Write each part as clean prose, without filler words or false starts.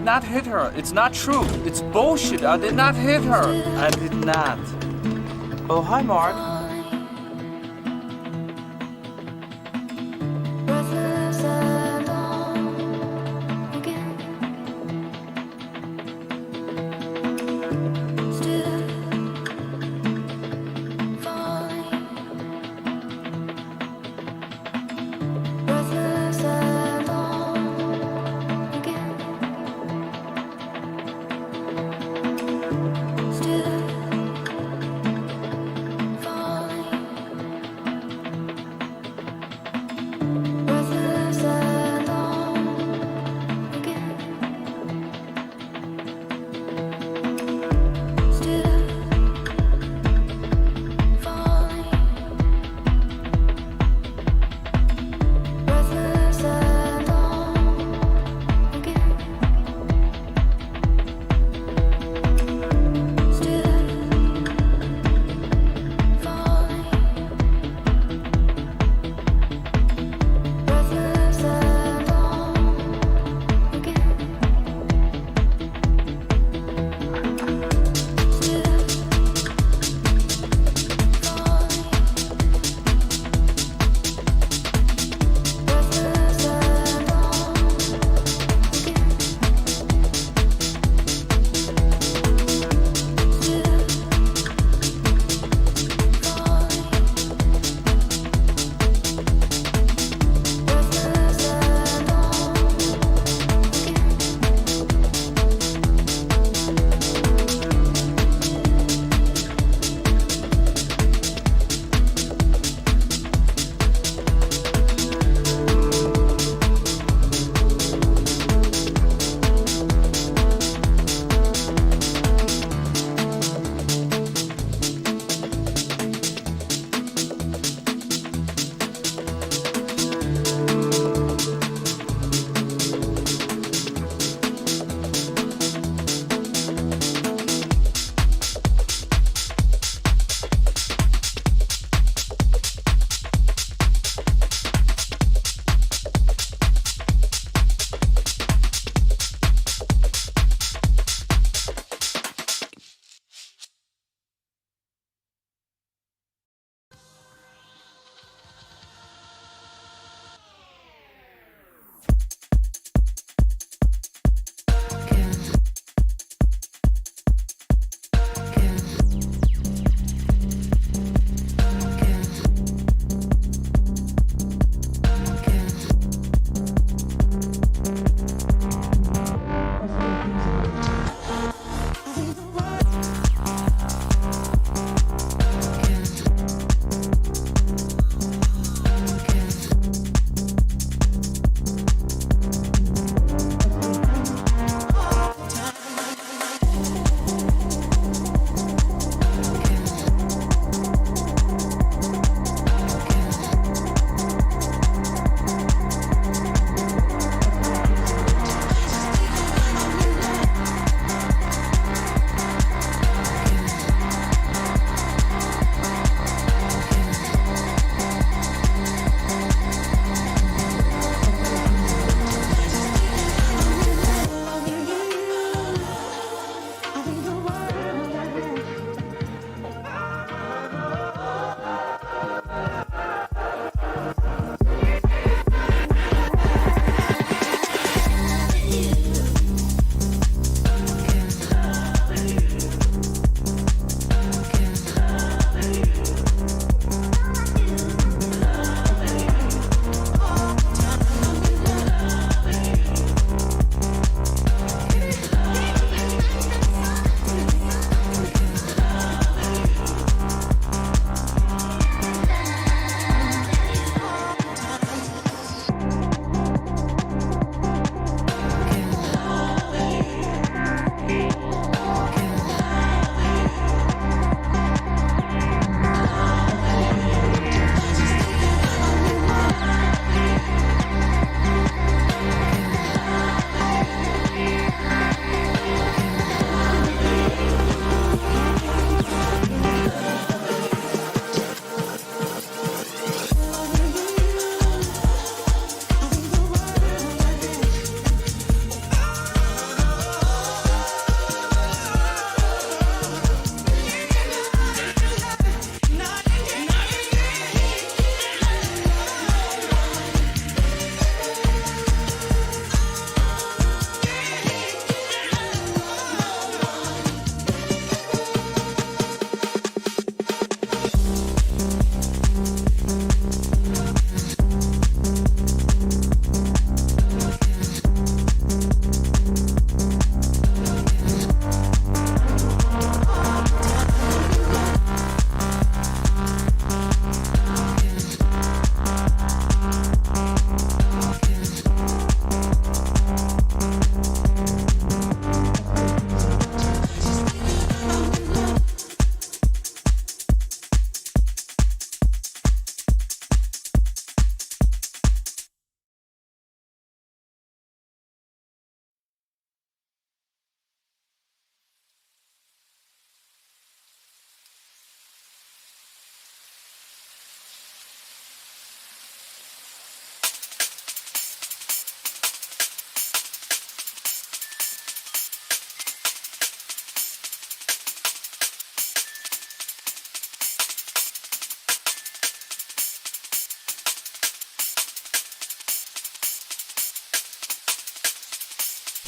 did not hit her. It's not true. It's bullshit. I did not hit her. I did not. Oh, hi, Mark.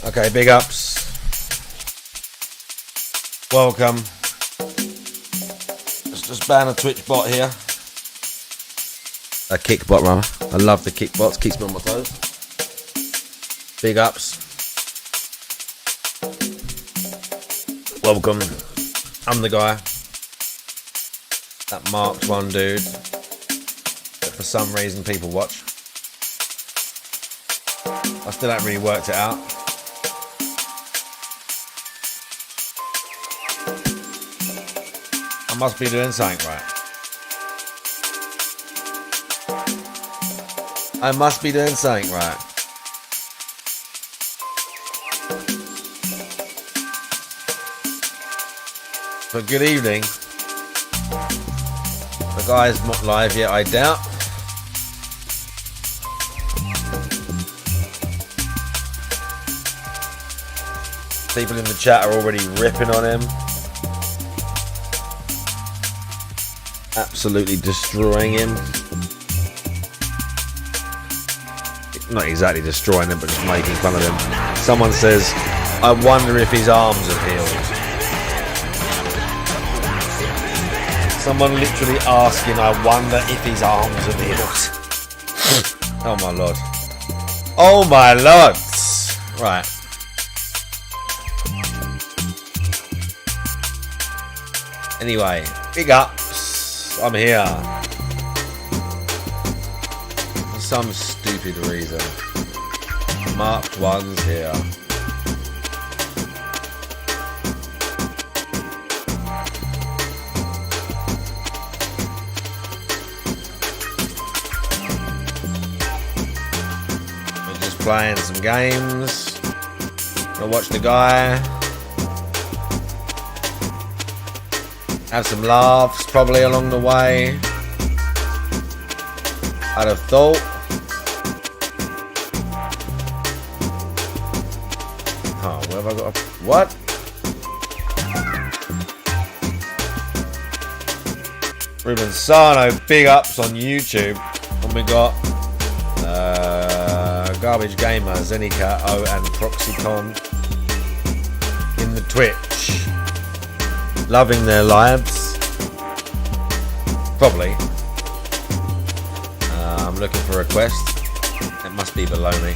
Okay, big ups. Welcome. Let's just ban a Twitch bot here. A kick bot, rather. I love the kick bots. Keeps me on my toes. Big ups. Welcome. I'm the guy. That marked one dude that for some reason people watch. I still haven't really worked it out. I must be doing something right. I must be doing something right. But good evening. The guy's not live yet, I doubt. People in the chat are already ripping on him. Absolutely destroying him. Not exactly destroying him, but just making fun of him. Someone says, I wonder if his arms have healed. Someone literally asking, I wonder if his arms have healed. Oh my lord. Oh my lord. Right. Anyway, big ups. I'm here. For some stupid reason. Marked ones here. We're just playing some games. Gonna watch the guy. Have some laughs probably along the way. I'd have thought. Oh, where have I got? What? Ruben Sano, big ups on YouTube. And we got Garbage Gamer, Zenica O, and Proxycon in the Twitch. Loving their lives. Probably. I'm looking for a request. It must be below me.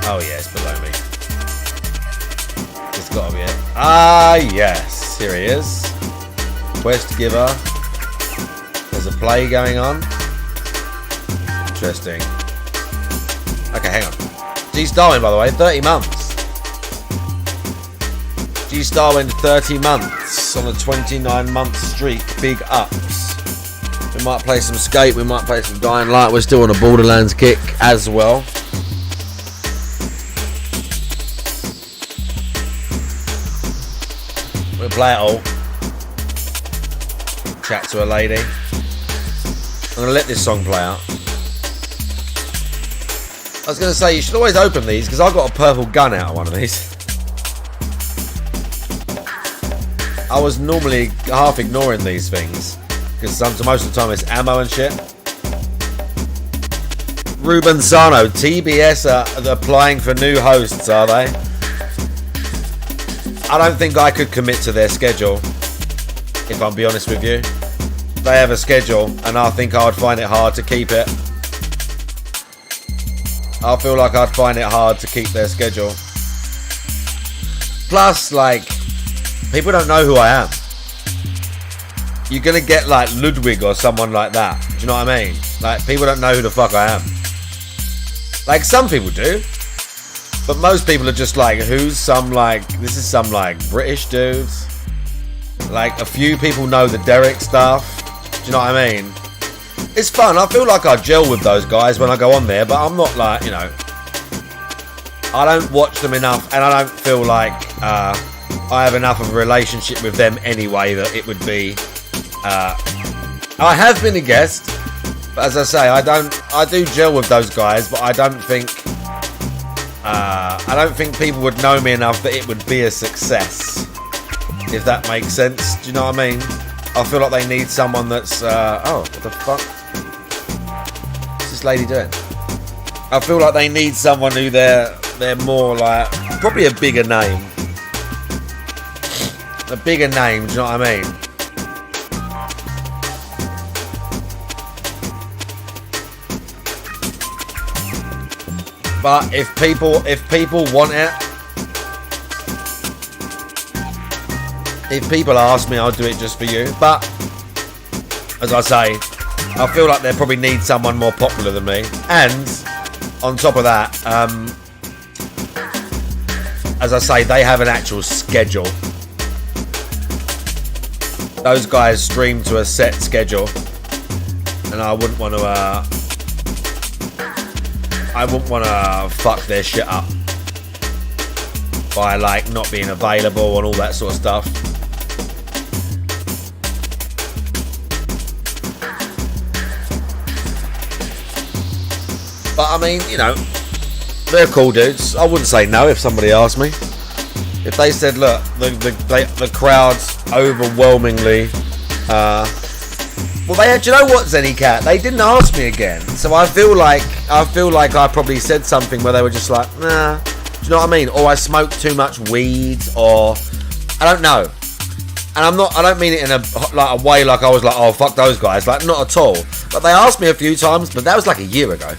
Oh yeah, it's below me. It's gotta be it. Ah yes, here he is. Quest giver. There's a play going on. Interesting. Okay, hang on. G Starwin, by the way, 30 months. G Starwin 30 months on a 29-month streak. Big ups. We might play some Skate. We might play some Dying Light. We're still on a Borderlands kick as well. We'll play it all. Chat to a lady. I'm going to let this song play out. I was going to say, you should always open these because I've got a purple gun out of one of these. I was normally half ignoring these things because most of the time it's ammo and shit. Ruben Sano, TBS are applying for new hosts, are they? I don't think I could commit to their schedule, if I'm be honest with you. They have a schedule and I think I'd find it hard to keep it. I feel like I'd find it hard to keep their schedule. Plus, like, people don't know who I am. You're gonna get like Ludwig or someone like that. Do you know what I mean? Like, people don't know who the fuck I am. Like, some people do. But most people are just like, who's some like, this is some like British dudes. Like, a few people know the Derek stuff. Do you know what I mean? It's fun. I feel like I gel with those guys when I go on there, but I'm not like, you know, I don't watch them enough and I don't feel like I have enough of a relationship with them anyway that it would be I have been a guest, but as I say, I do gel with those guys, but I don't think people would know me enough that it would be a success, if that makes sense. Do you know what I mean? I feel like they need someone that's oh, what the fuck? What's this lady doing? I feel like they need someone who they're more like probably a bigger name. A bigger name, do you know what I mean? But if people want it, if people ask me, I'll do it just for you. But as I say, I feel like they probably need someone more popular than me. And on top of that, as I say, they have an actual schedule. Those guys stream to a set schedule, and I wouldn't want to fuck their shit up by like not being available and all that sort of stuff. But I mean, you know, they're cool dudes. I wouldn't say no if somebody asked me. If they said, look, the crowd's overwhelmingly well, do you know what, Zenny Cat? They didn't ask me again, so I feel like I probably said something where they were just like, nah. Do you know what I mean? Or I smoked too much weed, or I don't know. And I don't mean it in a way like I was like, oh fuck those guys, like not at all. But they asked me a few times, but that was like a year ago.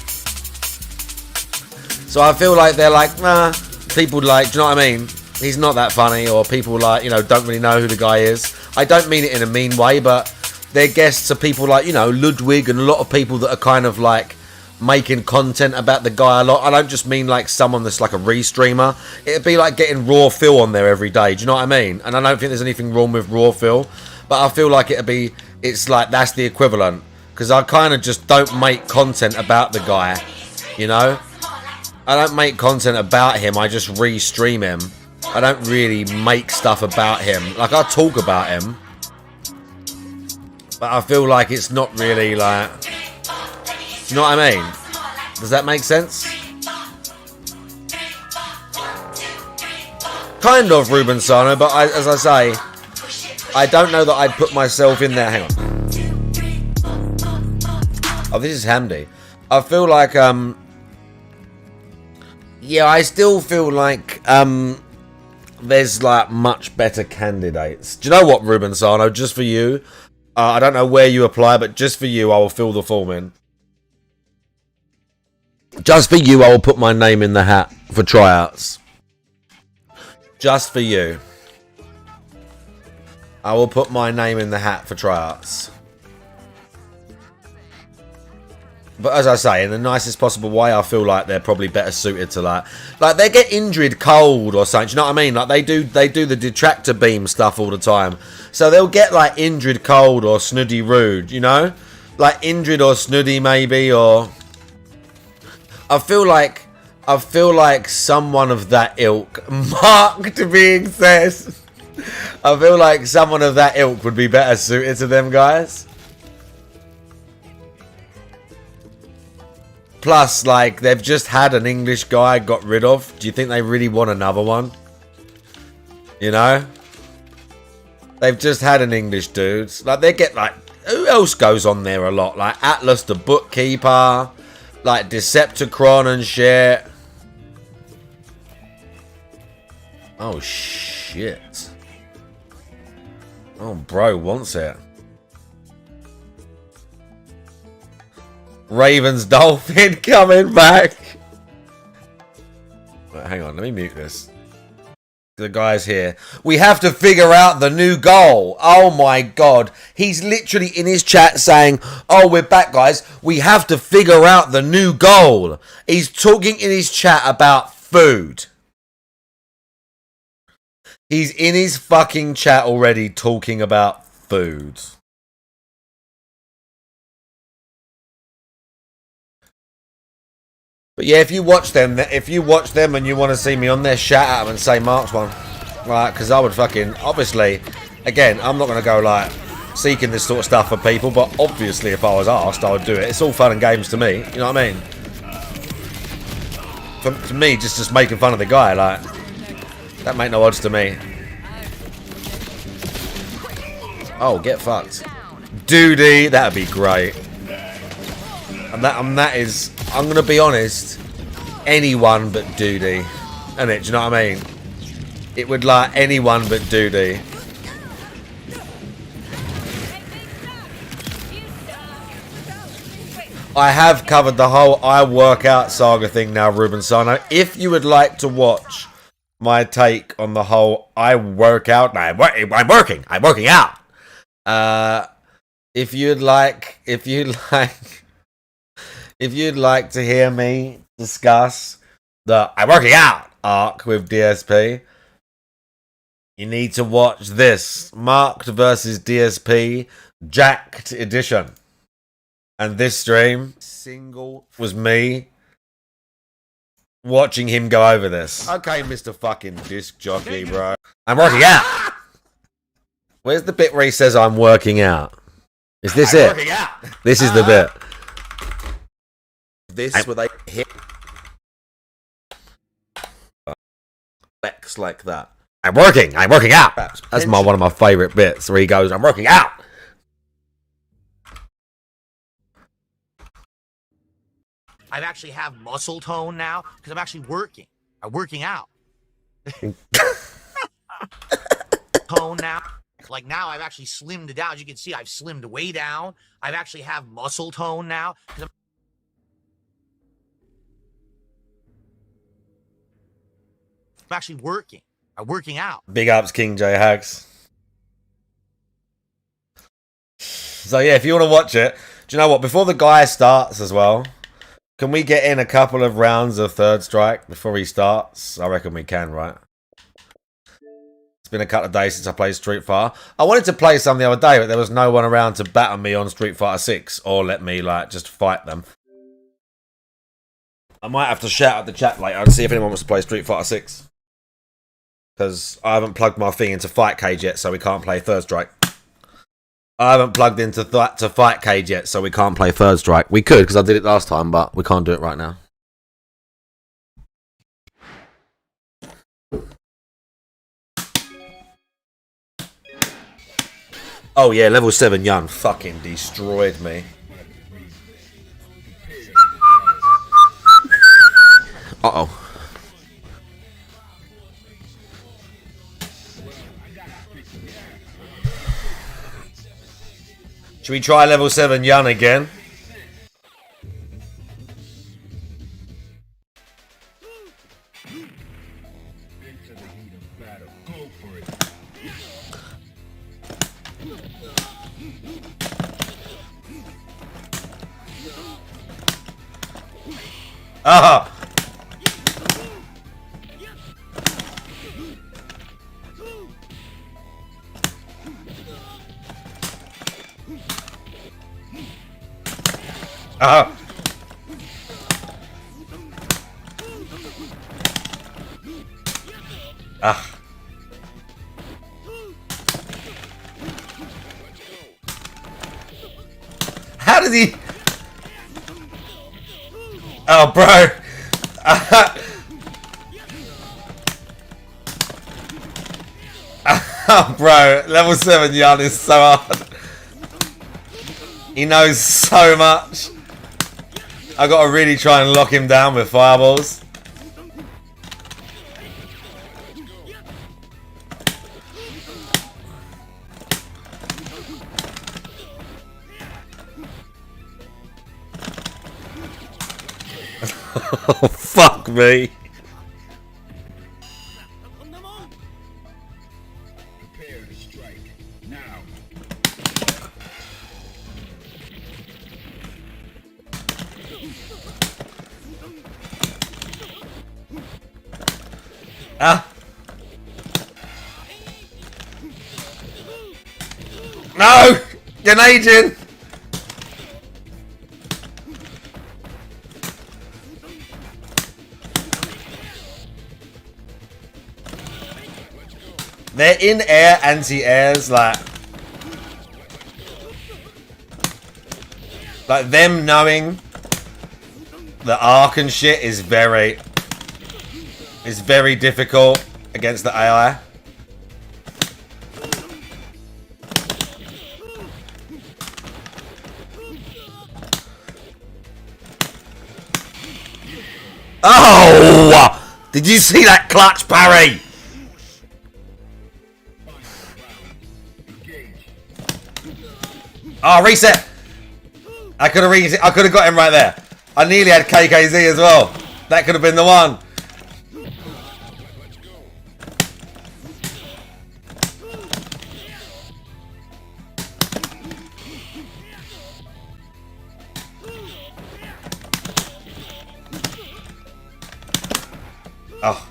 So I feel like they're like, nah. People like, do you know what I mean? He's not that funny, or people like, you know, don't really know who the guy is. I don't mean it in a mean way, but their guests are people like, you know, Ludwig and a lot of people that are kind of like making content about the guy a lot. I don't just mean like someone that's like a restreamer. It'd be like getting Raw Phil on there every day. Do you know what I mean? And I don't think there's anything wrong with Raw Phil, but I feel like it's like that's the equivalent, because I kind of just don't make content about the guy, you know? I don't make content about him, I just restream him. I don't really make stuff about him. Like, I talk about him, but I feel like it's not really like, you know what I mean? Does that make sense? Kind of, Ruben Sano, but as I say, I don't know that I'd put myself in there. Hang on. Oh, this is Hamdi. I feel like, yeah, I still feel like, there's like much better candidates. Do you know what, Ruben Sano? Just for you, I don't know where you apply, but just for you, I will fill the form in. Just for you, I will put my name in the hat for tryouts. Just for you, I will put my name in the hat for tryouts. But as I say, in the nicest possible way, I feel like they're probably better suited to like they get injured cold or something. Do you know what I mean? Like they do the detractor beam stuff all the time, so they'll get like injured cold or snooty rude. You know, like injured or snooty maybe. Or I feel like someone of that ilk, Mark to be excess. I feel like someone of that ilk would be better suited to them guys. Plus, like, they've just had an English guy got rid of. Do you think they really want another one? You know? They've just had an English dude. Like, they get, like, who else goes on there a lot? Like, Atlas the Bookkeeper. Like, Decepticon and shit. Oh, shit. Oh, bro wants it. Ravens Dolphin coming back. Wait, hang on, let me mute this. The guy's here. We have to figure out the new goal. Oh my god. He's literally in his chat saying, oh, we're back, guys. We have to figure out the new goal. He's talking in his chat about food. He's in his fucking chat already talking about food. But yeah, if you watch them and you want to see me on there, shout at them and say Mark's one. Right, because I would fucking, obviously, again, I'm not going to go like seeking this sort of stuff for people, but obviously if I was asked, I would do it. It's all fun and games to me, you know what I mean? To me, just making fun of the guy, like, that make no odds to me. Oh, get fucked. Duty, that'd be great. And that is, I'm gonna be honest, anyone but Doody. And it, do you know what I mean? It would like anyone but Doody. I have covered the whole I workout saga thing now, Ruben Sano. If you would like to watch my take on the whole I workout, I'm working out. If you'd like to hear me discuss the I'm working out arc with DSP, you need to watch this Marked versus DSP Jacked edition. And this stream single was me watching him go over this. Okay, Mr. fucking disc jockey, bro. I'm working out. Where's the bit where he says I'm working out? Is this it? Working out. This is the bit. This where they hit flex like that. I'm working out. That's one of my favourite bits where he goes, I'm working out. I actually have muscle tone now because I'm actually working. I'm working out. Tone now. Like now I've actually slimmed it down. As you can see, I've slimmed way down. I've actually have muscle tone now. I'm actually working. I'm working out. Big ups, King J Hags. So yeah, if you want to watch it, do you know what? Before the guy starts as well, can we get in a couple of rounds of Third Strike before he starts? I reckon we can, right? It's been a couple of days since I played Street Fighter. I wanted to play some the other day, but there was no one around to batter me on Street Fighter 6 or let me like just fight them. I might have to shout at the chat later and see if anyone wants to play Street Fighter 6. Because I haven't plugged my thing into Fight Cage yet, so we can't play Third Strike. I haven't plugged into to Fight Cage yet, so we can't play Third Strike. We could, because I did it last time, but we can't do it right now. Oh yeah, level 7 Yun fucking destroyed me. Uh-oh. Should we try level 7 Yun again? Ah! Ah! Ah! How did he? Oh, bro! Oh, bro! Level 7 Yun is so hard. He knows so much. I gotta really try and lock him down with fireballs. Oh, fuck me. Prepare to strike now. Ah. No! Canadian! They're in air anti-airs, like them knowing the arc and shit is very difficult against the AI. Oh! Did you see that clutch parry? Oh, reset. I could have reset. I could have got him right there. I nearly had KKZ as well. That could have been the one. Oh.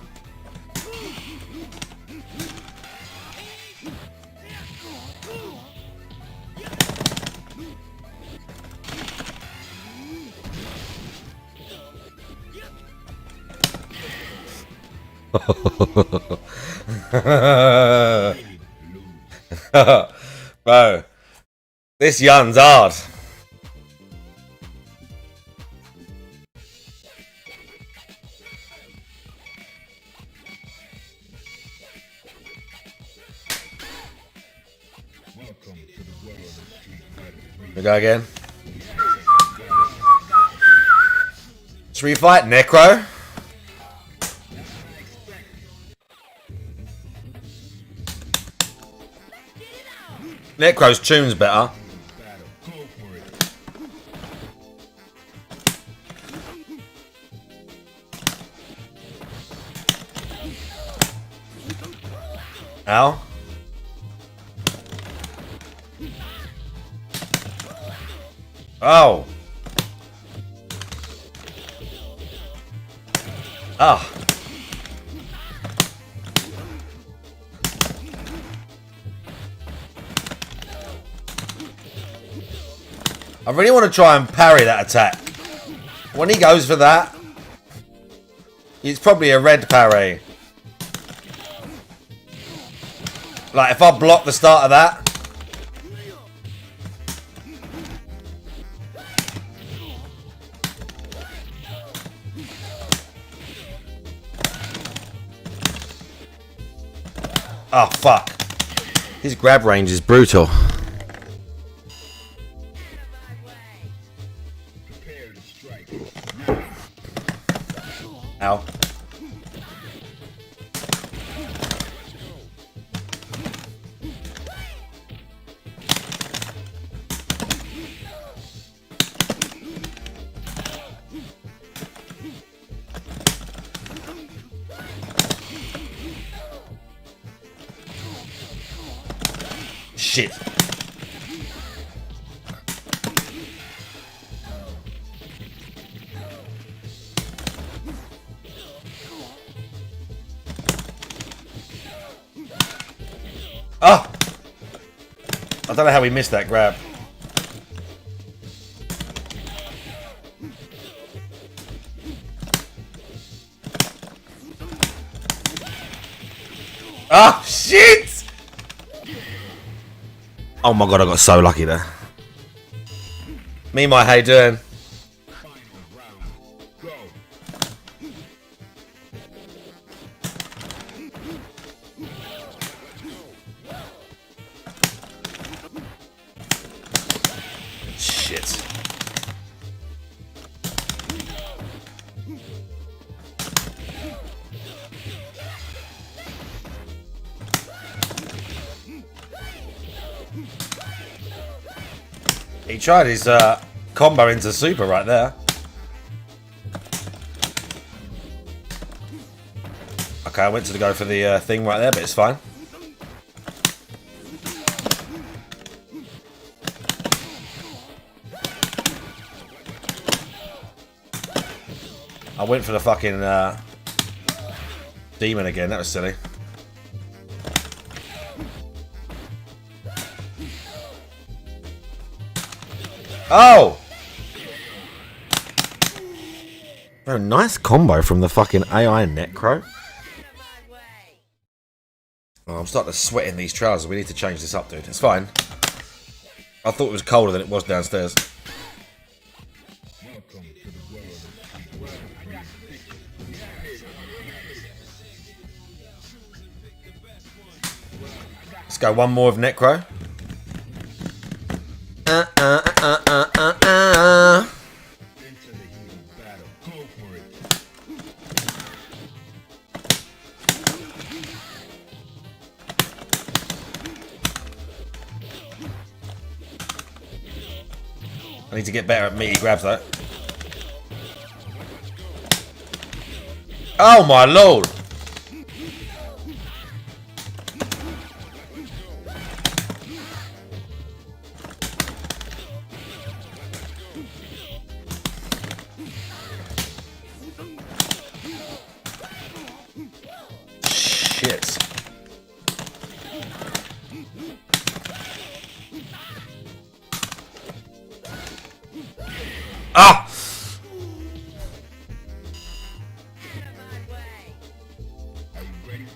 Bro, this yarn's hard. We go again. Should we fight Necro? Necro's tune's better. Ow. Oh. Ah. I really want to try and parry that attack. When he goes for that, it's probably a red parry. Like if I block the start of that. Oh fuck. His grab range is brutal. Ow. Shit. Oh! I don't know how we missed that grab. Oh, shit! Oh my god, I got so lucky there. Meanwhile, how you doing? Shit. He tried his combo into super right there. Okay, I went to go for the thing right there, but it's fine. I went for the fucking demon again. That was silly. Oh! Oh, nice combo from the fucking AI Necro. Oh, I'm starting to sweat in these trousers. We need to change this up, dude. It's fine. I thought it was colder than it was downstairs. Let's go one more of Necro. I need to get better at meaty grabs though. Oh my lord! Shit. Ah! Are you ready?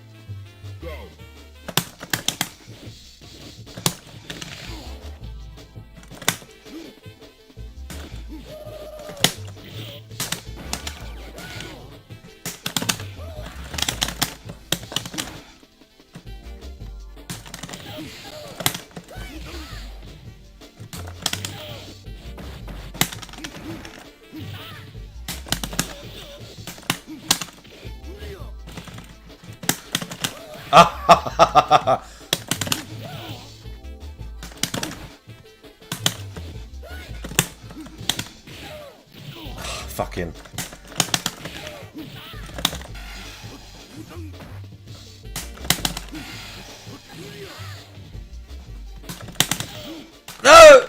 Go. Fucking. No!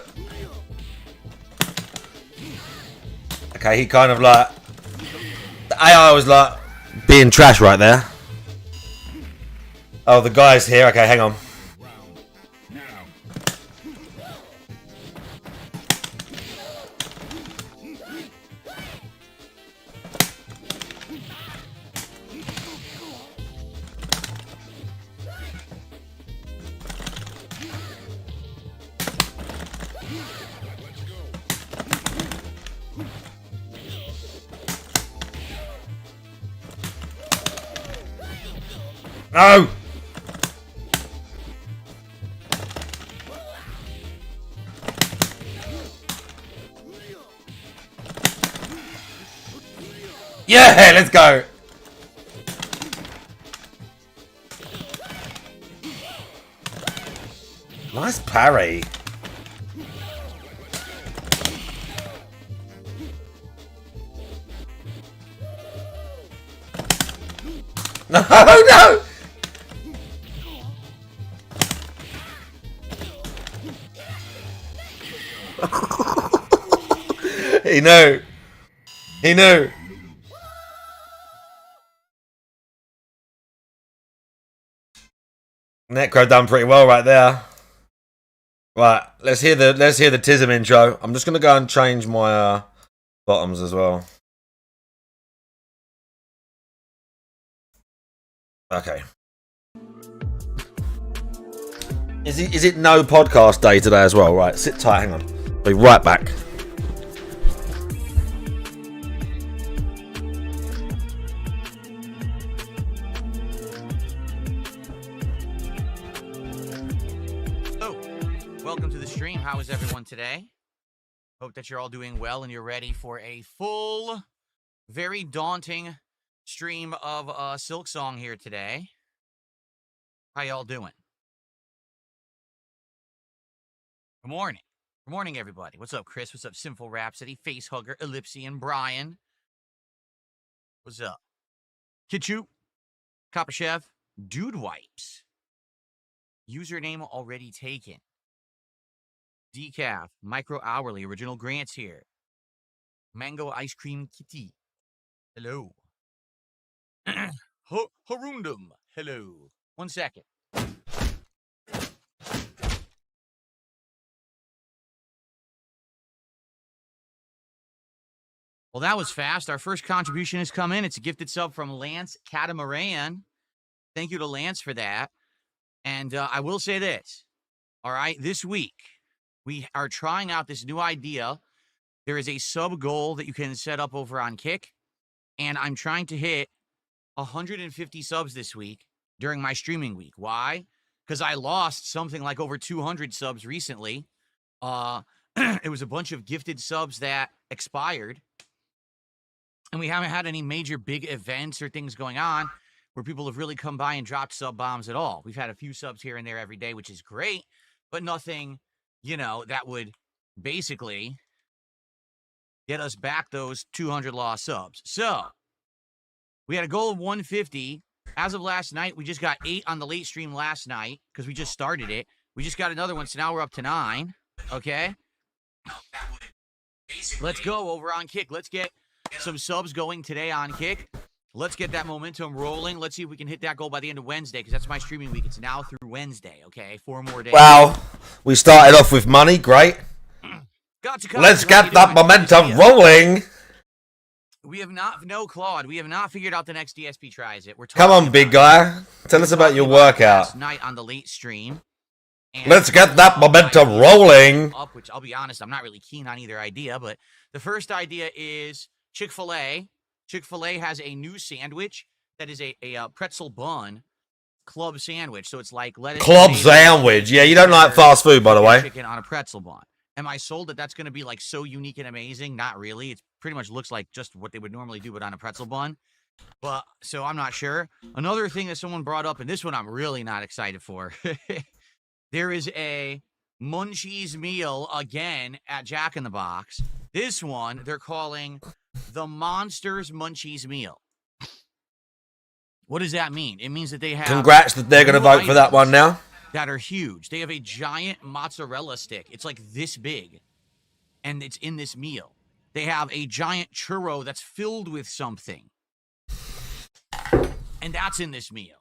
Okay, he kind of like... The AI was like being trash right there. Oh, the guy's here. Okay, hang on. Round. Now. No! Yeah, let's go. Nice parry. No, no. He knew. He knew. Necro done pretty well right there. Right, let's hear the Tism intro. I'm just gonna go and change my bottoms as well. Okay. Is it no podcast day today as well? Right, sit tight, hang on. Be right back. Welcome to the stream. How is everyone today? Hope that you're all doing well and you're ready for a full, very daunting stream of Silk Song here today. How y'all doing? Good morning. Good morning, everybody. What's up, Chris? What's up, Sinful Rhapsody, Facehugger, Ellipsian, Brian? What's up? Kitchu, Kopashev, Dude Wipes. Username already taken. Decaf, Micro Hourly, Original Grants here. Mango Ice Cream Kitty. Hello. Harundum. Hello. 1 second. Well, that was fast. Our first contribution has come in. It's a gifted sub from Lance Catamaran. Thank you to Lance for that. And I will say this. All right, this week, we are trying out this new idea. There is a sub goal that you can set up over on Kick. And I'm trying to hit 150 subs this week during my streaming week. Why? Because I lost something like over 200 subs recently. It was a bunch of gifted subs that expired. And we haven't had any major big events or things going on where people have really come by and dropped sub bombs at all. We've had a few subs here and there every day, which is great, but nothing, that would basically get us back those 200 lost subs. So we had a goal of 150. As of last night, we just got 8 on the late stream last night because we just started it. We just got another one, so now we're up to 9. Okay. Let's go over on Kick. Let's get some subs going today on Kick. Let's get that momentum rolling. Let's see if we can hit that goal by the end of Wednesday, because that's my streaming week. It's now through Wednesday, okay? 4 more days. Wow. We started off with money. Great. Gotcha, Let's how you get that doing? momentum rolling. We have not, no, Claude, we have not figured out the next DSP tries it. We're Come talking on, big about guy. Tell us about your it workout. last night on the late stream. And Let's get that momentum rolling. Up, which I'll be honest, I'm not really keen on either idea, but the first idea is Chick-fil-A. Chick-fil-A has a new sandwich that is a pretzel bun club sandwich. So it's like lettuce. Club sandwich. Yeah, you don't like fast food, by the way. Chicken on a pretzel bun. Am I sold that that's going to be like so unique and amazing? Not really. It pretty much looks like just what they would normally do, but on a pretzel bun. But so I'm not sure. Another thing that someone brought up, and this one I'm really not excited for. There is a Munchies meal again at Jack in the Box. This one they're calling the Monsters Munchies meal. What does that mean? It means that they have. Congrats that they're going to vote for that one now. That are huge. They have a giant mozzarella stick. It's like this big, and it's in this meal. They have a giant churro that's filled with something, and that's in this meal.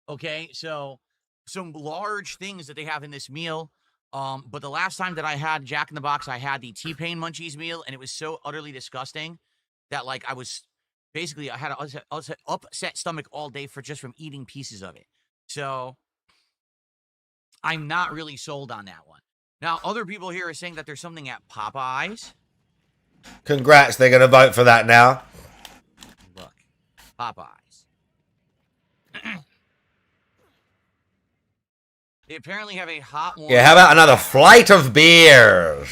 Okay, so some large things that they have in this meal. But the last time that I had Jack in the Box, I had the T-Pain Munchies meal, and it was so utterly disgusting that like I was basically I had an upset stomach all day from eating pieces of it. So I'm not really sold on that one. Now, other people here are saying that there's something at Popeyes. Congrats, they're going to vote for that now. Look, Popeyes. They apparently have a hot one. Yeah, how about another flight of beers?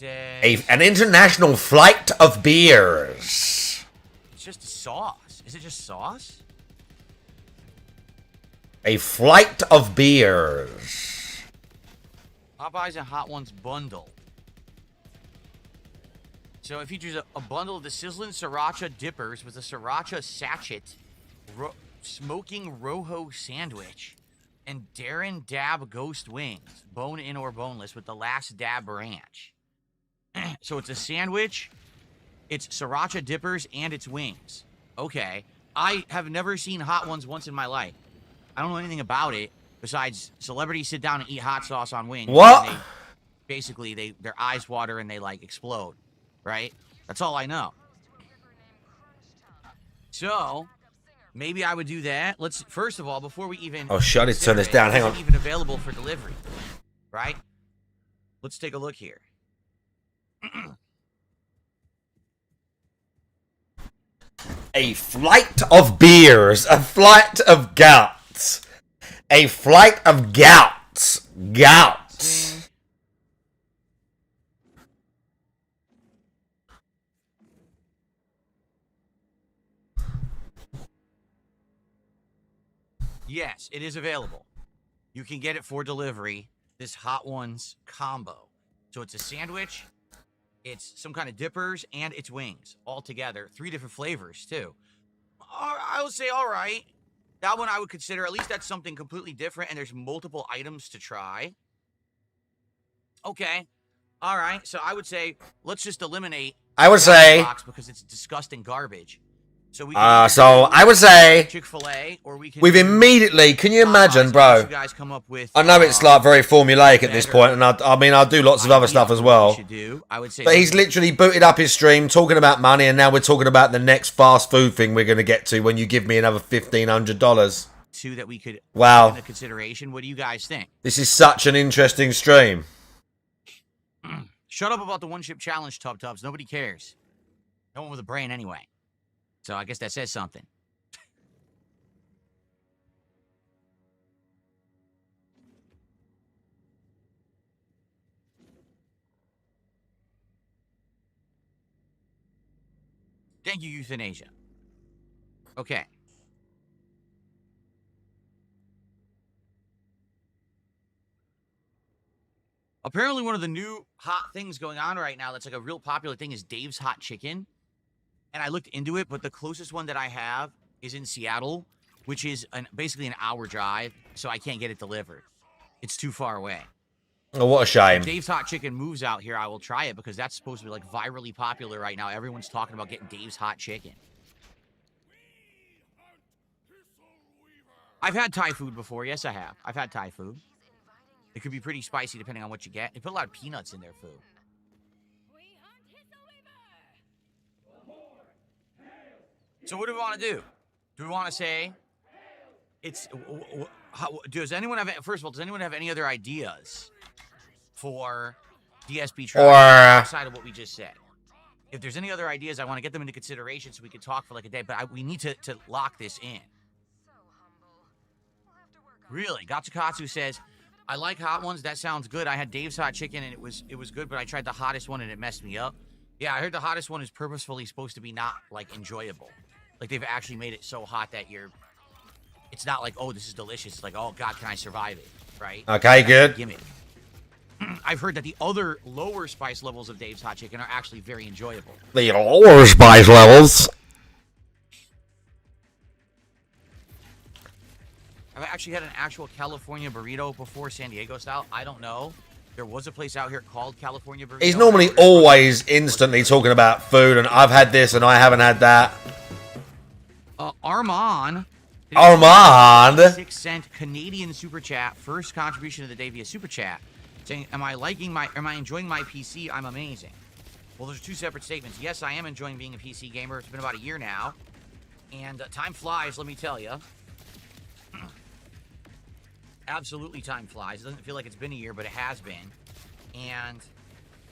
An international flight of beers. It's just a sauce. Is it just sauce? A flight of beers. Popeyes and Hot Ones bundle. So it features a bundle of the sizzling sriracha dippers with a sriracha sachet, smoking rojo sandwich, and Darren Dab ghost wings, bone-in or boneless, with the last dab ranch. So it's a sandwich, it's sriracha dippers, and it's wings. Okay. I have never seen Hot Ones once in my life. I don't know anything about it besides celebrities sit down and eat hot sauce on wings. What? And basically, their eyes water and they like explode, right? That's all I know. So maybe I would do that. Let's first of all, before we even oh shit, let's turn this down. Hang on. Even available for delivery, right? Let's take a look here. A flight of beers. A flight of gouts. A flight of gouts. Gouts. Yes, it is available. You can get it for delivery. This Hot Ones combo. So it's a sandwich, it's some kind of dippers, and it's wings all together. 3 different flavors too. I would say all right. That one I would consider. At least that's something completely different, and there's multiple items to try. Okay. All right. So I would say let's just eliminate. I would say box because it's disgusting garbage. So we so I would say Chick-fil-A, or we can we've immediately. Can you imagine, bro? You guys come up with, I know it's like very formulaic at this point, and I mean I'll do lots of other stuff as well. I would say, but he's literally booted up his stream talking about money, and now we're talking about the next fast food thing we're going to get to when you give me another $1,500. Two that we could wow. take into consideration. What do you guys think? This is such an interesting stream. Shut up about the one-chip challenge, Tubs. Nobody cares. No one with a brain anyway. So I guess that says something. Thank you, Euthanasia. Okay. Apparently, one of the new hot things going on right now that's like a real popular thing is Dave's Hot Chicken. And I looked into it, but the closest one that I have is in Seattle, which is basically an hour drive, so I can't get it delivered. It's too far away. Oh, what a shame. If Dave's Hot Chicken moves out here, I will try it because that's supposed to be like virally popular right now. Everyone's talking about getting Dave's Hot Chicken. I've had Thai food before. Yes, I have. I've had Thai food. It could be pretty spicy depending on what you get. They put a lot of peanuts in their food. So what do we want to do? Do we want to say it's... does anyone have... First of all, does anyone have any other ideas for DSP trial outside of what we just said? If there's any other ideas, I want to get them into consideration so we can talk for like a day. But we need to lock this in. Really? Gatsukatsu says, I like hot ones. That sounds good. I had Dave's Hot Chicken and it was good, but I tried the hottest one and it messed me up. Yeah, I heard the hottest one is purposefully supposed to be not like enjoyable. Like they've actually made it so hot that it's not like, oh, this is delicious. It's like, oh God, can I survive it? Right? Okay, good. Gimmick. I've heard that the other lower spice levels of Dave's Hot Chicken are actually very enjoyable. The lower spice levels. I've actually had an actual California burrito before, San Diego style. I don't know. There was a place out here called California burrito. He's normally always instantly talking about food, and I've had this and I haven't had that. Armand. 6-cent Canadian super chat. First contribution of the day via super chat. Saying, am I enjoying my PC? I'm amazing. Well, there's two separate statements. Yes, I am enjoying being a PC gamer. It's been about a year now. And time flies, let me tell you. Absolutely time flies. It doesn't feel like it's been a year, but it has been. And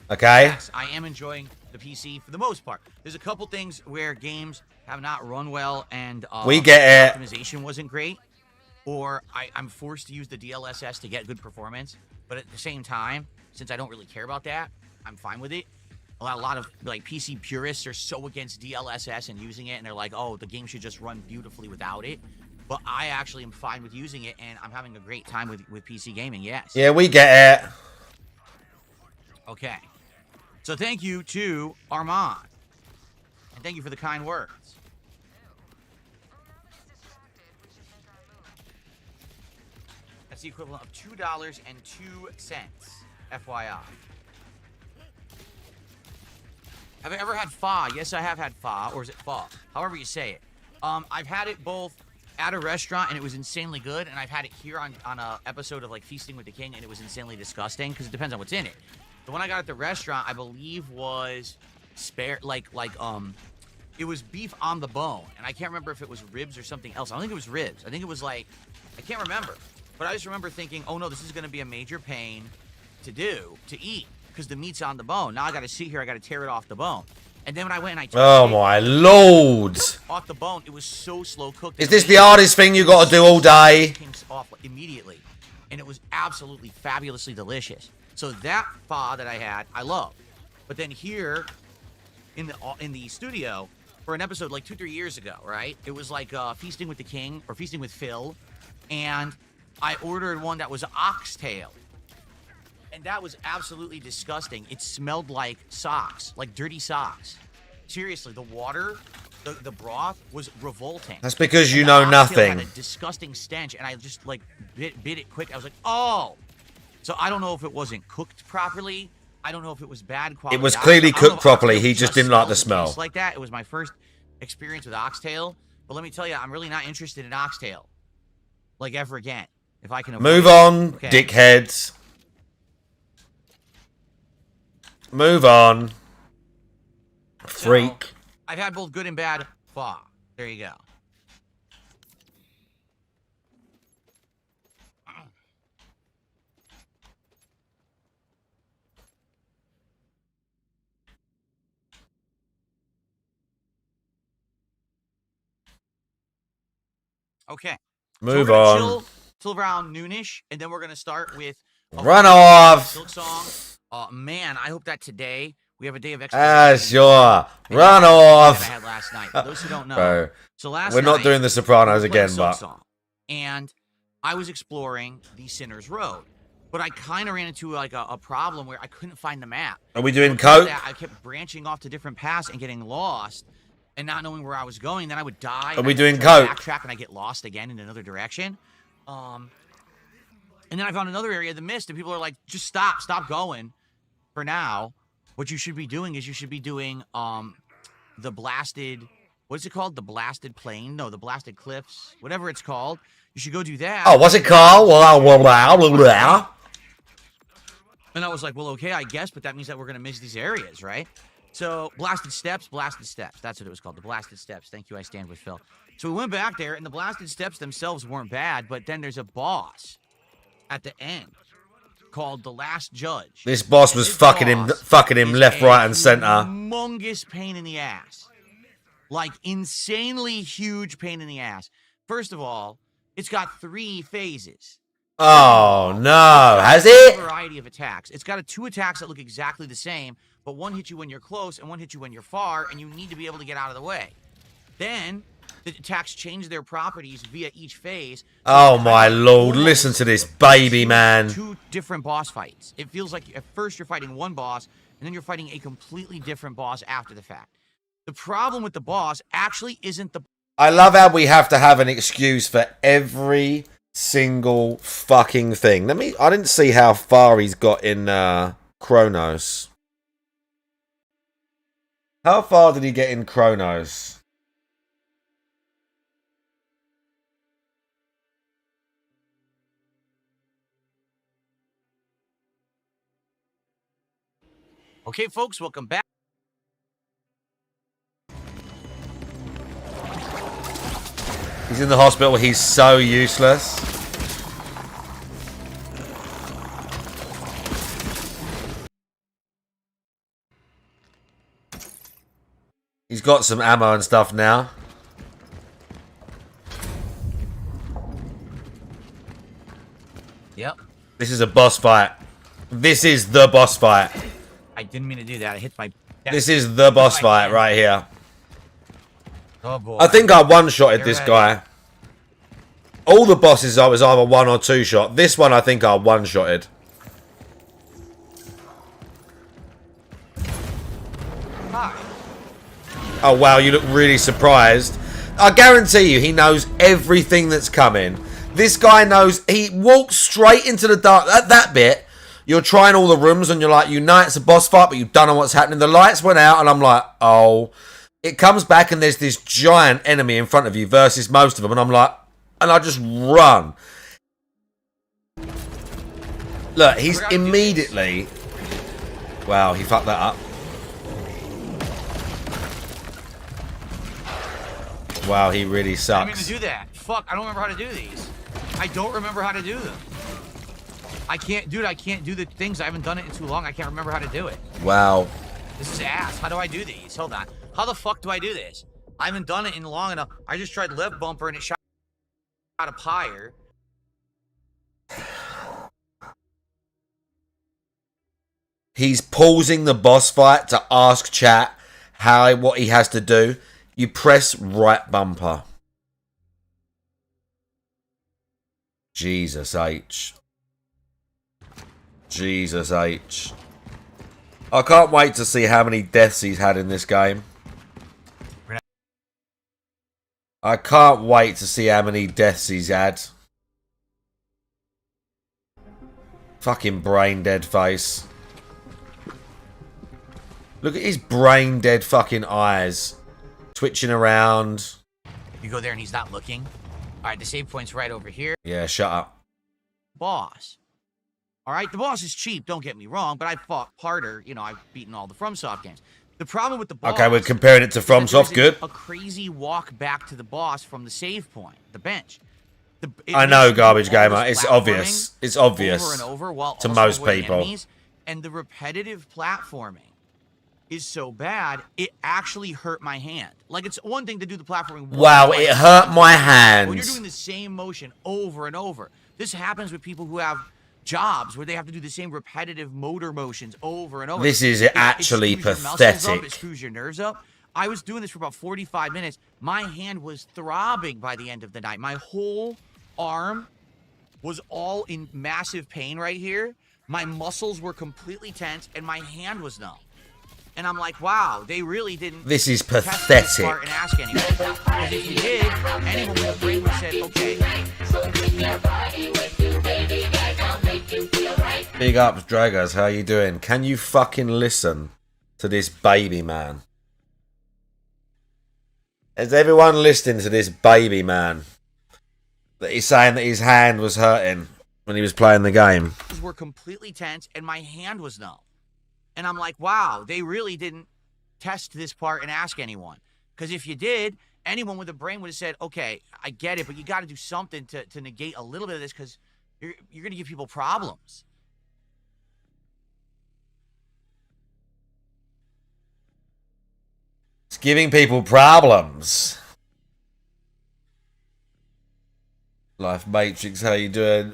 okay, yes, I am enjoying the PC for the most part. There's a couple things where games have not run well and we get it. Optimization wasn't great, or I'm forced to use the DLSS to get good performance. But at the same time, since I don't really care about that, I'm fine with it. A lot of like PC purists are so against DLSS and using it, and they're like, oh, the game should just run beautifully without it. But I actually am fine with using it, and I'm having a great time with PC gaming, yes. Yeah, we get it. Okay. So thank you to Armand. And thank you for the kind words. That's the equivalent of $2.02, FYI. Have I ever had pho? Yes, I have had pho, or is it pho? However you say it. I've had it both at a restaurant, and it was insanely good, and I've had it here on a episode of like Feasting with the King, and it was insanely disgusting because it depends on what's in it. The one I got at the restaurant, I believe, was it was beef on the bone, and I can't remember if it was ribs or something else. I don't think it was ribs. I think it was like, I can't remember, but I just remember thinking, oh no, this is going to be a major pain to eat because the meat's on the bone. Now I got to sit here, I got to tear it off the bone. And then when I went and I oh my lord! Off the bone, it was so slow cooked. Is this the hardest thing you got to do all day? It came off immediately, and it was absolutely fabulously delicious. So that pho that I had, I love. But then here, in the studio, for an episode like 2-3 years ago, right? It was like Feasting with the King or Feasting with Phil, and I ordered one that was oxtail. And that was absolutely disgusting. It smelled like socks, like dirty socks. Seriously, the water, the broth was revolting. That's because you and know nothing. Had a disgusting stench, and I just like bit it quick. I was like, oh. So I don't know if it wasn't cooked properly. I don't know if it was bad quality. It was clearly cooked properly. He just didn't like the smell. Like that. It was my first experience with oxtail. But let me tell you, I'm really not interested in oxtail, like ever again. If I can move on, okay. Dickheads. Move on. Freak. So, I've had both good and bad pho. There you go. Okay. Move so on. Chill till around noonish, and then we're gonna start with Run Off. Silk Song. Man, I hope that today we have a day of sure. Run Off. I had last night. For those who don't know, Bro, so last we're not doing the Sopranos again, but and I was exploring the Sinner's Road. but I kind of ran into like a problem where I couldn't find the map. Are we doing Because of coke? that, I kept branching off to different paths and getting lost and not knowing where I was going. Then I would die. Are we I'd doing try to coke? Backtrack and I get lost again in another direction. And then I found another area, the mist, and people are like, just stop going for now. What you should be doing is you should be doing the blasted, what is it called? The blasted plain? No, the blasted cliffs, whatever it's called. You should go do that. Oh, what's it called? And I was like, well, okay, I guess, but that means that we're going to miss these areas, right? So, blasted steps. That's what it was called, the blasted steps. Thank you, I stand with Phil. So we went back there, and the blasted steps themselves weren't bad, but then there's a boss at the end called the Last Judge. This boss was fucking him left, right, and center. Humongous pain in the ass. Like, insanely huge pain in the ass. First of all, it's got 3 phases. Oh no, has it? A variety of attacks. It's got 2 attacks that look exactly the same, but one hits you when you're close and one hits you when you're far, and you need to be able to get out of the way. Then the attacks change their properties via each phase. Oh my lord, listen to this baby, man. 2 different boss fights. It feels like at first you're fighting one boss, and then you're fighting a completely different boss after the fact. The problem with the boss actually isn't the... I love how we have to have an excuse for every single fucking thing. I didn't see how far he's got in Chronos. How far did he get in Chronos? Okay, folks, welcome back. He's in the hospital. He's so useless. He's got some ammo and stuff now. Yep. This is a boss fight. This is the boss fight. I didn't mean to do that. I hit my... This is the boss fight right here. Oh, boy. I think I one-shotted this guy. All the bosses I was either 1 or 2 shot. This one I think I one-shotted. Hi. Oh wow, you look really surprised. I guarantee you he knows everything that's coming. This guy knows, he walks straight into the dark. At that bit, you're trying all the rooms and you're like, you know it's a boss fight, but you don't know what's happening. The lights went out and I'm like, oh. It comes back and there's this giant enemy in front of you versus most of them. And I'm like, and I just run. Look, he's immediately... Wow, he fucked that up. Wow, he really sucks. I didn't mean to do that. Fuck, I don't remember how to do these. I don't remember how to do them. I can't do the things. I haven't done it in too long. I can't remember how to do it. Wow. This is ass. How do I do these? Hold on. How the fuck do I do this? I haven't done it in long enough. I just tried left bumper and it shot a pyre. He's pausing the boss fight to ask chat what he has to do. You press right bumper. Jesus H. Jesus H. I can't wait to see how many deaths he's had in this game. I can't wait to see how many deaths he's had. Fucking brain dead face. Look at his brain dead fucking eyes. Twitching around. You go there and he's not looking. All right, the save point's right over here. Yeah, shut up. Boss. All right, the boss is cheap, don't get me wrong, but I fought harder. You know, I've beaten all the FromSoft games. The problem with the boss... Okay, we're comparing it to FromSoft, good. A crazy walk back to the boss from the save point, the bench. I know, Garbage Gamer. It's obvious. It's obvious over and over while to also most avoiding people. Enemies, and the repetitive platforming is so bad, it actually hurt my hand. Like, it's one thing to do the platforming. Wow, it hurt my hands. When you're doing the same motion over and over. This happens with people who have jobs where they have to do the same repetitive motor motions over and over. This is actually pathetic. It screws your nerves up. I was doing this for about 45 minutes. My hand was throbbing by the end of the night. My whole arm was all in massive pain right here. My muscles were completely tense and my hand was numb. And I'm like, wow, they really didn't. This is test pathetic. this part and ask anyone. Because if you did, anyone with a brain would have said, okay. Big ups, Draggers. How you doing? Can you fucking listen to this baby man? Is everyone listening to this baby man? That he's saying that his hand was hurting when he was playing the game. Were completely tense and my hand was numb. And I'm like, wow, they really didn't test this part and ask anyone. Because if you did, anyone with a brain would have said, okay, I get it, but you got to do something to negate a little bit of this because you're going to give people problems. It's giving people problems. Life Matrix, how you doing?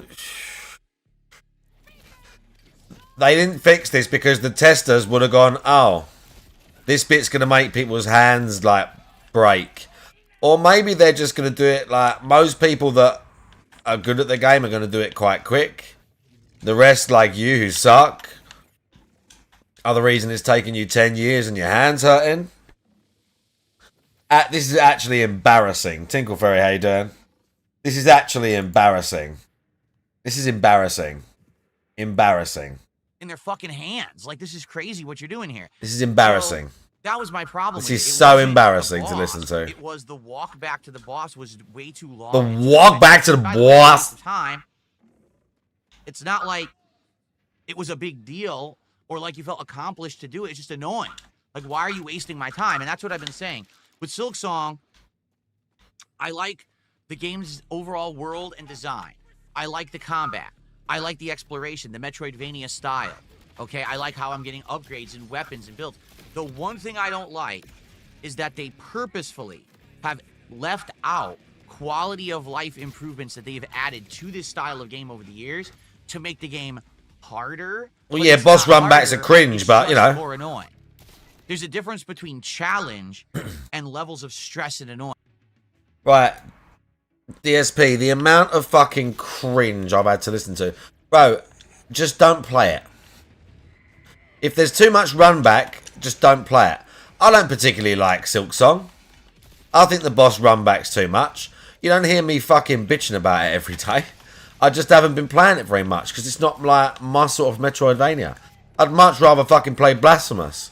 They didn't fix this because the testers would have gone, oh, this bit's going to make people's hands, like, break. Or maybe they're just going to do it like most people that are good at the game are going to do it quite quick. The rest, like you, who suck, are the reason it's taking you 10 years and your hand's hurting. This is actually embarrassing. Tinkle Fairy, how you doing? This is actually embarrassing. This is embarrassing. Embarrassing. In their fucking hands. Like, this is crazy what you're doing here. This is embarrassing. So, that was my problem. This with is it. It so wasn't embarrassing the to listen boss. to. It was the walk back to the boss was way too long. The and walk back to the by the way, boss? at the time, it's not like it was a big deal or like you felt accomplished to do it. It's just annoying. Like, why are you wasting my time? And that's what I've been saying. With Silk Song, I like the game's overall world and design. I like the combat. I like the exploration, the Metroidvania style. Okay, I like how I'm getting upgrades and weapons and builds. The one thing I don't like is that they purposefully have left out quality of life improvements that they've added to this style of game over the years to make the game harder. Well, yeah, boss run backs are cringe, but, you know. More annoying. There's a difference between challenge and levels of stress and annoyance. Right. DSP, the amount of fucking cringe I've had to listen to. Bro, just don't play it. If there's too much run back, just don't play it. I don't particularly like Silk Song. I think the boss run back's too much. You don't hear me fucking bitching about it every day. I just haven't been playing it very much because it's not like my sort of Metroidvania. I'd much rather fucking play Blasphemous.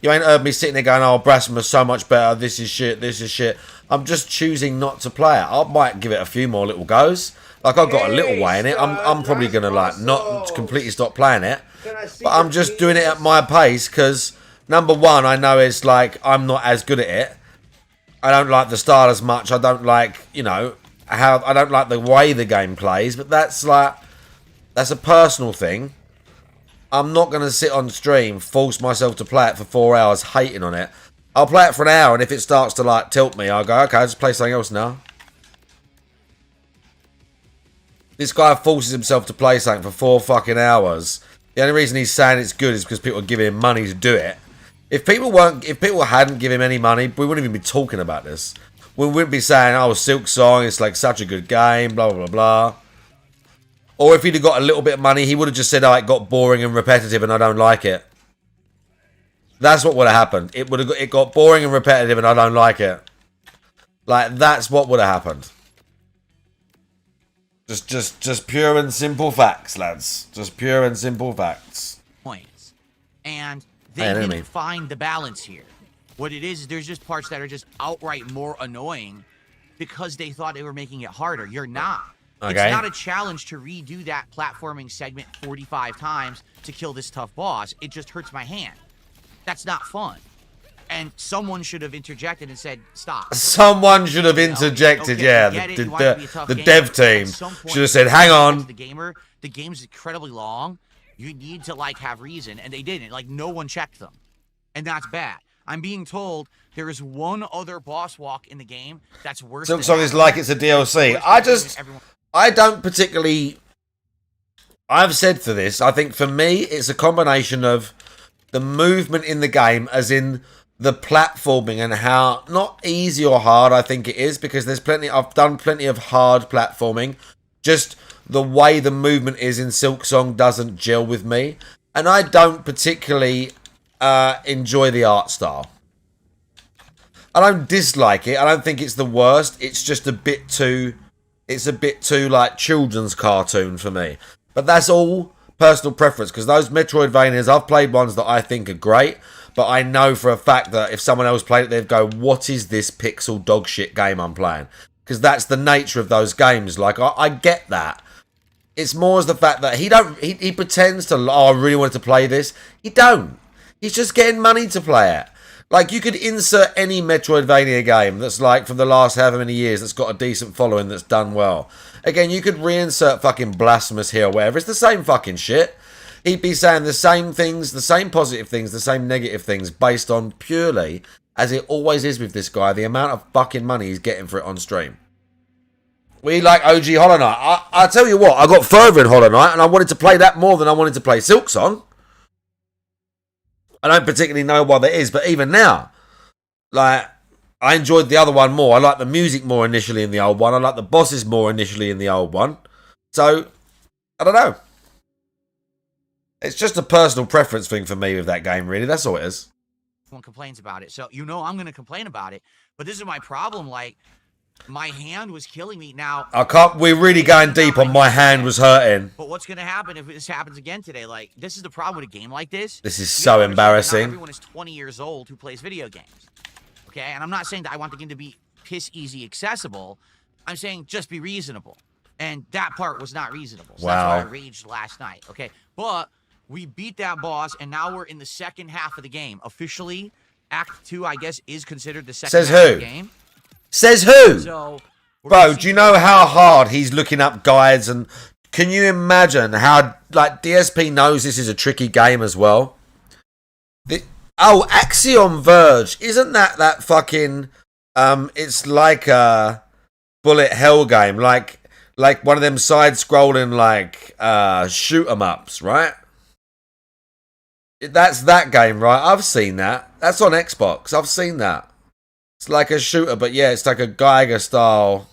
You ain't heard me sitting there going, oh, Blasphemous so much better, this is shit, this is shit. I'm just choosing not to play it. I might give it a few more little goes. Like, I've got a little way in it. I'm probably going to, like, not completely stop playing it. But I'm just doing it at my pace because, number one, I know it's like I'm not as good at it. I don't like the style as much. I don't like, you know, how I don't like the way the game plays. But that's like, that's a personal thing. I'm not going to sit on stream, force myself to play it for 4 hours hating on it. I'll play it for an hour, and if it starts to, like, tilt me, I'll go, okay, I'll just play something else now. This guy forces himself to play something for 4 fucking hours. The only reason he's saying it's good is because people are giving him money to do it. If people hadn't given him any money, we wouldn't even be talking about this. We wouldn't be saying, oh, Silk Song, it's like such a good game, blah, blah, blah. Or if he'd have got a little bit of money, he would have just said, oh, it got boring and repetitive and I don't like it. That's what would have happened. It got boring and repetitive and I don't like it. Like, that's what would have happened. Just pure and simple facts, lads. Just pure and simple facts. Points. And they didn't find the balance here. What it is there's just parts that are just outright more annoying because they thought they were making it harder. You're not. Okay. It's not a challenge to redo that platforming segment 45 times to kill this tough boss. It just hurts my hand. That's not fun. And someone should have interjected and said, stop. Someone should have interjected, yeah. The dev team should have said, hang on. The game's incredibly long. You need to, like, have reason. And they didn't. Like, no one checked them. And that's bad. I'm being told there is one other boss walk in the game that's worse than Silk Song is like it's a DLC. I don't particularly... I've said for this, I think for me, it's a combination of the movement in the game, as in the platforming and how, not easy or hard I think it is, because there's I've done plenty of hard platforming, Just the way the movement is in Silksong doesn't gel with me. And I don't particularly enjoy the art style. I don't dislike it. I don't think it's the worst. It's just a bit too... It's a bit too, like, children's cartoon for me. But that's all personal preference, because those Metroidvanias, I've played ones that I think are great, but I know for a fact that if someone else played it, they'd go, what is this pixel dog shit game I'm playing? Because that's the nature of those games. Like, I get that. It's more as the fact that he pretends to, oh, I really wanted to play this. He don't. He's just getting money to play it. Like, you could insert any Metroidvania game that's, like, from the last however many years that's got a decent following that's done well. Again, you could reinsert fucking Blasphemous here or whatever. It's the same fucking shit. He'd be saying the same things, the same positive things, the same negative things, based on purely, as it always is with this guy, the amount of fucking money he's getting for it on stream. We like OG Hollow Knight. I tell you what, I got further in Hollow Knight, and I wanted to play that more than I wanted to play Silksong. I don't particularly know why that is, but even now, like, I enjoyed the other one more. I liked the music more initially in the old one. I liked the bosses more initially in the old one. So, I don't know. It's just a personal preference thing for me with that game, really. That's all it is. Everyone complains about it. So, I'm going to complain about it. But this is my problem. Like, my hand was killing me. Now, we're really going deep on my hand was hurting. But what's going to happen if this happens again today? Like, this is the problem with a game like this. This is so embarrassing. Not everyone is 20 years old who plays video games. Okay? And I'm not saying that I want the game to be piss easy accessible. I'm saying just be reasonable. And that part was not reasonable. So wow. That's why I raged last night. Okay? But we beat that boss, and now we're in the second half of the game. Officially, Act 2, I guess, is considered the second half of the game. Says who? So, bro, do you know how hard he's looking up guides? And can you imagine how, like, DSP knows this is a tricky game as well? Axiom Verge. Isn't that fucking... it's like a bullet hell game. Like one of them side-scrolling, like, shoot-em-ups, right? That's that game, right? I've seen that. That's on Xbox. I've seen that. It's like a shooter, but yeah, it's like a Geiger style.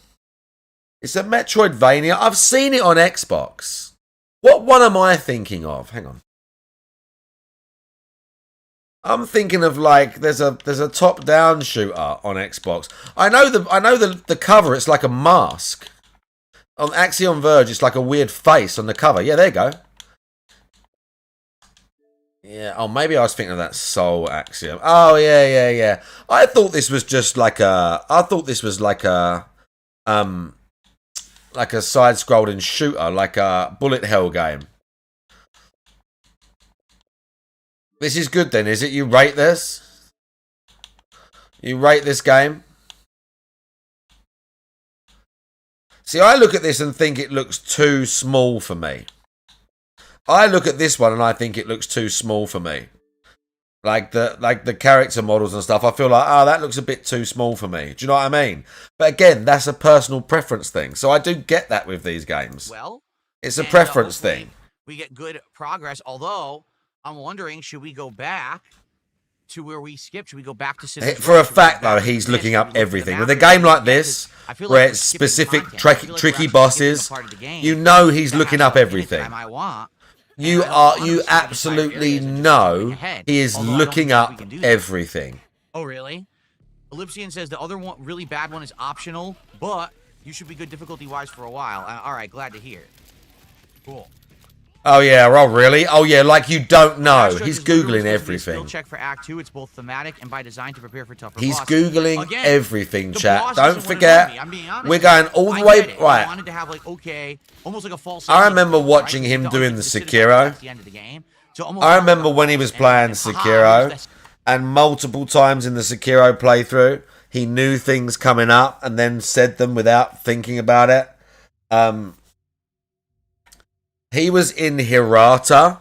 It's a Metroidvania. I've seen it on Xbox. What one am I thinking of? Hang on. I'm thinking of, like, there's a top-down shooter on Xbox. I know the cover. It's like a mask. On Axiom Verge, it's like a weird face on the cover. Yeah, there you go. Yeah, oh, maybe I was thinking of that Soul Axiom. Oh, yeah. I thought this was just like a... like a side-scrolling shooter, like a bullet hell game. This is good then, is it? You rate this? You rate this game? See, I look at this and think it looks too small for me. I look at this one and I think it looks too small for me. Like the character models and stuff, I feel like, oh, that looks a bit too small for me. Do you know what I mean? But again, that's a personal preference thing. So I do get that with these games. Well, it's a preference thing. We get good progress, although I'm wondering, should we go back to where we skipped? Should we go back to Citizen? For a fact, though, he's looking up everything. With a game like this, where it's specific tricky bosses, you know he's looking up everything. You absolutely know he is looking up everything. Oh, really? Ellipsian says the other one, really bad one, is optional, but you should be good difficulty-wise for a while. All right, glad to hear. Cool. Oh, yeah, oh, really? Oh, yeah, like you don't know. He's Googling everything. Check for Act 2. It's both thematic and by design to prepare for tougher He's bosses. Googling Again, everything, chat. Don't forget, I'm being honest. we're going all the way... Right. I wanted to have, like, okay, almost like a false... I remember watching him doing the Sekiro. I remember when he was playing Sekiro, and multiple times in the Sekiro playthrough, he knew things coming up and then said them without thinking about it. He was in Hirata,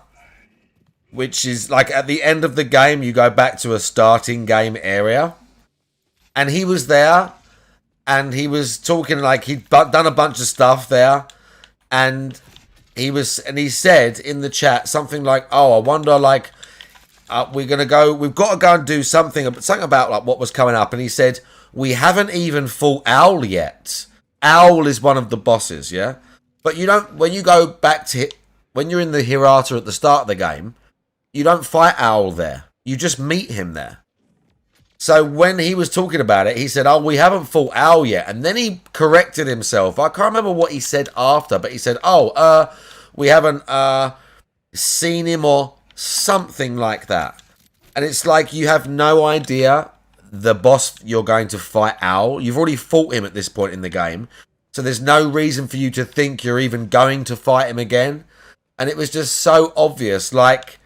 which is like at the end of the game, you go back to a starting game area. And he was there, and he was talking like he'd done a bunch of stuff there. And he said in the chat something like, oh, I wonder, like, we've got to go and do something about like what was coming up. And he said, we haven't even fought Owl yet. Owl is one of the bosses, yeah? But you don't, when you go back to, when you're in the Hirata at the start of the game, you don't fight Owl there. You just meet him there. So when he was talking about it, he said, oh, we haven't fought Owl yet. And then he corrected himself. I can't remember what he said after, but he said, oh, we haven't seen him or something like that. And it's like you have no idea the boss you're going to fight Owl. You've already fought him at this point in the game. So there's no reason for you to think you're even going to fight him again. And it was just so obvious. Like,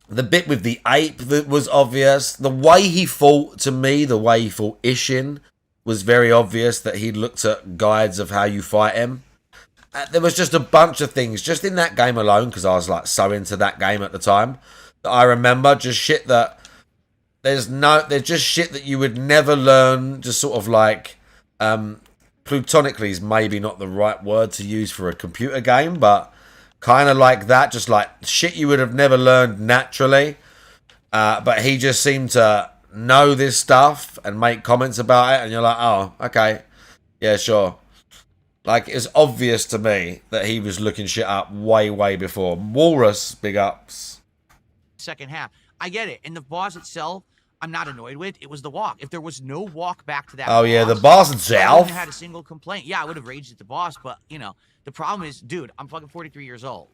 the bit with the ape that was obvious. The way he fought, to me, the way he fought Ishin was very obvious that he looked at guides of how you fight him. There was just a bunch of things just in that game alone, because I was like so into that game at the time, that I remember just shit that there's just shit that you would never learn, just sort of like plutonically is maybe not the right word to use for a computer game, but kind of like that, just like shit you would have never learned naturally. But he just seemed to know this stuff and make comments about it, and you're like, oh, okay, yeah, sure. Like, it's obvious to me that he was looking shit up way, way before. Walrus, big ups. Second half. I get it. And the boss itself, I'm not annoyed with. It was the walk. If there was no walk back to that Oh, boss, yeah, the boss I itself. wouldn't have had a single complaint. Yeah, I would have raged at the boss, but, you know, the problem is, dude, I'm fucking 43 years old.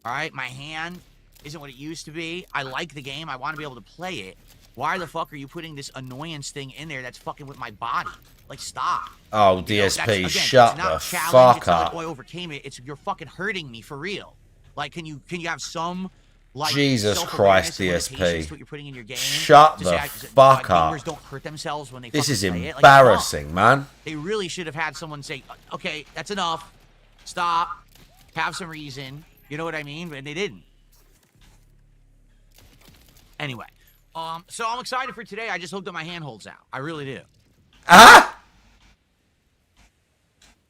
All right? My hand isn't what it used to be. I like the game. I want to be able to play it. Why the fuck are you putting this annoyance thing in there that's fucking with my body? Like, stop. Oh, You know, DSP, again, shut it's not the challenge, fuck it's not up. like, oh, I overcame it. It's you're fucking hurting me for real. Like, can you have some like Jesus self-awareness Christ, and limitations DSP. to what you're putting in your game? Shut To the say, fuck gamers up. don't hurt themselves when they This fucking is play it. Like, embarrassing, man. they really should have had someone say, okay, that's enough. Stop. Have some reason. You know what I mean? And they didn't. Anyway, so I'm excited for today. I just hope that my hand holds out. I really do. Ah!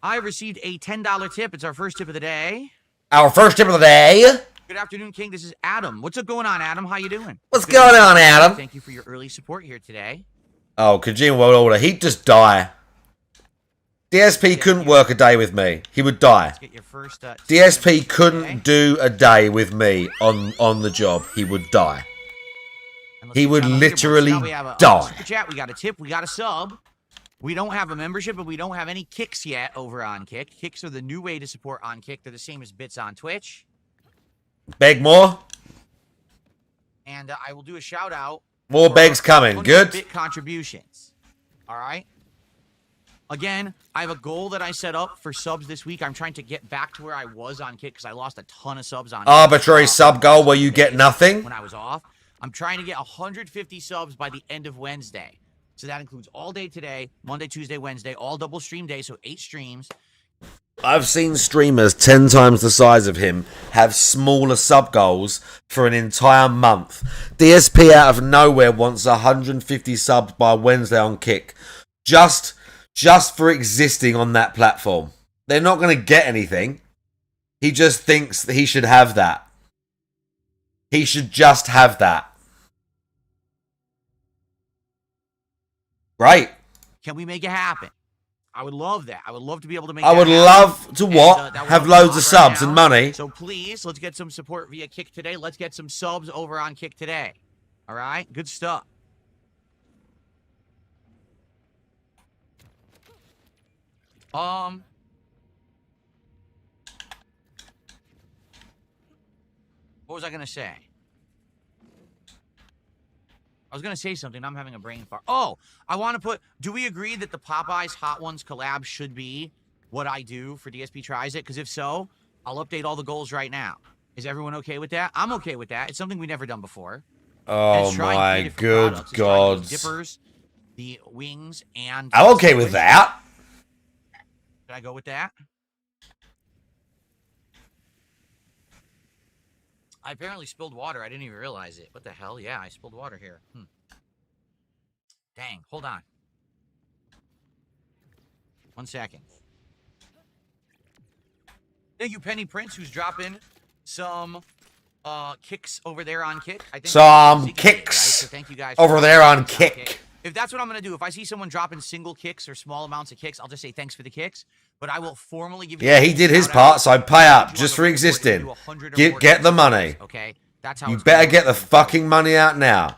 I received a $10 tip. It's our first tip of the day. Our first tip of the day. Good afternoon, King. This is Adam. What's up going on, Adam? How you doing? What's going on, Adam? Thank you for your early support here today. Oh, Kojima World Order. He'd just die. DSP couldn't work a day with me. He would die. Let's get your first, DSP couldn't do a day with me on the job. He would die. He would literally die. Super chat. We got a tip. We got a sub. We don't have a membership, and we don't have any kicks yet over on Kick. Kicks are the new way to support on Kick. They're the same as bits on Twitch. Beg more. And I will do a shout out. More begs coming. Good. Bit contributions. All right. Again, I have a goal that I set up for subs this week. I'm trying to get back to where I was on Kick because I lost a ton of subs on Arbitrary sub goal where you get nothing. when I was off. I'm trying to get 150 subs by the end of Wednesday. So that includes all day today, Monday, Tuesday, Wednesday, all double stream day, so 8 streams. I've seen streamers 10 times the size of him have smaller sub goals for an entire month. DSP out of nowhere wants 150 subs by Wednesday on Kick. Just for existing on that platform. They're not going to get anything. He just thinks that he should have that. He should just have that. Right. Can we make it happen? I would love that. I would love to be able to make I that would happen. love to what? And, that would Have help loads a of lot right subs now. and money. So please, let's get some support via Kick today. Let's get some subs over on Kick today. All right? Good stuff. What was I going to say? I was going to say something. I'm having a brain fart. Oh, I want to put... Do we agree that the Popeyes Hot Ones collab should be what I do for DSP Tries It? Because if so, I'll update all the goals right now. Is everyone okay with that? I'm okay with that. It's something we've never done before. Oh my good God. Dippers, the wings, and... I'm okay with that. Should I go with that? I apparently spilled water. I didn't even realize it. What the hell? Yeah, I spilled water here. Dang. Hold on. 1 second. Thank you, Penny Prince, who's dropping some kicks over there on Kick. I think Some kicks kicks right? So thank you guys over there on Kick. if that's what I'm going to do, if I see someone dropping single kicks or small amounts of kicks, I'll just say thanks for the kicks. But I will formally give you. Yeah, he did his part, so pay up just for existing. Get the money. Okay, that's how. You better get the fucking money out now.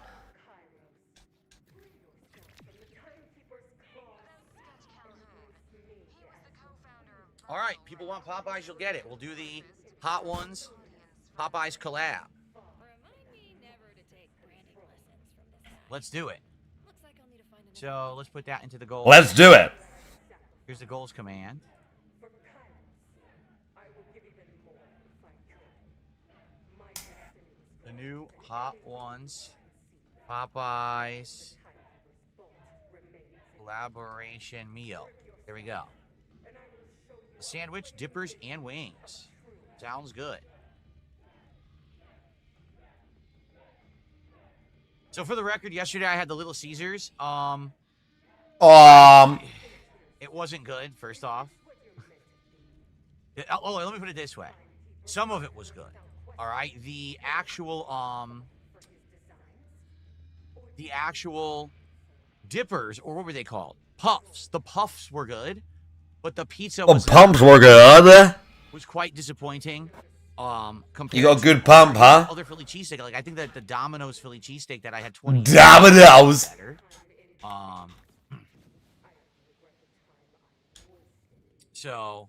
All right, people want Popeyes, you'll get it. We'll do the Hot Ones Popeyes collab. Let's do it. So let's put that into the goals. Let's do it. Here's the goals command. The new Hot Ones Popeyes collaboration meal. There we go. Sandwich, dippers, and wings. Sounds good. So for the record, yesterday I had the Little Caesars. It wasn't good, first off. Oh, let me put it this way. Some of it was good. All right. The actual dippers, or what were they called? Puffs. The puffs were good. But the pizza was pumps were good. Was quite disappointing. You got a good pump, huh? Other Philly cheesesteak, like I think that the Domino's Philly cheesesteak that I had 20. Domino's. Better. So.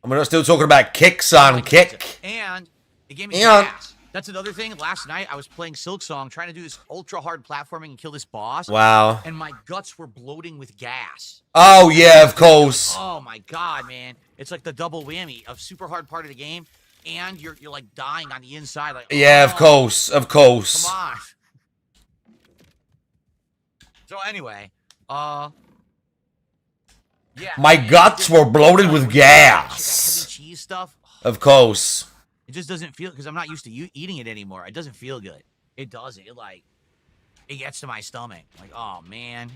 And we're still talking about kicks on kick. And it gave me gas. That's another thing. Last night, I was playing Silk Song, trying to do this ultra-hard platforming and kill this boss. Wow. And my guts were bloating with gas. Oh, yeah, of course. Oh, my God, man. It's like the double whammy of super hard part of the game, and you're like, dying on the inside. Like, yeah, of course, of course. Come on. So, anyway, yeah. My guts were bloated with gas. Heavy cheese stuff. Of course. It just doesn't feel, because I'm not used to eating it anymore. It doesn't feel good. It doesn't. It gets to my stomach. Like, oh, man.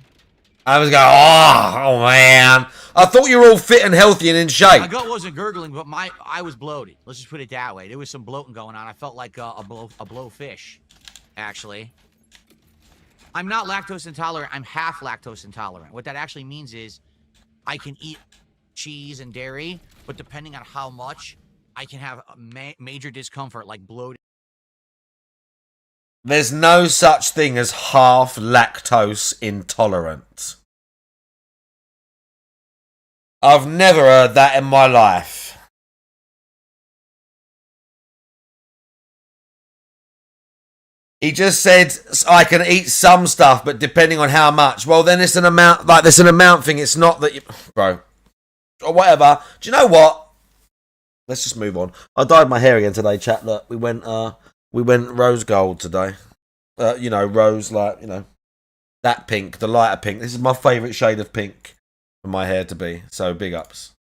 I was going, oh, man. I thought you were all fit and healthy and in shape. My gut wasn't gurgling, but I was bloated. Let's just put it that way. There was some bloating going on. I felt like a blowfish, actually. I'm not lactose intolerant. I'm half lactose intolerant. What that actually means is I can eat cheese and dairy, but depending on how much, I can have a major discomfort, like bloating. There's no such thing as half lactose intolerant. I've never heard that in my life. He just said, I can eat some stuff, but depending on how much. Well, then it's an amount, like, there's an amount thing. It's not that you... Bro. Or whatever. Do you know what? Let's just move on. I dyed my hair again today, chat. Look, we went rose gold today. Rose, like, that pink, the lighter pink. This is my favourite shade of pink for my hair to be. So, big ups.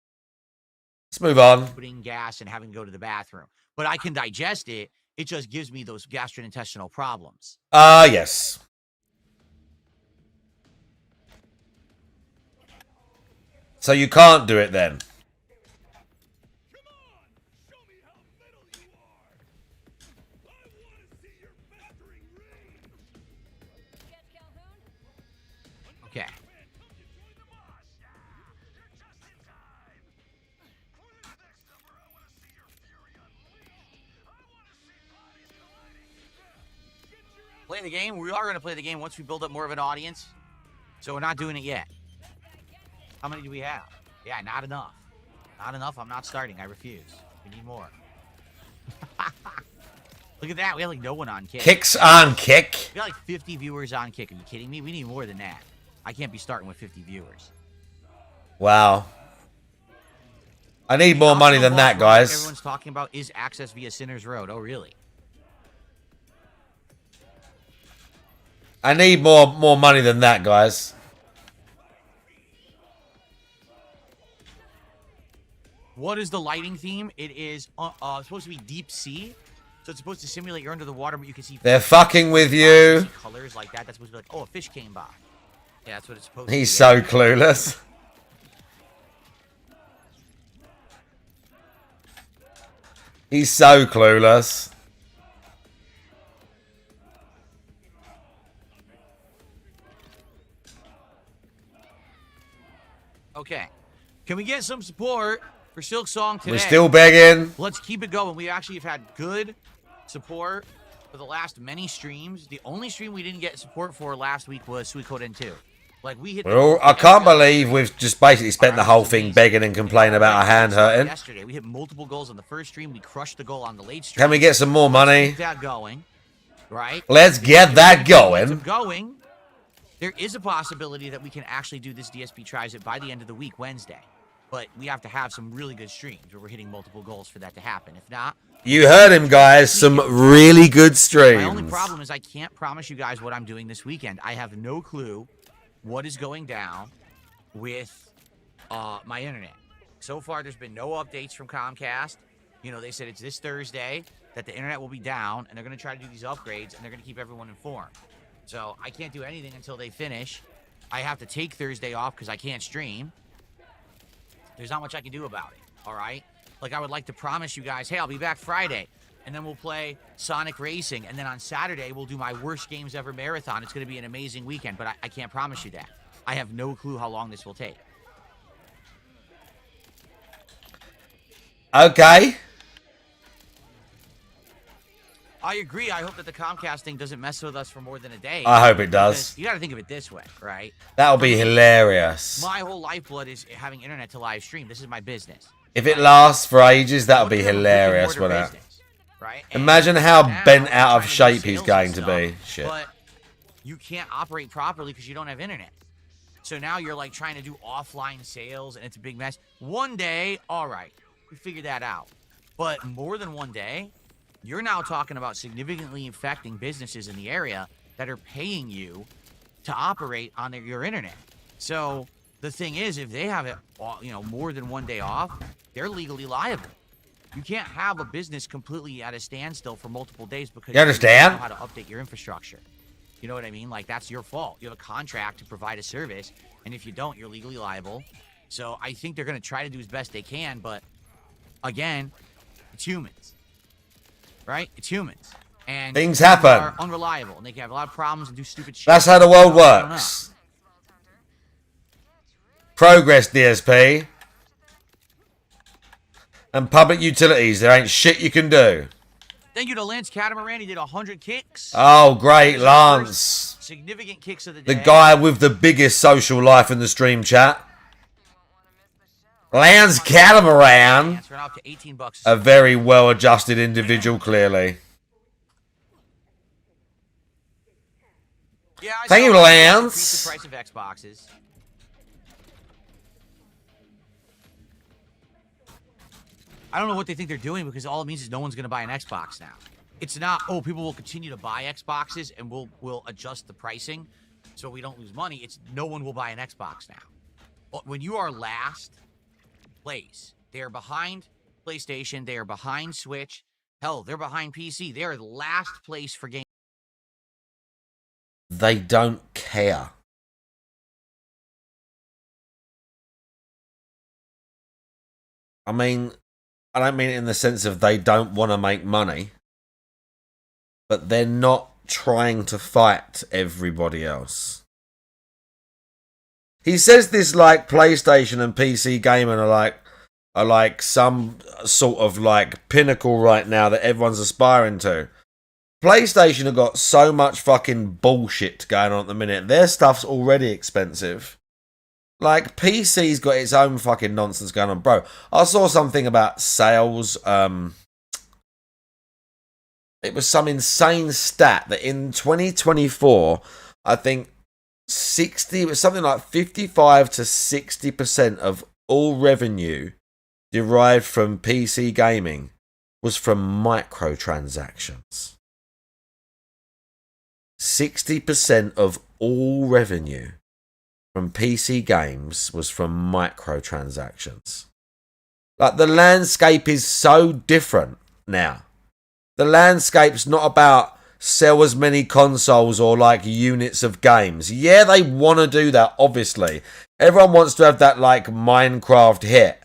Let's move on. Putting gas and having to go to the bathroom. But I can digest it. It just gives me those gastrointestinal problems. Yes. So you can't do it then. Okay. Play the game. We are going to play the game once we build up more of an audience. So we're not doing it yet. How many do we have? Yeah, not enough. Not enough. I'm not starting. I refuse. We need more. Look at that. We have like no one on Kick. Kicks on Kick? We got like 50 viewers on Kick. Are you kidding me? We need more than that. I can't be starting with 50 viewers. Wow. I need more money than that, guys. Everyone's talking about is access via Sinners Road. Oh, really? I need more money than that, guys. What is the lighting theme? It is supposed to be deep sea. So it's supposed to simulate you're under the water, but you can see... They're fucking with you. Colors like that. That's supposed to be like, oh, a fish came by. Yeah, that's what it's supposed to be. He's so clueless. He's so clueless. Can we get some support for Silk Song today? We're still begging. Let's keep it going. We actually have had good support for the last many streams. The only stream we didn't get support for last week was Suikoden 2. Like, we hit. I can't believe we've just basically spent the whole thing begging and complaining about our hand hurting. Yesterday, we hit multiple goals on the first stream. We crushed the goal on the late stream. Can we get some more money? Keep that going, right? Let's get that going. There is a possibility that we can actually do this DSP tries it by the end of the week, Wednesday. But we have to have some really good streams where we're hitting multiple goals for that to happen. If not, you heard him, guys. Some really good streams. My only problem is I can't promise you guys what I'm doing this weekend. I have no clue what is going down with my internet. So far, there's been no updates from Comcast. You know, they said it's this Thursday that the internet will be down, and they're going to try to do these upgrades, and they're going to keep everyone informed. So I can't do anything until they finish. I have to take Thursday off because I can't stream. There's not much I can do about it, all right? Like, I would like to promise you guys, hey, I'll be back Friday, and then we'll play Sonic Racing, and then on Saturday, we'll do my worst games ever marathon. It's going to be an amazing weekend, but I can't promise you that. I have no clue how long this will take. Okay. I agree. I hope that the Comcast thing doesn't mess with us for more than a day. I hope it does. You got to think of it this way, right? That'll be hilarious. My whole lifeblood is having internet to live stream. This is my business. If it lasts for ages, that'll be hilarious, won't it? Right? Imagine how bent out of shape he's going to be. Shit. But you can't operate properly because you don't have internet. So now you're like trying to do offline sales, and it's a big mess. One day, all right, we figured that out. But more than one day, you're now talking about significantly affecting businesses in the area that are paying you to operate on your internet. So the thing is, if they have it, more than one day off, they're legally liable. You can't have a business completely at a standstill for multiple days because you understand? You don't know how to update your infrastructure. You know what I mean? Like, that's your fault. You have a contract to provide a service, and if you don't, you're legally liable. So I think they're going to try to do as best they can, but again, it's humans. Right? It's humans. And things happen. Are unreliable, and they can have a lot of problems and do stupid shit. That's how the world works. Progress, DSP. And public utilities. There ain't shit you can do. Thank you to Lance Catamaran. He did 100 kicks. Oh, great, Lance. Significant kicks of the day. The guy with the biggest social life in the stream chat. Lance Catamaran. A very well-adjusted individual, clearly. Yeah, thank you, Lance. Increase the price of Xboxes. I don't know what they think they're doing because all it means is no one's going to buy an Xbox now. It's not, oh, people will continue to buy Xboxes and we'll adjust the pricing so we don't lose money. It's no one will buy an Xbox now. When you are last place, they are behind PlayStation, they are behind Switch, hell, they're behind PC. They are last place for games. They don't care. I mean, I don't mean it in the sense of they don't want to make money, but they're not trying to fight everybody else. He says this like PlayStation and PC gaming are like some sort of like pinnacle right now that everyone's aspiring to. PlayStation have got so much fucking bullshit going on at the minute. Their stuff's already expensive. Like, PC's got its own fucking nonsense going on. Bro, I saw something about sales. It was some insane stat that in 2024, I think it was something like 55 to 60% of all revenue derived from PC gaming was from microtransactions. 60% of all revenue from PC games was from microtransactions. Like, the landscape is so different now. The landscape's not about sell as many consoles or like units of games. Yeah, they want to do that, obviously. Everyone wants to have that like Minecraft hit.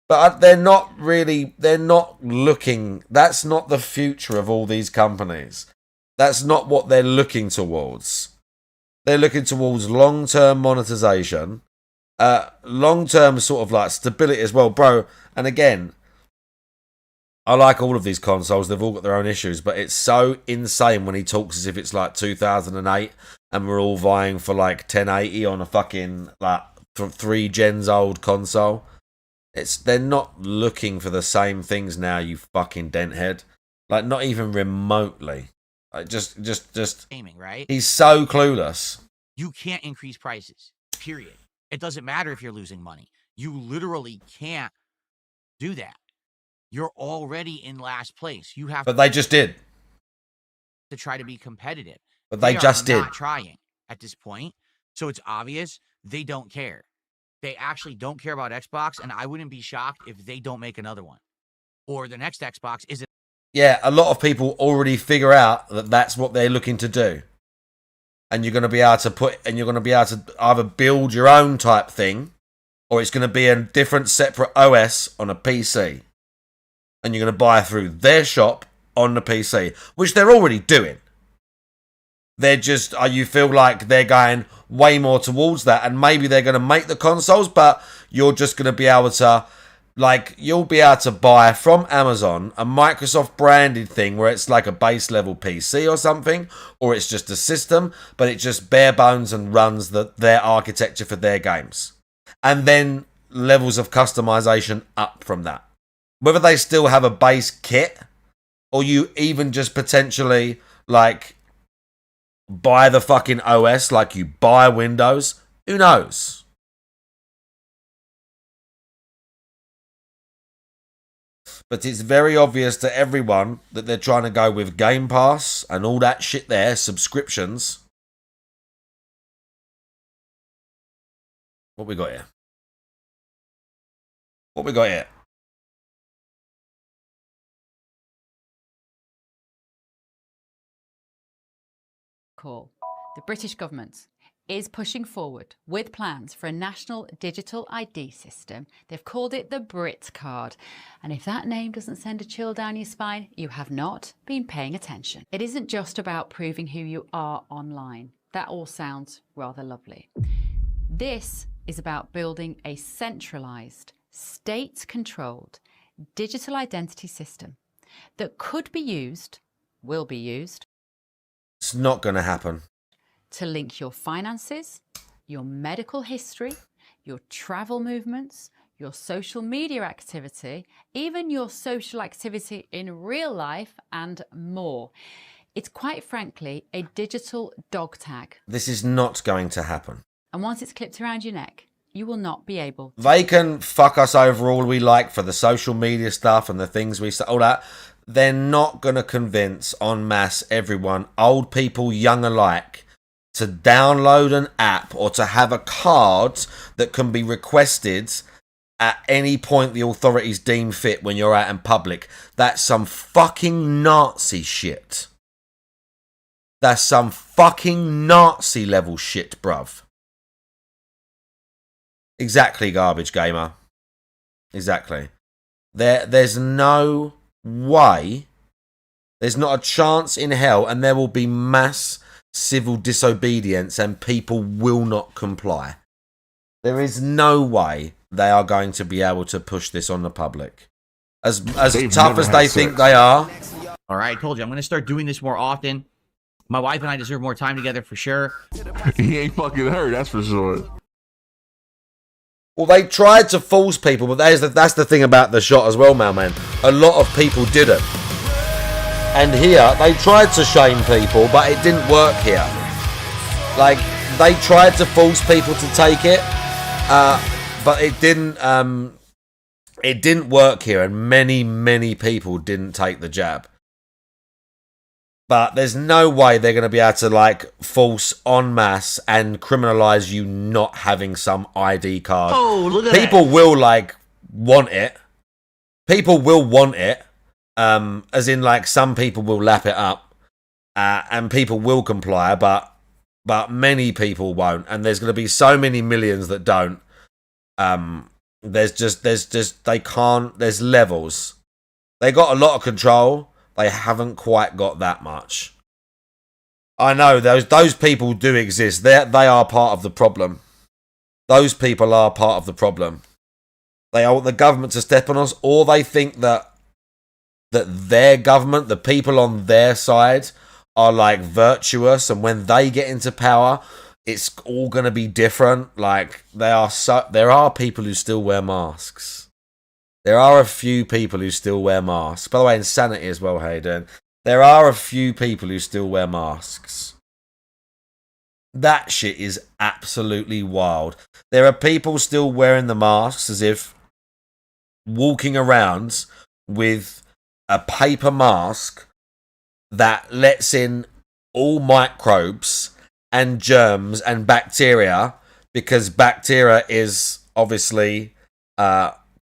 But they're not looking, that's not the future of all these companies. That's not what they're looking towards. They're looking towards long-term monetization long-term sort of like stability as well, bro. And again, I like all of these consoles. They've all got their own issues, but it's so insane when he talks as if it's like 2008 and we're all vying for like 1080 on a fucking like 3 gens old console. They're not looking for the same things now, you fucking denthead. Like, not even remotely. Like, just gaming, right? He's so clueless. You can't increase prices, period. It doesn't matter if you're losing money. You literally can't do that. You're already in last place. You have But they just did. to try to be competitive. But they just did. Not trying at this point. So it's obvious they don't care. They actually don't care about Xbox, and I wouldn't be shocked if they don't make another one. Or the next Xbox isn't. Yeah, a lot of people already figure out that that's what they're looking to do. And you're going to be able to either build your own type thing, or it's going to be a different separate OS on a PC. And you're going to buy through their shop on the PC, which they're already doing. They're just, you feel like they're going way more towards that, and maybe they're going to make the consoles, but you're just going to be able to, like, you'll be able to buy from Amazon a Microsoft branded thing where it's like a base level PC or something, or it's just a system, but it just bare bones and runs their architecture for their games. And then levels of customization up from that. Whether they still have a base kit, or you even just potentially, like, buy the fucking OS like you buy Windows, who knows? But it's very obvious to everyone that they're trying to go with Game Pass and all that shit there, subscriptions. What we got here? What we got here? Call. The British government is pushing forward with plans for a national digital ID system. They've called it the Brit card. And if that name doesn't send a chill down your spine, you have not been paying attention. It isn't just about proving who you are online. That all sounds rather lovely. This is about building a centralised, state-controlled digital identity system that could be used, will be used, It's not going to happen. to link your finances, your medical history, your travel movements, your social media activity, even your social activity in real life, and more. It's quite frankly a digital dog tag. This is not going to happen. And once it's clipped around your neck, you will not be able to. They can fuck us over all we like for the social media stuff and the things we say, all that. They're not going to convince en masse everyone, old people, young alike, to download an app or to have a card that can be requested at any point the authorities deem fit when you're out in public. That's some fucking Nazi shit. That's some fucking Nazi level shit, bruv. Exactly, garbage gamer. Exactly. There's no way, there's not a chance in hell, and there will be mass civil disobedience and people will not comply. There is no way they are going to be able to push this on the public. As tough as they think they are. All right, I told you, I'm going to start doing this more often. My wife and I deserve more time together for sure. He ain't fucking her, that's for sure. Well, they tried to force people, but that's the thing about the shot as well, man. A lot of people didn't. And here, they tried to shame people, but it didn't work here. Like, they tried to force people to take it, but it didn't work here, and many people didn't take the jab. But there's no way they're going to be able to, like, force en masse and criminalise you not having some ID card. Oh, look at People that. will, like, want it. People will want it. As in, like, some people will lap it up. And people will comply, but many people won't. And there's going to be so many millions that don't. There's just, they can't, there's levels. They got a lot of control. They haven't quite got that much. I know those people do exist. They are part of the problem. those people are part of the problem. They want the government to step on us, or they think that their government, the people on their side, are like virtuous, and when they get into power, it's all going to be different. Like there are people who still wear masks. There are a few people who still wear masks. By the way, insanity as well, Hayden. There are a few people who still wear masks. That shit is absolutely wild. There are people still wearing the masks as if walking around with a paper mask that lets in all microbes and germs and bacteria, because bacteria is obviously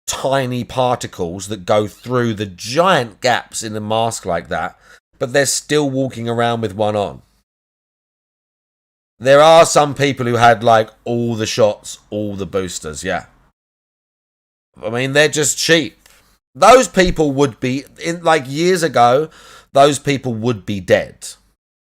tiny particles that go through the giant gaps in the mask like that, but they're still walking around with one on. There are some people who had like all the shots, all the boosters, yeah. I mean, they're just cheap. Those people would be, in like years ago, those people would be dead.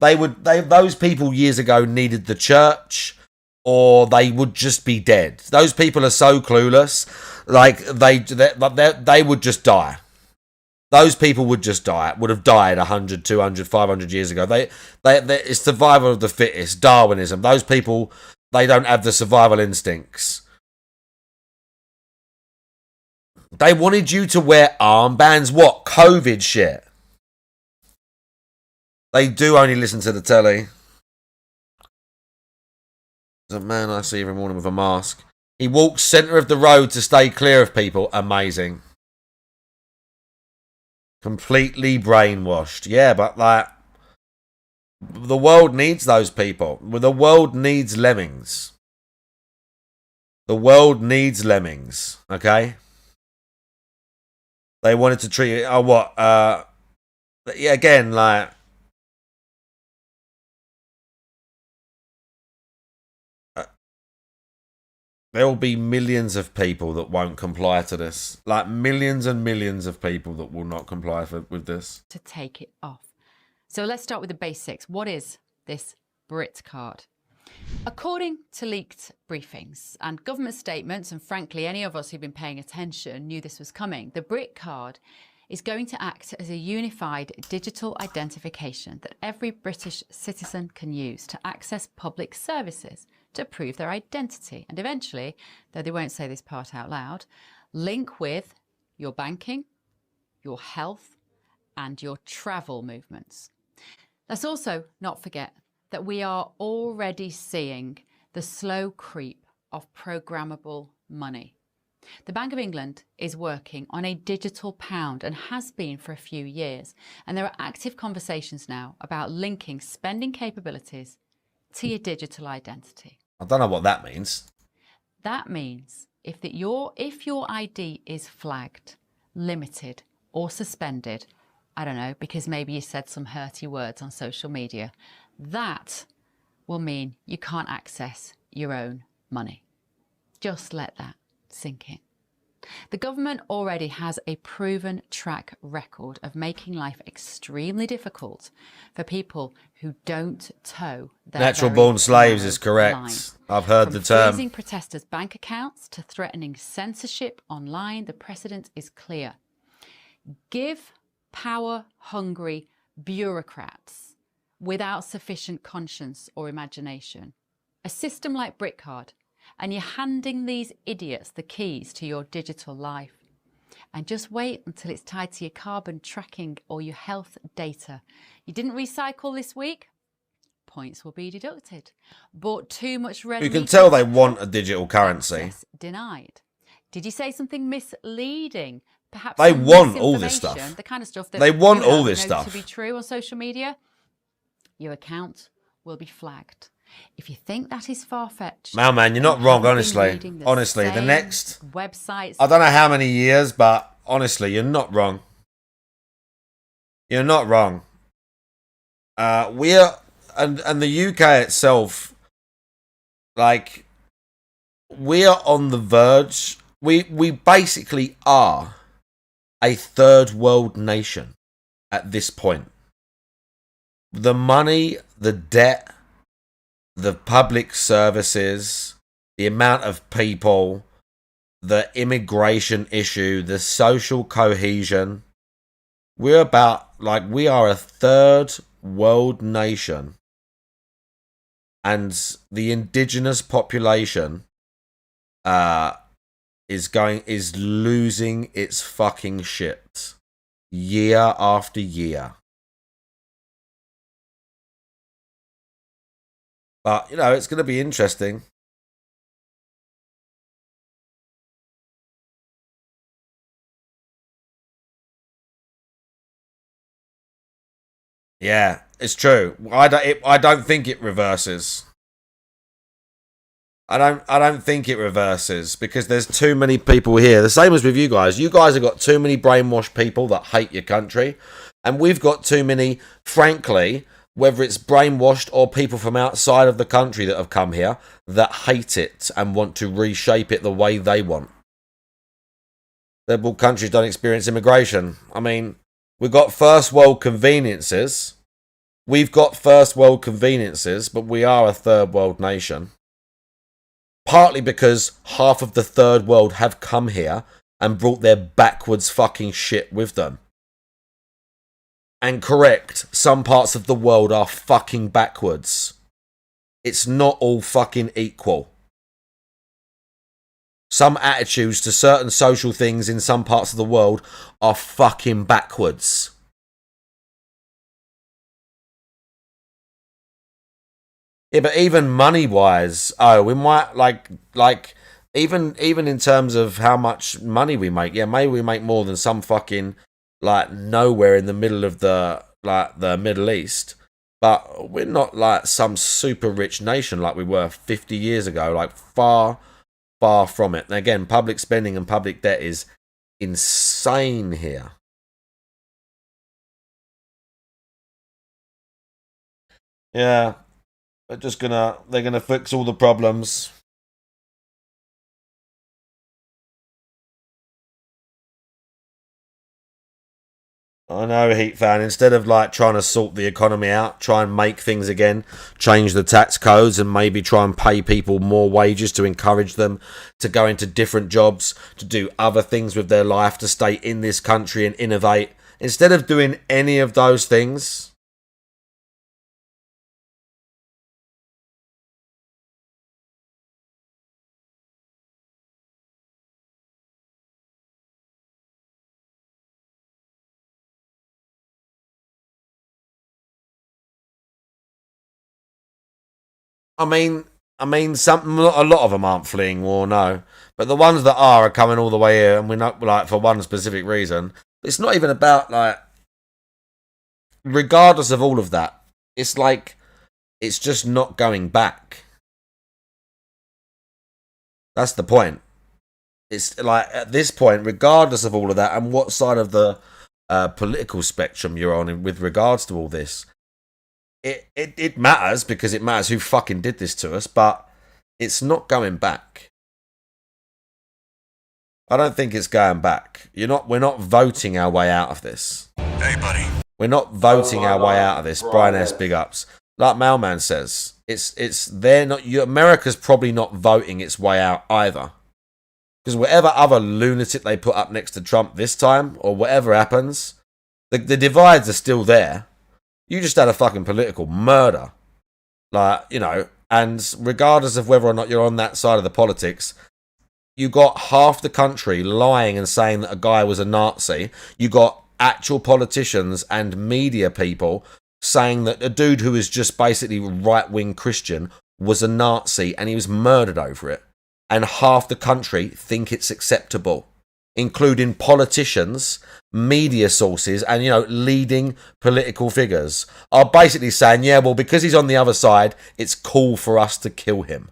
Those people years ago needed the church, or they would just be dead. Those people are so clueless, like they would just die. Those people would just die. Would have died 100, 200, 500 years ago. It's survival of the fittest, Darwinism. Those people, they don't have the survival instincts. They wanted you to wear armbands. What? COVID shit. They do only listen to the telly. There's a man I see every morning with a mask. He walks centre of the road to stay clear of people. Amazing. Completely brainwashed. Yeah, but like, the world needs those people. The world needs lemmings. The world needs lemmings. Okay? They wanted to treat it. Oh, what? Yeah, again, like. There will be millions of people that won't comply to this. Like millions and millions of people that will not comply with this. To take it off. So let's start with the basics. What is this Brit card? According to leaked briefings and government statements, and frankly, any of us who've been paying attention knew this was coming, the Brit card is going to act as a unified digital identification that every British citizen can use to access public services, to prove their identity, and eventually, though they won't say this part out loud, link with your banking, your health, and your travel movements. Let's also not forget that we are already seeing the slow creep of programmable money. The Bank of England is working on a digital pound and has been for a few years, and there are active conversations now about linking spending capabilities to your digital identity. I don't know what that means. That means if your ID is flagged, limited, or suspended, I don't know, because maybe you said some hurty words on social media, that will mean you can't access your own money. Just let that sink in. The government already has a proven track record of making life extremely difficult for people who don't toe their Natural very born slaves narrow is correct. line. I've heard the term. From freezing protesters' bank accounts to threatening censorship online, the precedent is clear. Give power-hungry bureaucrats without sufficient conscience or imagination a system like Britcard, and you're handing these idiots the keys to your digital life. And just wait until it's tied to your carbon tracking or your health data. You didn't recycle this week? Points will be deducted. Bought too much red meat? You can tell they want a digital currency. Access denied. Did you say something misleading? Perhaps they some want all this stuff. The kind of stuff that they want you all this know stuff to be true on social media. Your account will be flagged. If you think that is far-fetched... Wow, man, you're not wrong, honestly. Honestly, the next... websites... I don't know how many years, but honestly, you're not wrong. You're not wrong. We're... And the UK itself, like, we are on the verge. We basically are a third world nation at this point. The money, the debt, the public services, the amount of people, the immigration issue, the social cohesion. We are a third world nation. And the indigenous population is losing its fucking shit year after year. But, you know, it's going to be interesting. Yeah, it's true. I don't think it reverses. I don't think it reverses because there's too many people here. The same as with you guys. You guys have got too many brainwashed people that hate your country, and we've got too many, frankly, whether it's brainwashed or people from outside of the country that have come here that hate it and want to reshape it the way they want. Third world countries don't experience immigration. I mean, we've got first world conveniences. We've got first world conveniences, but we are a third world nation. Partly because half of the third world have come here and brought their backwards fucking shit with them. And correct, some parts of the world are fucking backwards. It's not all fucking equal. Some attitudes to certain social things in some parts of the world are fucking backwards. Yeah, but even money-wise, we might like even in terms of how much money we make. Yeah, maybe we make more than some fucking nowhere in the middle of the Middle East. But we're not like some super rich nation like we were 50 years ago. Like far, far from it. And again, public spending and public debt is insane here. Yeah. They're gonna fix all the problems. I know, Heat Fan. Instead of trying to sort the economy out, try and make things again, change the tax codes, and maybe try and pay people more wages to encourage them to go into different jobs, to do other things with their life, to stay in this country and innovate. Instead of doing any of those things, I mean, a lot of them aren't fleeing war, no. But the ones that are coming all the way here, and we're not for one specific reason. It's not even about regardless of all of that, it's it's just not going back. That's the point. It's at this point, regardless of all of that, and what side of the political spectrum you're on with regards to all this. It matters because it matters who fucking did this to us, but it's not going back. I don't think it's going back. We're not voting our way out of this. Hey, buddy. We're not voting our way out of this. Brian S. Big ups. Like Mailman says, America's probably not voting its way out either. Because whatever other lunatic they put up next to Trump this time, or whatever happens, the divides are still there. You just had a fucking political murder. And regardless of whether or not you're on that side of the politics, you got half the country lying and saying that a guy was a Nazi. You got actual politicians and media people saying that a dude who is just basically right-wing Christian was a Nazi and he was murdered over it. And half the country think it's acceptable, including politicians, media sources, and, leading political figures are basically saying, yeah, well, because he's on the other side, it's cool for us to kill him.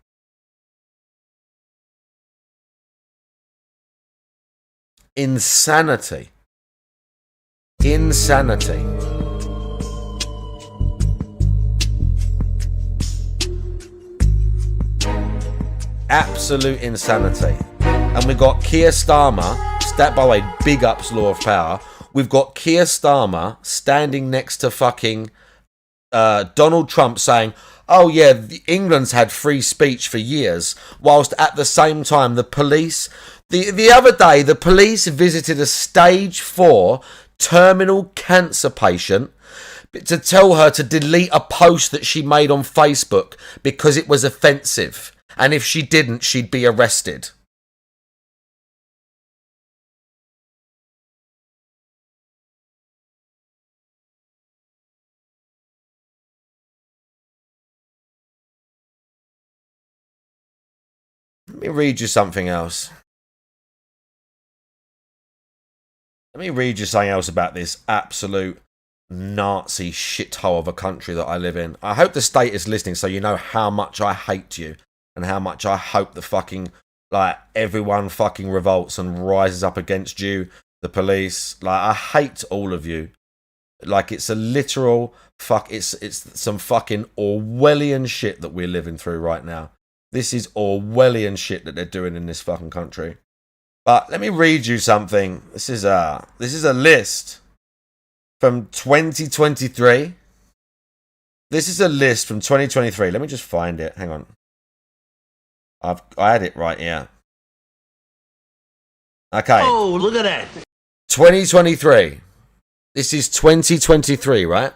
Insanity. Insanity. Absolute insanity. And we got Keir Starmer, by the way, big ups Law of Power. We've got Keir Starmer standing next to fucking Donald Trump saying, oh yeah, England's had free speech for years, whilst at the same time the police... The other day, the police visited a stage 4 terminal cancer patient to tell her to delete a post that she made on Facebook because it was offensive. And if she didn't, she'd be arrested. Let me read you something else. Let me read you something else about this absolute Nazi shithole of a country that I live in. I hope the state is listening so you know how much I hate you and how much I hope the fucking, like, everyone fucking revolts and rises up against you, the police. Like, I hate all of you. Like, it's a literal it's some fucking Orwellian shit that we're living through right now. This is Orwellian shit that they're doing in this fucking country. But let me read you something. This is a list from 2023. This is a list from 2023. Let me just find it. Hang on. I had it right here. Okay. Oh, look at that. 2023. This is 2023, right?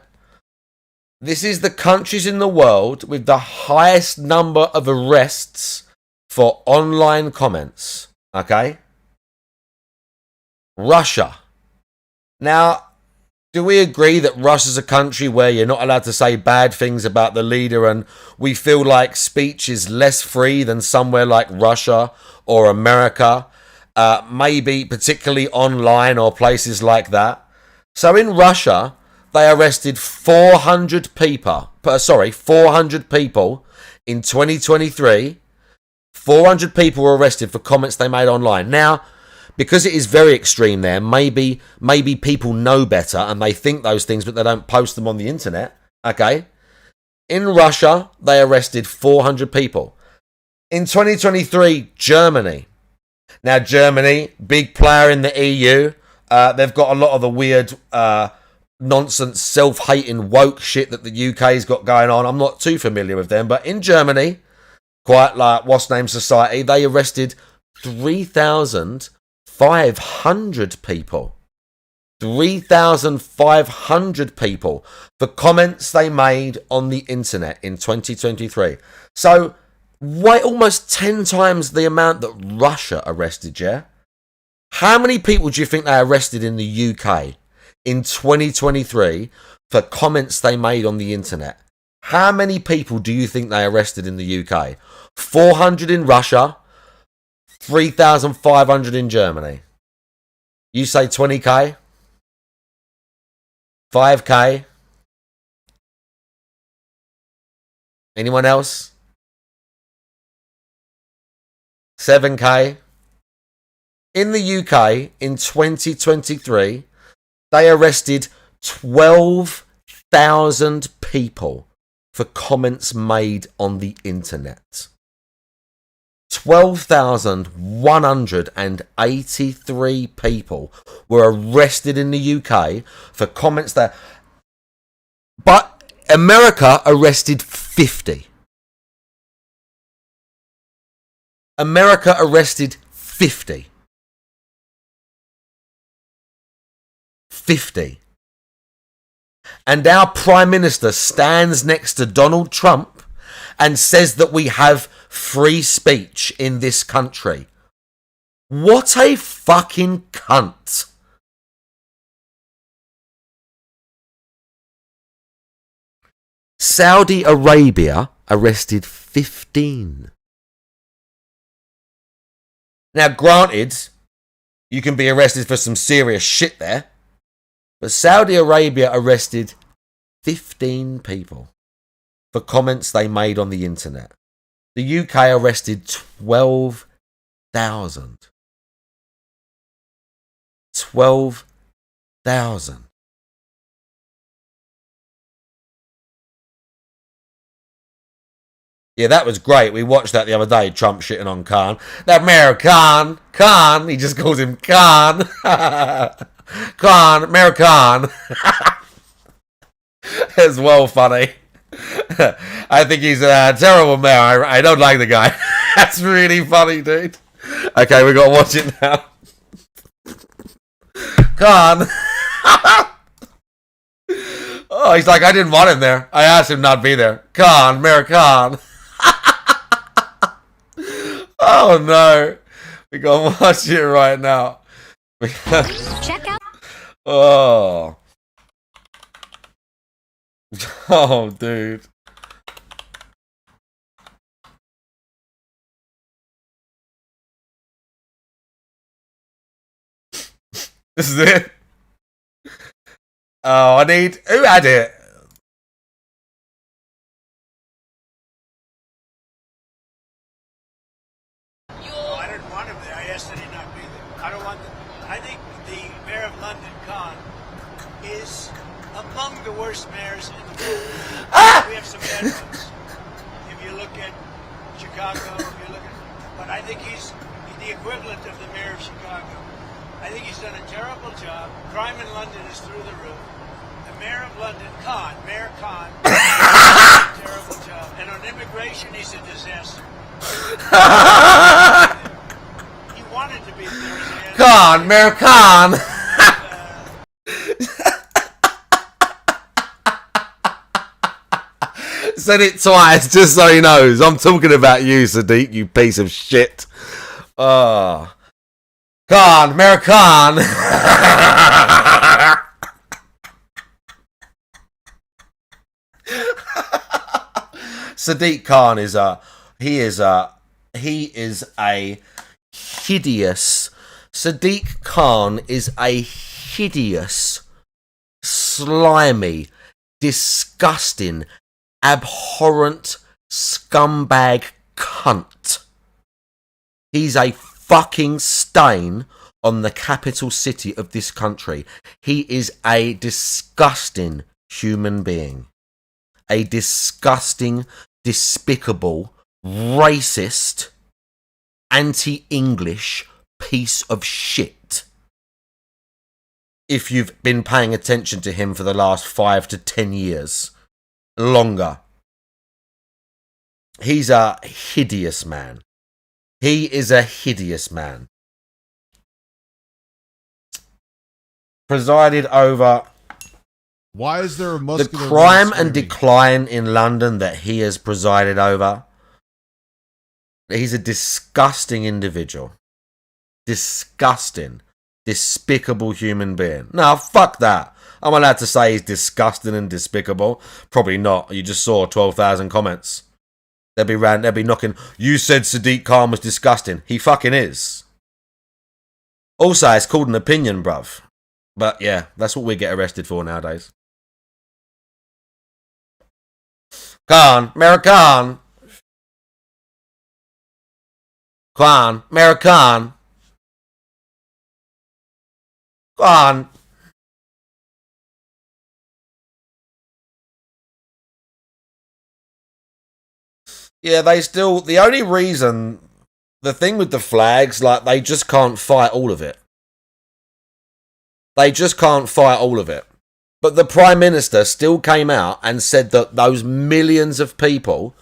This is the countries in the world with the highest number of arrests for online comments. Okay? Russia. Now, do we agree that Russia's a country where you're not allowed to say bad things about the leader and we feel like speech is less free than somewhere like Russia or America? Maybe particularly online or places like that. So in Russia, they arrested 400 people. 400 people in 2023. 400 people were arrested for comments they made online. Now, because it is very extreme there, maybe people know better and they think those things, but they don't post them on the internet. Okay? In Russia, they arrested 400 people. In 2023, Germany. Now, Germany, big player in the EU. They've got a lot of the weird nonsense, self-hating, woke shit that the UK's got going on. I'm not too familiar with them. But in Germany, quite like What's Name Society, they arrested 3,500 people. 3,500 people for comments they made on the internet in 2023. So, almost 10 times the amount that Russia arrested, yeah? How many people do you think they arrested in the UK in 2023 for comments they made on the internet? How many people do you think they arrested in the UK? 400 in Russia, 3,500 in Germany. You say 20k? 5k? Anyone else? 7k? In the UK, in 2023, they arrested 12,000 people for comments made on the internet. 12,183 people were arrested in the UK for comments there. But America arrested 50. America arrested 50. 50. And our Prime Minister stands next to Donald Trump and says that we have free speech in this country. What a fucking cunt. Saudi Arabia arrested 15. Now, granted, you can be arrested for some serious shit there, but Saudi Arabia arrested 15 people for comments they made on the internet. The UK arrested 12,000. 12,000. Yeah, that was great. We watched that the other day, Trump shitting on Khan. That Mayor Khan, he just calls him Khan. Khan, Mayor Khan. It's well funny. I think he's a terrible mayor. I don't like the guy. That's really funny, dude. Okay, we gotta watch it now. Khan. Oh, he's like, I didn't want him there. I asked him not to be there. Khan, Mayor Khan. Oh no. We gotta watch it right now. Check out. Oh. Oh, dude. This is it. Oh, I need... Who had it? I didn't want him there. I asked that he not be there. I don't want them. I think the mayor of London, Khan, is among the worst mayors in the world. We have some bad ones. If you look at Chicago, but I think he's the equivalent of the mayor of Chicago. I think he's done a terrible job. Crime in London is through the roof. The mayor of London, Mayor Khan, did a terrible job. And on immigration, he's a disaster. He wanted to be there. Khan, Mayor Khan. Said it twice, just so he knows. I'm talking about you, Sadiq, you piece of shit. Oh. Khan, Mayor Khan. Sadiq Khan is a hideous. Sadiq Khan is a hideous, slimy, disgusting, abhorrent scumbag cunt. He's a fucking stain on the capital city of this country. He is a disgusting human being. A disgusting, despicable, racist, anti-English piece of shit. If you've been paying attention to him for the last 5 to 10 years. Longer. He's a hideous man. He is a hideous man. Presided over Why is there a the muscular crime man and screaming? decline in London that he has presided over. He's a disgusting individual. Disgusting. Despicable human being. No, fuck that. I'm allowed to say he's disgusting and despicable. Probably not. You just saw 12,000 comments. They'll be knocking. You said Sadiq Khan was disgusting. He fucking is. Also, it's called an opinion, bruv. But yeah, that's what we get arrested for nowadays. Khan, Mayor Khan. Khan, Mayor Khan. Khan. Yeah, they still... The only reason... The thing with the flags, like, they just can't fight all of it. They just can't fight all of it. But the Prime Minister still came out and said that those millions of people...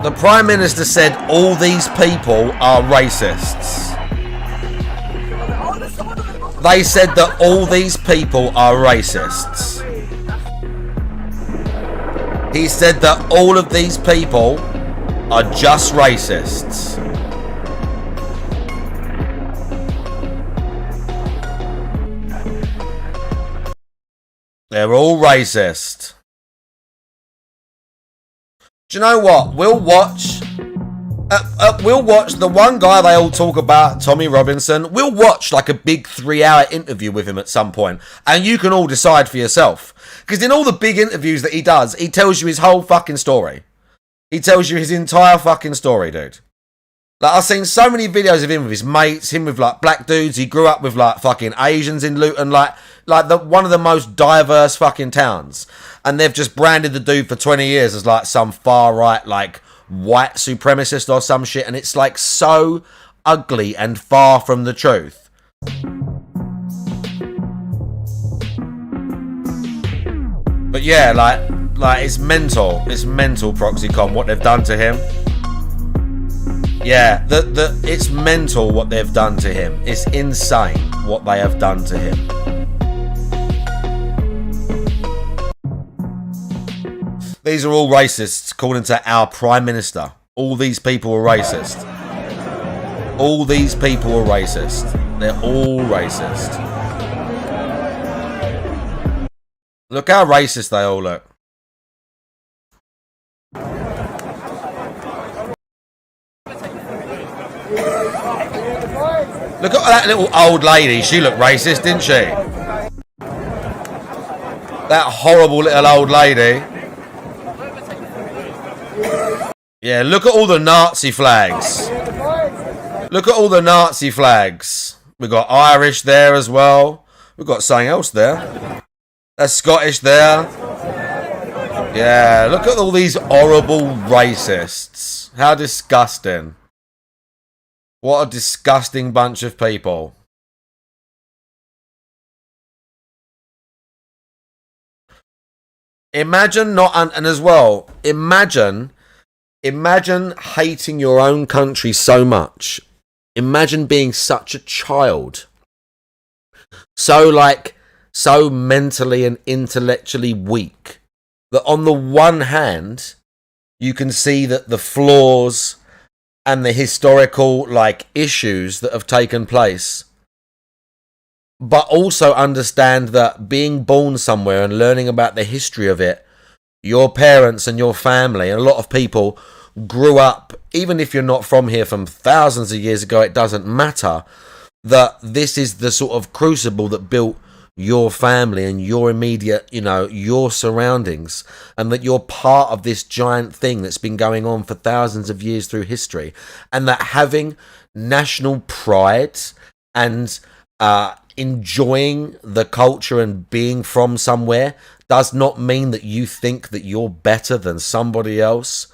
The Prime Minister said all these people are racists. They said that all these people are racists. He said that all of these people are just racists. They're all racist. Do you know what? We'll watch the one guy they all talk about, Tommy Robinson. We'll watch like a big 3-hour interview with him at some point, and you can all decide for yourself. Because in all the big interviews that he does, he tells you his whole fucking story. He tells you his entire fucking story, dude. Like, I've seen so many videos of him with his mates, him with, like, black dudes. He grew up with, like, fucking Asians in Luton, like one of the most diverse fucking towns. And they've just branded the dude for 20 years as, like, some far-right, like, white supremacist or some shit. And it's, like, so ugly and far from the truth. But, yeah, like it's mental. It's mental, ProxyCon, what they've done to him. Yeah, it's mental what they've done to him. It's insane what they have done to him. These are all racists, according to our Prime Minister. All these people are racist. All these people are racist. They're all racist. Look how racist they all look. Look at that little old lady. She looked racist, didn't she? That horrible little old lady. Yeah, look at all the Nazi flags. Look at all the Nazi flags. We've got Irish there as well. We've got something else there. That's Scottish there. Yeah, look at all these horrible racists. How disgusting. What a disgusting bunch of people. Imagine not, and as well, imagine hating your own country so much. Imagine being such a child. So mentally and intellectually weak that on the one hand, you can see that the flaws and the historical, issues that have taken place. But also understand that being born somewhere and learning about the history of it, your parents and your family, and a lot of people grew up, even if you're not from here from thousands of years ago, it doesn't matter, that this is the sort of crucible that built your family and your immediate, your surroundings, and that you're part of this giant thing that's been going on for thousands of years through history, and that having national pride and enjoying the culture and being from somewhere does not mean that you think that you're better than somebody else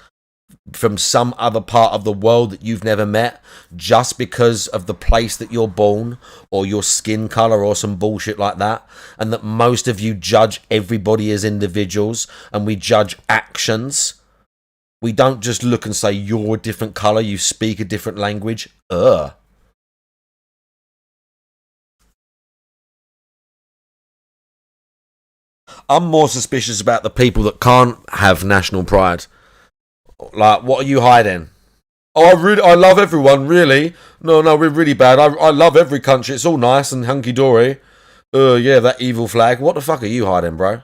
from some other part of the world that you've never met just because of the place that you're born or your skin color or some bullshit like that, and that most of you judge everybody as individuals and we judge actions. We don't just look and say you're a different color, you speak a different language. I'm more suspicious about the people that can't have national pride. Like, what are you hiding? Oh, I love everyone, really. No, we're really bad. I love every country. It's all nice and hunky-dory. Yeah, that evil flag. What the fuck are you hiding, bro?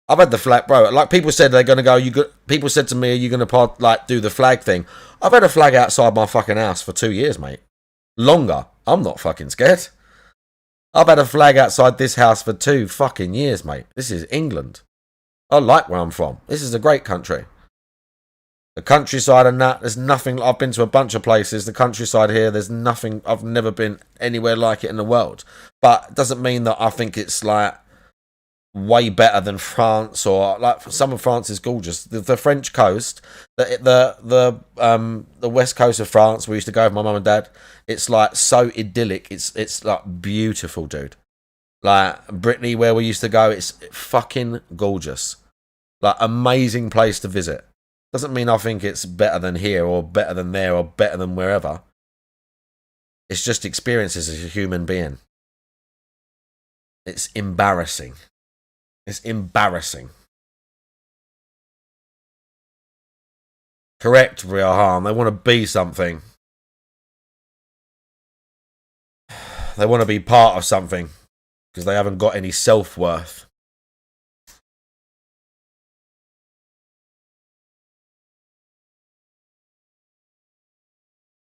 I've had the flag, bro. Like, people said they're going to go, people said to me, are you going to, do the flag thing? I've had a flag outside my fucking house for 2 years, mate. Longer. I'm not fucking scared. I've had a flag outside this house for 2 fucking years, mate. This is England. I like where I'm from. This is a great country. The countryside and that, there's nothing. I've been to a bunch of places. The countryside here, there's nothing. I've never been anywhere like it in the world. But it doesn't mean that I think it's way better than France, or some of France is gorgeous. The French coast, the west coast of France, we used to go with my mum and dad. It's so idyllic. It's beautiful, dude. Brittany, where we used to go, it's fucking gorgeous. Amazing place to visit. Doesn't mean I think it's better than here or better than there or better than wherever. It's just experiences as a human being. It's embarrassing. It's embarrassing. Correct, Riahan. They want to be something. They want to be part of something because they haven't got any self-worth.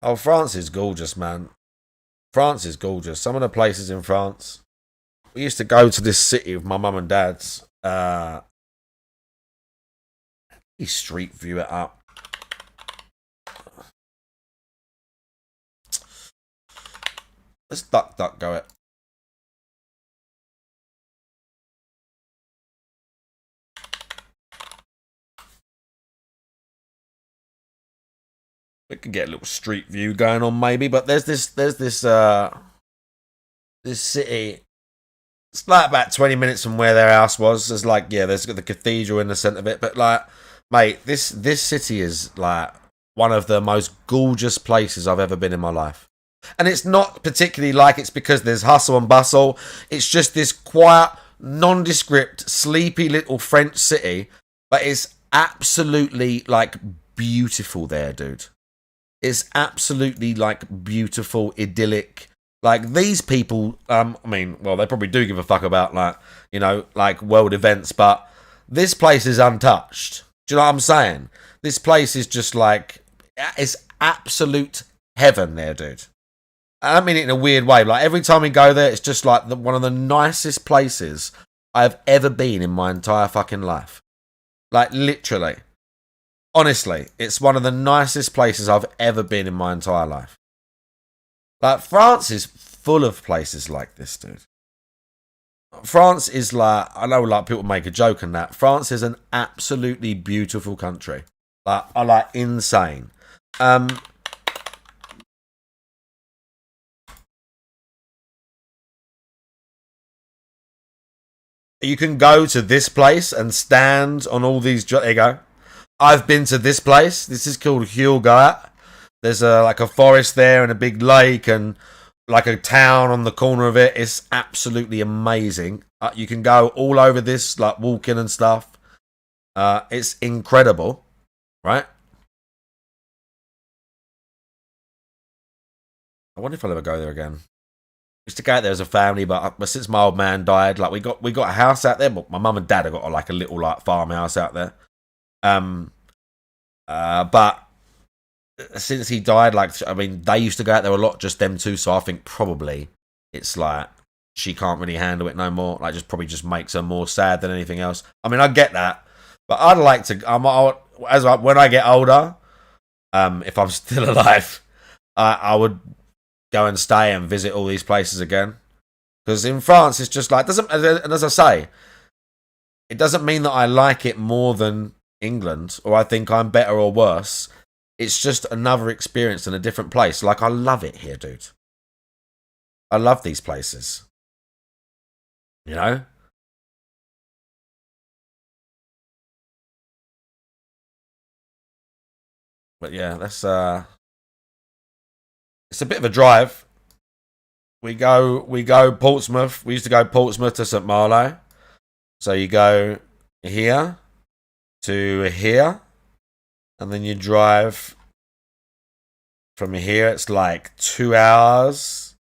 Oh, France is gorgeous, man. France is gorgeous. Some of the places in France. We used to go to this city with my mum and dad's. Street view it up. Let's duck go it. We could get a little street view going on maybe, but there's this this city. It's like about 20 minutes from where their house was. There's like, yeah, there's got the cathedral in the centre of it, but like, mate, this city is like one of the most gorgeous places I've ever been in my life. And it's not particularly like it's because there's hustle and bustle. It's just this quiet, nondescript, sleepy little French city, but it's absolutely like beautiful there, dude. It's absolutely like beautiful, idyllic. Like these people, I mean, well, they probably do give a fuck about like, you know, like world events, but this place is untouched. Do you know what I'm saying? This place is just like, it's absolute heaven there, dude. I don't mean it in a weird way. Like every time we go there, it's just like one of the nicest places I've ever been in my entire fucking life. Like literally. Honestly, it's one of the nicest places I've ever been in my entire life. Like, France is full of places like this, dude. France is like, I know like people make a joke on that. France is an absolutely beautiful country. Like, I like insane. You can go to this place and stand on all these, there you go. I've been to this place. This is called Hurgat. There's like a forest there and a big lake and like a town on the corner of it. It's absolutely amazing. You can go all over this, like walking and stuff. It's incredible, right? I wonder if I'll ever go there again. Used to go out there as a family, but since my old man died, like we got a house out there. But my mum and dad have got like a little like farmhouse out there. But since he died, like, I mean, they used to go out there a lot, just them two. So I think probably it's like she can't really handle it no more. Like, just probably just makes her more sad than anything else. I mean, I get that, but I'd like to. When I get older, if I'm still alive, I would go and stay and visit all these places again. Because in France, it's just like doesn't. And as I say, it doesn't mean that I like it more than England or I think I'm better or worse. It's just another experience in a different place. Like, I love it here, dude. I love these places. You know? But yeah, that's it's a bit of a drive. We go Portsmouth. We used to go Portsmouth to St. Malo. So you go here to here. And then you drive from here. It's like 2 hours.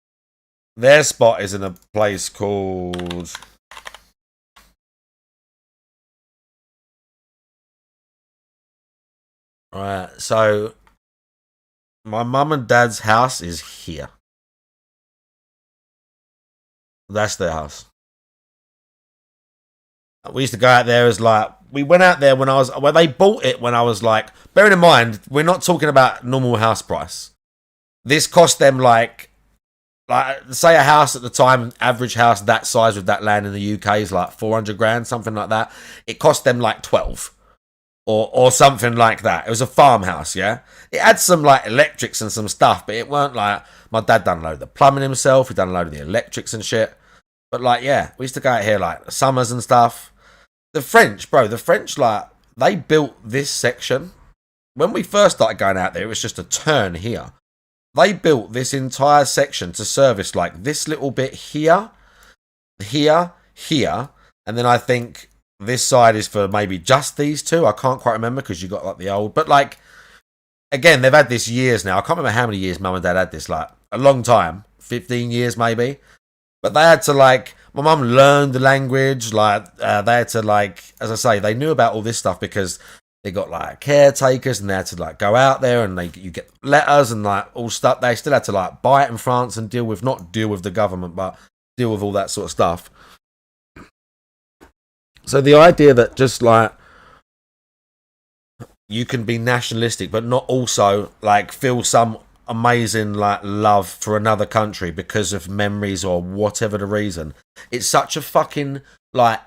Their spot is in a place called... Right, so my mum and dad's house is here. That's their house. We used to go out there as like... We went out there when they bought it when I was like, bearing in mind, we're not talking about normal house price. This cost them like say a house at the time, average house that size with that land in the UK is like 400 grand, something like that. It cost them like 12 or something like that. It was a farmhouse, yeah. It had some like electrics and some stuff, but it weren't like, my dad done a load of the plumbing himself. He done a load of the electrics and shit. But like, yeah, we used to go out here like summers and stuff. The French, like, they built this section. When we first started going out there, it was just a turn here. They built this entire section to service like this little bit here, here, here. And then I think this side is for maybe just these two. I can't quite remember because you got like the old. But like, again, they've had this years now. I can't remember how many years mum and dad had this. Like, a long time. 15 years maybe. But they had to like... My mum learned the language, like, they had to, like, as I say, they knew about all this stuff because they got, like, caretakers and they had to, like, go out there and you get letters and, like, all stuff. They still had to, like, buy it in France and not deal with the government, but deal with all that sort of stuff. So the idea that just, like, you can be nationalistic, but not also like feel some amazing like love for another country because of memories or whatever the reason. It's such a fucking like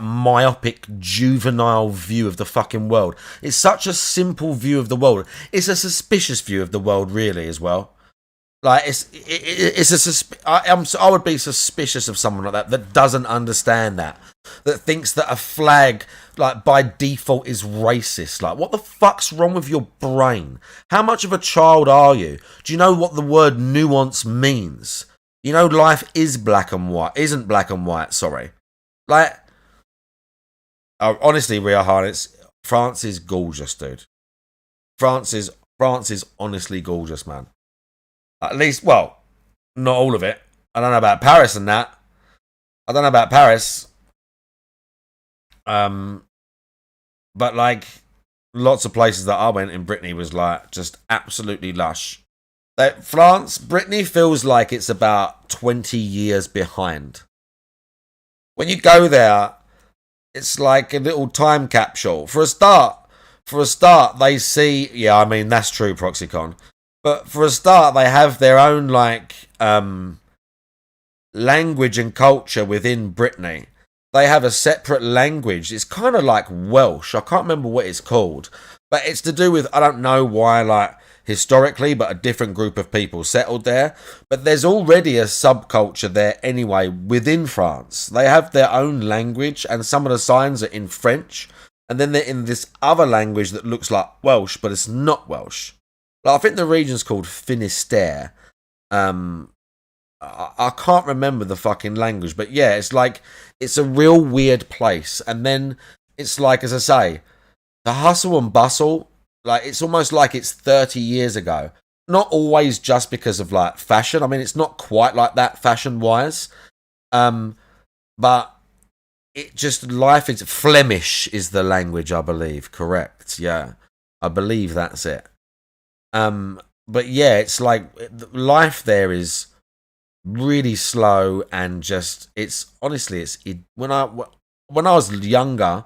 myopic juvenile view of the fucking world. It's such a simple view of the world. It's a suspicious view of the world, really, as well. Like I would be suspicious of someone like that doesn't understand that thinks that a flag like by default is racist. Like, what the fuck's wrong with your brain? How much of a child are you? Do you know what the word nuance means? You know, life is black and white, isn't black and white. Sorry, like honestly, Ria Harness, France is gorgeous, dude. France is honestly gorgeous, man. At least, well, not all of it. I don't know about Paris and that. I don't know about Paris. But like lots of places that I went in Brittany was like just absolutely lush. France, Brittany feels like it's about 20 years behind. When you go there, it's like a little time capsule. For a start, they see, yeah, I mean, that's true, Proxycon. But for a start, they have their own like language and culture within Brittany. They have a separate language. It's kind of like Welsh. I can't remember what it's called. But it's to do with, I don't know why, like, historically, but a different group of people settled there. But there's already a subculture there anyway within France. They have their own language, and some of the signs are in French. And then they're in this other language that looks like Welsh, but it's not Welsh. Like, I think the region's called Finistère. I can't remember the fucking language, but yeah, it's like, it's a real weird place. And then it's like, as I say, the hustle and bustle, like, it's almost like it's 30 years ago. Not always just because of like fashion. I mean, it's not quite like that fashion wise. But it just, life is Flemish is the language, I believe. Correct. Yeah. I believe that's it. But yeah, it's like life there is really slow and just, it's honestly, when I was younger,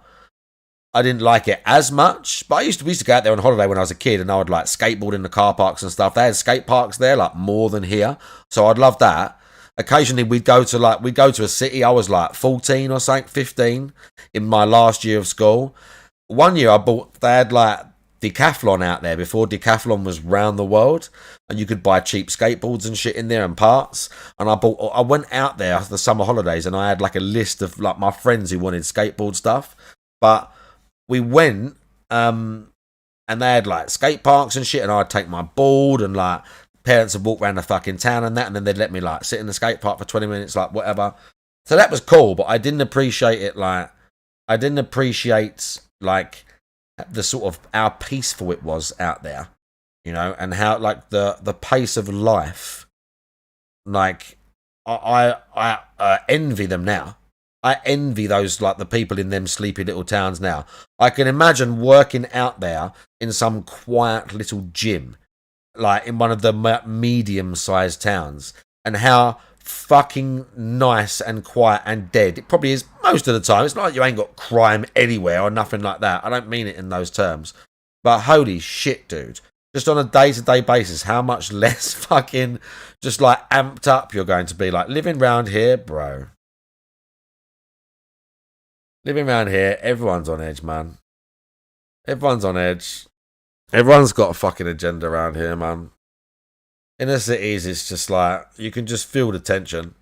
I didn't like it as much, but we used to go out there on holiday when I was a kid, and I would like skateboard in the car parks and stuff. They had skate parks there, like more than here, so I'd love that. Occasionally we'd go to a city. I was like 14 or something, 15 in my last year of school. One year they had like Decathlon out there before Decathlon was round the world, and you could buy cheap skateboards and shit in there and parts. And I went out there after the summer holidays, and I had like a list of like my friends who wanted skateboard stuff. But we went, and they had like skate parks and shit, and I'd take my board, and like parents would walk around the fucking town and that, and then they'd let me like sit in the skate park for 20 minutes, like whatever. So that was cool, but I didn't appreciate it. Like, I didn't appreciate like the sort of how peaceful it was out there, you know, and how like the pace of life. Like, I envy them now. I envy those, like, the people in them sleepy little towns now. I can imagine working out there in some quiet little gym, like in one of the medium-sized towns, and how fucking nice and quiet and dead it probably is most of the time. It's not like you ain't got crime anywhere or nothing like that. I don't mean it in those terms. But holy shit, dude. Just on a day-to-day basis, how much less fucking just, like, amped up you're going to be. Like, living round here, bro. Living around here, everyone's on edge, man. Everyone's on edge. Everyone's got a fucking agenda around here, man. In the cities, it's just like, you can just feel the tension.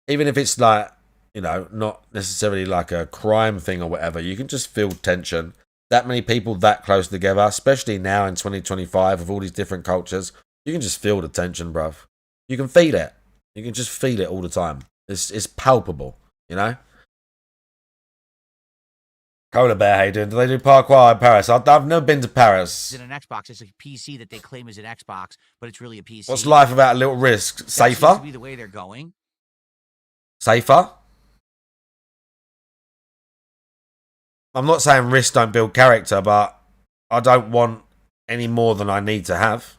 Even if it's like, you know, not necessarily like a crime thing or whatever, you can just feel tension. That many people that close together, especially now in 2025 with all these different cultures, you can just feel the tension, bruv. You can feel it. You can just feel it all the time. It's palpable, you know? Cola Bear, how you doing? Do they do parkour in Paris? I've never been to Paris. In an Xbox, it's a PC that they claim is an Xbox, but it's really a PC. What's life without a little risk? Safer? That seems to be the way they're going. Safer? I'm not saying risks don't build character, but I don't want any more than I need to have.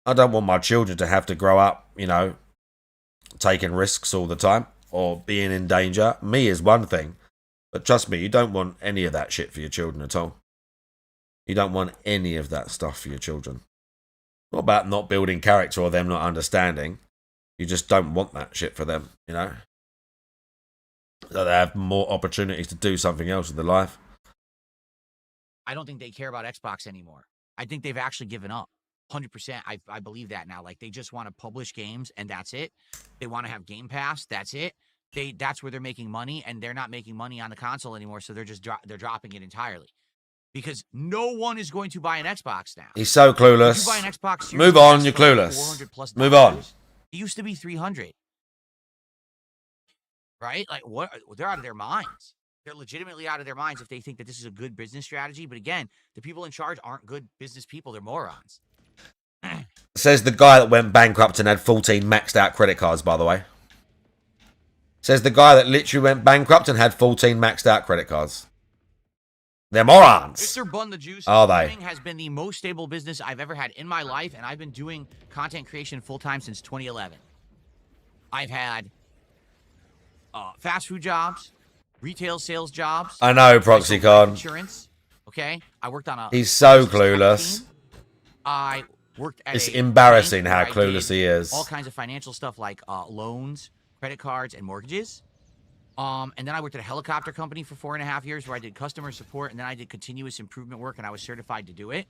I don't want my children to have to grow up, you know, taking risks all the time or being in danger. Me is one thing. But trust me, you don't want any of that shit for your children at all. You don't want any of that stuff for your children. Not about not building character or them not understanding. You just don't want that shit for them, you know? So they have more opportunities to do something else in their life. I don't think they care about Xbox anymore. I think they've actually given up. 100%. I believe that now. Like, they just want to publish games, and that's it. They want to have Game Pass. That's it. That's where they're making money, and they're not making money on the console anymore, so they're just they're dropping it entirely. Because no one is going to buy an Xbox now. He's so clueless. If you buy an Xbox Series Move on, S you're for like clueless. $400+, Move on. It used to be $300. Right? Like, what? They're out of their minds. They're legitimately out of their minds if they think that this is a good business strategy. But again, the people in charge aren't good business people. They're morons. Says the guy that went bankrupt and had 14 maxed out credit cards, by the way. Says the guy that literally went bankrupt and had 14 maxed out credit cards. They're morons. Mr. Bun the Juice Are they? has been the most stable business I've ever had in my life, and I've been doing content creation full-time since 2011. I've had fast food jobs, retail sales jobs. I know, ProxyCon. Insurance. Okay? I worked on a... He's so clueless. I worked at It's a embarrassing bank how where I clueless did he is. all kinds of financial stuff like loans, credit cards, and mortgages. And then I worked at a helicopter company for 4.5 years where I did customer support, and then I did continuous improvement work, and I was certified to do it.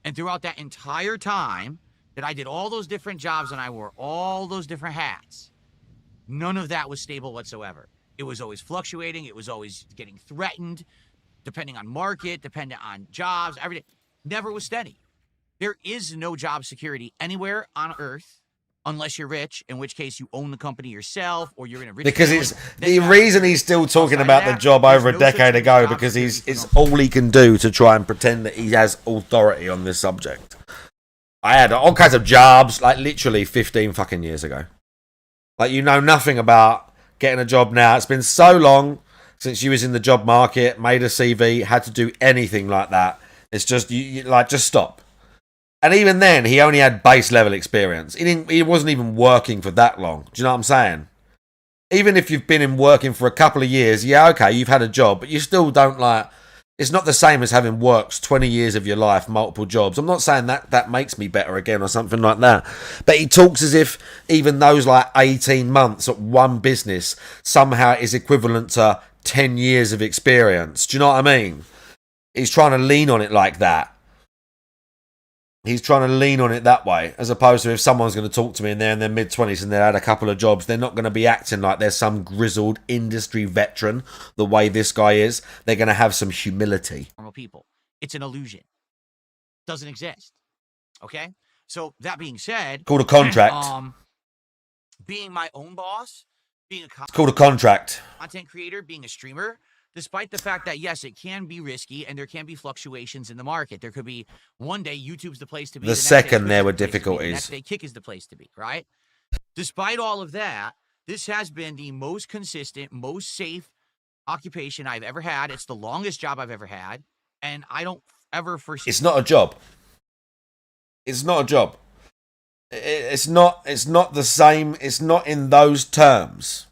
And throughout that entire time that I did all those different jobs and I wore all those different hats, none of that was stable whatsoever. It was always fluctuating. It was always getting threatened, depending on market, depending on jobs, everything. Never was steady. There is no job security anywhere on Earth unless you're rich, in which case you own the company yourself or you're in a rich Because family. it's the reason he's still talking about the job over a decade ago, because it's all he can do to try and pretend that he has authority on this subject. I had all kinds of jobs, like literally 15 fucking years ago. Like, you know nothing about getting a job now. It's been so long since you was in the job market, made a CV, had to do anything like that. It's just, you like, just stop. And even then, he only had base level experience. He wasn't even working for that long. Do you know what I'm saying? Even if you've been in working for a couple of years, yeah, okay, you've had a job, but you still don't like... It's not the same as having worked 20 years of your life, multiple jobs. I'm not saying that makes me better again or something like that. But he talks as if even those like 18 months at one business somehow is equivalent to 10 years of experience. Do you know what I mean? He's trying to lean on it like that. He's trying to lean on it that way, as opposed to if someone's going to talk to me and they're in their mid-20s and they had a couple of jobs, they're not going to be acting like they're some grizzled industry veteran the way this guy is. They're going to have some humility. Normal people. It's an illusion. Doesn't exist. Okay? So, that being said... Called a contract. Being my own boss, being a It's called a contract. content creator, being a streamer... Despite the fact that, yes, it can be risky and there can be fluctuations in the market. There could be one day YouTube's the place to be. The next day second Twitch there is were the place to be, difficulties. The next day Kick is the place to be, right? Despite all of that, this has been the most consistent, most safe occupation I've ever had. It's the longest job I've ever had. And I don't ever foresee... It's not a job. It's not a job. It's not the same. It's not in those terms.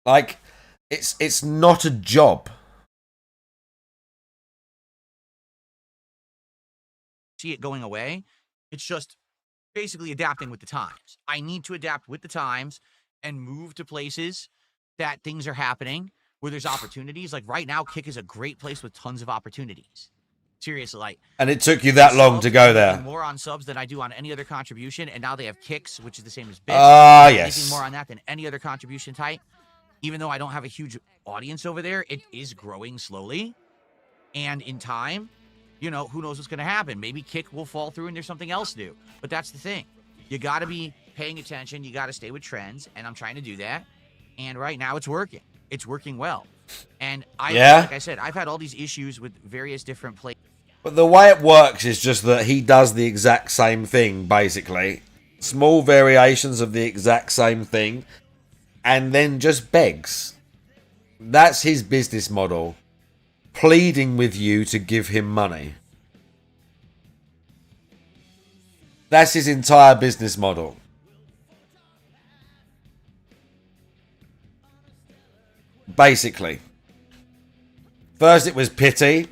Like, it's not a job. see it going away. It's just basically adapting with the times. I need to adapt with the times and move to places that things are happening where there's opportunities. Like right now, Kick is a great place with tons of opportunities. Seriously, like. And it took you that long to go there. More on subs than I do on any other contribution, and now they have Kicks, which is the same as bits. Yes. Making more on that than any other contribution type. Even though I don't have a huge audience over there, it is growing slowly. And in time, you know, who knows what's going to happen? Maybe Kick will fall through and there's something else new. But that's the thing. You got to be paying attention. You got to stay with trends. And I'm trying to do that. And right now it's working. It's working well. And like I said, I've had all these issues with various different places. But the way it works is just that he does the exact same thing, basically. Small variations of the exact same thing. And then just begs. That's his business model. Pleading with you to give him money. That's his entire business model. Basically. First it was pity,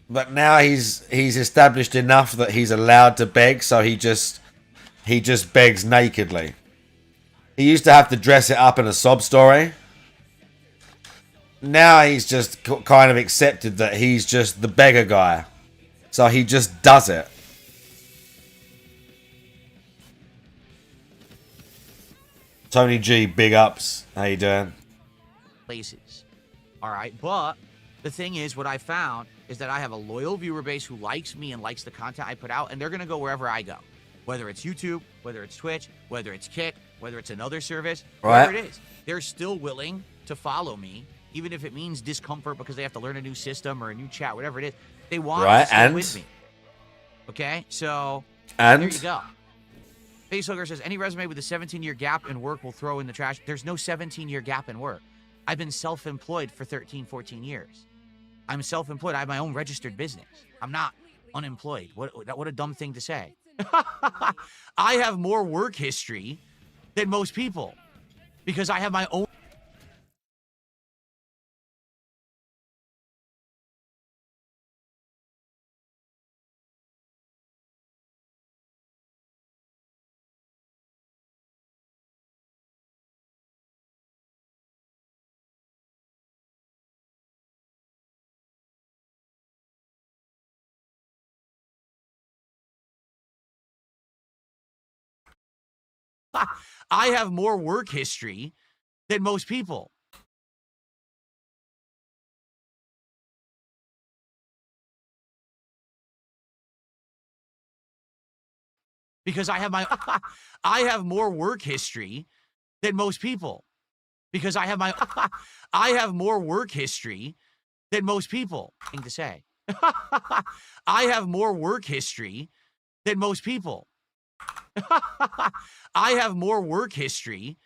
but now he's established enough that he's allowed to beg, so he just begs nakedly. He used to have to dress it up in a sob story. Now he's just kind of accepted that he's just the beggar guy, so he just does it. Tony G, big ups. How you doing? Places. All right, but the thing is, what I found is that I have a loyal viewer base who likes me and likes the content I put out, and they're going to go wherever I go. Whether it's YouTube, whether it's Twitch, whether it's Kick, whether it's another service, whatever it is. They're still willing to follow me, even if it means discomfort because they have to learn a new system or a new chat, whatever it is. They want to stay with me. Okay? So, there you go. Facehugger says, any resume with a 17-year gap in work will throw in the trash. There's no 17-year gap in work. I've been self-employed for 13, 14 years. I'm self-employed. I have my own registered business. I'm not unemployed. What a dumb thing to say. I have more work history than most people because I have my own. I have more work history than most people. Because I have my I have more work history than most people. Because I have my I have more work history than most people. Thing to say. I have more work history than most people. I have more work history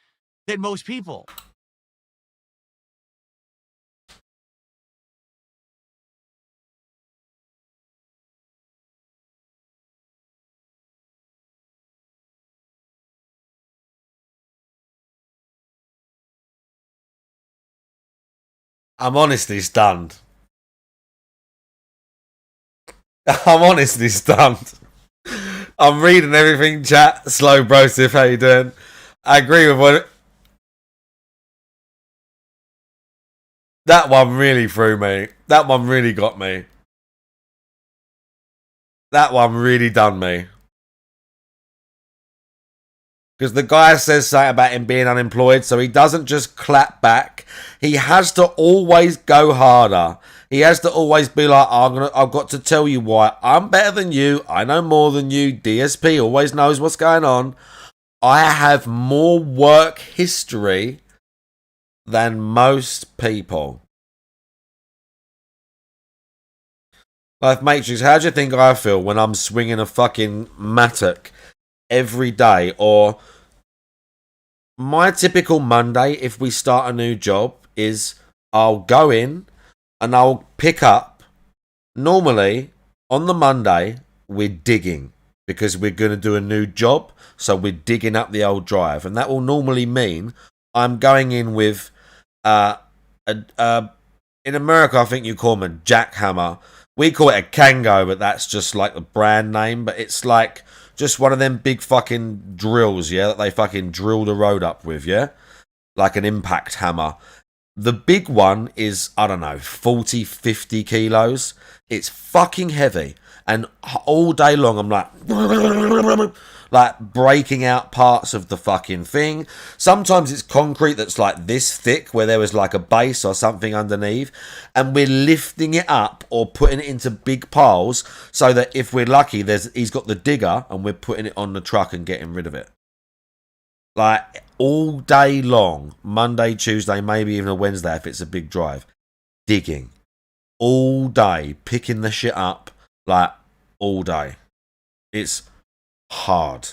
than most people. I'm honestly stunned. I'm honestly stunned. I'm reading everything, chat. Slow Brosif, how you doing? I agree with what... That one really threw me. That one really got me. That one really done me. Because the guy says something about him being unemployed, so he doesn't just clap back. He has to always go harder. He has to always be like, I've got to tell you why. I'm better than you. I know more than you. DSP always knows what's going on. I have more work history than most people. Life Matrix, how do you think I feel when I'm swinging a fucking mattock every day? Or my typical Monday, if we start a new job, is I'll go in and I'll pick up. Normally, on the Monday, we're digging because we're going to do a new job. So we're digging up the old drive. And that will normally mean I'm going in with, in America, I think you call them a jackhammer. We call it a Kango, but that's just like the brand name. But it's like just one of them big fucking drills, yeah, that they fucking drill the road up with, yeah? Like an impact hammer. The big one is, I don't know, 40, 50 kilos. It's fucking heavy. And all day long, I'm like breaking out parts of the fucking thing. Sometimes it's concrete that's like this thick, where there was like a base or something underneath. And we're lifting it up or putting it into big piles so that if we're lucky, he's got the digger and we're putting it on the truck and getting rid of it. Like, all day long, Monday, Tuesday, maybe even a Wednesday if it's a big drive, digging. All day, picking the shit up, like, all day. It's hard.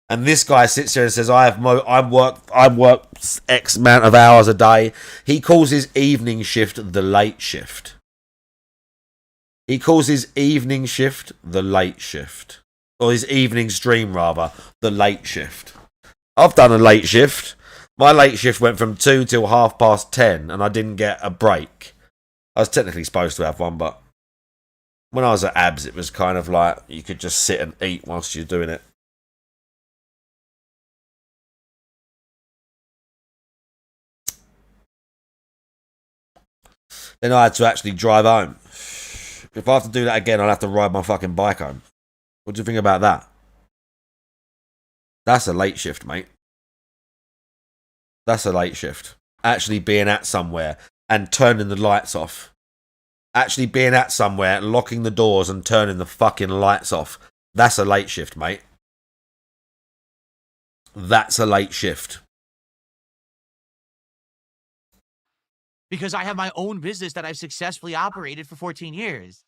And this guy sits here and says, I work X amount of hours a day. He calls his evening shift the late shift. He calls his evening shift the late shift. Or his evening stream, rather, the late shift. I've done a late shift. My late shift went from 2 till 10:30, and I didn't get a break. I was technically supposed to have one, but when I was at Abs, it was kind of like you could just sit and eat whilst you're doing it. Then I had to actually drive home. If I have to do that again, I'll have to ride my fucking bike home. What do you think about that? That's a late shift, mate. That's a late shift. Actually being at somewhere and turning the lights off. Actually being at somewhere, locking the doors and turning the fucking lights off. That's a late shift, mate. That's a late shift. Because I have my own business that I've successfully operated for 14 years.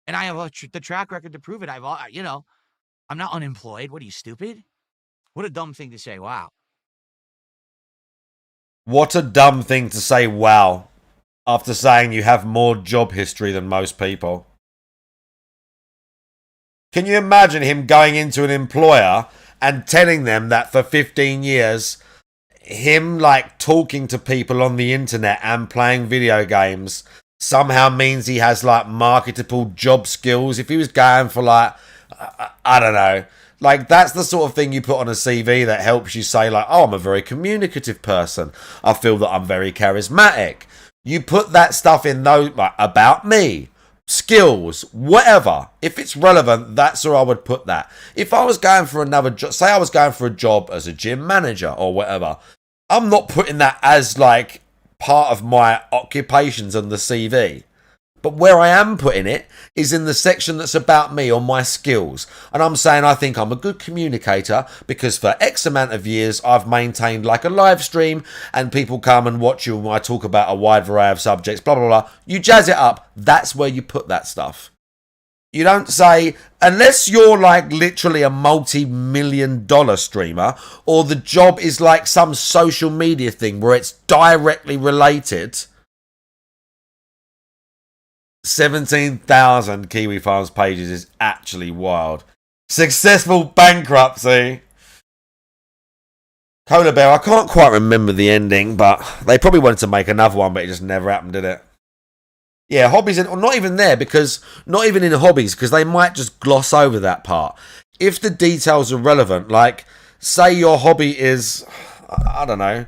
And I have the track record to prove it. I'm not unemployed. What are you, stupid? What a dumb thing to say. Wow. What a dumb thing to say, wow, after saying you have more job history than most people. Can you imagine him going into an employer and telling them that for 15 years, him like talking to people on the internet and playing video games somehow means he has like marketable job skills? If he was going for like, I don't know, like that's the sort of thing you put on a CV that helps you say like, oh, I'm a very communicative person. I feel that I'm very charismatic. You put that stuff in those, like, about me, skills, whatever. If it's relevant, that's where I would put that. If I was going for another job, say I was going for a job as a gym manager or whatever, I'm not putting that as like part of my occupations on the CV. But where I am putting it is in the section that's about me or my skills. And I'm saying I think I'm a good communicator because for X amount of years I've maintained like a live stream and people come and watch you when I talk about a wide variety of subjects, blah, blah, blah. You jazz it up. That's where you put that stuff. You don't say, unless you're like literally a multi-million-dollar streamer or the job is like some social media thing where it's directly related. 17,000 Kiwi Farms pages is actually wild. Successful bankruptcy. Cola Bear, I can't quite remember the ending, but they probably wanted to make another one, but it just never happened, did it? Yeah, hobbies, or not even there, because not even in hobbies, because they might just gloss over that part. If the details are relevant, like, say your hobby is, I don't know,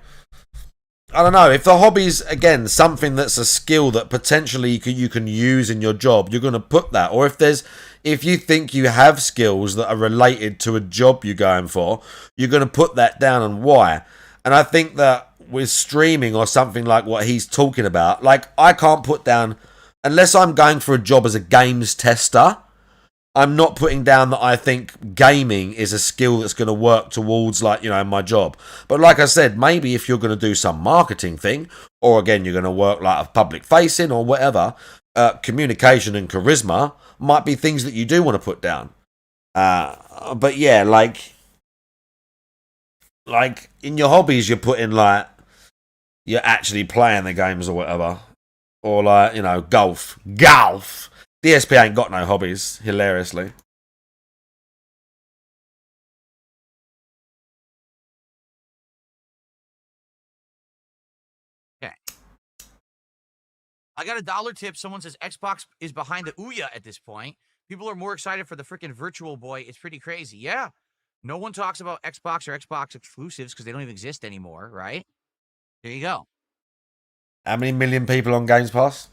if the hobby's, again, something that's a skill that potentially you can use in your job, you're going to put that. Or if you think you have skills that are related to a job you're going for, you're going to put that down and why. And I think that with streaming or something like what he's talking about, like I can't put down, unless I'm going for a job as a games tester, I'm not putting down that I think gaming is a skill that's going to work towards, like, you know, my job. But like I said, maybe if you're going to do some marketing thing, or again, you're going to work like a public facing or whatever, communication and charisma might be things that you do want to put down. But yeah, like in your hobbies, you're putting like, you're actually playing the games or whatever. Or like, you know, golf. DSP ain't got no hobbies, hilariously. Okay. I got a $1 tip. Someone says Xbox is behind the Ouya at this point. People are more excited for the freaking Virtual Boy. It's pretty crazy. Yeah. No one talks about Xbox or Xbox exclusives because they don't even exist anymore, right? There you go. How many million people on Games Pass?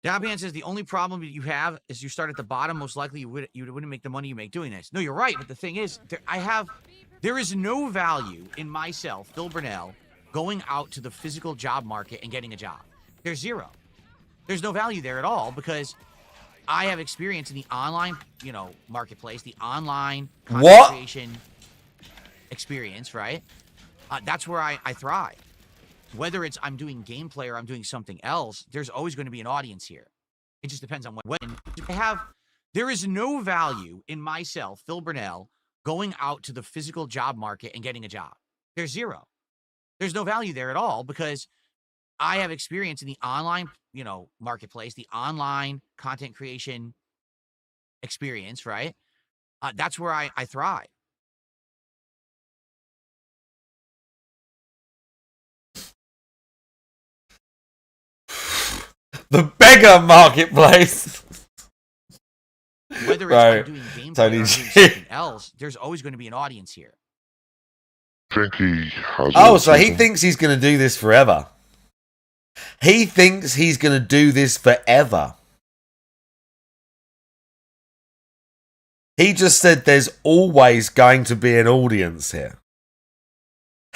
Dabian says the only problem that you have is you start at the bottom. Most likely you wouldn't make the money you make doing this. No, you're right. But the thing is, there is no value in myself, Phil Burnell, going out to the physical job market and getting a job. There's zero. There's no value there at all because I have experience in the online, you know, marketplace, the online content creation experience, right? That's where I thrive. Whether it's I'm doing gameplay or I'm doing something else, there's always going to be an audience here. It just depends on when. There is no value in myself, Phil Burnell, going out to the physical job market and getting a job. There's zero. There's no value there at all because I have experience in the online, marketplace, the online content creation experience, right? That's where I thrive. The beggar marketplace. Whether it's Right. I'm doing gameplay Tony or I'm G. doing something else, there's always going to be an audience here. Think he has Oh, so he autism. thinks he's going to do this forever. He thinks he's going to do this forever. He just said there's always going to be an audience here.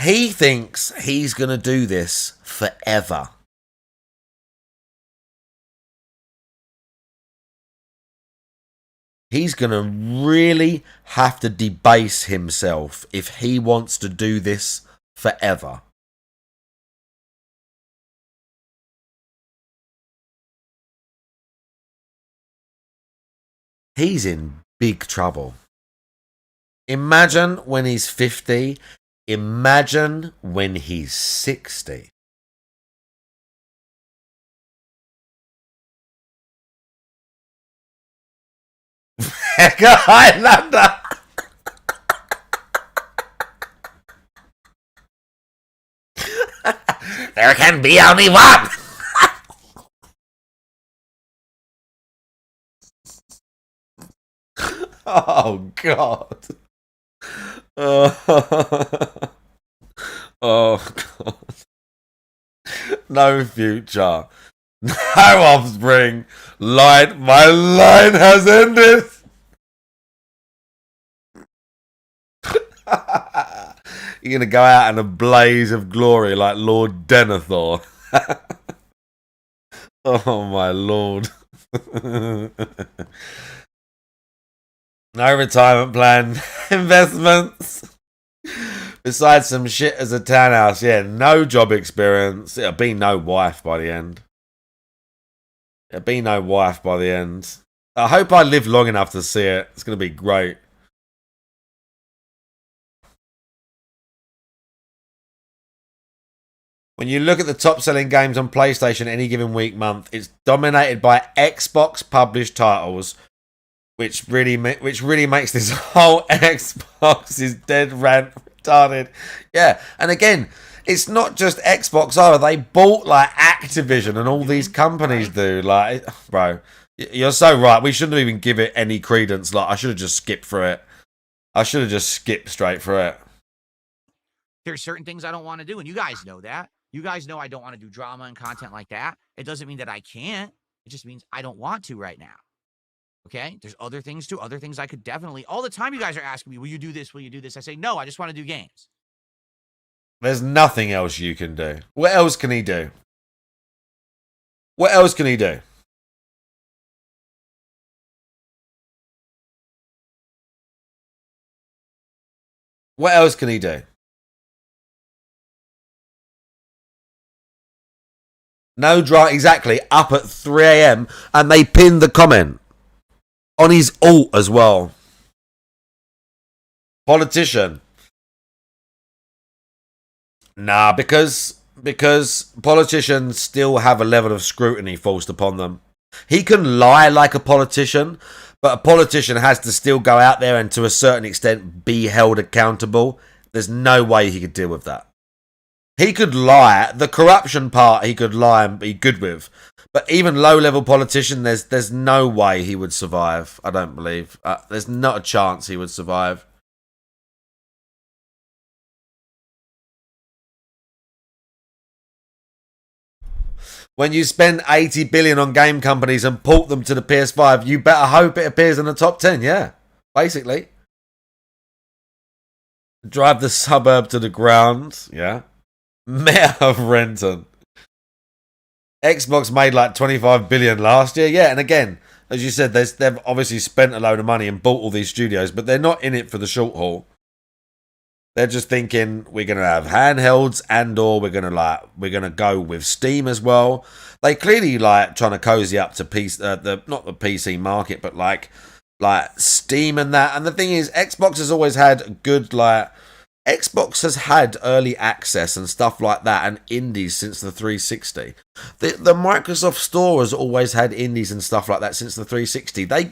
He thinks he's going to do this forever. He's going to really have to debase himself if he wants to do this forever. He's in big trouble. Imagine when he's 50. Imagine when he's 60. Highlander. There can be only one. Oh God. Oh God. No future. No offspring. Light. My line has ended. You're going to go out in a blaze of glory like Lord Denethor. Oh my lord. No retirement plan. Investments. Besides some shit as a townhouse. Yeah, no job experience. It'll be no wife by the end. It'll be no wife by the end. I hope I live long enough to see it. It's going to be great. When you look at the top selling games on PlayStation any given week, month, it's dominated by Xbox published titles, which really makes this whole Xbox is dead rant retarded. Yeah, and again, it's not just Xbox either. They bought like Activision and all these companies do. Like, bro, you're so right. We shouldn't even give it any credence. Like, I should have just skipped through it. I should have just skipped straight through it. There's certain things I don't want to do, and you guys know that. You guys know I don't want to do drama and content like that. It doesn't mean that I can't. It just means I don't want to right now. Okay? There's other things too. Other things I could definitely. All the time you guys are asking me, will you do this? Will you do this? I say, no, I just want to do games. There's nothing else you can do. What else can he do? What else can he do? What else can he do? No drama, exactly. Up at 3 a.m. and they pinned the comment on his alt as well. Politician. Nah, because politicians still have a level of scrutiny forced upon them. He can lie like a politician, but a politician has to still go out there and to a certain extent be held accountable. There's no way he could deal with that. He could lie. The corruption part he could lie and be good with. But even low-level politician, there's no way he would survive. I don't believe. There's not a chance he would survive. When you spend 80 billion on game companies and port them to the PS5, you better hope it appears in the top 10. Yeah, basically. Drive the suburb to the ground. Yeah. Mayor of Renton. Xbox made like 25 billion last year. Yeah, and again, as you said, they've obviously spent a load of money and bought all these studios, but they're not in it for the short haul. They're just thinking we're gonna have handhelds and/or we're gonna go with Steam as well. They clearly like trying to cozy up to not the PC market, but like Steam and that. And the thing is, Xbox has always had good Xbox has had early access and stuff like that and indies since the 360. The Microsoft Store has always had indies and stuff like that since the 360. They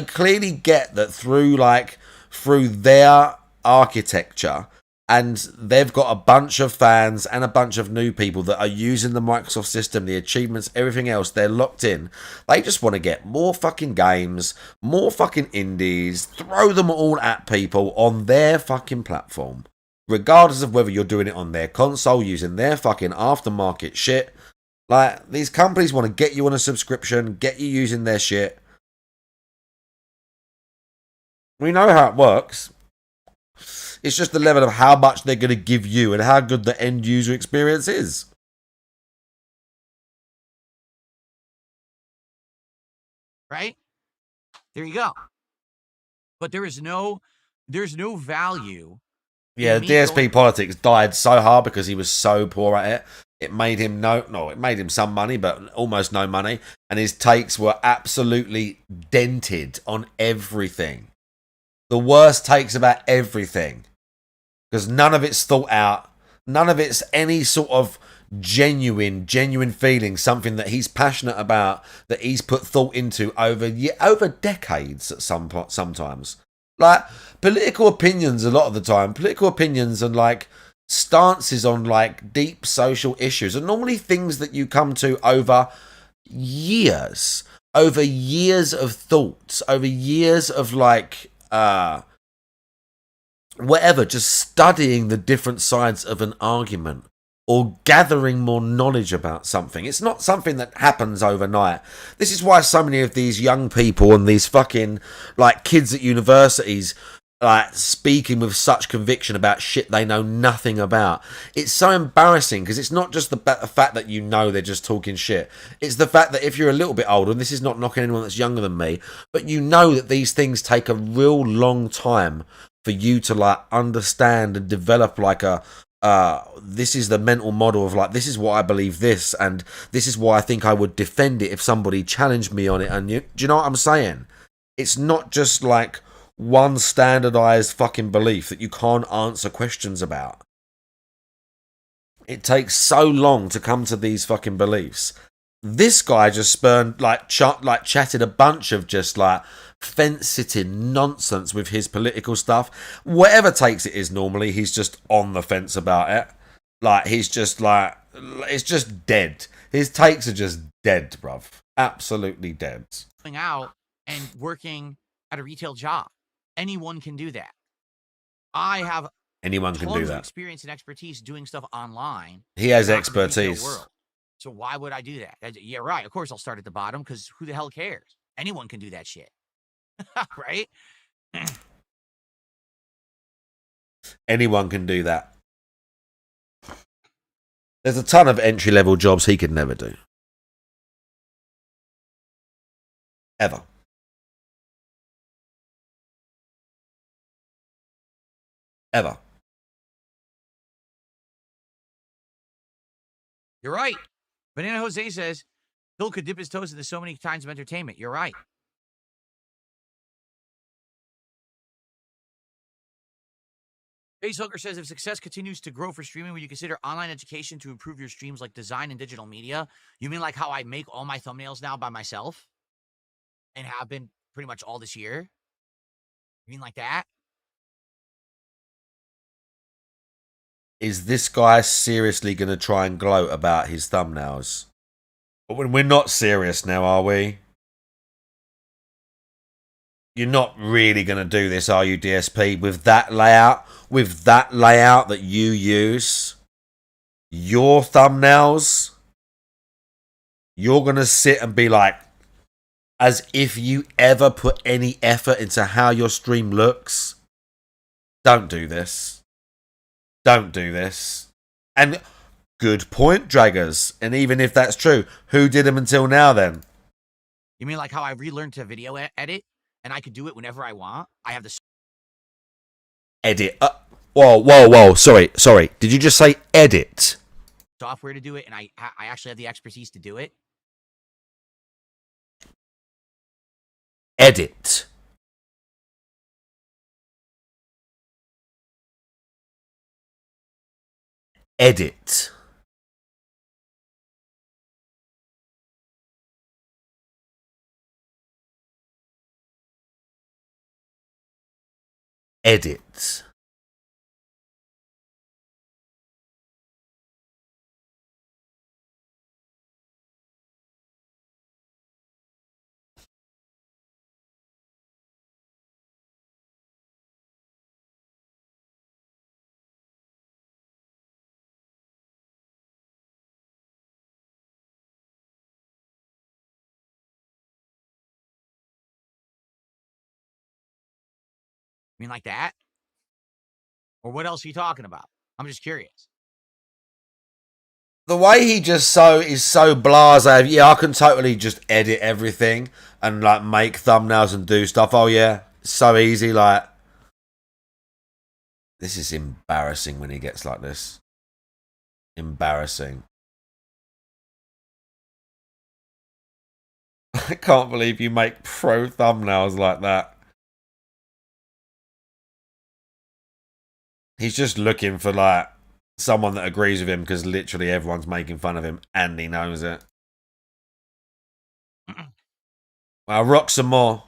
clearly get that through their architecture, and they've got a bunch of fans and a bunch of new people that are using the Microsoft system, the achievements, everything else. They're locked in. They just want to get more fucking games, more fucking indies, throw them all at people on their fucking platform. Regardless of whether you're doing it on their console, using their fucking aftermarket shit. Like, these companies want to get you on a subscription, get you using their shit. We know how it works. It's just the level of how much they're going to give you and how good the end user experience is. Right? There you go. But there's no value. Yeah, the DSP politics died so hard because he was so poor at it. It made him it made him some money, but almost no money. And his takes were absolutely dented on everything. The worst takes about everything. Because none of it's thought out. None of it's any sort of genuine feeling. Something that he's passionate about, that he's put thought into over decades at sometimes. Like, political opinions a lot of the time. Political opinions and, like, stances on, like, deep social issues are normally things that you come to over years. Over years of thoughts. Over years of, like, whatever, just studying the different sides of an argument or gathering more knowledge about something. It's not something that happens overnight. This is why so many of these young people and these fucking, like, kids at universities, like, speaking with such conviction about shit they know nothing about. It's so embarrassing because it's not just the fact that you know they're just talking shit. It's the fact that if you're a little bit older, and this is not knocking anyone that's younger than me, but you know that these things take a real long time for you to, like, understand and develop, like, this is the mental model of, like, this is why I believe this, and this is why I think I would defend it if somebody challenged me on it. And do you know what I'm saying? It's not just, like, one standardized fucking belief that you can't answer questions about. It takes so long to come to these fucking beliefs. This guy just spurned, chatted a bunch of just, like, fence-sitting nonsense with his political stuff. Whatever takes it is normally, he's just on the fence about it. Like, he's just, like, it's just dead. His takes are just dead, bruv. Absolutely dead. Out and working at a retail job. Anyone can do that. I have tons of experience and expertise doing stuff online. He has expertise. So why would I do that? Yeah, right. Of course I'll start at the bottom because who the hell cares? Anyone can do that shit. Right? Anyone can do that. There's a ton of entry-level jobs he could never do. Ever. Ever. You're right. Banana Jose says, Phil could dip his toes into so many kinds of entertainment. You're right. Face Hooker says, if success continues to grow for streaming, would you consider online education to improve your streams like design and digital media? You mean like how I make all my thumbnails now by myself? And have been pretty much all this year? You mean like that? Is this guy seriously going to try and gloat about his thumbnails? But we're not serious now, are we? You're not really going to do this, are you, DSP? With that layout? With that layout that you use? Your thumbnails? You're going to sit and be like, as if you ever put any effort into how your stream looks? Don't do this. Don't do this. And good point, Draggers. And even if that's true, who did them until now then? You mean like how I relearned to video edit? And I could do it whenever I want? I have the edit. Whoa. Sorry. Did you just say edit? Software to do it, and I actually have the expertise to do it. Edit. Edit. Edit. I mean, like that? Or what else are you talking about? I'm just curious. The way he just is so blasé. Yeah, I can totally just edit everything and like make thumbnails and do stuff. Oh yeah, it's so easy. Like, this is embarrassing when he gets like this. Embarrassing. I can't believe you make pro thumbnails like that. He's just looking for like someone that agrees with him because literally everyone's making fun of him and he knows it. Well, rock some more.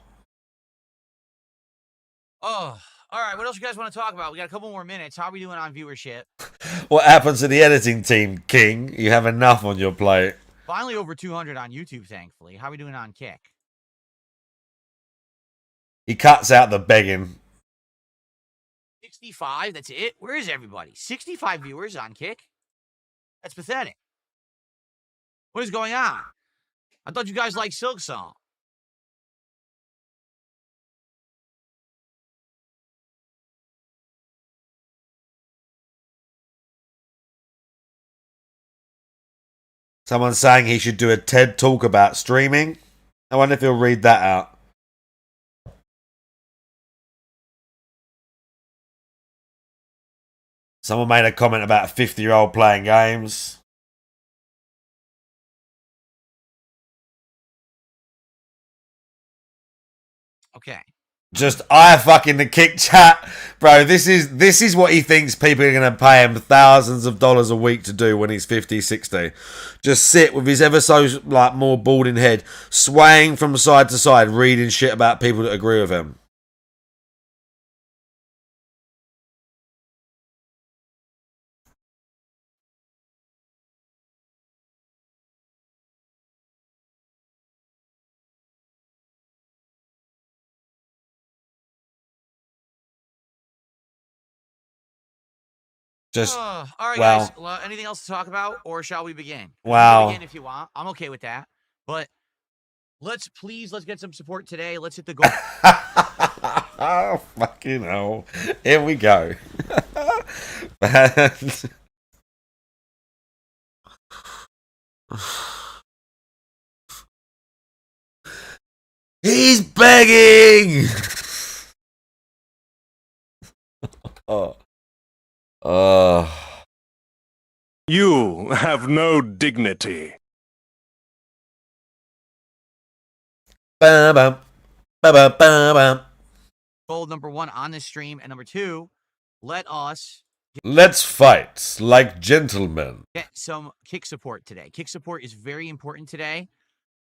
Oh, all right. What else you guys want to talk about? We got a couple more minutes. How are we doing on viewership? What happens to the editing team, King? You have enough on your plate. Finally over 200 on YouTube, thankfully. How are we doing on Kick? He cuts out the begging. 65, that's it? Where is everybody? 65 viewers on Kick? That's pathetic. What is going on? I thought you guys liked Silk Song. Someone's saying he should do a TED talk about streaming. I wonder if he'll read that out. Someone made a comment about a 50-year-old playing games. Okay. Just I fucking the Kick chat, bro. This is what he thinks people are gonna pay him thousands of dollars a week to do when he's 50, 60. Just sit with his ever so like more balding head, swaying from side to side, reading shit about people that agree with him. Just all right, well, guys. Well, anything else to talk about, or shall we begin? Wow. Begin if you want. I'm okay with that. But let's get some support today. Let's hit the goal. Oh, fucking hell. Here we go. He's begging. Oh. You have no dignity. Ba-bum, ba-ba-ba-bum. Goal number 1 on this stream, and number 2, Let's fight like gentlemen. get some Kick support today. Kick support is very important today.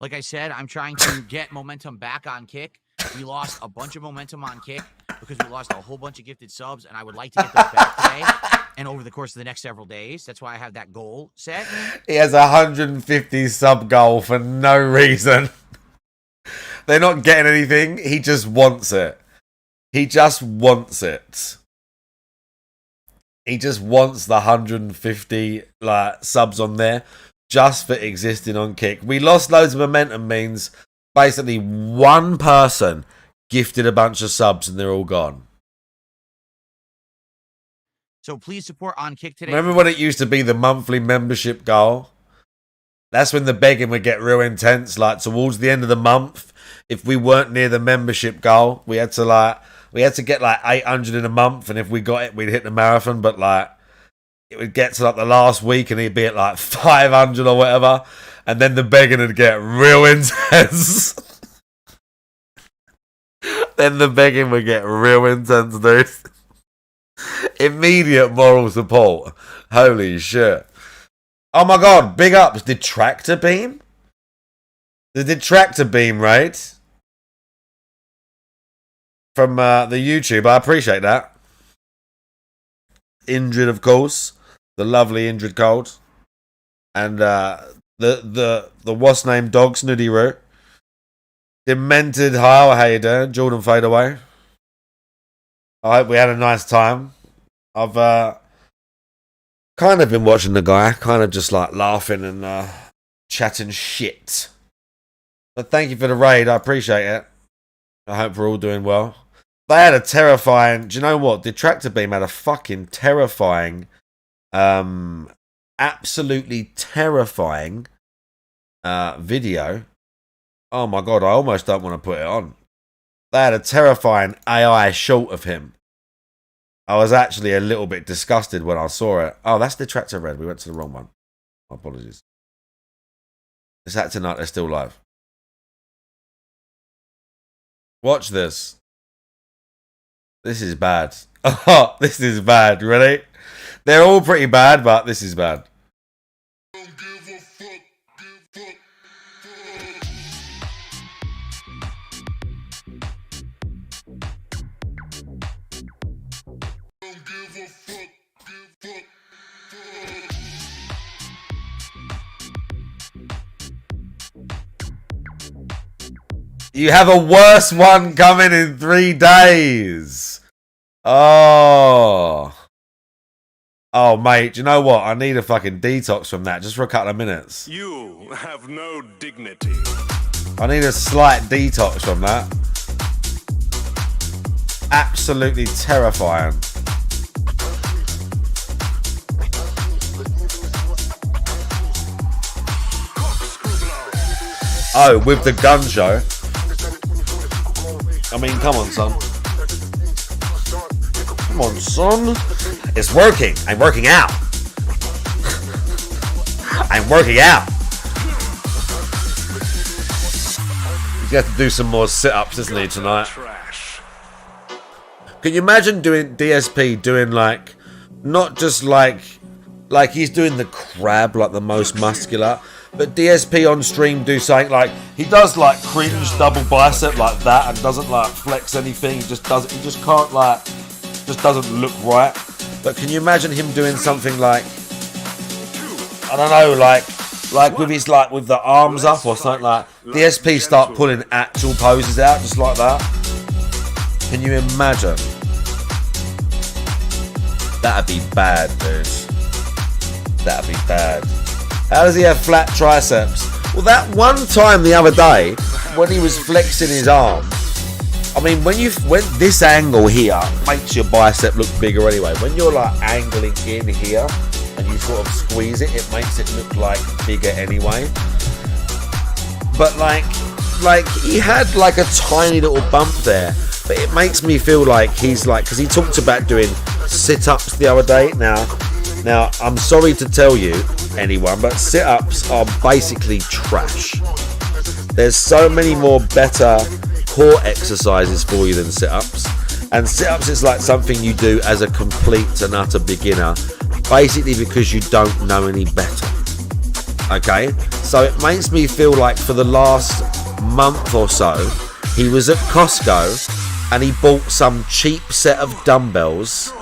Like I said, I'm trying to get momentum back on Kick. We lost a bunch of momentum on Kick because we lost a whole bunch of gifted subs, and I would like to get those back today and over the course of the next several days. That's why I have that goal set. He has a 150 sub goal for no reason. They're not getting anything. He just wants it. He just wants it. He just wants the 150 like subs on there just for existing on Kick. We lost loads of momentum means basically one person gifted a bunch of subs and they're all gone. So please support on Kick today. Remember when it used to be the monthly membership goal? That's when the begging would get real intense. Like towards the end of the month, if we weren't near the membership goal, we had to get like 800 in a month, and if we got it, we'd hit the marathon. But like, it would get to like the last week, and he'd be at like 500 or whatever, and then the begging would get real intense. Then the begging would get real intense, dude. Immediate moral support. Holy shit. Oh my god, big ups. Detractor beam? The detractor beam raid from the YouTube. I appreciate that. Indrid, of course. The lovely Indrid Cold. And the what's name dog, Snooty Roo. Demented Hile, how you doing? Jordan Fadeaway. I hope we had a nice time. I've kind of been watching the guy, kind of just like laughing and chatting shit. But thank you for the raid, I appreciate it. I hope we're all doing well. They had a terrifying, do you know what? Detractor Beam had a fucking terrifying, absolutely terrifying video. Oh my god, I almost don't want to put it on. They had a terrifying AI short of him. I was actually a little bit disgusted when I saw it. Oh, that's Detractor Red. We went to the wrong one. My apologies. It's that tonight. They're still live. Watch this. This is bad. Oh, this is bad. Ready? They're all pretty bad, but this is bad. You have a worse one coming in 3 days. Oh. Oh, mate, do you know what? I need a fucking detox from that just for a couple of minutes. You have no dignity. I need a slight detox from that. Absolutely terrifying. Oh, with the gun show. I mean, come on, son. Come on, son. It's working. I'm working out. I'm working out. He's got to do some more sit-ups, isn't he, tonight? Can you imagine doing DSP doing like, not just like he's doing the crab, like the most muscular, but DSP on stream do something like, he does like cringe double bicep like that and doesn't like flex anything. He just does it. He just can't like, just doesn't look right. But can you imagine him doing something like, I don't know, like with his like with the arms up or something like DSP start pulling actual poses out just like that. Can you imagine? That'd be bad, dude. That'd be bad. How does he have flat triceps? Well, that one time the other day when he was flexing his arm, I mean, when this angle here makes your bicep look bigger anyway. When you're like angling in here and you sort of squeeze it, it makes it look like bigger anyway. But like he had like a tiny little bump there. But it makes me feel like he's like, because he talked about doing sit-ups the other day. Now, I'm sorry to tell you, anyone, but sit-ups are basically trash. There's so many more better core exercises for you than sit-ups. And sit-ups is like something you do as a complete and utter beginner, basically because you don't know any better. Okay? So it makes me feel like for the last month or so, he was at Costco and he bought some cheap set of dumbbells,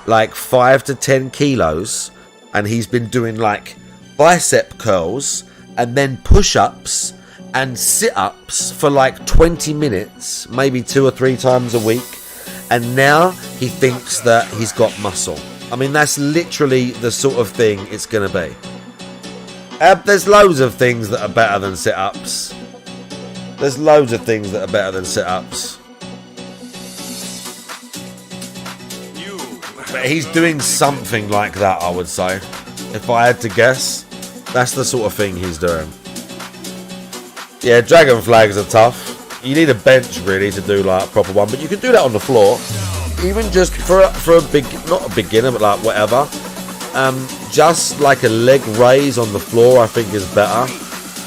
like 5 to 10 kilos, and he's been doing like bicep curls and then push-ups and sit-ups for like 20 minutes, maybe 2 or 3 times a week, and now he thinks that he's got muscle. I mean, that's literally the sort of thing it's gonna be. There's loads of things that are better than sit-ups. There's loads of things that are better than sit-ups. But he's doing something like that, I would say. If I had to guess, that's the sort of thing he's doing. Yeah, dragon flags are tough. You need a bench, really, to do like a proper one. But you can do that on the floor. Even just for a big, not a beginner, but like whatever. Just like a leg raise on the floor, I think is better.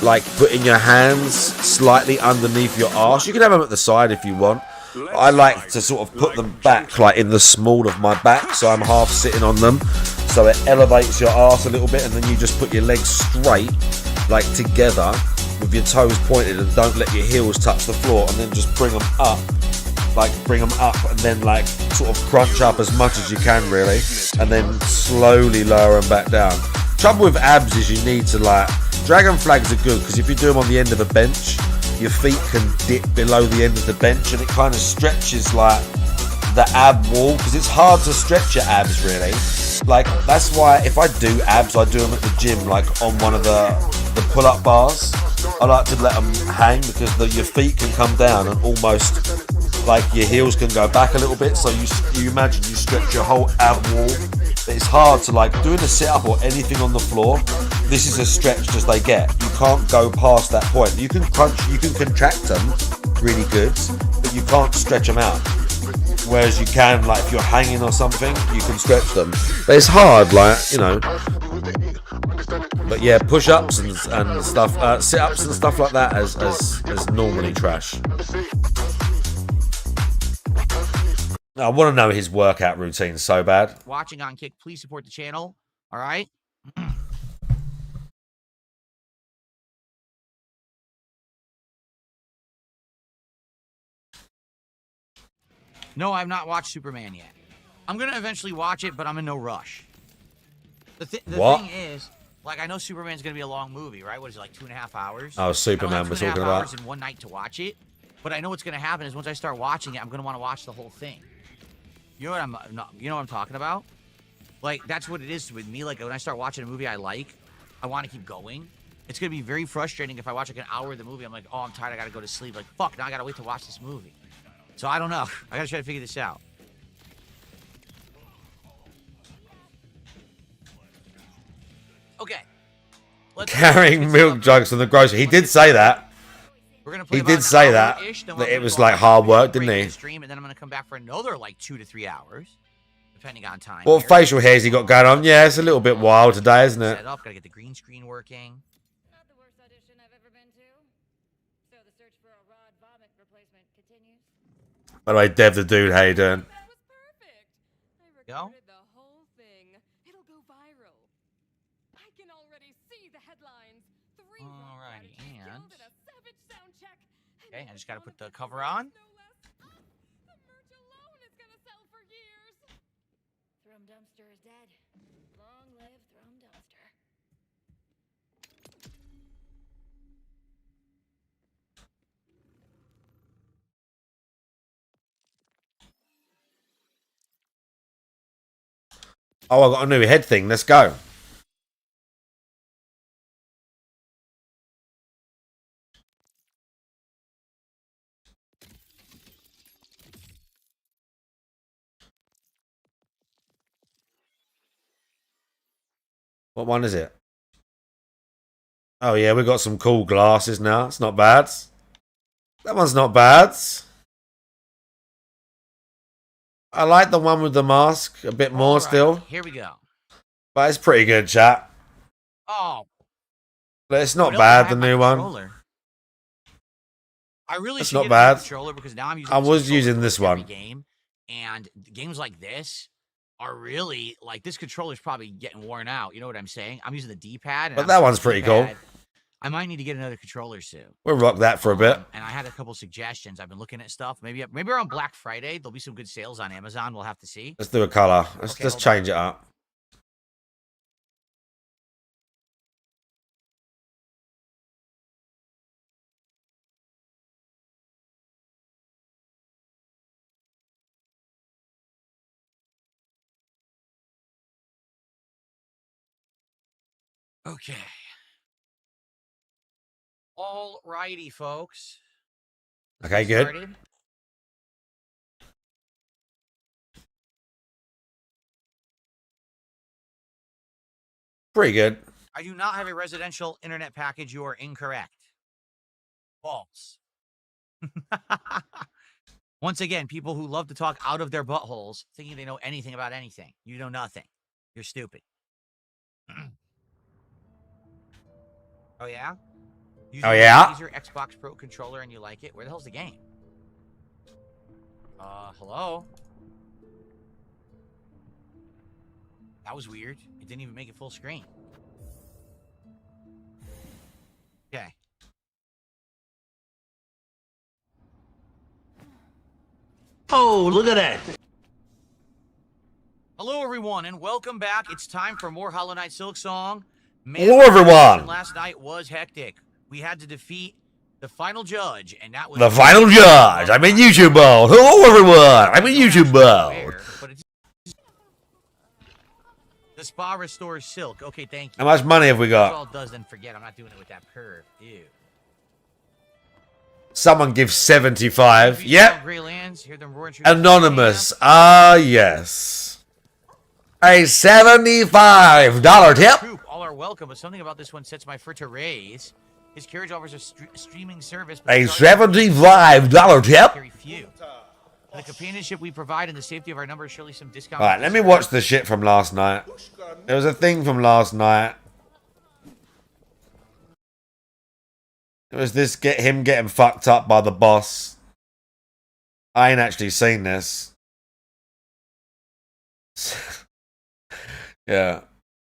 Like putting your hands slightly underneath your arse. You can have them at the side if you want. I like to sort of put them back like in the small of my back, so I'm half sitting on them, so it elevates your arse a little bit, and then you just put your legs straight, like together, with your toes pointed, and don't let your heels touch the floor, and then just bring them up, and then like sort of crunch up as much as you can, really, and then slowly lower them back down. Trouble with abs is you need to like, dragon flags are good because if you do them on the end of a bench, your feet can dip below the end of the bench, and it kind of stretches like the ab wall, because it's hard to stretch your abs, really. Like, that's why if I do abs, I do them at the gym, like on one of the pull-up bars. I like to let them hang because your feet can come down and almost like your heels can go back a little bit, so you imagine you stretch your whole ab wall. It's hard to like doing a sit-up or anything on the floor. This is as stretched as they get. You can't go past that point. You can contract them really good, but you can't stretch them out. Whereas you can, like if you're hanging or something, you can stretch them. But it's hard, like, you know. But yeah, push-ups and stuff, sit-ups and stuff like that as normally trash. I want to know his workout routine so bad. Watching on Kick, please support the channel. All right. No, I've not watched Superman yet. I'm gonna eventually watch it, but I'm in no rush. The thing is, like, I know Superman's gonna be a long movie, right? What is it, like 2.5 hours? Oh, Superman we're talking about. 2.5 hours in one night to watch it. But I know what's gonna happen is once I start watching it, I'm gonna want to watch the whole thing. You know what I'm talking about? Like, that's what it is with me. Like, when I start watching a movie I like, I want to keep going. It's gonna be very frustrating if I watch like an hour of the movie. I'm like, oh, I'm tired. I gotta go to sleep. Like, fuck, now I gotta wait to watch this movie. So I don't know. I gotta try to figure this out. Okay. Carrying milk jugs from the grocery. He did say that. He did say that it was like hard work, didn't he? Stream, and then I'm gonna come back for another like 2 to 3 hours, depending on time. What facial hairs he got going on? Yeah, it's a little bit wild today, isn't it? Set up, gotta get the green screen working. Not the worst audition I've ever been to. So the search for a Rod Vomit replacement continues. By the way, Dev the dude, how you doing? That was perfect. I recorded the whole thing. It'll go viral. I can already see the headlines. Alrighty, and okay, I just gotta put the cover on. The merch alone is gonna sell for years. Thrum Dumpster is dead. Long live Thrum Dumpster. Oh, I got a new head thing. Let's go. What one is it? Oh yeah, we got some cool glasses now. It's not bad. That one's not bad. I like the one with the mask a bit more still. Here we go. But it's pretty good, chat. Oh. But it's not bad, the new one. I really it's should not get bad. A controller because now I'm using I was using this one. Game, and games like this are really like this controller's probably getting worn out. You know what I'm saying? I'm using the D-pad. But that one's pretty cool. I might need to get another controller soon. We'll rock that for a bit. And I had a couple suggestions. I've been looking at stuff. Maybe around Black Friday, there'll be some good sales on Amazon. We'll have to see. Let's do a color. Let's change it up. Okay. All righty, folks. Okay, good. Started. Pretty good. I do not have a residential internet package. You are incorrect. False. Once again, people who love to talk out of their buttholes, thinking they know anything about anything. You know nothing. You're stupid. Oh, yeah? Oh, yeah? Use your Xbox Pro controller and you like it? Where the hell's the game? Hello? That was weird. It didn't even make it full screen. Okay. Oh, look at that. Hello, everyone, and welcome back. It's time for more Hollow Knight Silk Song. Man, Hello, everyone. Last night was hectic. We had to defeat the final judge, and that was The final judge. I'm in YouTube mode. Hello, everyone. I'm in YouTube mode. The spa restores silk. Okay, thank you. How much money have we That's got? all it does, then forget. I'm not doing it with that perv. Ew. Someone give 75. Yep. Gray lands, hear them roaring through Anonymous. Ah, yes. A $75 tip. Troop, all are welcome, but something about this one sets my foot to raise. His carriage offers a streaming service. But A $75 tip. very few. The companionship we provide and the safety of our numbers surely some discount. Alright, let me watch the shit from last night. There was a thing from last night. It was this him getting fucked up by the boss. I ain't actually seen this. Yeah.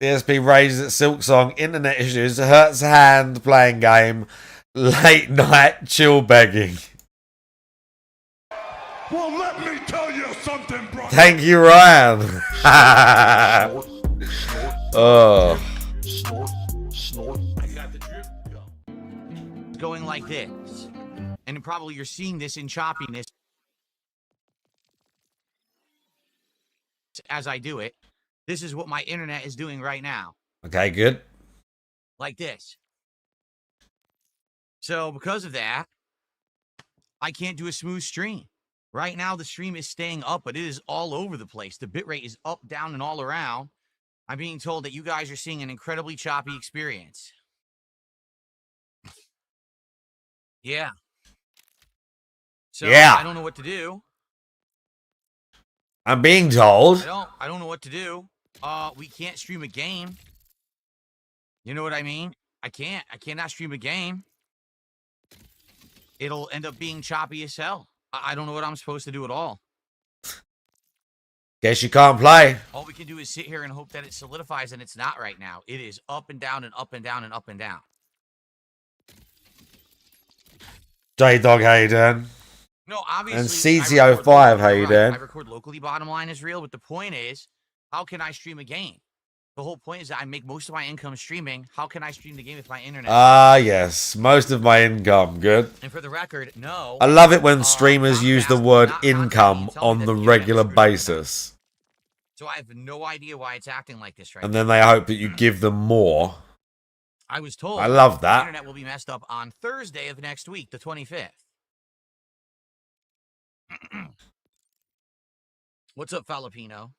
DSP raises at Silksong, internet issues, hurts hand playing game, late night chill begging. Well, let me tell you something, bro. Thank you, Ryan. Oh. Going like this. And probably you're seeing this in choppiness as I do it. This is what my internet is doing right now. Okay, good. Like this. So because of that, I can't do a smooth stream. Right now, the stream is staying up, but it is all over the place. The bitrate is up, down, and all around. I'm being told that you guys are seeing an incredibly choppy experience. Yeah. So Yeah. I don't know what to do. I'm being told. I don't know what to do. We can't stream a game. You know what I mean? I cannot stream a game. It'll end up being choppy as hell. I don't know what I'm supposed to do at all. Guess you can't play. All we can do is sit here and hope that it solidifies, and it's not right now. It is up and down and up and down and up and down. J-Dog, how you doing? No, obviously. And CTO5, how you doing? I record locally, bottom line is real, but the point is, how can I stream a game? The whole point is that I make most of my income streaming. How can I stream the game if my internet? Ah, yes. Most of my income. Good. And for the record, no. I love it when streamers use the word not income tell me on that the the internet regular screwed up. basis. So I have no idea why it's acting like this right And now. then they hope that you give them more. I was told I love the that. internet will be messed up on Thursday of next week, the 25th. What's up, Filipino?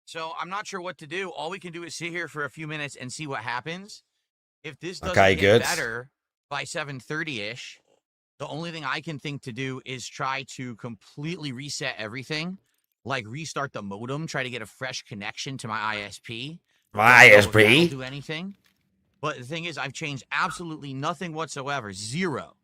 So I'm not sure what to do. All we can do is sit here for a few minutes and see what happens. If this doesn't Okay, get good. better by 7:30-ish, the only thing I can think to do is try to completely reset everything, like restart the modem, try to get a fresh connection to my ISP. My Don't know if that'll ISP? do anything. But the thing is, I've changed absolutely nothing whatsoever, zero,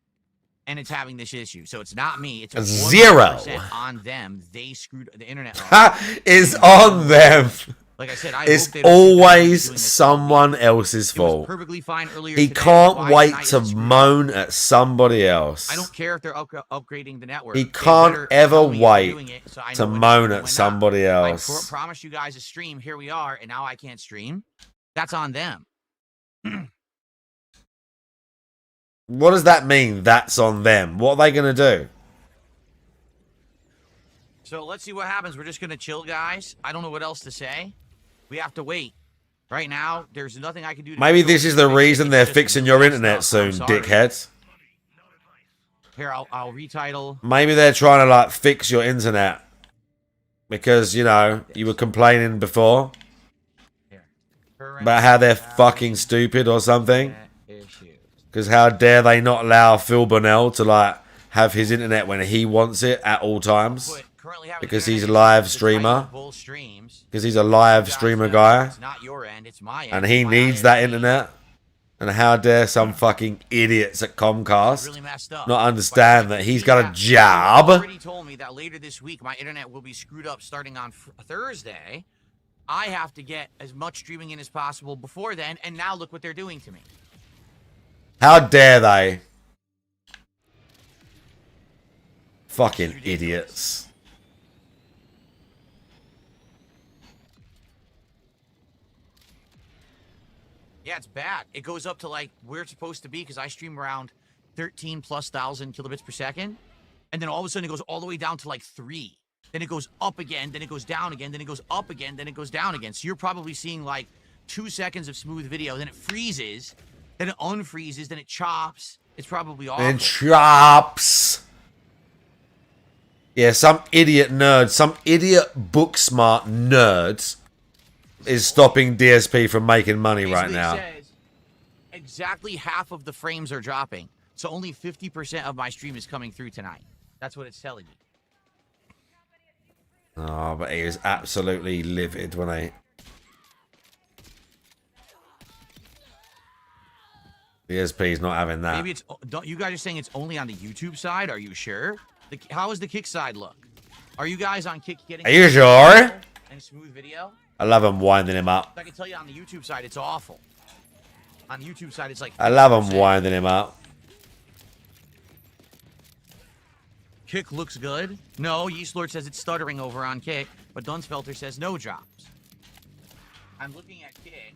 and it's having this issue. So it's not me. It's 100% on them. They screwed the internet up. It's on them. Like I said, I It's hope they don't keep doing always this. someone else's It was fault. perfectly fine earlier He today. can't Why wait tonight to it's screwed up? moan at somebody else. I don't care if they're upgrading the network. He They can't better ever tell me if they're wait doing it so I to know when moan and at when not. somebody I else. promised you guys a stream. Here we are, and now I can't stream. That's on them. What does that mean? That's on them. What are they going to do? So let's see what happens. We're just going to chill, guys. I don't know what else to say. We have to wait. Right now, there's nothing I can do to Maybe control this is the it. reason It's they're just fixing your messed internet up. soon, I'm sorry. dickhead. Here, I'll retitle. Maybe they're trying to, like, fix your internet. Because, you know, you were complaining before about how they're fucking stupid or something. Because how dare they not allow Phil Bonnell to, like, have his internet when he wants it at all times? Because he's a live streamer. Because he's a live streamer guy. It's not your end, it's my end. And he My needs that ISP. internet. And how dare some fucking idiots at Comcast Really messed up. not understand that he's got a They job? already told me that later this week my internet will be screwed up starting on Thursday. I have to get as much streaming in as possible before then, and now look what they're doing to me. How dare they? Fucking idiots. Yeah, it's bad. It goes up to like where it's supposed to be because I stream around 13,000+ kilobits per second. And then all of a sudden it goes all the way down to like 3. Then it goes up again, then it goes down again, then it goes up again, then it goes down again. So you're probably seeing like 2 seconds of smooth video, then it freezes, then it unfreezes, then it chops. It's probably awful. And chops. Yeah, some idiot nerd, some idiot book smart nerds is stopping DSP from making money right now. Says exactly half of the frames are dropping. So only 50% of my stream is coming through tonight. That's what it's telling me. Oh, but he is absolutely livid when I... DSP's not having that. Maybe it's... You guys are saying it's only on the YouTube side? Are you sure? How does the Kick side look? Are you guys on Kick getting... Are you sure? And smooth video? I love him winding him up. I can tell you on the YouTube side, it's awful. On the YouTube side, it's like... I love him winding him up. Kick looks good. No, Yeastlord says it's stuttering over on Kick, but Dunsfelter says no drops. I'm looking at Kick.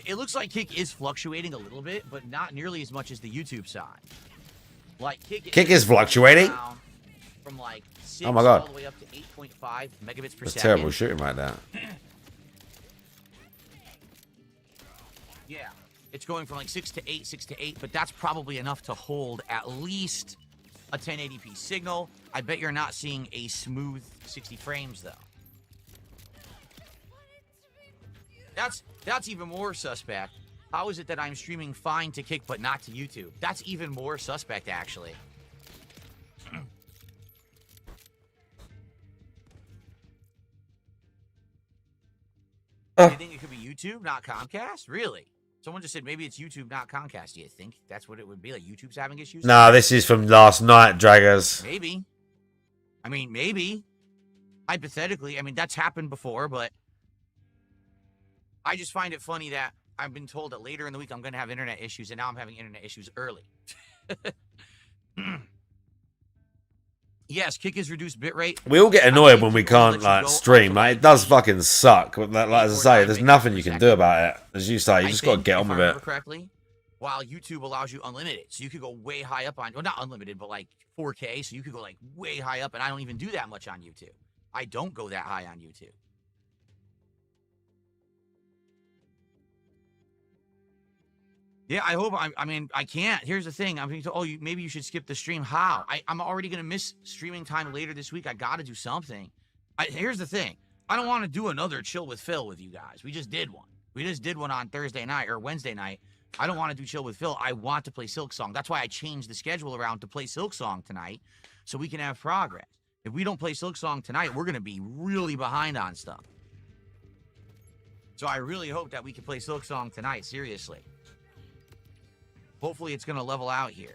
It looks like Kick is fluctuating a little bit, but not nearly as much as the YouTube side. Like Kick is fluctuating? From like 6 oh my God. all the way up to 8.5 megabits per That's second. terrible shooting right now. Yeah, it's going from like 6 to 8, 6 to 8, but that's probably enough to hold at least a 1080p signal. I bet you're not seeing a smooth 60 frames though. That's even more suspect. How is it that I'm streaming fine to Kick but not to YouTube? That's even more suspect actually. You think it could be YouTube, not Comcast? Really? Someone just said maybe it's YouTube, not Comcast. Do you think that's what it would be? Like YouTube's having issues? Nah, this is from last night, Draggers. Maybe. I mean, maybe. Hypothetically, I mean, that's happened before, but I just find it funny that I've been told that later in the week I'm going to have internet issues, and now I'm having internet issues early. Yes, Kick is reduced bitrate. We all get annoyed when we can't like stream. Like it does fucking suck. But like as I say, there's nothing you can do about it. As you say, you just got to get on with it. Correctly, while YouTube allows you unlimited, so you could go way high up on, well, not unlimited, but like 4K, so you could go like way high up, and I don't even do that much on YouTube. I don't go that high on YouTube. Yeah, I hope. I mean, I can't. Here's the thing. I'm thinking, maybe you should skip the stream. How? I'm already going to miss streaming time later this week. I got to do something. Here's the thing. I don't want to do another Chill with Phil with you guys. We just did one. We just did one on Thursday night or Wednesday night. I don't want to do Chill with Phil. I want to play Silk Song. That's why I changed the schedule around to play Silk Song tonight so we can have progress. If we don't play Silk Song tonight, we're going to be really behind on stuff. So I really hope that we can play Silk Song tonight, seriously. Hopefully it's going to level out here.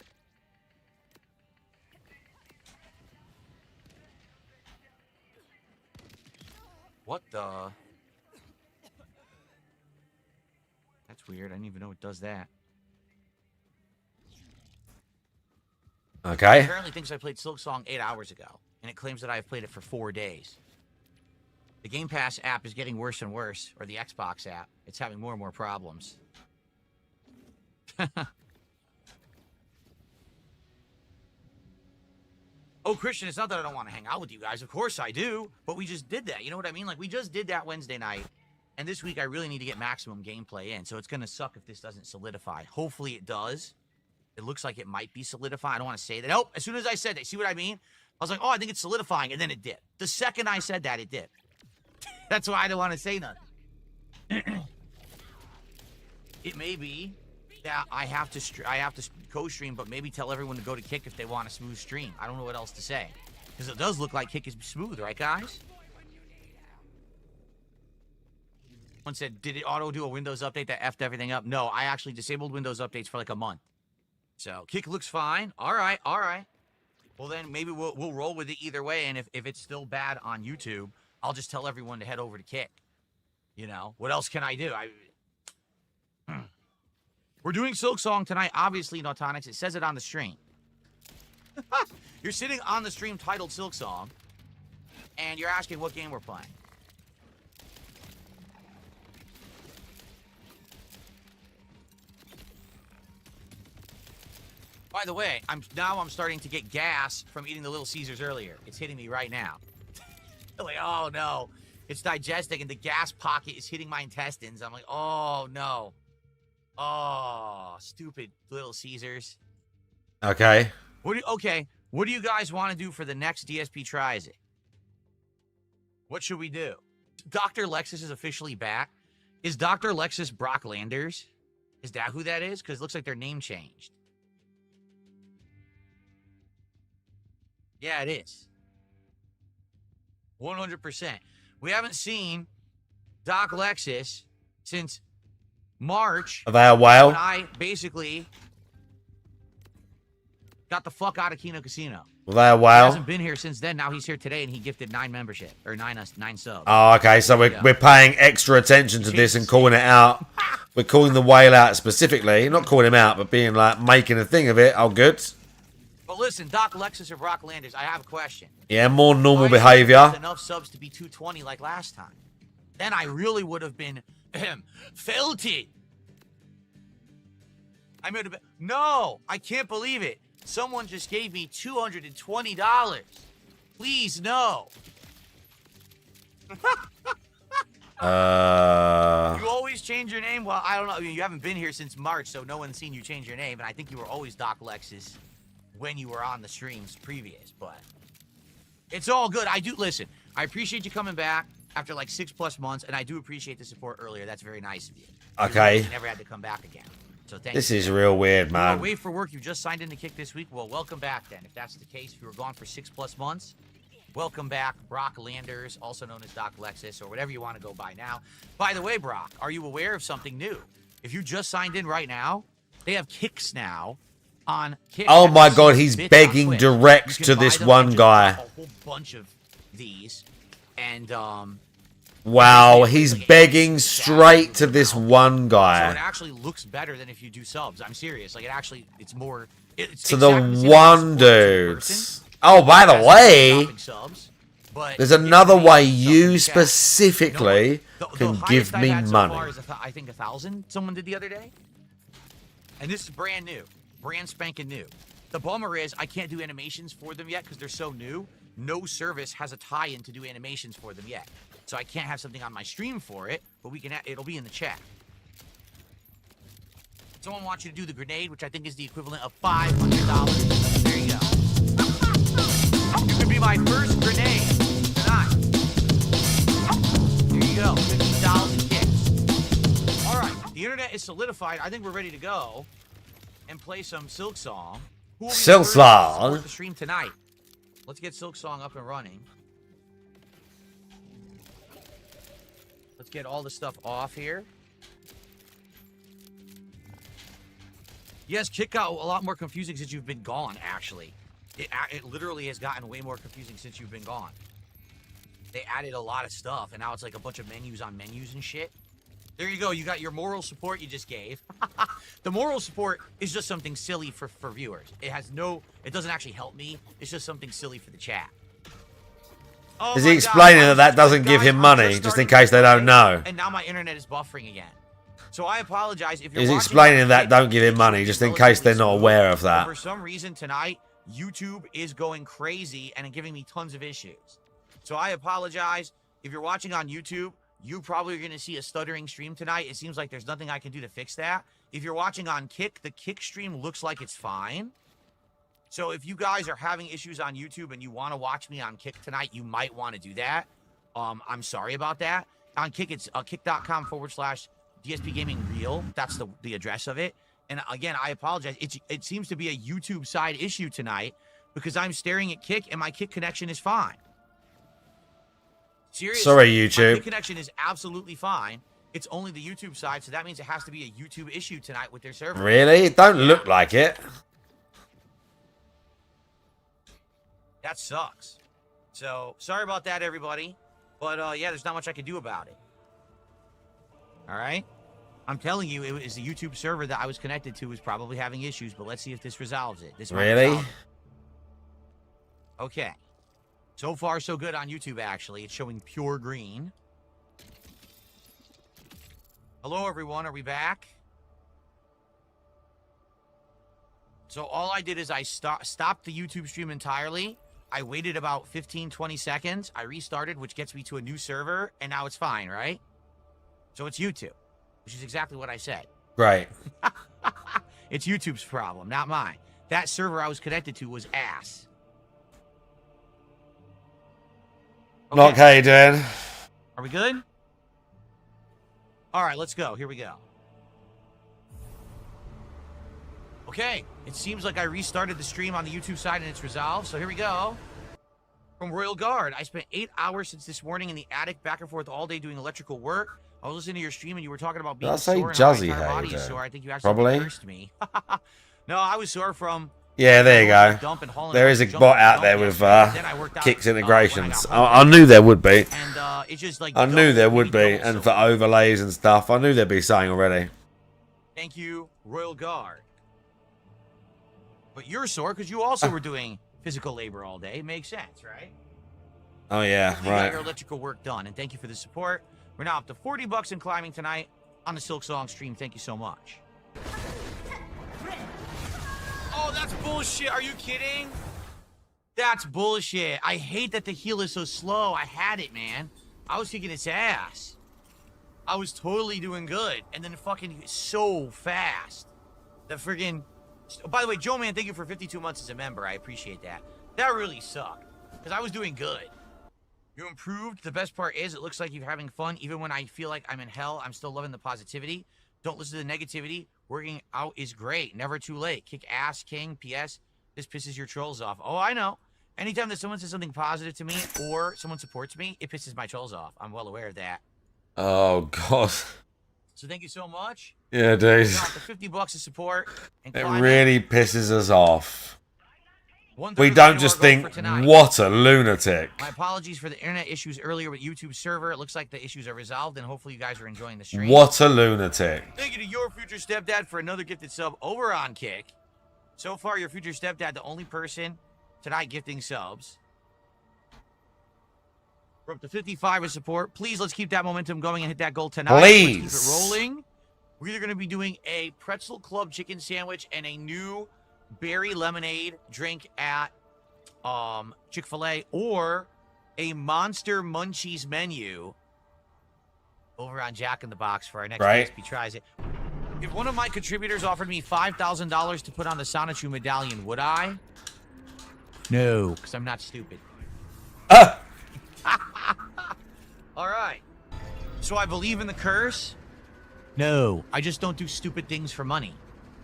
What the? That's weird. I didn't even know it does that. Okay. It apparently thinks I played Silk Song 8 hours ago, and it claims that I've played it for 4 days. The Game Pass app is getting worse and worse, or the Xbox app. It's having more and more problems. Oh, Christian, it's not that I don't want to hang out with you guys. Of course I do. But we just did that. You know what I mean? Like, we just did that Wednesday night. And this week, I really need to get maximum gameplay in. So it's going to suck if this doesn't solidify. Hopefully it does. It looks like it might be solidifying. I don't want to say that. Oh, as soon as I said that, see what I mean? I was like, oh, I think it's solidifying. And then it did. The second I said that, it did. That's why I don't want to say nothing. It may be that I have to co-stream, but maybe tell everyone to go to Kick if they want a smooth stream. I don't know what else to say. Because it does look like Kick is smooth, right, guys? Someone said, did it auto do a Windows update that effed everything up? No, I actually disabled Windows updates for like a month. So Kick looks fine. All right, all right. Well, then maybe we'll roll with it either way. And if it's still bad on YouTube, I'll just tell everyone to head over to Kick. You know, what else can I do? We're doing Silk Song tonight, obviously, Nautonics. It says it on the stream. You're sitting on the stream titled Silk Song, and you're asking what game we're playing. By the way, I'm starting to get gas from eating the Little Caesars earlier. It's hitting me right now. Like, oh no, it's digesting, and the gas pocket is hitting my intestines. I'm like, oh no. Oh, stupid Little Caesars. Okay. What do you guys want to do for the next DSP Tries It? What should we do? Dr. Lexus is officially back. Is Dr. Lexus Brock Landers? Is that who that is? Because it looks like their name changed. Yeah, it is. 100%. We haven't seen Doc Lexus since March. Are they a whale? When I basically got the fuck out of Kino Casino. Were they a He whale? hasn't been here since then. Now he's here today, and he gifted 9 membership or 9 subs. Oh, okay. So we're paying extra attention to this and calling it out. We're calling the whale out specifically, not calling him out, but being like making a thing of it. Oh, good. But listen, Doc Lexus or Brock Landers, I have a question. Yeah, more normal Why behavior. didn't enough subs to be 220 like last time. Then I really would have been felted. I would have been. No, I can't believe it. Someone just gave me $220. Please, no. You always change your name? Well, I don't know. I mean, you haven't been here since March, so no one's seen you change your name. And I think you were always Doc Lexus when you were on the streams previous, but it's all good. Listen, I appreciate you coming back after like 6+ months, and I do appreciate the support earlier. That's very nice of you. Okay. You never had to come back again. So thank you. This is real weird, You man. were away for work. You just signed in to Kick this week. Well, welcome back then. If that's the case, if you were gone for 6+ months, welcome back, Brock Landers, also known as Doc Lexus, or whatever you want to go by now. By the way, Brock, are you aware of something new? If you just signed in right now, they have Kicks now on Kick. Oh my God, he's begging direct to this one guy. A whole bunch of these, and Wow, he's begging straight to this one so it guy. actually looks better than if you do subs. I'm serious. Like it's more. It's To the exactly same one support to a dudes. person. Oh, by the That's way, stopping subs, but there's if another you way make you something cash, specifically the can highest give I've me had so money. far is I think 1,000. Someone did the other day, and this is brand new, brand spanking new. The bummer is I can't do animations for them yet because they're so new. No service has a tie-in to do animations for them yet, so I can't have something on my stream for it. But we can. It'll be in the chat. Someone wants you to do the grenade, which I think is the equivalent of $500. There you go. You could be my first grenade tonight. There you go. $50 kicks. All right. The internet is solidified. I think we're ready to go and play some Silk Song. Who will be the Silk first to support Song? the stream tonight? Let's get Silk Song up and running. Let's get all the stuff off here. Yes, Kick got a lot more confusing since you've been gone, actually. It literally has gotten way more confusing since you've been gone. They added a lot of stuff, and now it's like a bunch of menus on menus and shit. There you go. You got your moral support you just gave. The moral support is just something silly for viewers. It doesn't actually help me. It's just something silly for the chat. Oh Is my he God, explaining I'm that doesn't guys, give him I'm money, just just in starting case they don't to know? And now my internet is buffering again. So I apologize if you're He's watching explaining on that Kick, don't give him it's money, just in case they're not relatively aware of smooth. that. For some reason tonight, YouTube is going crazy and giving me tons of issues. So I apologize. If you're watching on YouTube, you probably are going to see a stuttering stream tonight. It seems like there's nothing I can do to fix that. If you're watching on Kick, the Kick stream looks like it's fine. So if you guys are having issues on YouTube and you want to watch me on Kick tonight, you might want to do that. I'm sorry about that. On Kick, it's kick.com/DSP Gaming Real. That's the address of it. And again, I apologize. It seems to be a YouTube side issue tonight because I'm staring at Kick and my Kick connection is fine. Seriously. Sorry, My YouTube. Kick connection is absolutely fine. It's only the YouTube side, so that means it has to be a YouTube issue tonight with their server. Really? It don't look like it. That sucks. So, sorry about that, everybody. But, yeah, there's not much I can do about it. All right? I'm telling you, it was the YouTube server that I was connected to was probably having issues, but let's see if this resolves it. This might Really? resolve it. Okay. So far, so good on YouTube, actually. It's showing pure green. Hello, everyone. Are we back? So all I did is I stopped the YouTube stream entirely. I waited about 15, 20 seconds. I restarted, which gets me to a new server, and now it's fine, right? So it's YouTube, which is exactly what I said. Great. It's YouTube's problem, not mine. That server I was connected to was ass. Knock, how you doing? Are we good? All right, let's go. Here we go. Okay, it seems like I restarted the stream on the YouTube side and it's resolved, so here we go. From Royal Guard, I spent 8 hours since this morning in the attic, back and forth all day doing electrical work. I was listening to your stream and you were talking about being Did I say sore and Juzzy how my entire how body you is doing? sore. I think you actually Probably. cursed me. No, I was sore from... Yeah, there you go. Dump and hauling There is a jump bot and out dump there with yesterday. Then I worked out, Kicks when I integrations. got home. I knew there would be. And it's just like I knew there would double, be. maybe And double for sore. overlays and stuff, I knew there'd be something already. Thank you, Royal Guard. But you're sore because you also were doing physical labor all day. Makes sense, right? Oh, yeah, You got your right. electrical work done, and thank you for the support. We're now up to $40 in climbing tonight on the Silk Song stream. Thank you so much. Oh, that's bullshit. Are you kidding? That's bullshit. I hate that the heal is so slow. I had it, man. I was kicking its ass. I was totally doing good, and then fucking so fast. The friggin'... By the way, Joe, man, thank you for 52 months as a member. I appreciate that. That really sucked, because I was doing good. You improved. The best part is it looks like you're having fun. Even when I feel like I'm in hell, I'm still loving the positivity. Don't listen to the negativity. Working out is great. Never too late. Kick ass, king. P.S. This pisses your trolls off. Oh, I know. Anytime that someone says something positive to me or someone supports me, it pisses my trolls off. I'm well aware of that. Oh, God. So thank you so much. Yeah, dude. Now, the $50 of support. And It climbing. really pisses us off. One We third don't of just our goal think, for tonight. what a lunatic. My apologies for the internet issues earlier with YouTube server. It looks like the issues are resolved, and hopefully you guys are enjoying the stream. What a lunatic. Thank you to your future stepdad for another gifted sub over on Kick. So far, your future stepdad, the only person tonight gifting subs. We're up to 55 with support. Please, let's keep that momentum going and hit that goal tonight. Please. Let's keep it rolling. We're either going to be doing a pretzel club chicken sandwich and a new berry lemonade drink at Chick-fil-A, or a Monster Munchies menu over on Jack in the Box for our next Right. XP tries it. If one of my contributors offered me $5,000 to put on the Sonichu medallion, would I? No, because I'm not stupid. All right. So I believe in the curse? No, I just don't do stupid things for money.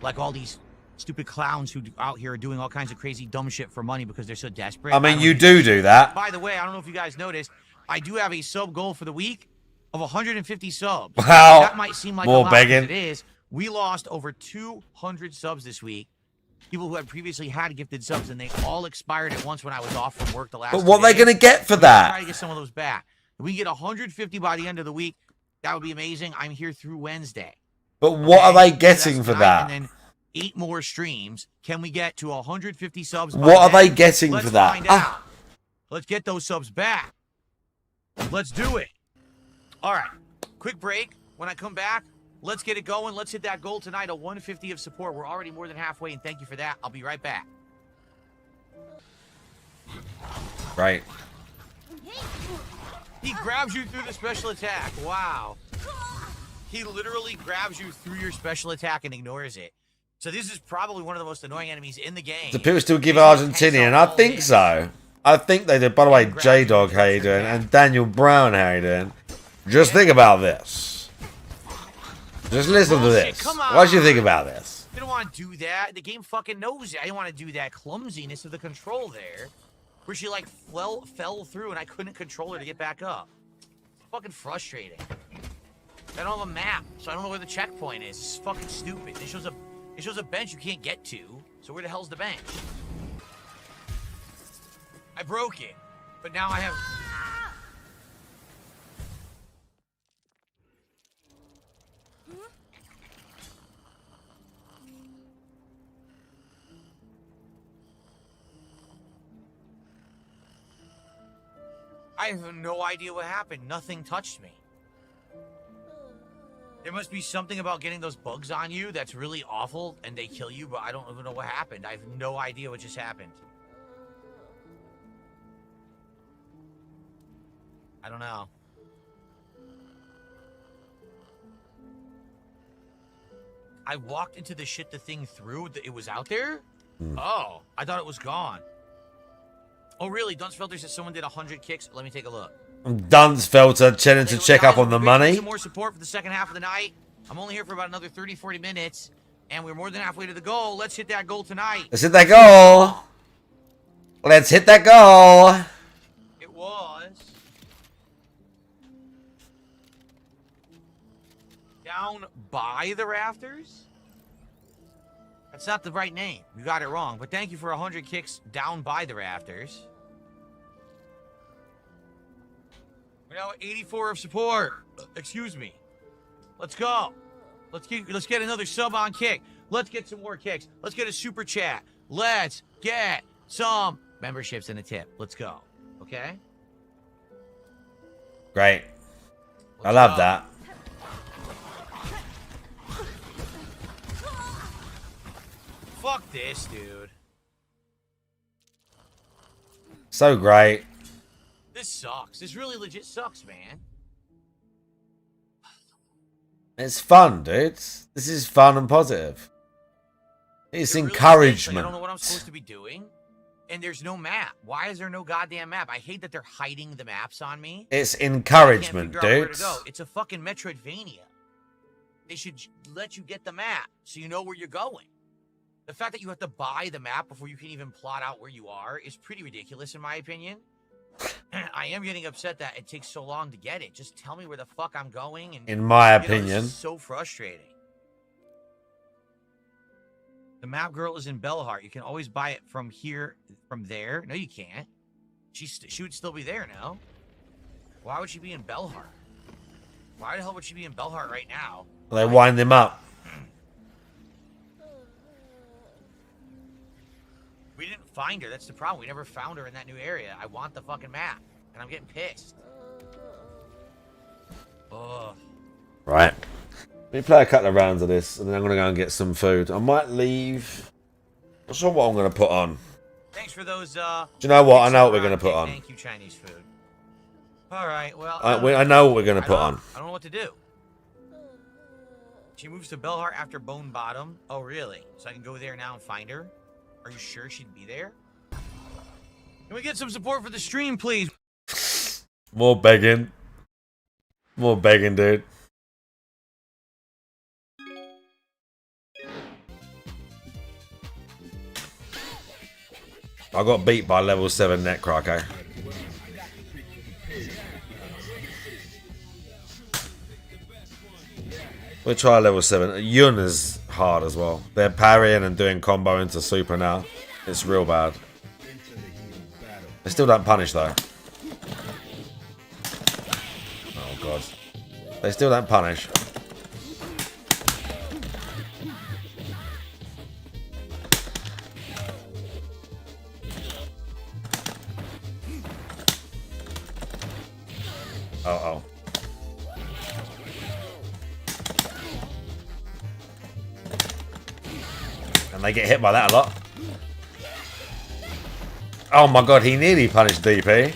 Like all these stupid clowns who out here are doing all kinds of crazy dumb shit for money because they're so desperate. I mean, don't you do that. By the way, I don't know if you guys noticed, I do have a sub goal for the week of 150 subs. Wow. That might seem like More a lot, begging. but it is. We lost over 200 subs this week. People who had previously had gifted subs, and they all expired at once when I was off from work the last But 2 what are they days. going to get for Try that? to get some of those back. If we can get 150 by the end of the week, that would be amazing. I'm here through Wednesday. But what are they So getting that's for tonight, that? And then 8 more streams. Can we get to 150 subs? by What are then? they getting Let's for that? Find Ah. out. Let's get those subs back. Let's do it. All right. Quick break. When I come back, let's get it going. Let's hit that goal tonight, a 150 of support. We're already more than halfway, and thank you for that. I'll be right back. Right. He grabs you through the special attack. Wow. He literally grabs you through your special attack and ignores it. So this is probably one of the most annoying enemies in the game. Do people still give He Argentinian? tanks I out all think hits. so. I think they did. By the way, J-Dog, how you doing? And Daniel Brown, how you doing? Just think about this. Just listen to Bullshit, this. come on. What do you think about this? You don't want to do that. The game fucking knows it. I didn't want to do that clumsiness of the control there. Where she like fell through and I couldn't control her to get back up. Fucking frustrating. I don't have a map, so I don't know where the checkpoint is. This is fucking stupid. It shows a bench you can't get to. So where the hell's the bench? I broke it, but now I have. I have no idea what happened. Nothing touched me. There must be something about getting those bugs on you that's really awful and they kill you, but I don't even know what happened. I have no idea what just happened. I don't know. I walked into the shit the thing threw. It was out there? Oh, I thought it was gone. Oh, really? Dunsfelter says someone did 100 kicks. Let me take a look. Dunsfelter chilling to check up on the money. Some more support for the second half of the night. I'm only here for about another 30, 40 minutes, and we're more than halfway to the goal. Let's hit that goal tonight. Let's hit that goal. Let's hit that goal. It was down by the rafters. That's not the right name. You got it wrong. But thank you for 100 kicks down by the rafters. We're now at 84 of support. Excuse me. Let's go. Let's get another sub on kick. Let's get some more kicks. Let's get a super chat. Let's get some memberships and a tip. Let's go. Okay? Great. I love that. Fuck this, dude. So great. This sucks. This really legit sucks, man. It's fun, dude. This is fun and positive. It's It really encouragement. stinks. Like, I don't know what I'm supposed to be doing. And there's no map. Why is there no goddamn map? I hate that they're hiding the maps on me. It's I can't encouragement, figure out where dude. to go. It's a fucking Metroidvania. They should let you get the map so you know where you're going. The fact that you have to buy the map before you can even plot out where you are is pretty ridiculous, in my opinion. I am getting upset that it takes so long to get it. Just tell me where the fuck I'm going. And In my this opinion. is so frustrating. The map girl is in Bellheart. You can always buy it from here, from there. No, you can't. She would still be there now. Why would she be in Bellheart? Why the hell would she be in Bellheart right now? They wind them up. We didn't find her. That's the problem. We never found her in that new area. I want the fucking map, and I'm getting pissed. Ugh. Right. Let me play a couple of rounds of this, and then I'm going to go and get some food. I might leave. Not sure what I'm going to put on. Thanks for those. Do you know what? I know what we're going to put on. Thank you, Chinese food. All right. Well, I know what we're going to put on. I don't know what to do. She moves to Bellheart after Bone Bottom. Oh, really? So I can go there now and find her? Are you sure she'd be there? Can we get some support for the stream, please? More begging. More begging, dude. I got beat by level 7 Necroco. We'll try level 7. Yun is hard as well. They're parrying and doing combo into super now. It's real bad. They still don't punish though. Oh god. They still don't punish. Uh-oh. And they get hit by that a lot. Oh my god, he nearly punished DP.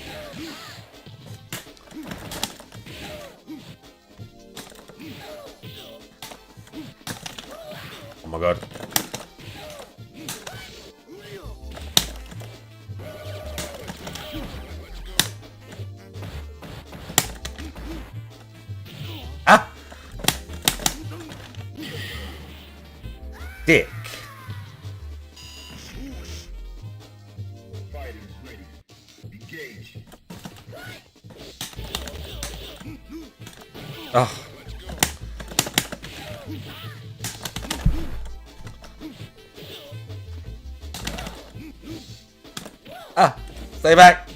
Oh my god. Ah! Dick. Oh. Stay back.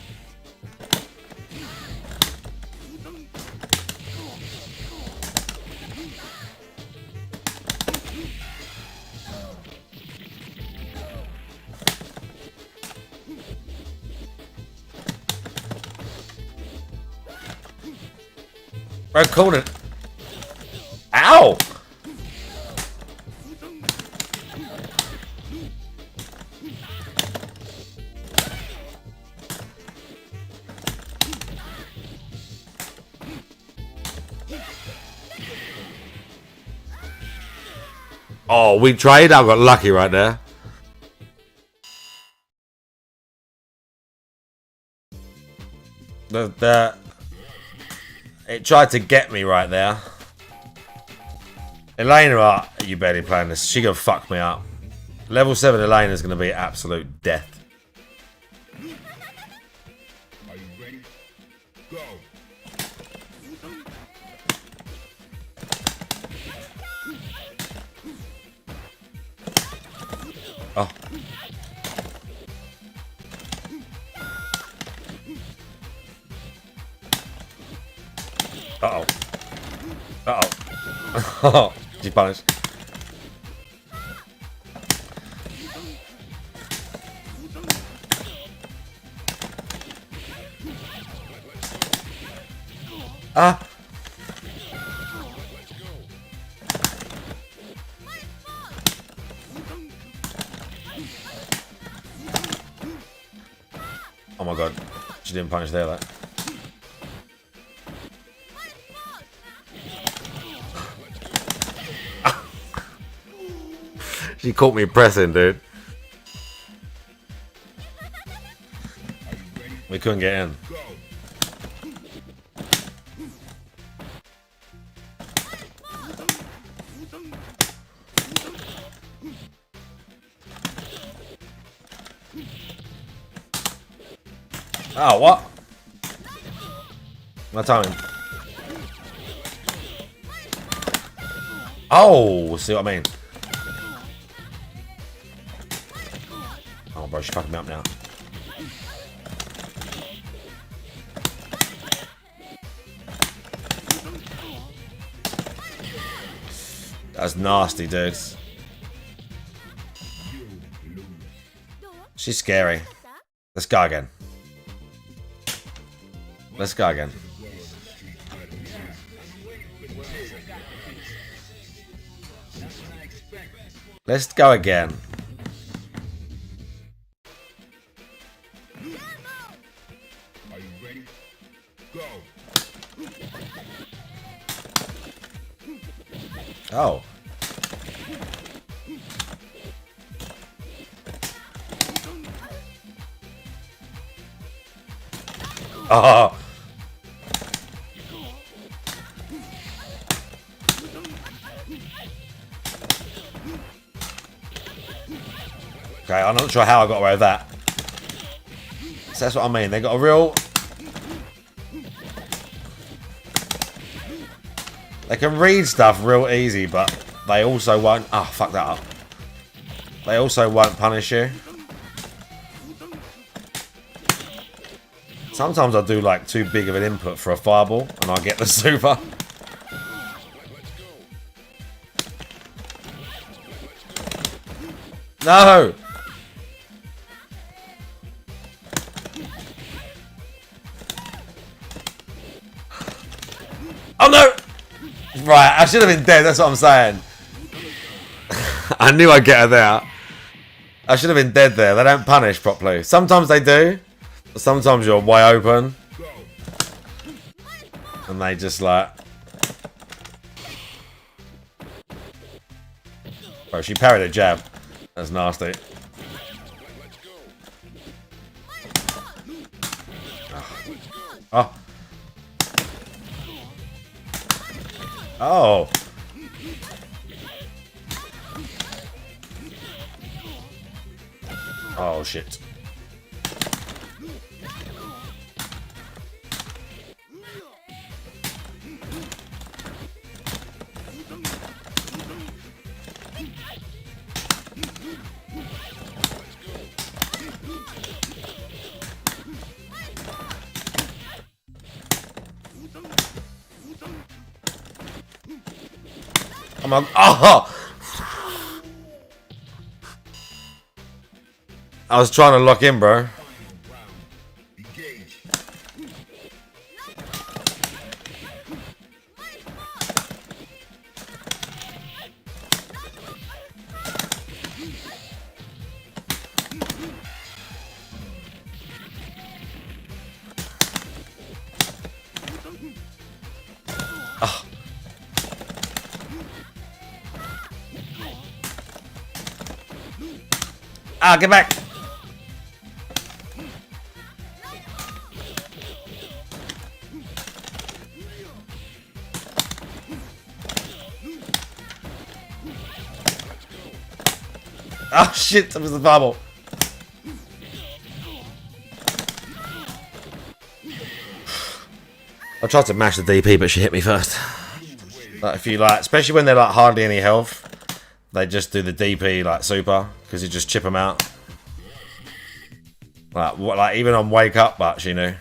Bro, corner. Ow! Oh, we tried. I got lucky right there. It tried to get me right there. Elena, you barely playing this. She gonna fuck me up. Level 7 Elena's gonna be absolute death. Are you ready? Go. Oh. Uh-oh. Uh-oh. She punished. Ah. Oh my god. She didn't punish there, though. She caught me pressing, dude. We couldn't get in. Oh, what? My timing. Oh, see what I mean? Oh, bro, she's fucking me up now. That's nasty, dude. She's scary. Let's go again. Let's go again. Let's go again. Are you ready? Go. Oh. Oh. Okay, I'm not sure how I got away with that. So that's what I mean. They got a real... They can read stuff real easy, but they also won't... Oh, fuck that up. They also won't punish you. Sometimes I do like too big of an input for a fireball, and I get the super. No! Oh no! Right, I should have been dead, that's what I'm saying. I knew I'd get her there. I should have been dead there. They don't punish properly. Sometimes they do. But sometimes you're way open. And they just like... Oh, she parried a jab. That's nasty. Oh. Oh. Oh, shit. Come on. Oh! I was trying to lock in, bro. Engage. Ah, get back. Oh shit, that was the bubble. I tried to mash the DP, but she hit me first. Like if you like, especially when they're like hardly any health, they just do the DP like super because you just chip them out. Like what? Like even on wake up, but she knew.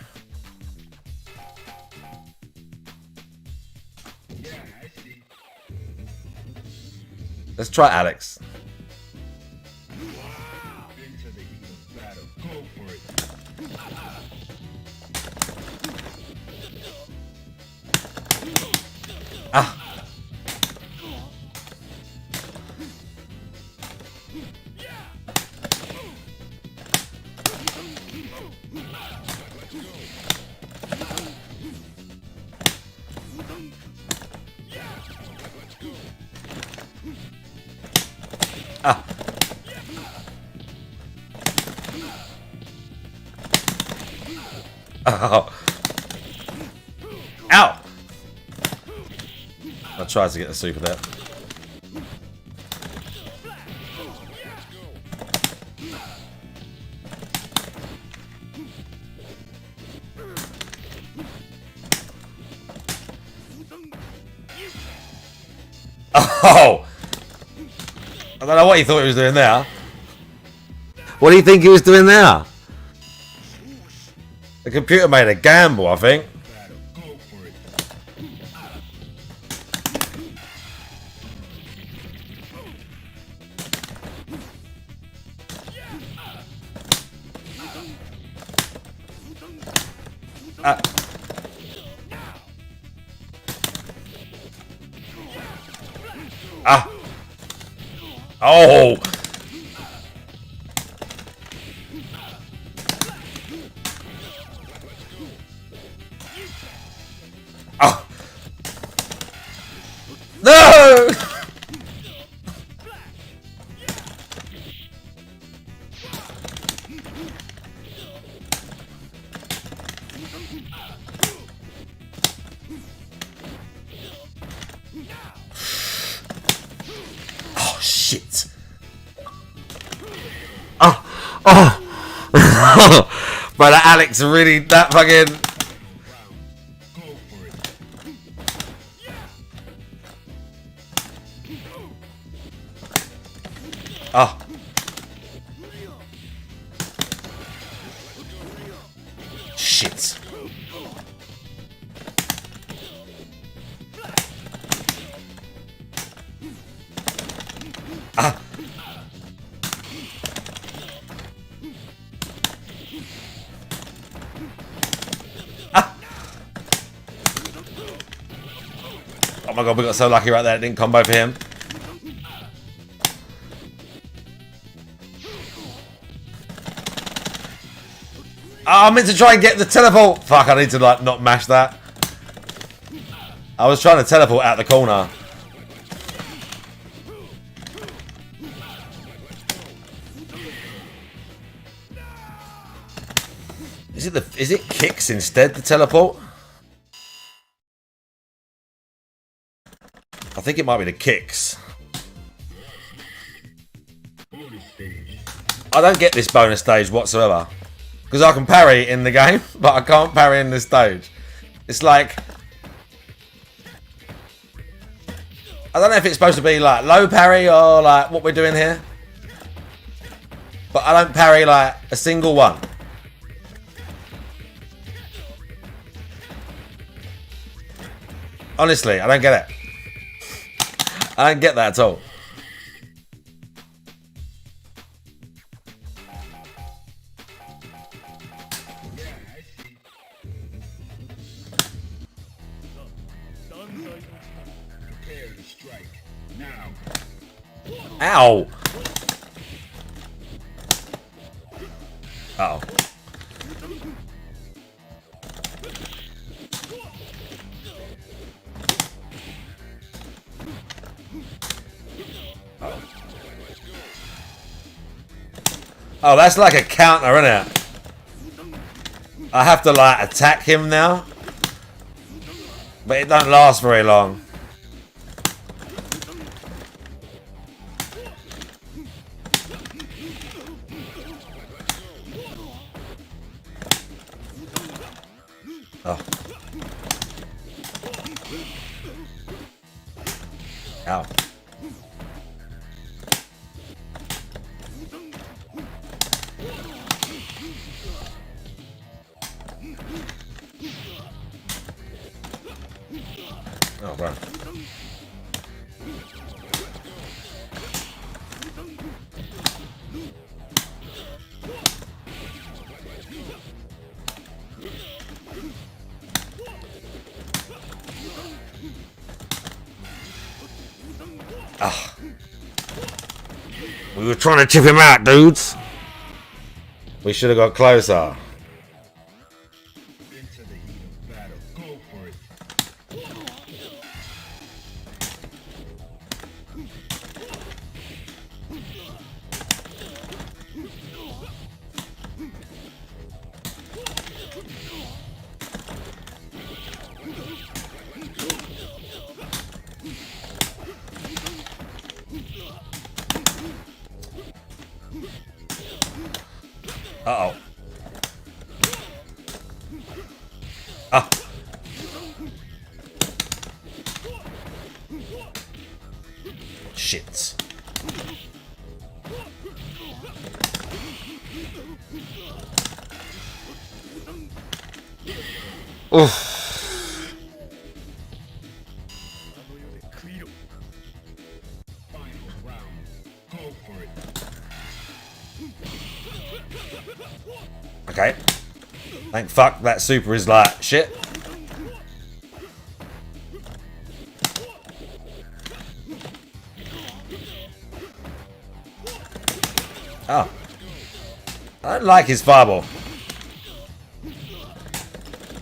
Let's try Alex. Into the heat of battle. Go for it. Ah. Ah. Oh. Ow! I tried to get the super there. Oh! I don't know what he thought he was doing there. What do you think he was doing there? The computer made a gamble, I think. Battle. Go for it. Ah. Ah. Oh. Ah. No. Oh shit. Oh. Oh. Brother Alex really that fucking. Go for it. Oh. Shit. Ah. Ah. Oh my god, we got so lucky right there. It didn't combo for him. Oh, I meant to try and get the teleport. Fuck, I need to like not mash that. I was trying to teleport out the corner. Is it kicks instead, the teleport? I think it might be the kicks. Bonus stage. I don't get this bonus stage whatsoever. Because I can parry in the game, but I can't parry in this stage. It's like... I don't know if it's supposed to be like low parry or like what we're doing here. But I don't parry like a single one. Honestly, I don't get it. I don't get that at all. Prepare to strike. Now. Ow! Uh oh. Oh, that's like a counter, isn't it? I have to like attack him now. But it don't last very long. Oh. Ow. Oh, bro. Ah. We were trying to chip him out, dudes. We should have got closer. Into the heat of battle. Go for it. Uh-oh. Ah. Shit. Oof. Final round. Go for it. Okay. Thank fuck that super is like shit. Oh. I don't like his fireball.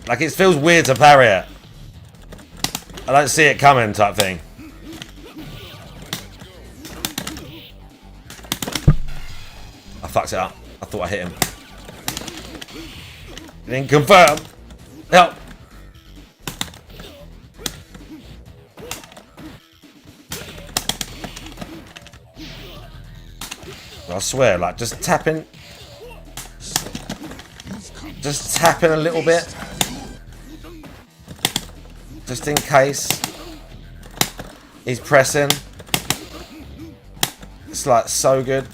Like it feels weird to parry it. I don't see it coming type thing. I fucked it up. I thought I hit him. Didn't confirm. Help. I swear, like just tapping. Just tapping a little bit. Just in case. He's pressing. It's like so good.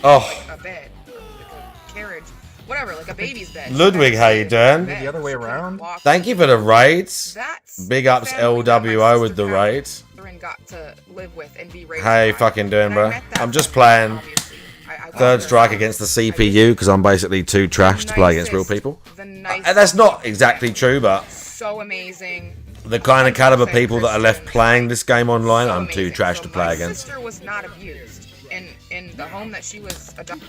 Oh. A bed, like a carriage, whatever, like a baby's bed. Ludwig, how you doing? The other way around. Thank you for the raids. That's Big ups LWO with the raids. got to live with and be raised How you by. fucking doing, And I bro? met that I'm just person, playing obviously. I Third love Strike her. against the CPU because I'm basically too trash to play against real people. And that's not exactly true, but So amazing. the kind of caliber 100% people that are left Christian. playing this game online, So I'm too amazing. trash So to play my against. sister was not abused in the home that she was adopted.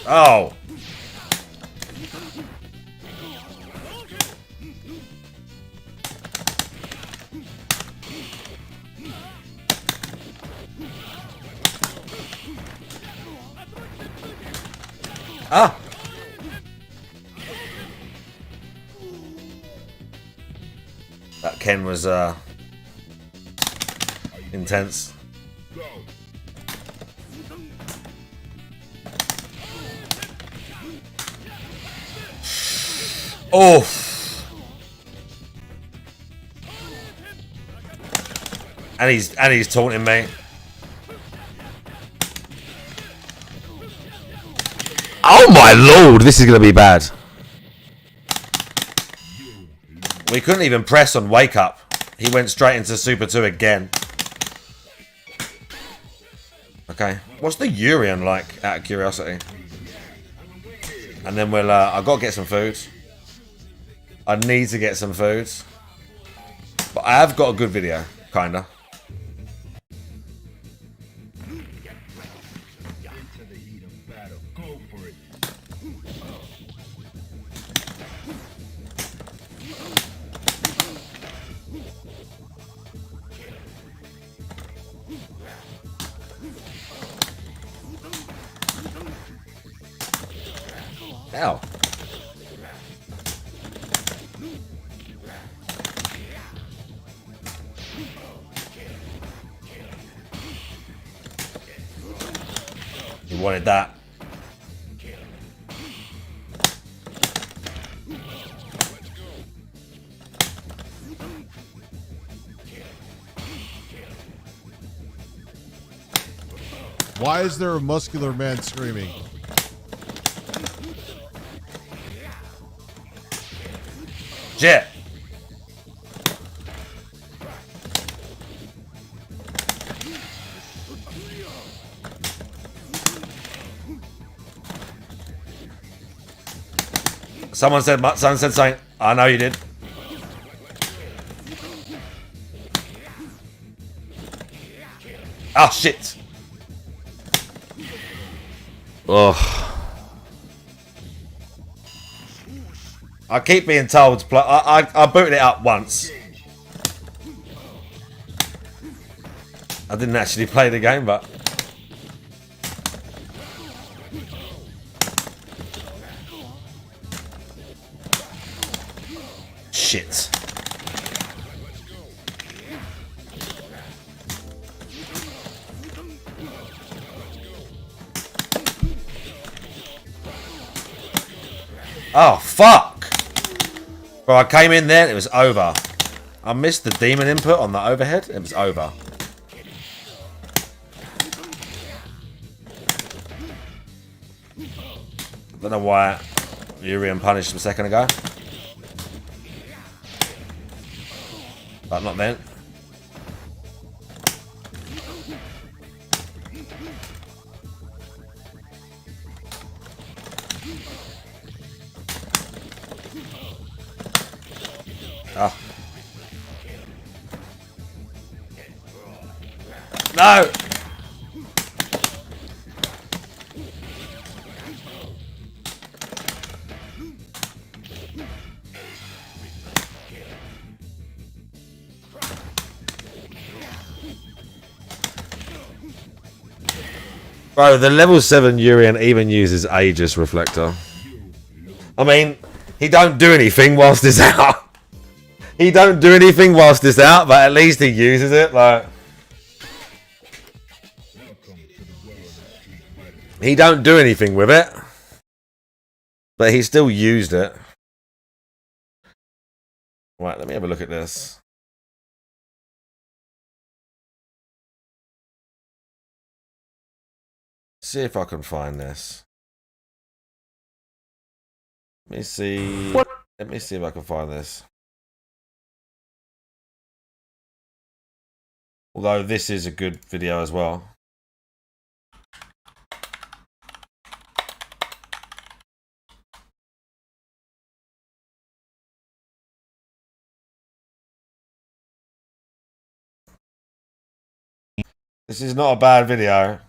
Oh. Ah. That Ken was intense. Oh. And he's taunting me. Oh my lord, this is going to be bad. We couldn't even press on wake up. He went straight into Super 2 again. Okay, what's the Urian like, out of curiosity? And then we'll, I've got to get some food. I need to get some food. But I have got a good video, kinda. Ow. He wanted that. Why is there a muscular man screaming? Shit. Someone said something. I know you did. Oh shit. Oh. I keep being told to play. I booted it up once. I didn't actually play the game, but shit. Oh fuck. Bro, I came in there and it was over. I missed the demon input on the overhead. It was over. Don't know why Urian punished him a second ago. But not then. Oh. No! Bro, the level 7 Urian even uses Aegis Reflector. I mean, he don't do anything whilst it's out. He don't do anything whilst it's out, but at least he uses it, like. He don't do anything with it. But he still used it. Right, let me have a look at this. See if I can find this. Let me see. Let me see if I can find this. Although this is a good video as well. This is not a bad video.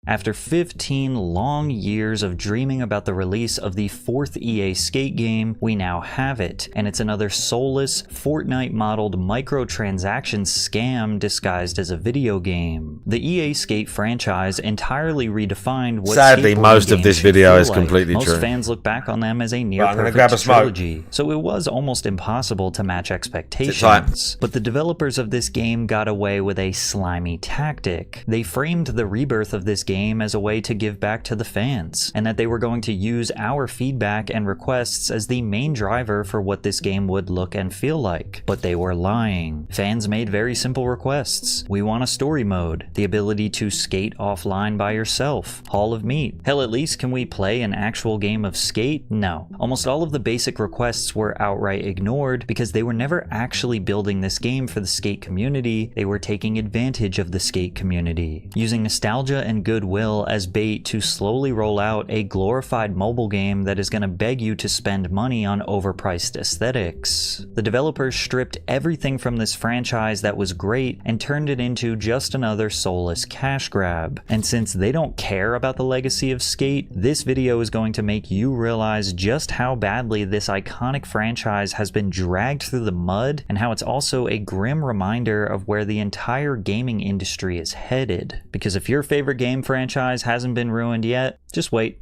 After 15 long years of dreaming about the release of the 4th EA Skate game, we now have it, and it's another soulless, Fortnite-modeled microtransaction scam disguised as a video game. The EA Skate franchise entirely redefined what sadly most of this video is like. completely Most true. Most fans look back on them as a near-perfect trilogy, so it was almost impossible to match expectations. But the developers of this game got away with a slimy tactic. They framed the rebirth of this game game as a way to give back to the fans, and that they were going to use our feedback and requests as the main driver for what this game would look and feel like. But they were lying. Fans made very simple requests. We want a story mode, the ability to skate offline by yourself, Hall of Meat. Hell, at least can we play an actual game of Skate? No. Almost all of the basic requests were outright ignored because they were never actually building this game for the Skate community, they were taking advantage of the Skate community, using nostalgia and goodwill as bait to slowly roll out a glorified mobile game that is going to beg you to spend money on overpriced aesthetics. The developers stripped everything from this franchise that was great and turned it into just another soulless cash grab. And since they don't care about the legacy of Skate, this video is going to make you realize just how badly this iconic franchise has been dragged through the mud, and how it's also a grim reminder of where the entire gaming industry is headed. Because if your favorite game franchise hasn't been ruined yet, just wait.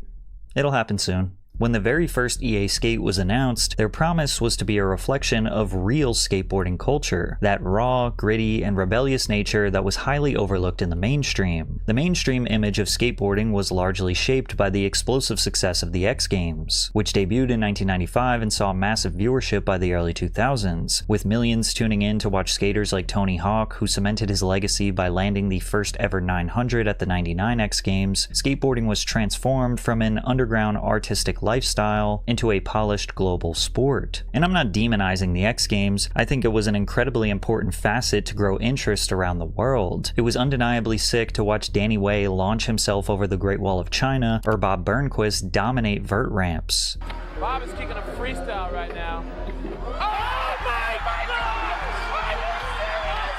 It'll happen soon. When the very first EA Skate was announced, their promise was to be a reflection of real skateboarding culture, that raw, gritty, and rebellious nature that was highly overlooked in the mainstream. The mainstream image of skateboarding was largely shaped by the explosive success of the X Games, which debuted in 1995 and saw massive viewership by the early 2000s, with millions tuning in to watch skaters like Tony Hawk, who cemented his legacy by landing the first ever 900 at the 99 X Games. Skateboarding was transformed from an underground artistic lifestyle into a polished global sport. And I'm not demonizing the X Games, I think it was an incredibly important facet to grow interest around the world. It was undeniably sick to watch Danny Way launch himself over the Great Wall of China, or Bob Burnquist dominate vert ramps. Bob is kicking a freestyle right now.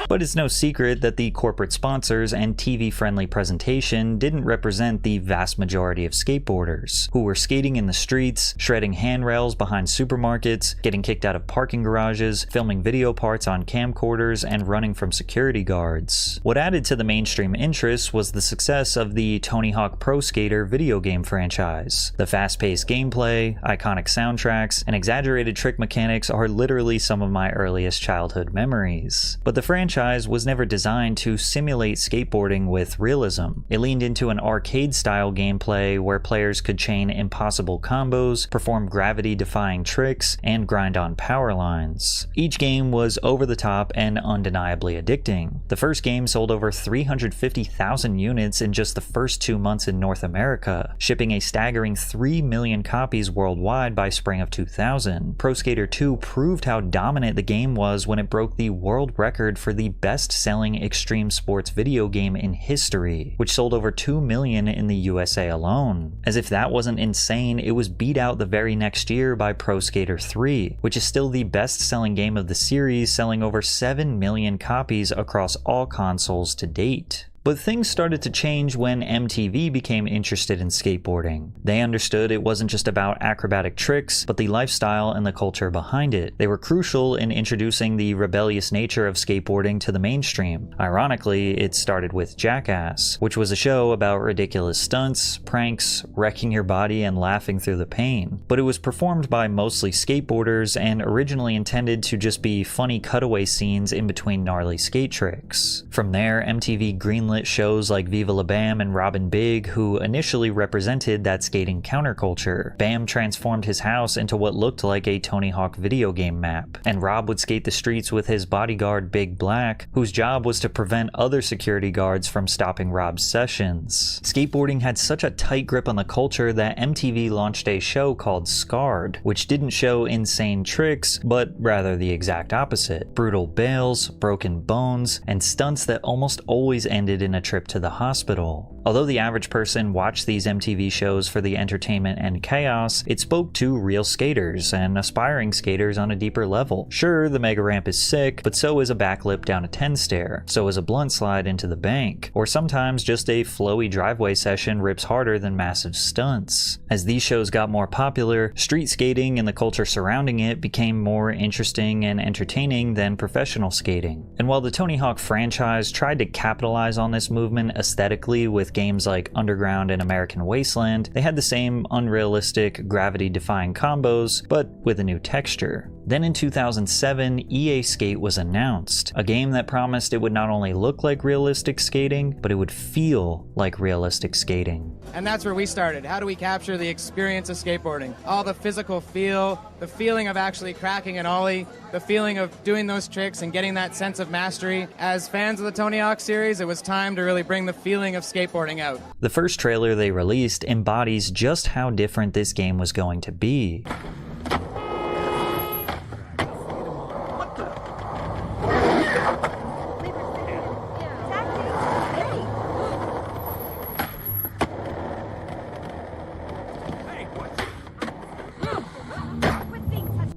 But it's no secret that the corporate sponsors and TV-friendly presentation didn't represent the vast majority of skateboarders, who were skating in the streets, shredding handrails behind supermarkets, getting kicked out of parking garages, filming video parts on camcorders, and running from security guards. What added to the mainstream interest was the success of the Tony Hawk Pro Skater video game franchise. The fast-paced gameplay, iconic soundtracks, and exaggerated trick mechanics are literally some of my earliest childhood memories. But the franchise was never designed to simulate skateboarding with realism. It leaned into an arcade-style gameplay where players could chain impossible combos, perform gravity-defying tricks, and grind on power lines. Each game was over the top and undeniably addicting. The first game sold over 350,000 units in just the first 2 months in North America, shipping a staggering 3 million copies worldwide by spring of 2000. Pro Skater 2 proved how dominant the game was when it broke the world record for the best-selling extreme sports video game in history, which sold over 2 million in the USA alone. As if that wasn't insane, it was beat out the very next year by Pro Skater 3, which is still the best-selling game of the series, selling over 7 million copies across all consoles to date. But things started to change when MTV became interested in skateboarding. They understood it wasn't just about acrobatic tricks, but the lifestyle and the culture behind it. They were crucial in introducing the rebellious nature of skateboarding to the mainstream. Ironically, it started with Jackass, which was a show about ridiculous stunts, pranks, wrecking your body, and laughing through the pain. But it was performed by mostly skateboarders and originally intended to just be funny cutaway scenes in between gnarly skate tricks. From there, MTV greenlit shows like Viva La Bam and Robin Big, who initially represented that skating counterculture. Bam transformed his house into what looked like a Tony Hawk video game map, and Rob would skate the streets with his bodyguard Big Black, whose job was to prevent other security guards from stopping Rob's sessions. Skateboarding had such a tight grip on the culture that MTV launched a show called Scarred, which didn't show insane tricks, but rather the exact opposite. Brutal bails, broken bones, and stunts that almost always ended in a trip to the hospital. Although the average person watched these MTV shows for the entertainment and chaos, it spoke to real skaters and aspiring skaters on a deeper level. Sure, the mega ramp is sick, but so is a backlip down a 10 stair, so is a blunt slide into the bank, or sometimes just a flowy driveway session rips harder than massive stunts. As these shows got more popular, street skating and the culture surrounding it became more interesting and entertaining than professional skating. And while the Tony Hawk franchise tried to capitalize on this movement aesthetically with games like Underground and American Wasteland, they had the same unrealistic, gravity-defying combos, but with a new texture. Then in 2007, EA Skate was announced, a game that promised it would not only look like realistic skating, but it would feel like realistic skating. And that's where we started. How do we capture the experience of skateboarding? All the physical feel, the feeling of actually cracking an ollie, the feeling of doing those tricks and getting that sense of mastery. As fans of the Tony Hawk series, it was time to really bring the feeling of skateboarding out. The first trailer they released embodies just how different this game was going to be.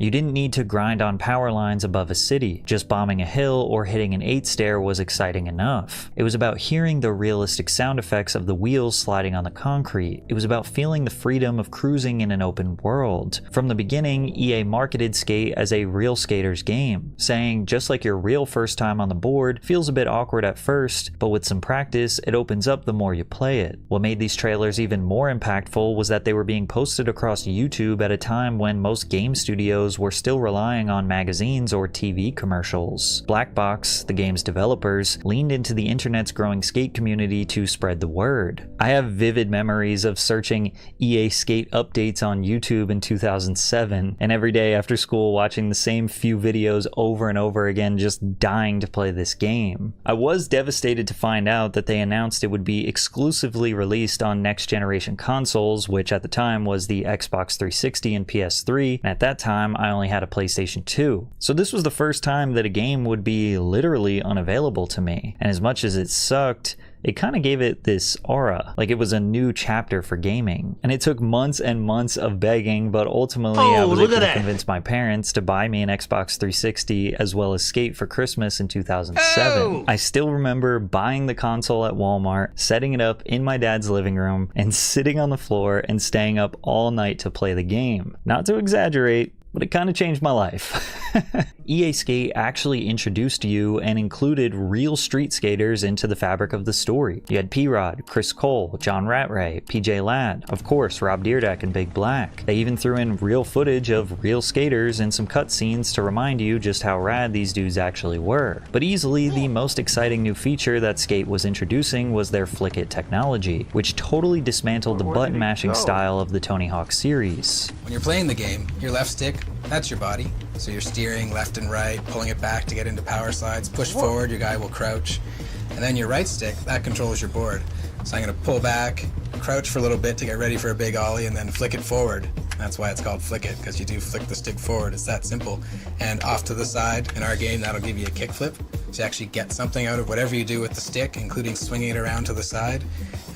You didn't need to grind on power lines above a city. Just bombing a hill or hitting an 8-stair was exciting enough. It was about hearing the realistic sound effects of the wheels sliding on the concrete. It was about feeling the freedom of cruising in an open world. From the beginning, EA marketed Skate as a real skater's game, saying just like your real first time on the board feels a bit awkward at first, but with some practice, it opens up the more you play it. What made these trailers even more impactful was that they were being posted across YouTube at a time when most game studios were still relying on magazines or TV commercials. Black Box, the game's developers, leaned into the internet's growing skate community to spread the word. I have vivid memories of searching EA Skate updates on YouTube in 2007, and every day after school watching the same few videos over and over again, just dying to play this game. I was devastated to find out that they announced it would be exclusively released on next generation consoles, which at the time was the Xbox 360 and PS3, and at that time I only had a PlayStation 2. So this was the first time that a game would be literally unavailable to me, and as much as it sucked, it kind of gave it this aura, like it was a new chapter for gaming. And it took months and months of begging, but ultimately I was able to convince my parents to buy me an Xbox 360 as well as Skate for Christmas in 2007. I still remember buying the console at Walmart, setting it up in my dad's living room, and sitting on the floor and staying up all night to play the game. Not to exaggerate, but it kind of changed my life. EA Skate actually introduced you and included real street skaters into the fabric of the story. You had P-Rod, Chris Cole, John Rattray, PJ Ladd, of course Rob Dyrdek and Big Black. They even threw in real footage of real skaters and some cutscenes to remind you just how rad these dudes actually were. But easily the most exciting new feature that Skate was introducing was their Flick It technology, which totally dismantled the button mashing style of the Tony Hawk series. When you're playing the game, your left stick, that's your body. So you're steering left and right, pulling it back to get into power slides, push forward, your guy will crouch. And then your right stick, that controls your board. So I'm gonna pull back, crouch for a little bit to get ready for a big ollie, and then flick it forward. That's why it's called Flick It, because you do flick the stick forward. It's that simple. And off to the side, in our game, that'll give you a kick flip. So you actually get something out of whatever you do with the stick, including swinging it around to the side.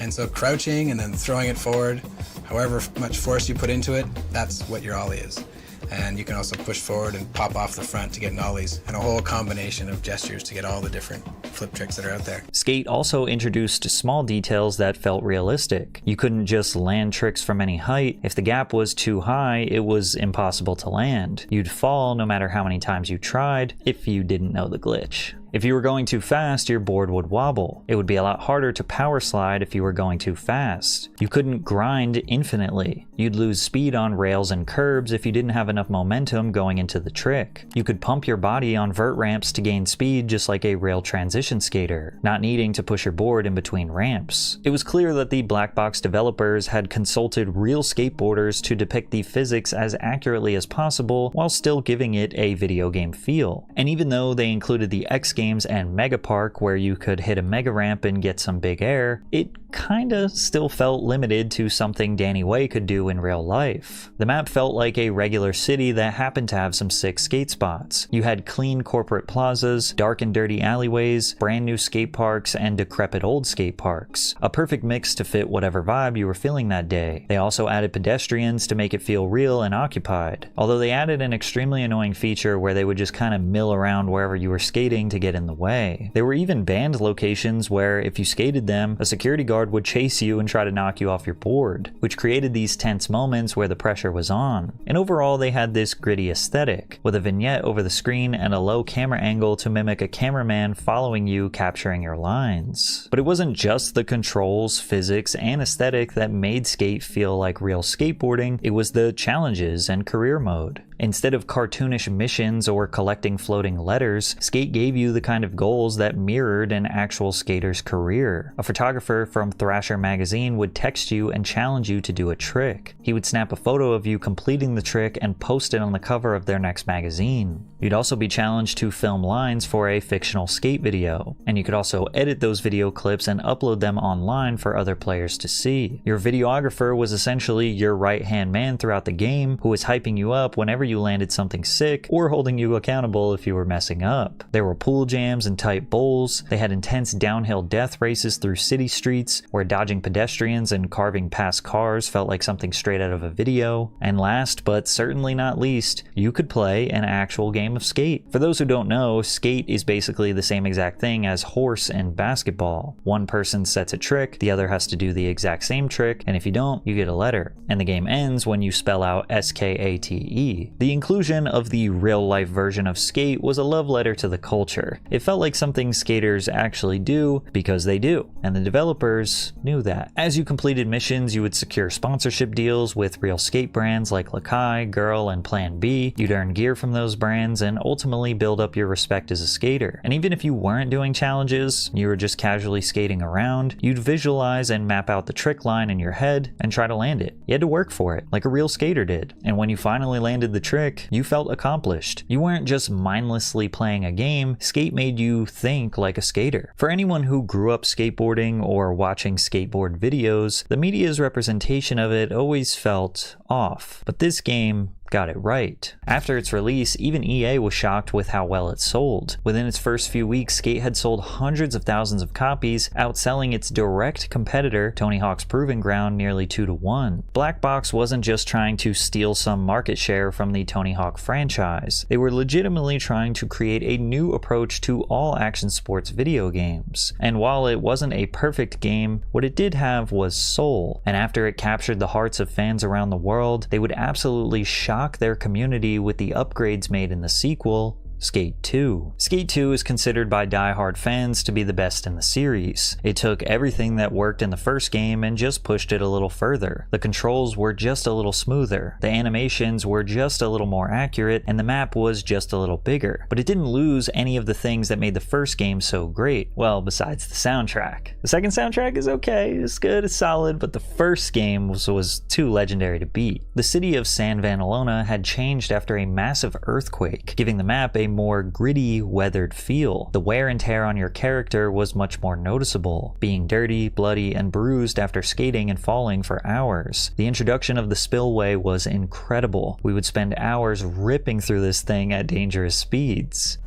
And so crouching and then throwing it forward, however much force you put into it, that's what your ollie is. And you can also push forward and pop off the front to get nollies, and a whole combination of gestures to get all the different flip tricks that are out there. Skate also introduced small details that felt realistic. You couldn't just land tricks from any height. If the gap was too high, it was impossible to land. You'd fall no matter how many times you tried if you didn't know the glitch. If you were going too fast, your board would wobble. It would be a lot harder to power slide if you were going too fast. You couldn't grind infinitely. You'd lose speed on rails and curbs if you didn't have enough momentum going into the trick. You could pump your body on vert ramps to gain speed just like a rail transition skater, not needing to push your board in between ramps. It was clear that the Black Box developers had consulted real skateboarders to depict the physics as accurately as possible while still giving it a video game feel. And even though they included the X Games and Mega Park where you could hit a mega ramp and get some big air, it kinda still felt limited to something Danny Way could do in real life. The map felt like a regular city that happened to have some sick skate spots. You had clean corporate plazas, dark and dirty alleyways, brand new skate parks, and decrepit old skate parks. A perfect mix to fit whatever vibe you were feeling that day. They also added pedestrians to make it feel real and occupied. Although they added an extremely annoying feature where they would just kind of mill around wherever you were skating to get in the way. There were even banned locations where if you skated them, a security guard would chase you and try to knock you off your board, which created these tense moments where the pressure was on. And overall, they had this gritty aesthetic, with a vignette over the screen and a low camera angle to mimic a cameraman following you capturing your lines. But it wasn't just the controls, physics, and aesthetic that made Skate feel like real skateboarding, it was the challenges and career mode. Instead of cartoonish missions or collecting floating letters, Skate gave you the kind of goals that mirrored an actual skater's career. A photographer from Thrasher magazine would text you and challenge you to do a trick. He would snap a photo of you completing the trick and post it on the cover of their next magazine. You'd also be challenged to film lines for a fictional skate video, and you could also edit those video clips and upload them online for other players to see. Your videographer was essentially your right-hand man throughout the game, who was hyping you up whenever you landed something sick or holding you accountable if you were messing up. There were pool jams and tight bowls. They had intense downhill death races through city streets where dodging pedestrians and carving past cars felt like something straight out of a video. And last but certainly not least, you could play an actual game of skate. For those who don't know, skate is basically the same exact thing as horse and basketball. One person sets a trick, the other has to do the exact same trick, and if you don't, you get a letter. And the game ends when you spell out SKATE. The inclusion of the real-life version of Skate was a love letter to the culture. It felt like something skaters actually do because they do, and the developers knew that. As you completed missions, you would secure sponsorship deals with real skate brands like Lakai, Girl, and Plan B. You'd earn gear from those brands and ultimately build up your respect as a skater. And even if you weren't doing challenges, you were just casually skating around, you'd visualize and map out the trick line in your head and try to land it. You had to work for it, like a real skater did. And when you finally landed the trick, you felt accomplished. You weren't just mindlessly playing a game, Skate made you think like a skater. For anyone who grew up skateboarding or watching skateboard videos, the media's representation of it always felt off. But this game got it right. After its release, even EA was shocked with how well it sold. Within its first few weeks, Skate had sold hundreds of thousands of copies, outselling its direct competitor, Tony Hawk's Proving Ground, nearly 2-1. Black Box wasn't just trying to steal some market share from the Tony Hawk franchise. They were legitimately trying to create a new approach to all action sports video games. And while it wasn't a perfect game, what it did have was soul. And after it captured the hearts of fans around the world, they would absolutely shock their community with the upgrades made in the sequel, Skate 2. Skate 2 is considered by die-hard fans to be the best in the series. It took everything that worked in the first game and just pushed it a little further. The controls were just a little smoother, the animations were just a little more accurate, and the map was just a little bigger. But it didn't lose any of the things that made the first game so great. Well, besides the soundtrack. The second soundtrack is okay, it's good, it's solid, but the first game was too legendary to beat. The city of San Vanalona had changed after a massive earthquake, giving the map a more gritty, weathered feel. The wear and tear on your character was much more noticeable, being dirty, bloody, and bruised after skating and falling for hours. The introduction of the spillway was incredible. We would spend hours ripping through this thing at dangerous speeds.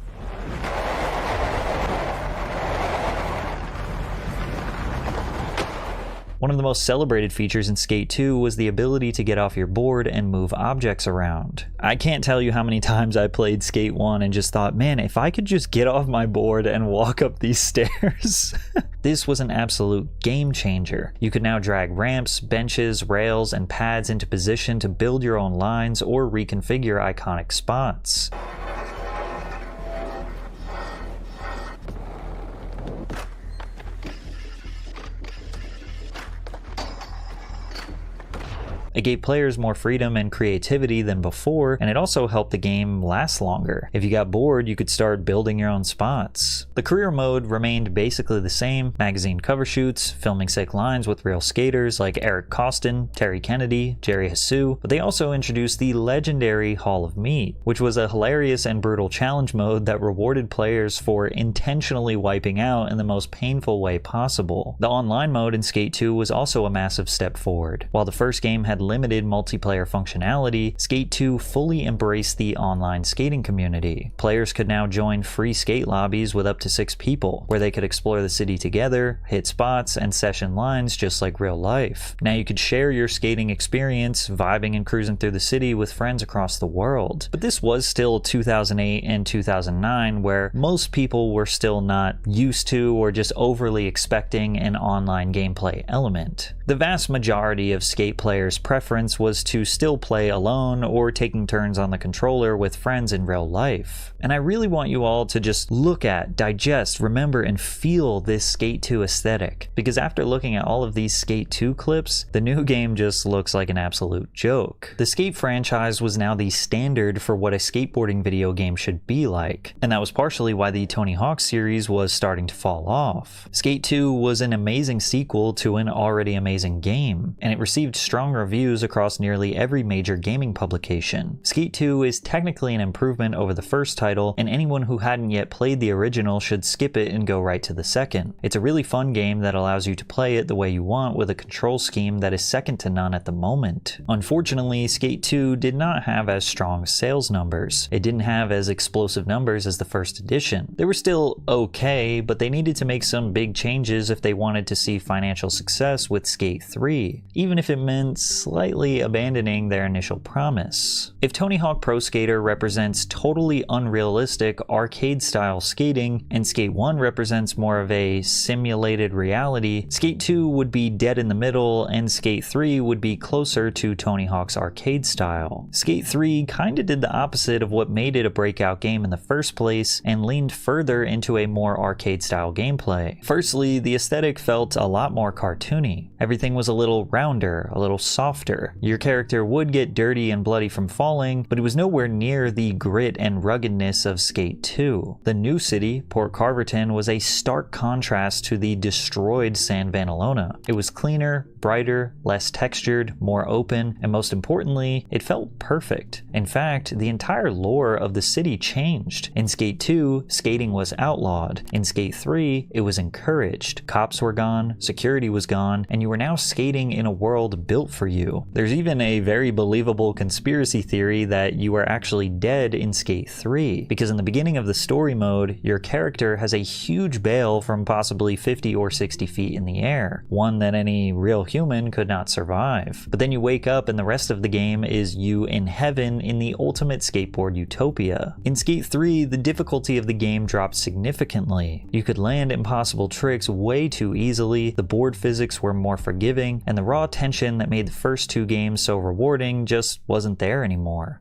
One of the most celebrated features in Skate 2 was the ability to get off your board and move objects around. I can't tell you how many times I played Skate 1 and just thought, man, if I could just get off my board and walk up these stairs. This was an absolute game changer. You could now drag ramps, benches, rails, and pads into position to build your own lines or reconfigure iconic spots. It gave players more freedom and creativity than before, and it also helped the game last longer. If you got bored, you could start building your own spots. The career mode remained basically the same: magazine cover shoots, filming sick lines with real skaters like Eric Costin, Terry Kennedy, Jerry Hasu, but they also introduced the legendary Hall of Meat, which was a hilarious and brutal challenge mode that rewarded players for intentionally wiping out in the most painful way possible. The online mode in Skate 2 was also a massive step forward. While the first game had limited multiplayer functionality, Skate 2 fully embraced the online skating community. Players could now join free skate lobbies with up to 6 people, where they could explore the city together, hit spots, and session lines just like real life. Now you could share your skating experience, vibing and cruising through the city with friends across the world. But this was still 2008 and 2009, where most people were still not used to or just overly expecting an online gameplay element. The vast majority of skate players' preference was to still play alone or taking turns on the controller with friends in real life. And I really want you all to just look at, digest, remember, and feel this Skate 2 aesthetic, because after looking at all of these Skate 2 clips, the new game just looks like an absolute joke. The Skate franchise was now the standard for what a skateboarding video game should be like, and that was partially why the Tony Hawk series was starting to fall off. Skate 2 was an amazing sequel to an already amazing game, and it received strong reviews across nearly every major gaming publication. Skate 2 is technically an improvement over the first title, and anyone who hadn't yet played the original should skip it and go right to the second. It's a really fun game that allows you to play it the way you want with a control scheme that is second to none at the moment. Unfortunately, Skate 2 did not have as strong sales numbers. It didn't have as explosive numbers as the first edition. They were still okay, but they needed to make some big changes if they wanted to see financial success with Skate 3, even if it meant slightly abandoning their initial promise. If Tony Hawk Pro Skater represents totally unrealistic arcade-style skating, and Skate 1 represents more of a simulated reality, Skate 2 would be dead in the middle, and Skate 3 would be closer to Tony Hawk's arcade style. Skate 3 kinda did the opposite of what made it a breakout game in the first place, and leaned further into a more arcade-style gameplay. Firstly, the aesthetic felt a lot more cartoony. Everything was a little rounder, a little softer. Your character would get dirty and bloody from falling, but it was nowhere near the grit and ruggedness of Skate 2. The new city, Port Carverton, was a stark contrast to the destroyed San Vanalona. It was cleaner, brighter, less textured, more open, and most importantly, it felt perfect. In fact, the entire lore of the city changed. In Skate 2, skating was outlawed. In Skate 3, it was encouraged. Cops were gone, security was gone, and you were now skating in a world built for you. There's even a very believable conspiracy theory that you are actually dead in Skate 3, because in the beginning of the story mode, your character has a huge bail from possibly 50 or 60 feet in the air, one that any real human could not survive. But then you wake up and the rest of the game is you in heaven in the ultimate skateboard utopia. In Skate 3, the difficulty of the game dropped significantly. You could land impossible tricks way too easily, the board physics were more forgiving, and the raw tension that made the first two games so rewarding just wasn't there anymore.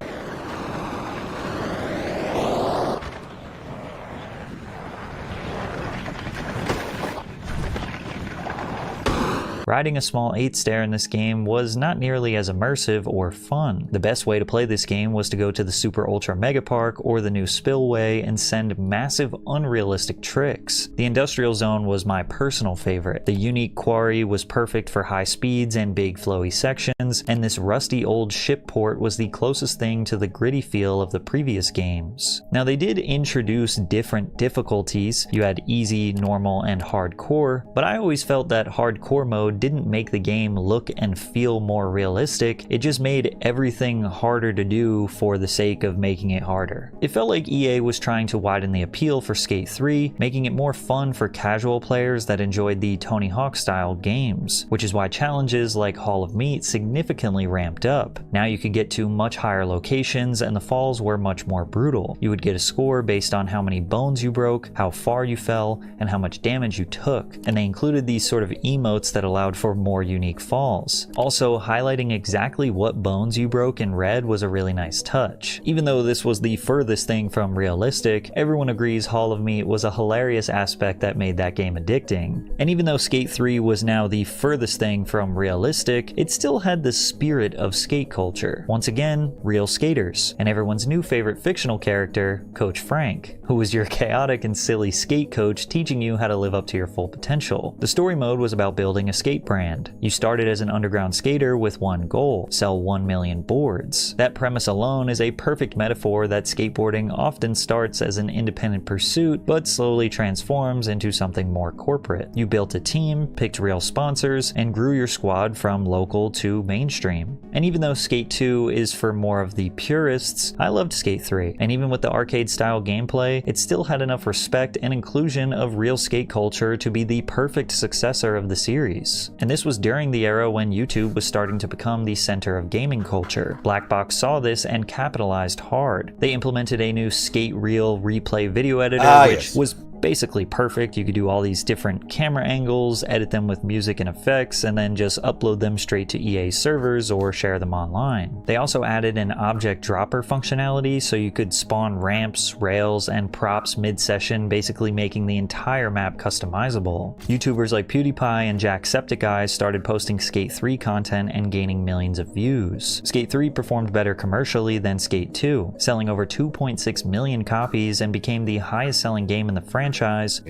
Riding a small 8-stair in this game was not nearly as immersive or fun. The best way to play this game was to go to the Super Ultra Mega Park or the new Spillway and send massive unrealistic tricks. The Industrial Zone was my personal favorite. The unique quarry was perfect for high speeds and big flowy sections, and this rusty old ship port was the closest thing to the gritty feel of the previous games. Now they did introduce different difficulties. You had easy, normal, and hardcore, but I always felt that hardcore mode didn't make the game look and feel more realistic, it just made everything harder to do for the sake of making it harder. It felt like EA was trying to widen the appeal for Skate 3, making it more fun for casual players that enjoyed the Tony Hawk style games, which is why challenges like Hall of Meat significantly ramped up. Now you could get to much higher locations and the falls were much more brutal. You would get a score based on how many bones you broke, how far you fell, and how much damage you took, and they included these sort of emotes that allowed for more unique falls. Also, highlighting exactly what bones you broke in red was a really nice touch. Even though this was the furthest thing from realistic, everyone agrees Hall of Meat was a hilarious aspect that made that game addicting. And even though Skate 3 was now the furthest thing from realistic, it still had the spirit of skate culture. Once again, real skaters, and everyone's new favorite fictional character, Coach Frank, who was your chaotic and silly skate coach teaching you how to live up to your full potential. The story mode was about building a skate brand. You started as an underground skater with one goal: sell 1 million boards. That premise alone is a perfect metaphor that skateboarding often starts as an independent pursuit, but slowly transforms into something more corporate. You built a team, picked real sponsors, and grew your squad from local to mainstream. And even though Skate 2 is for more of the purists, I loved Skate 3, and even with the arcade-style gameplay, it still had enough respect and inclusion of real skate culture to be the perfect successor of the series. And this was during the era when YouTube was starting to become the center of gaming culture. Blackbox saw this and capitalized hard. They implemented a new Skate Reel replay video editor, which was basically perfect. You could do all these different camera angles, edit them with music and effects, and then just upload them straight to EA servers or share them online. They also added an object dropper functionality so you could spawn ramps, rails, and props mid-session, basically making the entire map customizable. YouTubers like PewDiePie and Jacksepticeye started posting Skate 3 content and gaining millions of views. Skate 3 performed better commercially than Skate 2, selling over 2.6 million copies and became the highest selling game in the franchise,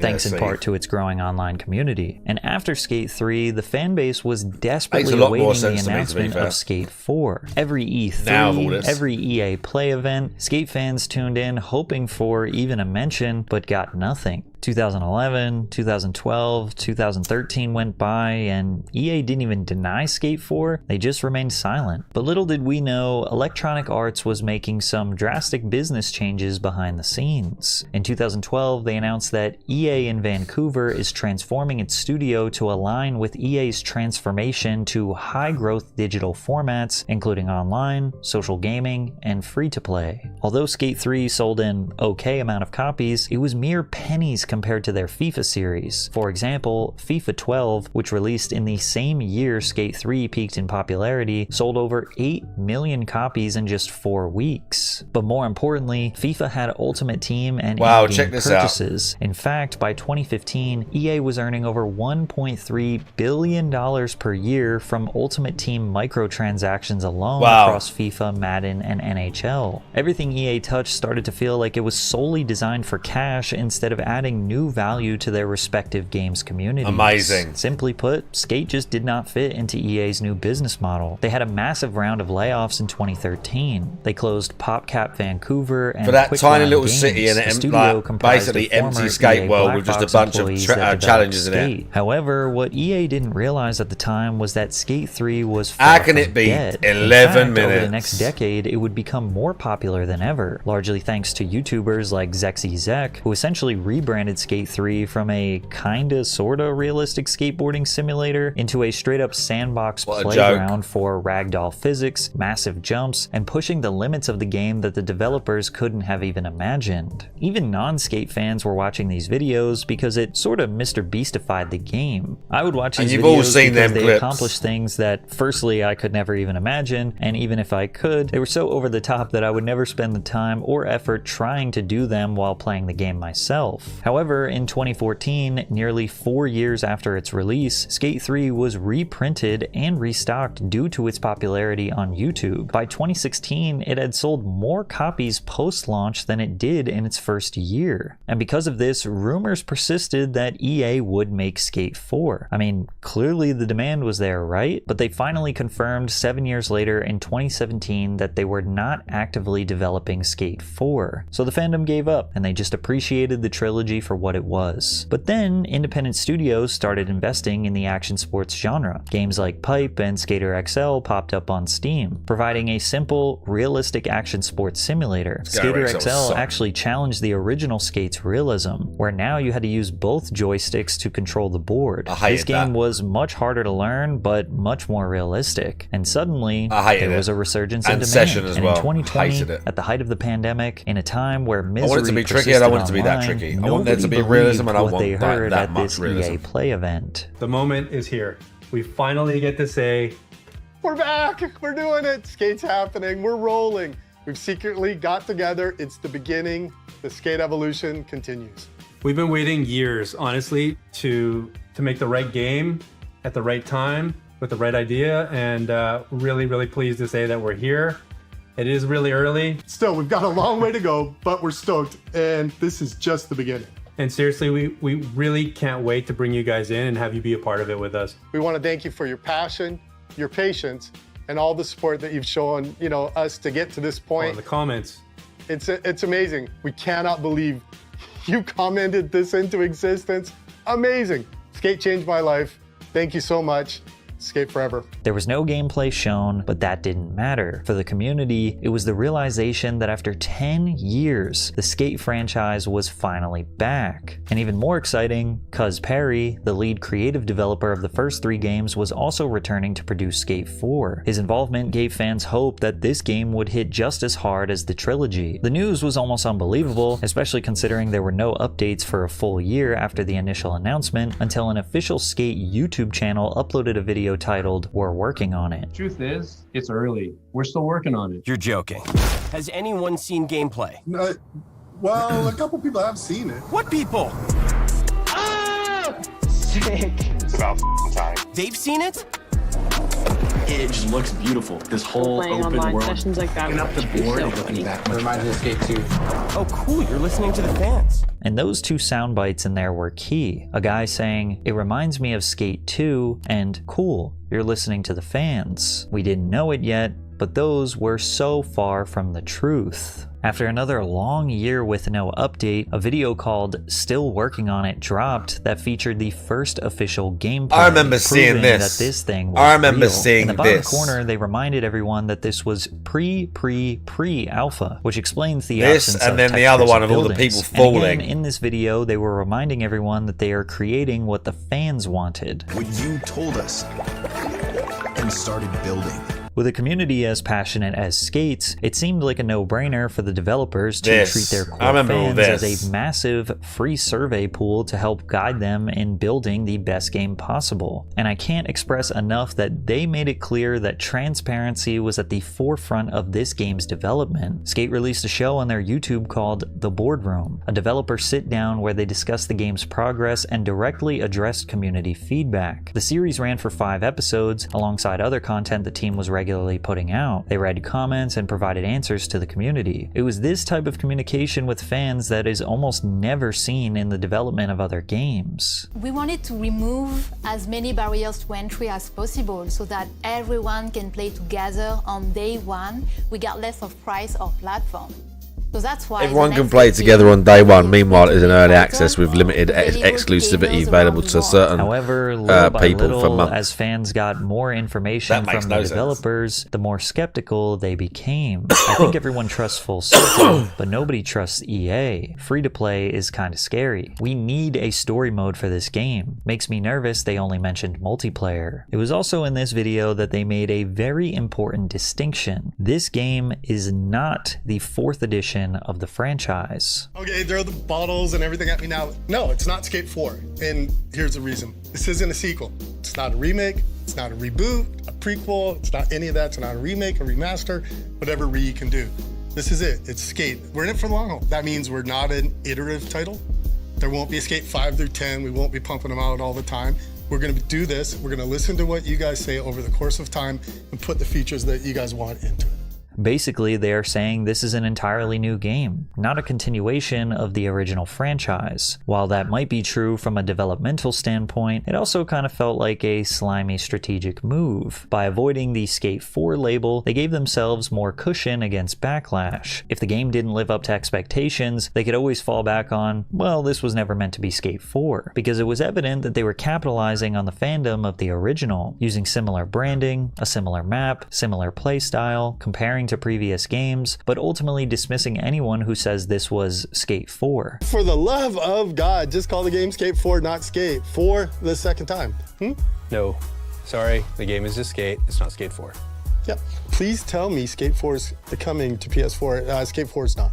thanks in part to its growing online community. And after Skate 3, the fan base was desperately awaiting the announcement of Skate 4. Every E3, every EA Play event, Skate fans tuned in hoping for even a mention, but got nothing. 2011, 2012, 2013 went by, and EA didn't even deny Skate 4, they just remained silent. But little did we know, Electronic Arts was making some drastic business changes behind the scenes. In 2012, they announced that EA in Vancouver is transforming its studio to align with EA's transformation to high-growth digital formats, including online, social gaming, and free-to-play. Although Skate 3 sold an okay amount of copies, it was mere pennies compared to their FIFA series. For example, FIFA 12, which released in the same year Skate 3 peaked in popularity, sold over 8 million copies in just 4 weeks. But more importantly, FIFA had Ultimate Team and in-game purchases. In fact, by 2015, EA was earning over $1.3 billion per year from Ultimate Team microtransactions alone across FIFA, Madden, and NHL. Everything EA touched started to feel like it was solely designed for cash instead of adding new value to their respective games communities. Amazing. Simply put, Skate just did not fit into EA's new business model. They had a massive round of layoffs in 2013. They closed PopCap Vancouver and for that Quick tiny Line little Games, city in a it, studio like, comprised basically of former empty skate EA world Black with just a Box bunch of employees that developed challenges in Skate. it. However, what EA didn't realize at the time was that Skate 3 was How far can from it be dead. 11 In fact, over the minutes? next decade, it would become more popular than ever, largely thanks to YouTubers like ZexyZek, who essentially rebranded Skate 3 from a kinda sorta realistic skateboarding simulator into a straight up sandbox playground for ragdoll physics, massive jumps, and pushing the limits of the game that the developers couldn't have even imagined. Even non-skate fans were watching these videos because it sorta Mr. Beastified the game. I would watch these videos because they accomplished things that firstly I could never even imagine, and even if I could, they were so over the top that I would never spend the time or effort trying to do them while playing the game myself. However, in 2014, nearly 4 years after its release, Skate 3 was reprinted and restocked due to its popularity on YouTube. By 2016, it had sold more copies post-launch than it did in its first year. And because of this, rumors persisted that EA would make Skate 4. I mean, clearly the demand was there, right? But they finally confirmed 7 years later in 2017 that they were not actively developing Skate 4. So the fandom gave up, and they just appreciated the trilogy for what it was. But then, independent studios started investing in the action sports genre. Games like Pipe and Skater XL popped up on Steam, providing a simple, realistic action sports simulator. Skater XL actually challenged the original Skate's realism, where now you had to use both joysticks to control the board. This game was much harder to learn, but much more realistic. And suddenly, there was a resurgence in demand. And in 2020, at the height of the pandemic, in a time where misery I want it to be tricky, I don't want it to be that tricky. I want there to be realism, and I want that much realism. EA Play event. The moment is here. We finally get to say, we're back, we're doing it, Skate's happening, we're rolling. We've secretly got together, it's the beginning, the Skate evolution continues. We've been waiting years, honestly, to make the right game at the right time with the right idea, and really, really pleased to say that we're here. It is really early. Still, we've got a long way to go, but we're stoked, and this is just the beginning. And seriously, we really can't wait to bring you guys in and have you be a part of it with us. We want to thank you for your passion, your patience, and all the support that you've shown, us to get to this point. Oh, the comments. It's amazing. We cannot believe you commented this into existence. Amazing. Skate changed my life. Thank you so much. Skate forever. There was no gameplay shown, but that didn't matter. For the community, it was the realization that after 10 years, the Skate franchise was finally back. And even more exciting, Cuz Perry, the lead creative developer of the first 3 games, was also returning to produce Skate 4. His involvement gave fans hope that this game would hit just as hard as the trilogy. The news was almost unbelievable, especially considering there were no updates for a full year after the initial announcement, until an official Skate YouTube channel uploaded a video titled "We're working on it." Truth is, it's early. We're still working on it. You're joking. Has anyone seen gameplay? Well, a couple people have seen it. What people? Ah! Sick. It's about time. They've seen it? It just looks beautiful. This whole Playing open online world. sessions like that Picking up the would be board so and looking funny. back. It reminds me of Skate 2. Oh, cool. You're listening to the fans. And those 2 sound bites in there were key. A guy saying, "It reminds me of Skate 2," and "Cool, you're listening to the fans." We didn't know it yet, but those were so far from the truth. After another long year with no update, a video called "Still Working on It" dropped that featured the first official gameplay. I remember seeing this. That this thing was I remember real. seeing In the bottom this. corner, they reminded everyone that this was pre-alpha, which explains the This absence and of then the other textures one and of all the buildings. people falling. And again, in this video, they were reminding everyone that they are creating what the fans wanted. What you told us and started building. With a community as passionate as Skate's, it seemed like a no-brainer for the developers to This. treat their I core remember all fans this. as a massive free survey pool to help guide them in building the best game possible. And I can't express enough that they made it clear that transparency was at the forefront of this game's development. Skate released a show on their YouTube called The Boardroom, a developer sit-down where they discussed the game's progress and directly addressed community feedback. The series ran for 5 episodes, alongside other content the team was regularly putting out. They read comments and provided answers to the community. It was this type of communication with fans that is almost never seen in the development of other games. We wanted to remove as many barriers to entry as possible so that everyone can play together on day one, regardless of price or platform. So that's why Everyone can play together on day one. Meanwhile, it is an early access with limited exclusivity available to certain However, little by people for little, months. as fans got more information That makes from no the sense. developers, the more skeptical they became. I think everyone trusts Full Circle, but nobody trusts EA. Free-to-play is kinda scary. We need a story mode for this game. Makes me nervous they only mentioned multiplayer. It was also in this video that they made a very important distinction. This game is not the 4th edition of the franchise. Okay, throw the bottles and everything at me now. No, it's not Skate 4. And here's the reason. This isn't a sequel. It's not a remake. It's not a reboot, a prequel. It's not any of that. It's not a remake, a remaster, whatever Re can do. This is it. It's Skate. We're in it for the long haul. That means we're not an iterative title. There won't be a Skate 5 through 10. We won't be pumping them out all the time. We're going to do this. We're going to listen to what you guys say over the course of time and put the features that you guys want into it. Basically, they are saying this is an entirely new game, not a continuation of the original franchise. While that might be true from a developmental standpoint, it also kind of felt like a slimy strategic move. By avoiding the Skate 4 label, they gave themselves more cushion against backlash. If the game didn't live up to expectations, they could always fall back on, well, this was never meant to be Skate 4, because it was evident that they were capitalizing on the fandom of the original, using similar branding, a similar map, similar playstyle, comparing to previous games, but ultimately dismissing anyone who says this was Skate 4. For the love of God, just call the game Skate 4, not Skate, for the second time. No, sorry, the game is just Skate, it's not Skate 4. Yep. Please tell me Skate 4 is coming to PS4. Skate 4 is not.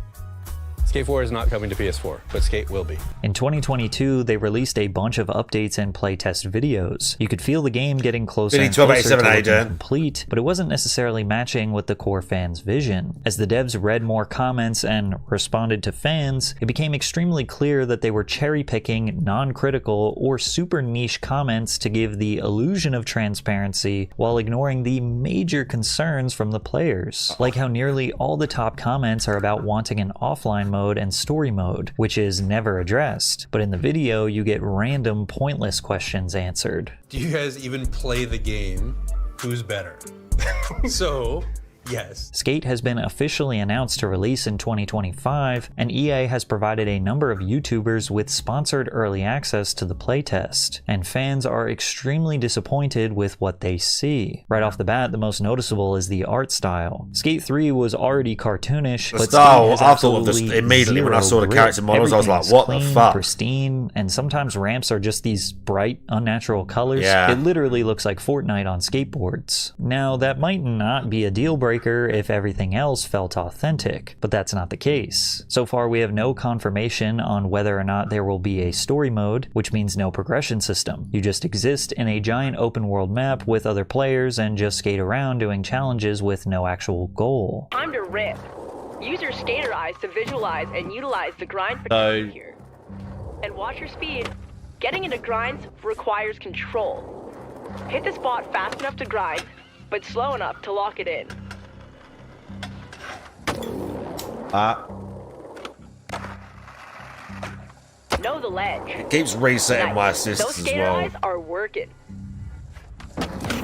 Skate 4 is not coming to PS4, but Skate will be. In 2022, they released a bunch of updates and playtest videos. You could feel the game getting closer and closer to looking complete, but it wasn't necessarily matching with the core fans' vision. As the devs read more comments and responded to fans, it became extremely clear that they were cherry-picking non-critical or super niche comments to give the illusion of transparency while ignoring the major concerns from the players. Like how nearly all the top comments are about wanting an offline mode and story mode, which is never addressed. But in the video, you get random, pointless questions answered. Do you guys even play the game? Who's better? So, Yes. Skate has been officially announced to release in 2025, and EA has provided a number of YouTubers with sponsored early access to the playtest, and fans are extremely disappointed with what they see. Right off the bat, the most noticeable is the art style. Skate 3 was already cartoonish, The but style, Skate has I thought of this absolutely immediately when I saw the zero character grit. models, I was like, Everything's what the clean, fuck? pristine, and sometimes ramps are just these bright, unnatural colors. Yeah. It literally looks like Fortnite on skateboards. Now, that might not be a deal breaker if everything else felt authentic, but that's not the case. So far, we have no confirmation on whether or not there will be a story mode, which means no progression system. You just exist in a giant open world map with other players and just skate around doing challenges with no actual goal. Time to rip. Use your skater eyes to visualize and utilize the grind potential here. And watch your speed. Getting into grinds requires control. Hit the spot fast enough to grind, but slow enough to lock it in. Know the ledge. It keeps resetting my assists Those as skater well. eyes are working.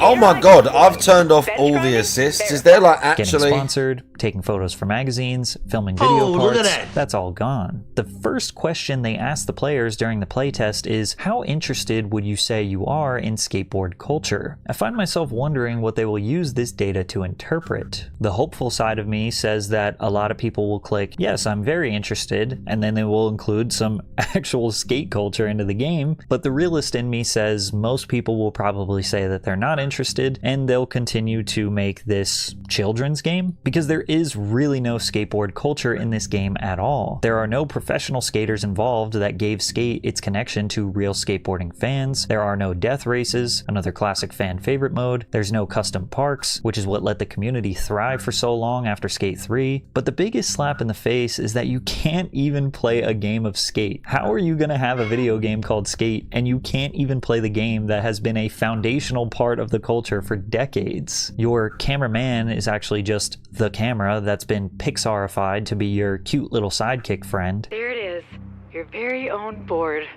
Oh my god, I've turned off all the assists. Is there like Getting actually... sponsored, taking photos for magazines, filming video look at parts, that. that's all gone. The first question they ask the players during the playtest is, how interested would you say you are in skateboard culture? I find myself wondering what they will use this data to interpret. The hopeful side of me says that a lot of people will click, yes, I'm very interested, and then they will include some actual skate culture into the game, but the realist in me says most people will probably say that they're not interested, and they'll continue to make this children's game, because there is really no skateboard culture in this game at all. There are no professional skaters involved that gave skate its connection to real skateboarding fans. There are no death races, another classic fan favorite mode. There's no custom parks, which is what let the community thrive for so long after Skate 3. But the biggest slap in the face is that you can't even play a game of Skate. How are you going to have a video game called Skate and you can't even play the game that has been a foundational part of the culture for decades? Your cameraman is actually just the camera that's been Pixarified to be your cute little sidekick friend. There it is. Your very own board.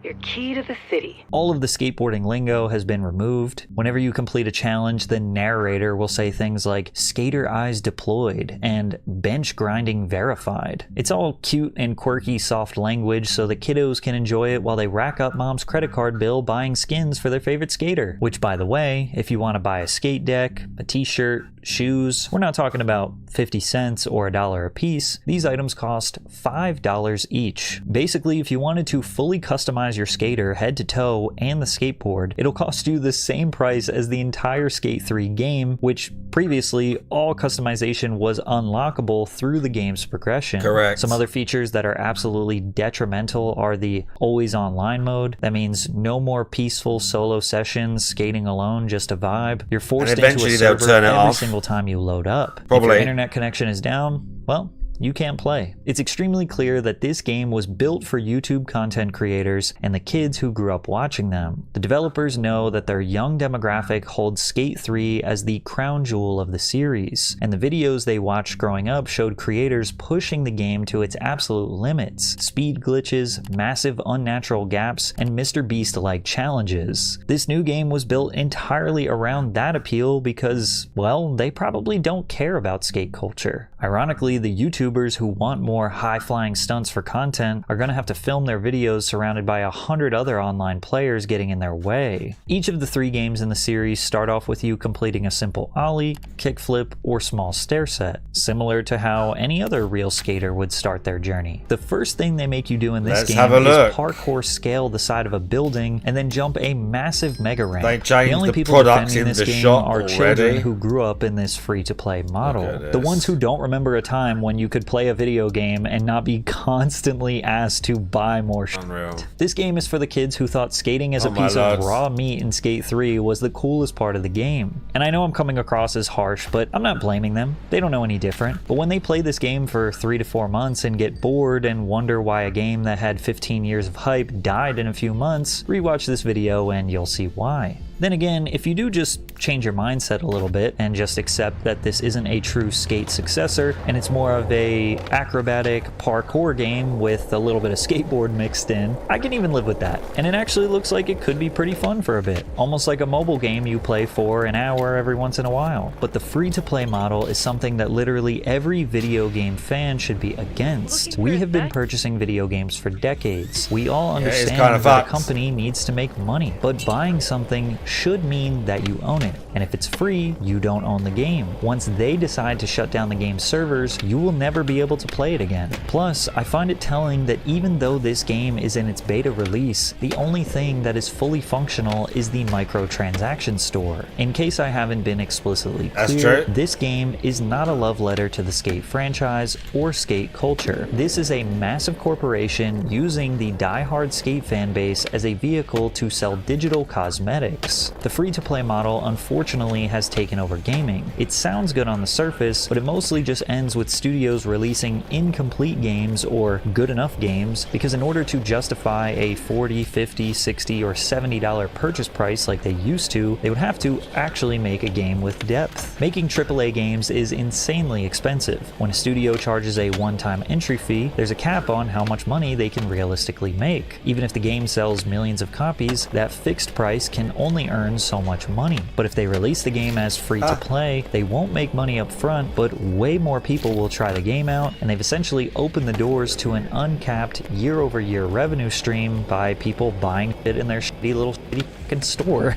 Your key to the city. All of the skateboarding lingo has been removed. Whenever you complete a challenge, the narrator will say things like skater eyes deployed and bench grinding verified. It's all cute and quirky soft language so the kiddos can enjoy it while they rack up mom's credit card bill buying skins for their favorite skater. Which, by the way, if you want to buy a skate deck, a t-shirt, shoes, we're not talking about 50 cents or $1 a piece. These items cost $5 each. Basically, if you wanted to fully customize your skater head to toe and the skateboard, it'll cost you the same price as the entire Skate 3 game, which previously all customization was unlockable through the game's progression. Correct. Some other features that are absolutely detrimental are the always online mode. That means no more peaceful solo sessions, skating alone, just a vibe. You're forced And into a eventually they'll server turn it every off. single time you load up. If Probably. your internet connection is down, well, you can't play. It's extremely clear that this game was built for YouTube content creators and the kids who grew up watching them. The developers know that their young demographic holds Skate 3 as the crown jewel of the series, and the videos they watched growing up showed creators pushing the game to its absolute limits. Speed glitches, massive unnatural gaps, and Mr. Beast-like challenges. This new game was built entirely around that appeal because, well, they probably don't care about skate culture. Ironically, the YouTubers who want more high-flying stunts for content are going to have to film their videos surrounded by 100 other online players getting in their way. Each of the 3 games in the series start off with you completing a simple ollie, kickflip, or small stair set, similar to how any other real skater would start their journey. The first thing they make you do in this Let's game have a look. is parkour scale the side of a building and then jump a massive mega ramp. They changed the only the people products defending in this the game shop are already. children who grew up in this free-to-play model. at The this. ones who don't remember a time when you could play a video game and not be constantly asked to buy more shit. Unreal. This game is for the kids who thought skating as Oh a my piece of lords. raw meat in Skate 3 was the coolest part of the game. And I know I'm coming across as harsh, but I'm not blaming them. They don't know any different. But when they play this game for 3 to 4 months and get bored and wonder why a game that had 15 years of hype died in a few months, rewatch this video and you'll see why. Then again, if you do just change your mindset a little bit and just accept that this isn't a true Skate successor and it's more of a acrobatic parkour game with a little bit of skateboard mixed in, I can even live with that. And it actually looks like it could be pretty fun for a bit, almost like a mobile game you play for an hour every once in a while. But the free-to-play model is something that literally every video game fan should be against. We have been purchasing video games for decades. We all understand that a company needs to make money, but buying something should mean that you own it. And if it's free, you don't own the game. Once they decide to shut down the game's servers, you will never be able to play it again. Plus, I find it telling that even though this game is in its beta release, the only thing that is fully functional is the microtransaction store. In case I haven't been explicitly clear, this game is not a love letter to the Skate franchise or skate culture. This is a massive corporation using the die-hard skate fan base as a vehicle to sell digital cosmetics. The free-to-play model unfortunately has taken over gaming. It sounds good on the surface, but it mostly just ends with studios releasing incomplete games or good enough games, because in order to justify a $40, $50, $60, or $70 purchase price like they used to, they would have to actually make a game with depth. Making AAA games is insanely expensive. When a studio charges a one-time entry fee, there's a cap on how much money they can realistically make. Even if the game sells millions of copies, that fixed price can only earn so much money. But if they release the game as free to play, they won't make money up front, but way more people will try the game out, and they've essentially opened the doors to an uncapped year-over-year revenue stream by people buying it in their shitty little fucking store.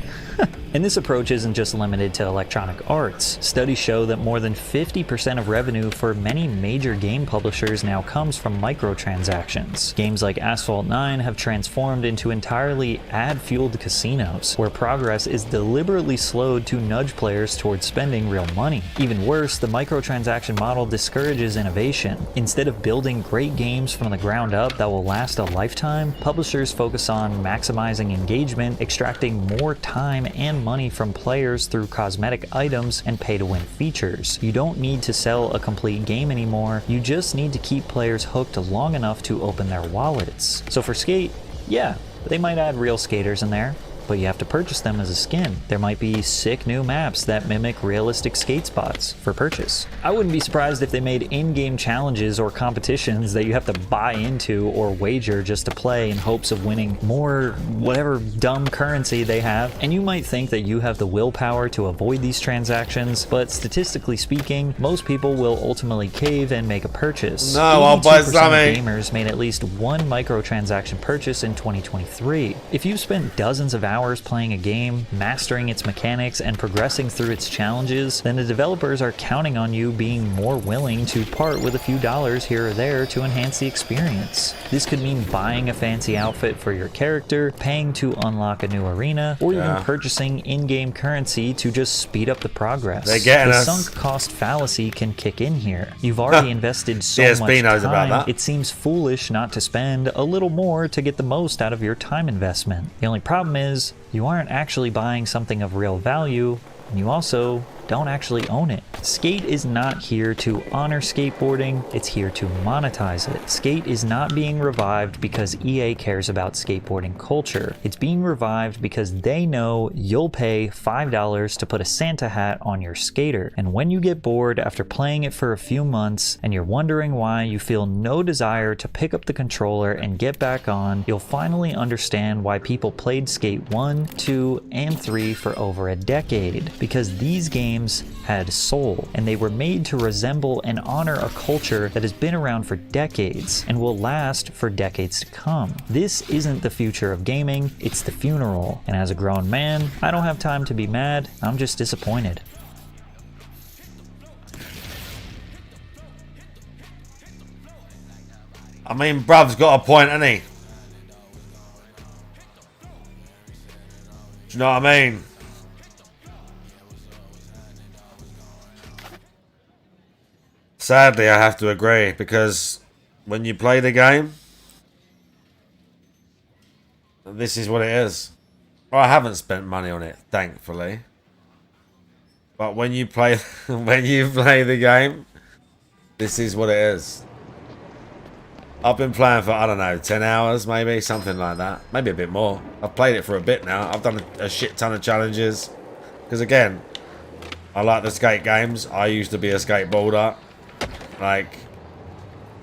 And this approach isn't just limited to electronic arts. Studies show that more than 50% of revenue for many major game publishers now comes from microtransactions. Games like Asphalt 9 have transformed into entirely ad-fueled casinos, where progress is deliberately slowed to nudge players towards spending real money. Even worse, the microtransaction model discourages innovation. Instead of building great games from the ground up that will last a lifetime, publishers focus on maximizing engagement, extracting more time and money from players through cosmetic items and pay-to-win features. You don't need to sell a complete game anymore, you just need to keep players hooked long enough to open their wallets. So for Skate, yeah, they might add real skaters in there, but you have to purchase them as a skin. There might be sick new maps that mimic realistic skate spots for purchase. I wouldn't be surprised if they made in-game challenges or competitions that you have to buy into or wager just to play in hopes of winning more whatever dumb currency they have. And you might think that you have the willpower to avoid these transactions, but statistically speaking, most people will ultimately cave and make a purchase. No, I'll buy something. Gamers made at least one microtransaction purchase in 2023. If you've spent dozens of hours playing a game, mastering its mechanics, and progressing through its challenges, then the developers are counting on you being more willing to part with a few dollars here or there to enhance the experience. This could mean buying a fancy outfit for your character, paying to unlock a new arena, or even purchasing in-game currency to just speed up the progress. The sunk cost fallacy can kick in here. You've already invested so much time, it seems foolish not to spend a little more to get the most out of your time investment. The only problem is, you aren't actually buying something of real value, and you also don't actually own it. Skate is not here to honor skateboarding, it's here to monetize it. Skate is not being revived because EA cares about skateboarding culture. It's being revived because they know you'll pay $5 to put a Santa hat on your skater. And when you get bored after playing it for a few months and you're wondering why you feel no desire to pick up the controller and get back on, you'll finally understand why people played Skate 1, 2, and 3 for over a decade. Because these games had soul, and they were made to resemble and honor a culture that has been around for decades and will last for decades to come. This isn't the future of gaming, it's the funeral. And as a grown man, I don't have time to be mad, I'm just disappointed. I mean, bruv's got a point, hasn't he? Do you know what I mean? Sadly, I have to agree, because when you play the game, this is what it is. Well, I haven't spent money on it, thankfully. But when you play the game, this is what it is. I've been playing for, I don't know, 10 hours maybe, something like that. Maybe a bit more. I've played it for a bit now. I've done a shit ton of challenges. Because again, I like the skate games. I used to be a skateboarder. Like,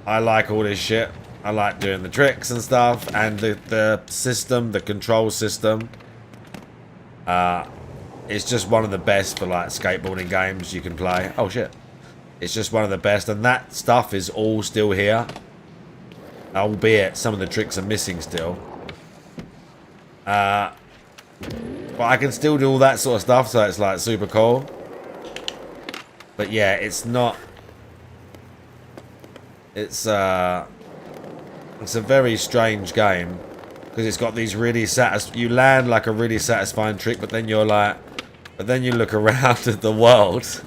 I like all this shit. I like doing the tricks and stuff. And the system, the control system. It's just one of the best for like skateboarding games you can play. Oh shit. It's just one of the best. And that stuff is all still here. Albeit some of the tricks are missing still. But I can still do all that sort of stuff, so it's like super cool. But yeah, it's not. It's a very strange game because it's got these really you land like a really satisfying trick, but then you're like, but then you look around at the world,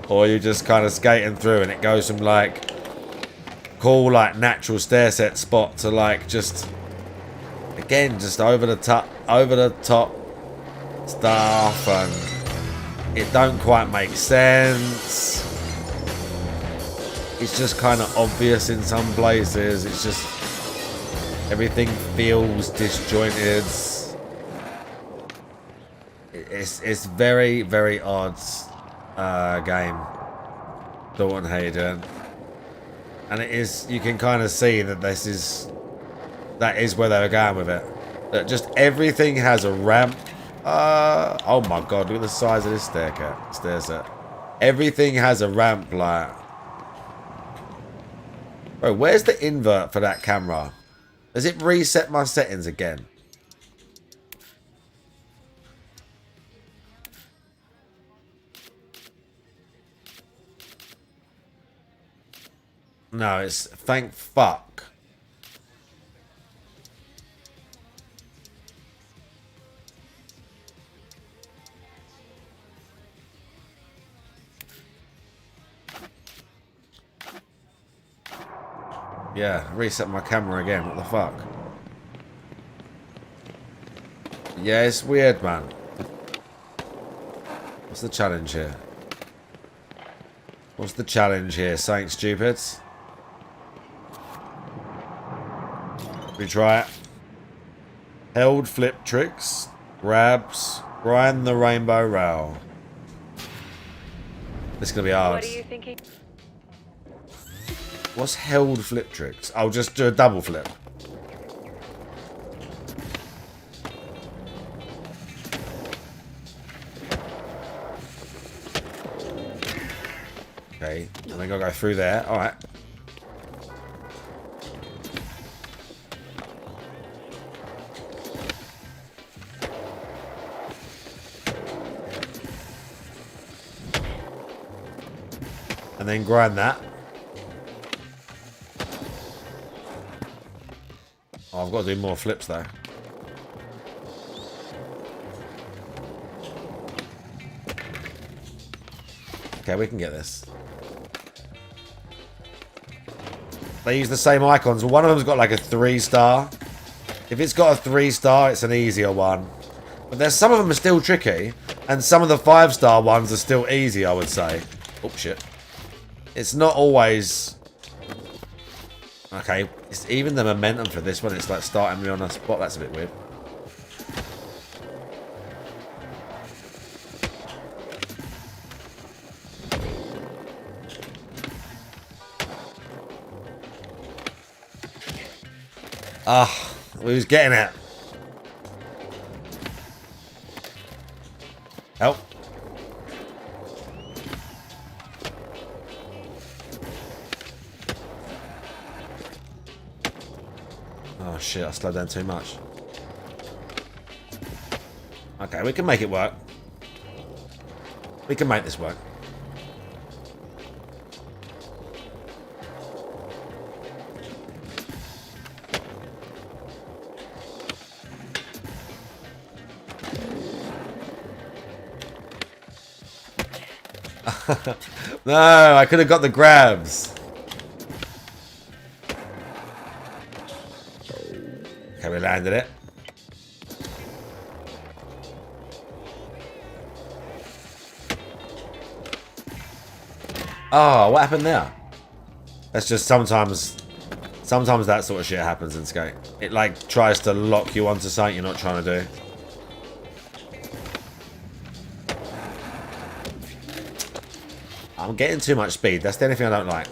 or you're just kind of skating through, and it goes from like cool like natural stair set spot to like just again just over the top stuff, and it don't quite make sense. It's just kind of obvious in some places. It's just everything feels disjointed. It's very, very odd game. Dalton, how you doing? And it is, you can kind of see that that is where they were going with it. That just everything has a ramp. Oh my god, look at the size of this stair set. Everything has a ramp, like. Bro, where's the invert for that camera? Does it reset my settings again? No, it's thank fuck. Yeah, reset my camera again. What the fuck? Yeah, it's weird, man. What's the challenge here? What's the challenge here? Something stupid? We try it. Held flip tricks. Grabs. Grind the rainbow rail. This is going to be hard. What are you thinking? What's held flip tricks? I'll just do a double flip. Okay, I think I'll go through there. Alright. And then grind that. Oh, I've got to do more flips though. Okay, we can get this. They use the same icons. One of them's got like a 3-star. If it's got a 3-star, it's an easier one. But there's some of them are still tricky, and some of the 5-star ones are still easy, I would say. Oh shit. It's not always. Okay, it's even the momentum for this one, it's like starting me on a spot. That's a bit weird. Ah, we was getting it. Help. Oh shit, I slowed down too much. Okay, we can make it work. We can make this work. No, I could have got the grabs. Okay, we landed it. Oh, what happened there? That's just sometimes Sometimes that sort of shit happens in skate. It like tries to lock you onto something you're not trying to do. I'm getting too much speed. That's the only thing I don't like.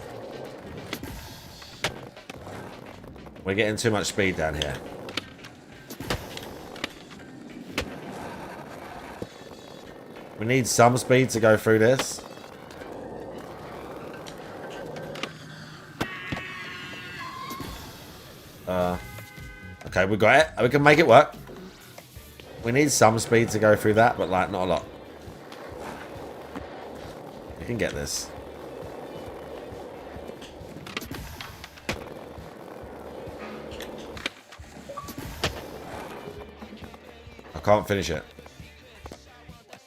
We're getting too much speed down here. We need some speed to go through this. Okay, we got it. We can make it work. We need some speed to go through that, but like not a lot. We can get this. I can't finish it.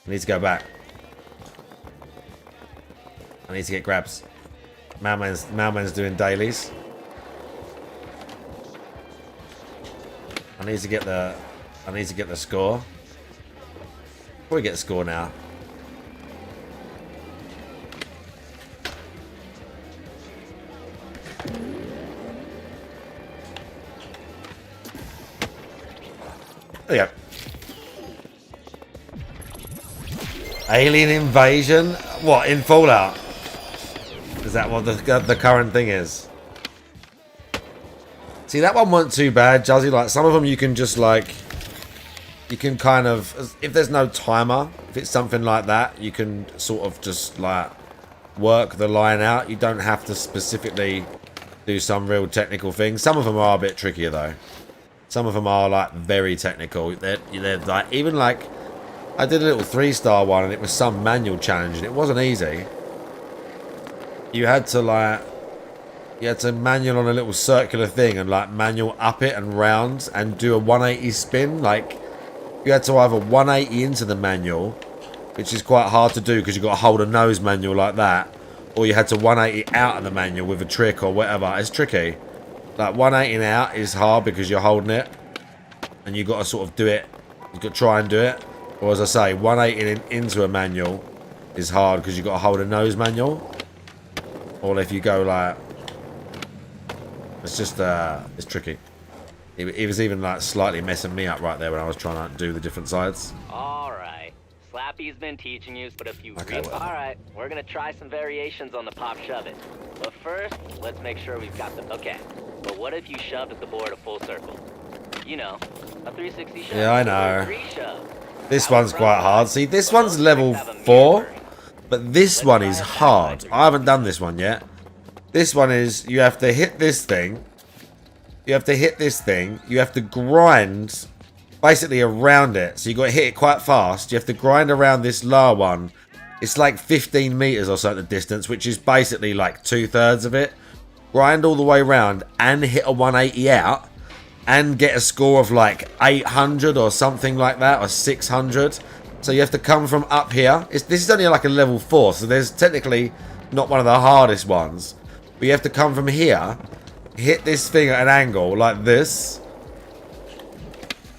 I need to go back. I need to get grabs. Mailman's doing dailies. I need to get the score. Before we get the score now. There you go. Alien invasion? What, in Fallout? Is that what the current thing is? See, that one wasn't too bad, Juzzy. Like, some of them you can just, like... You can kind of... If there's no timer, if it's something like that, you can sort of just, like, work the line out. You don't have to specifically do some real technical things. Some of them are a bit trickier, though. Some of them are, like, very technical. They're like... Even, like... I did a little 3-star one, and it was some manual challenge, and it wasn't easy. You had to, like... You had to manual on a little circular thing and like manual up it and round and do a 180 spin. Like you had to either 180 into the manual, which is quite hard to do because you've got to hold a nose manual like that, or you had to 180 out of the manual with a trick or whatever. It's tricky. Like 180 out is hard because you're holding it and you've got to sort of do it. You've got to try and do it. Or as I say, 180 into a manual is hard because you've got to hold a nose manual. Or if you go like... It's just, it's tricky. It was even like slightly messing me up right there when I was trying to do the different sides. Alright. Slappy's been teaching you, but a few... Okay, well. Alright, we're gonna try some variations on the pop shove it. But first, let's make sure we've got the... Okay, but what if you shoved the board a full circle? You know, a 360 shove. Yeah, I know. Shove. This one's quite hard. See, this one's level 4, but this one is hard. I haven't done this one yet. This one is, you have to hit this thing. You have to hit this thing. You have to grind basically around it. So you got to hit it quite fast. You have to grind around this lower one. It's like 15 meters or so at the distance, which is basically like 2/3 of it. Grind all the way around and hit a 180 out and get a score of like 800 or something like that, or 600. So you have to come from up here. This is only like a level 4, so there's technically not one of the hardest ones. But you have to come from here, hit this thing at an angle like this,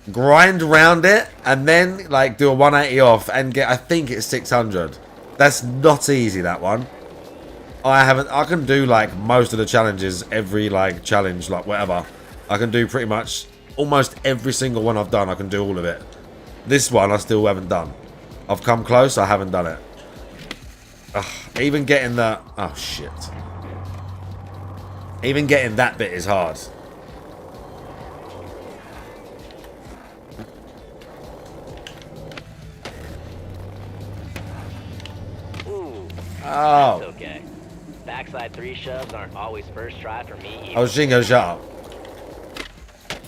grind around it, and then like do a 180 off and get, I think it's 600. That's not easy, that one. I can do like most of the challenges, every like challenge, like whatever. I can do pretty much almost every single one I've done. I can do all of it. This one I still haven't done. I've come close, I haven't done it. Ugh, even getting the... Oh shit. Even getting that bit is hard. Ooh, oh. That's okay. Backside 3 shoves aren't always first try for me either. Oh, Shingo, shut up.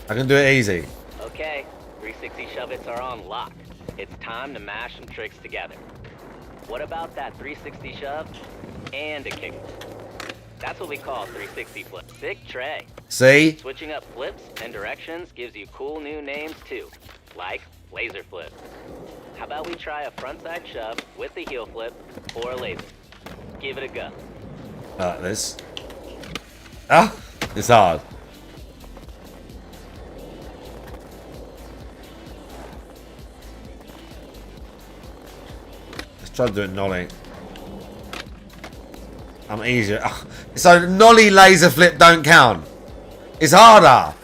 I can do it easy. Okay, 360 shove-its are on lock. It's time to mash some tricks together. What about that 360 shove and a kick? That's what we call 360 flip. Sick tray. See? Switching up flips and directions gives you cool new names too, like laser flip. How about we try a frontside shove with the heel flip or a laser? Give it a go. This. Ah, it's hard. Let's try to do it nollie. I'm easier. So nollie laser flip don't count. It's harder.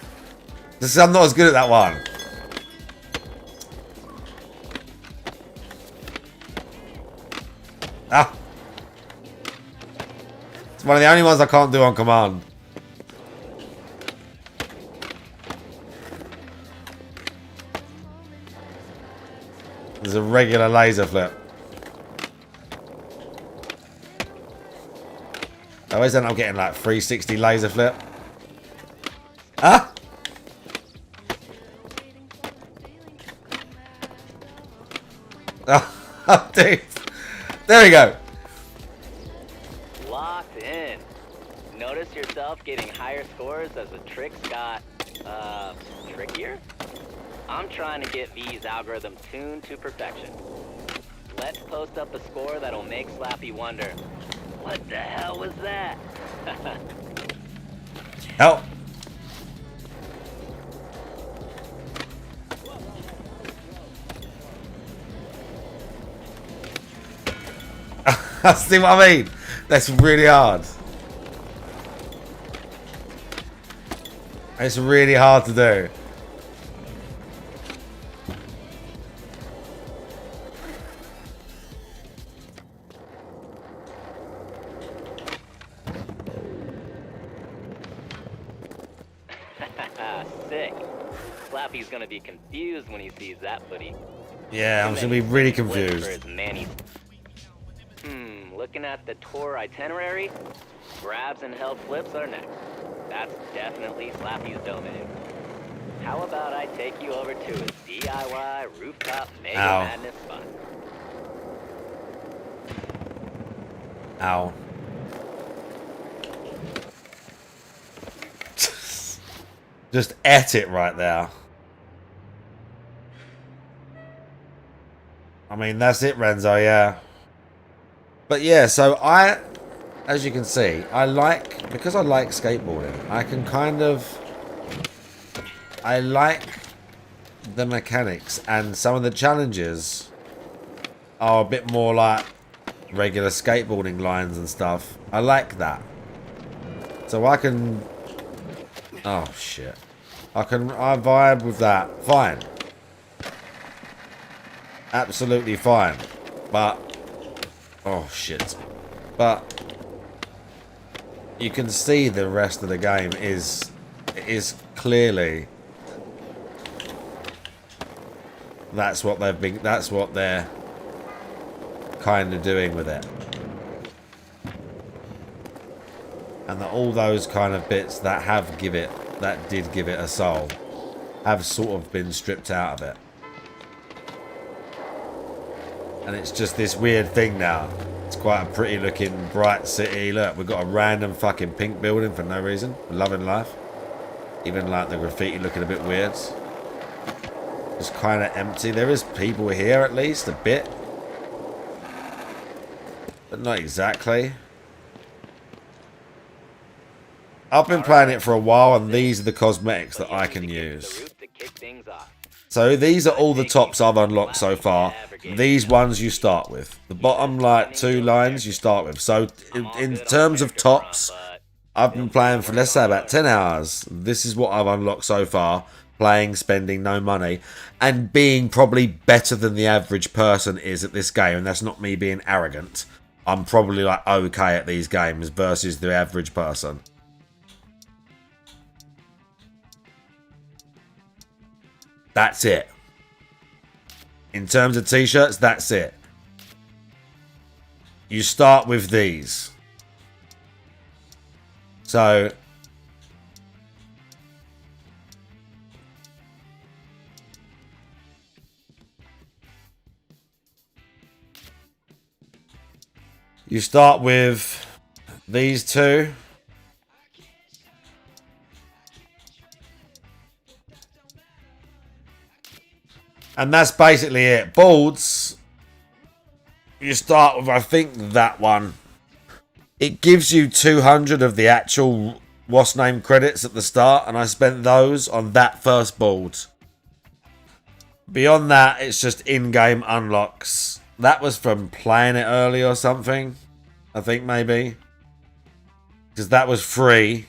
I'm not as good at that one. Ah. It's one of the only ones I can't do on command. There's a regular laser flip. I always end up getting like 360 laser flip. Huh? Oh, dude. There we go. Locked in. Notice yourself getting higher scores as the tricks got, trickier? I'm trying to get V's algorithm tuned to perfection. Let's post up a score that'll make Slappy wonder, what the hell was that? Help. See what I mean? That's really hard. It's really hard to do. Sick. Slappy's gonna be confused when he sees that footy. Yeah, I'm gonna be really confused. Looking at the tour itinerary, grabs and held flips are next. That's definitely Slappy's domain. How about I take you over to his DIY rooftop mega madness spot? Ow. Just at it right there. I mean, that's it, Renzo, yeah. But yeah, so as you can see, because I like skateboarding, I can I like the mechanics, and some of the challenges are a bit more like regular skateboarding lines and stuff. I like that. So I can, oh shit. I vibe with that. Fine. Absolutely fine. But, oh shit. But you can see the rest of the game is clearly, that's what they're kind of doing with it. And that all those kind of bits that did give it a soul have sort of been stripped out of it. And it's just this weird thing now. It's quite a pretty looking bright city. Look, we've got a random fucking pink building for no reason. Loving life. Even like the graffiti looking a bit weird. It's kind of empty. There is people here at least, a bit. But not exactly. I've been playing it for a while, and these are the cosmetics that I can use. So these are all the tops I've unlocked so far. These ones you start with. The bottom like 2 lines you start with. So in terms of tops, I've been playing for, let's say, about 10 hours. This is what I've unlocked so far. Playing, spending no money, and being probably better than the average person is at this game. And that's not me being arrogant. I'm probably like okay at these games versus the average person. That's it. In terms of t-shirts, that's it. You start with these. So you start with these 2. And that's basically it. Boards, you start with, I think, that one. It gives you 200 of the actual what's name credits at the start, and I spent those on that first board. Beyond that, it's just in-game unlocks. That was from playing it early or something, I think maybe. Because that was free.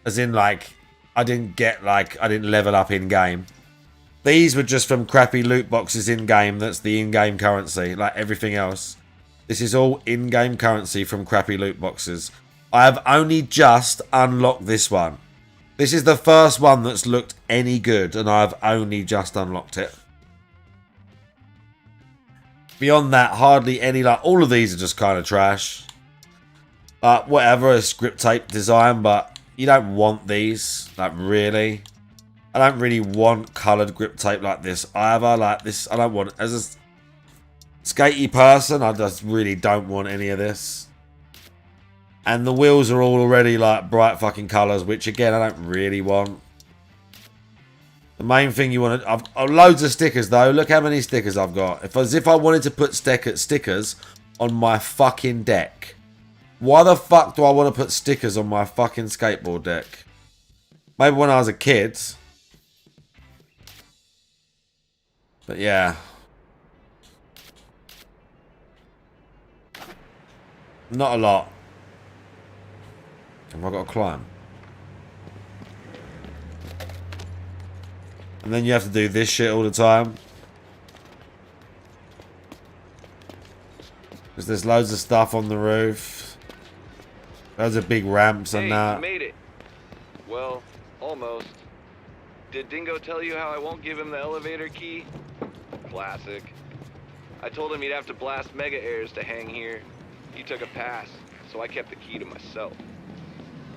As in, like, I didn't level up in game. These were just from crappy loot boxes in game. That's the in-game currency, like everything else. This is all in-game currency from crappy loot boxes. I have only just unlocked this one. This is the first one that's looked any good, and I've only just unlocked it. Beyond that, hardly any. Like, all of these are just kind of trash. Whatever, a script tape design, but you don't want these. Like, really. I don't really want coloured grip tape like this either. Like, this, I don't want. As a skatey person, I just really don't want any of this. And the wheels are all already, like, bright fucking colours, which, again, I don't really want. The main thing you want to... I've loads of stickers, though. Look how many stickers I've got. As if I wanted to put stickers on my fucking deck. Why the fuck do I want to put stickers on my fucking skateboard deck? Maybe when I was a kid. But yeah. Not a lot. Have I got to climb? And then you have to do this shit all the time. Because there's loads of stuff on the roof. Loads of big ramps and that. You made it. Well, almost. Did Dingo tell you how I won't give him the elevator key? Classic. I told him he'd have to blast mega airs to hang here. He took a pass, so I kept the key to myself.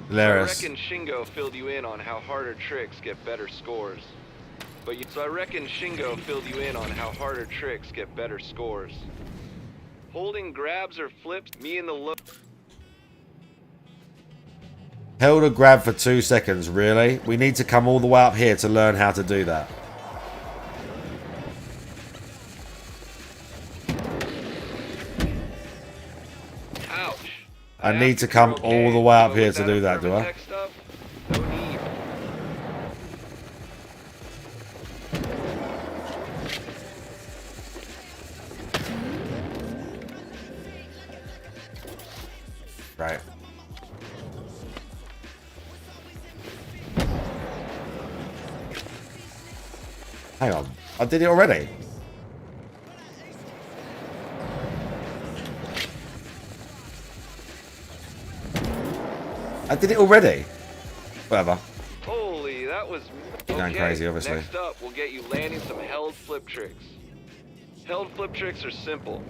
Hilarious. So I reckon Shingo filled you in on how harder tricks get better scores. Holding grabs or flips, me and the low. Held a grab for 2 seconds, really? We need to come all the way up here to learn how to do that. Ouch. I need to come all the way up here to do that, do I? No need. Right. Hang on. I did it already. I did it already. Whatever. Holy, that was... You're going crazy, obviously. Next up, we'll get you landing some held flip tricks. Held flip tricks are simple.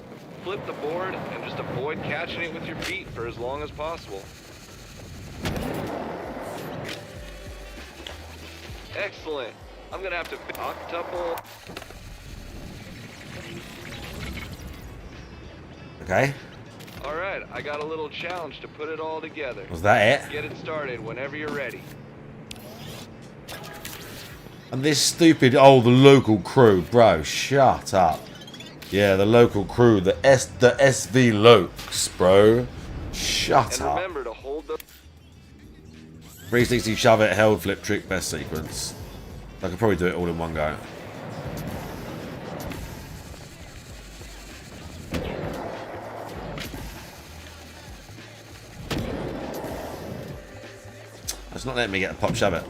Flip the board and just avoid catching it with your feet for as long as possible. Excellent. I'm gonna have to octuple. Okay. Alright, I got a little challenge to put it all together. Was that it? Get it started whenever you're ready. And this stupid, the local crew, bro, shut up. Yeah, the local crew, the SV Lokes, bro. Shut up. Remember to hold the 360 shove it, held flip trick, best sequence. I could probably do it all in one go. It's not letting me get a pop shove it.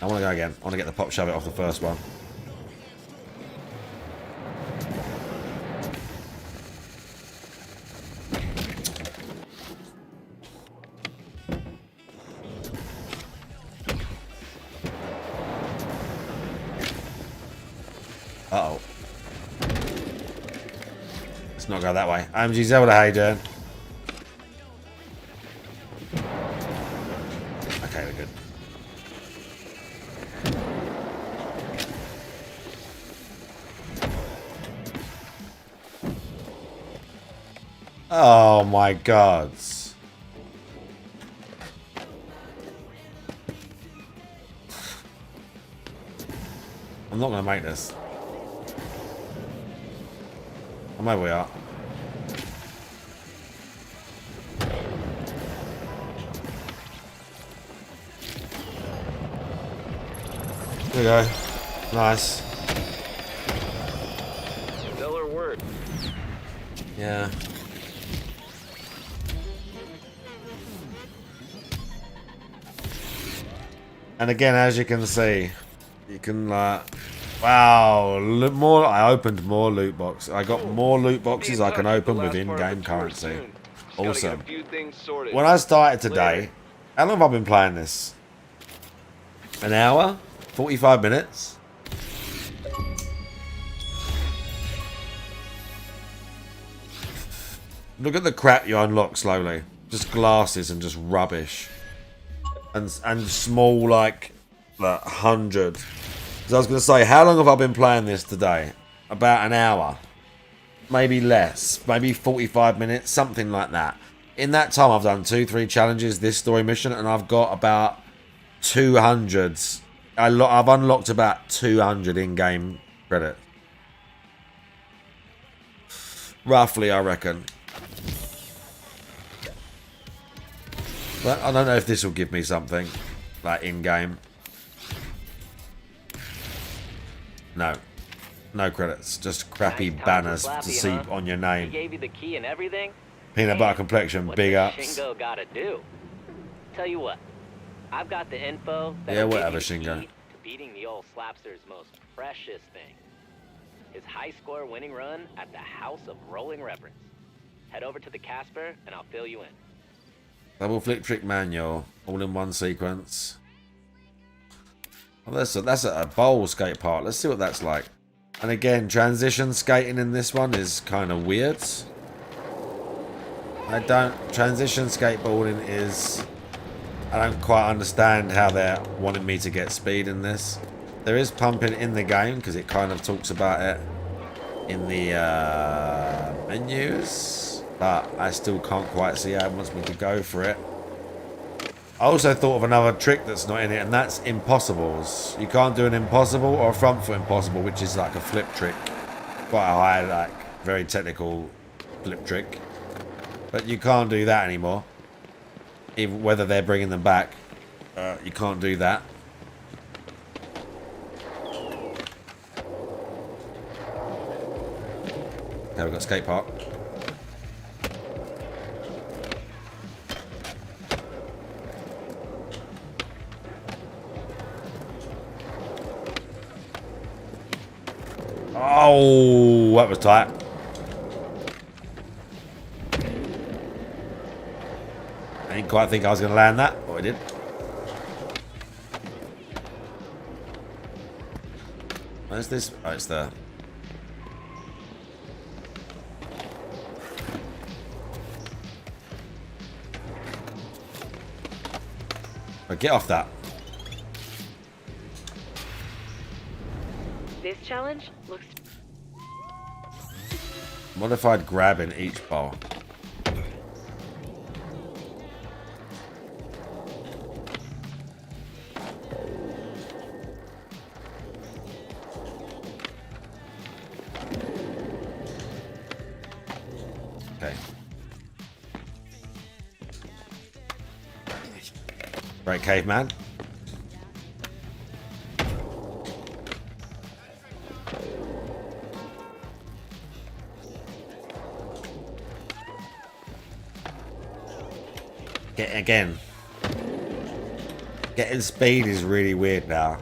I want to go again. I want to get the pop shove it off the first one. Uh-oh. Let's not go that way. OMG Zelda, how you doing? Okay, we're good. Oh my god. I'm not going to make this. Oh, maybe we are. There we go. Nice. stellar work. Yeah. And again, as you can see, you can wow, look more. I opened more loot boxes. I got more loot boxes I can open with in-game currency. Awesome. When I started today, how long have I been playing this? An hour? 45 minutes? Look at the crap you unlock slowly. Just glasses and just rubbish. And small, like hundreds. So I was going to say, how long have I been playing this today? About an hour. Maybe less. Maybe 45 minutes. Something like that. In that time, I've done 2-3 challenges, this story mission, and I've got about 200. I've unlocked about 200 in-game credit. Roughly, I reckon. But I don't know if this will give me something. Like, in-game. No. No credits. Just crappy banners to see on your name. Gave you the key and everything. Peanut butter complexion, big ups. Shingo gotta do. Tell you what, I've got the info. Yeah, whatever, Shingo. To beating the old Slapster's most precious thing. His high score winning run at the House of Rolling Reverence. Head over to the Casper and I'll fill you in. Double flick trick manual, all in one sequence. Well, that's a bowl skate park. Let's see what that's like. And again, transition skating in this one is kind of weird. Transition skateboarding is... I don't quite understand how they're wanting me to get speed in this. There is pumping in the game, because it kind of talks about it in the menus. But I still can't quite see how it wants me to go for it. I also thought of another trick that's not in it, and that's impossibles. You can't do an impossible or a front foot impossible, which is like a flip trick. Quite a high, like, very technical flip trick. But you can't do that anymore. Even whether they're bringing them back, you can't do that. Okay, we've got skate park. Oh, that was tight. I didn't quite think I was going to land that, but I did. Where's this? Oh, it's there. Oh, get off that. This challenge looks... Modified grab in each bar. Okay. Right, caveman. Again, getting speed is really weird now.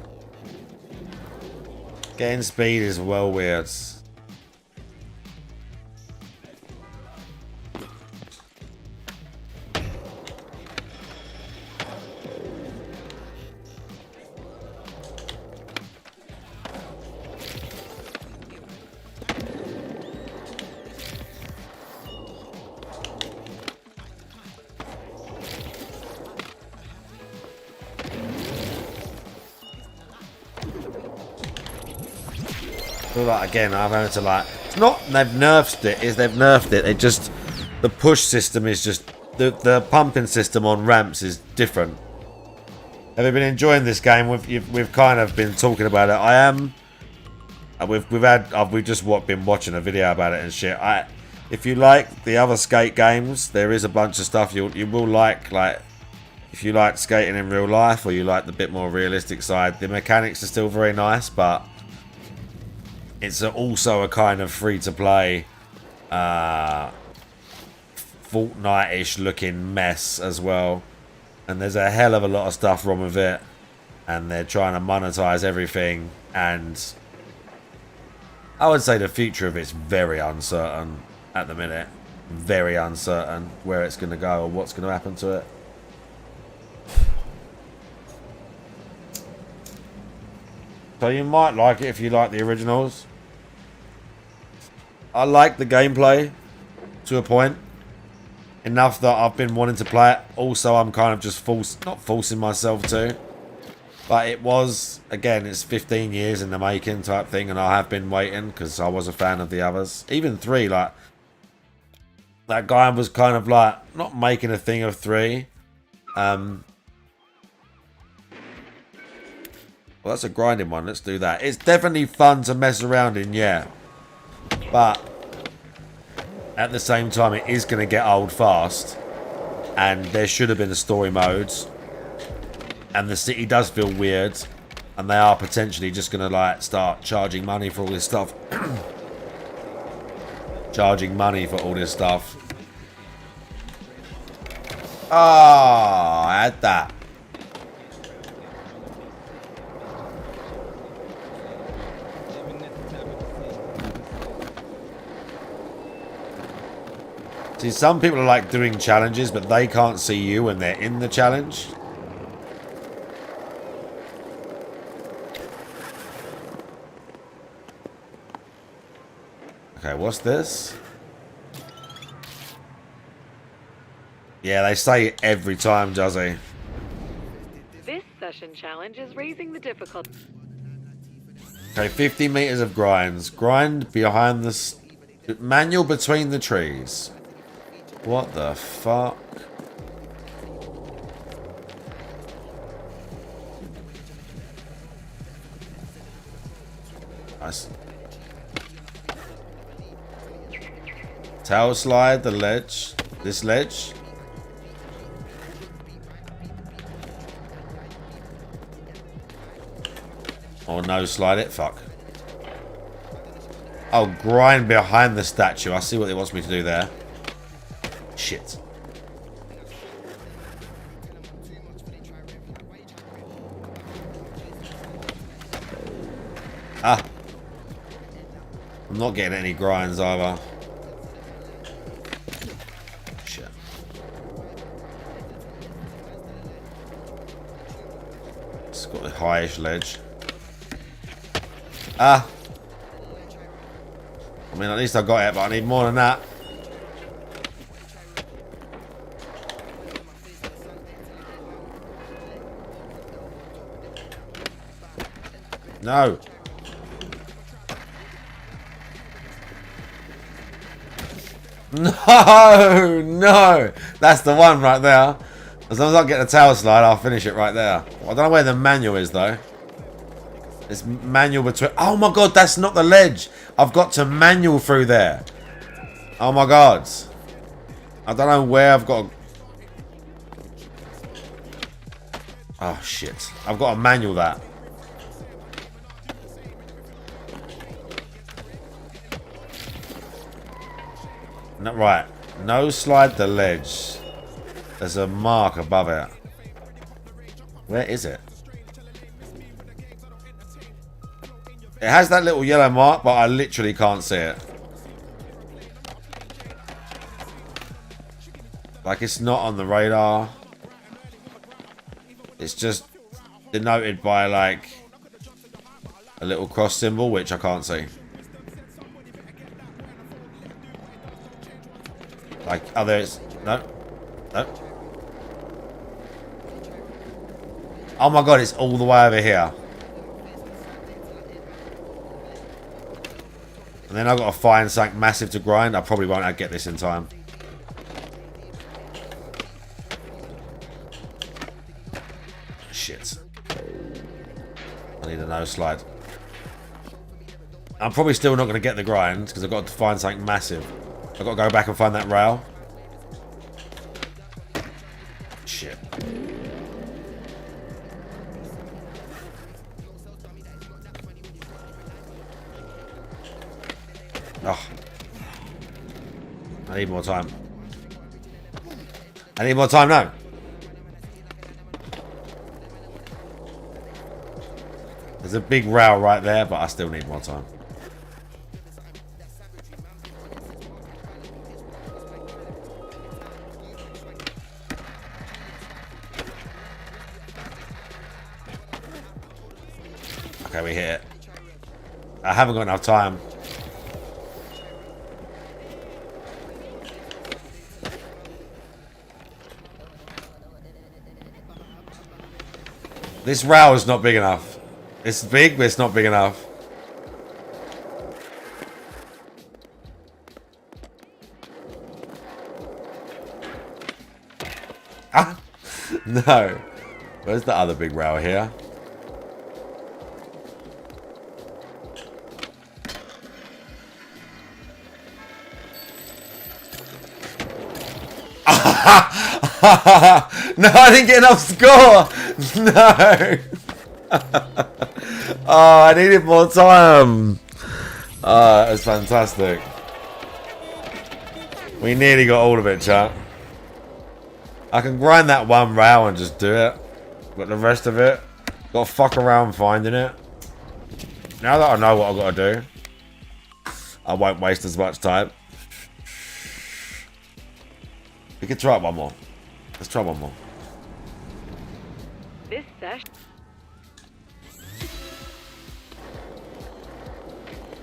Getting speed is well weird. Like, again, I've had to like, it's not they've nerfed it, is they've nerfed it. It just, the push system is just, the pumping system on ramps is different. Have you been enjoying this game? We've kind of been talking about it. I am. We've just been watching a video about it and shit. If you like the other skate games, there is a bunch of stuff you will like if you like skating in real life or you like the bit more realistic side. The mechanics are still very nice, but it's also a kind of free-to-play, Fortnite-ish looking mess as well. And there's a hell of a lot of stuff wrong with it. and they're trying to monetize everything, and I would say the future of it's very uncertain at the minute. Very uncertain where it's going to go or what's going to happen to it. So you might like it if you like the originals. I like the gameplay to a point. Enough that I've been wanting to play it. Also, I'm kind of just not forcing myself to. But it was, again, it's 15 years in the making type thing, and I have been waiting because I was a fan of the others. Even 3, like, that guy was kind of like, not making a thing of 3. Well, that's a grinding one. Let's do that. It's definitely fun to mess around in, yeah. But at the same time, it is going to get old fast. And there should have been a story modes. And the city does feel weird. And they are potentially just going to like start charging money for all this stuff. Charging money for all this stuff. Oh, I had that. See, some people are like doing challenges, but they can't see you when they're in the challenge. Okay, what's this? Yeah, they say it every time, does he? This session challenge is raising the difficulty. Okay, 50 meters of grinds. Grind behind the... manual between the trees. What the fuck? Nice. Tower slide the ledge. This ledge. Or no slide it. Fuck. Oh, grind behind the statue. I see what it wants me to do there. Shit. Ah. I'm not getting any grinds either. Shit. It's got a highish ledge. Ah. I mean, at least I got it, but I need more than that. No. No, no. That's the one right there. As long as I get the tower slide, I'll finish it right there. I don't know where the manual is, though. It's manual between... Oh, my God, that's not the ledge. I've got to manual through there. Oh, my God. I don't know where I've got... Oh, shit. I've got to manual that. No, right. No slide the ledge. There's a mark above it. Where is it? It has that little yellow mark, but I literally can't see it. Like, it's not on the radar. It's just denoted by, like, a little cross symbol, which I can't see. Like, oh, there's... No. No. Oh my God, it's all the way over here. And then I've got to find something massive to grind. I probably won't get this in time. Shit. I need a no slide. I'm probably still not going to get the grind because I've got to find something massive. I've got to go back and find that rail. Shit. Oh. I need more time. I need more time now. There's a big rail right there, but I still need more time. Okay, we hit it. I haven't got enough time. This rail is not big enough. It's big, but it's not big enough. Ah! No. Where's the other big rail here? No, I didn't get enough score. No. Oh, I needed more time. Oh, that was fantastic. We nearly got all of it, chat. I can grind that one rail and just do it. But the rest of it, gotta fuck around finding it. Now that I know what I've got to do, I won't waste as much time. We can try it one more. Let's try one more. This session.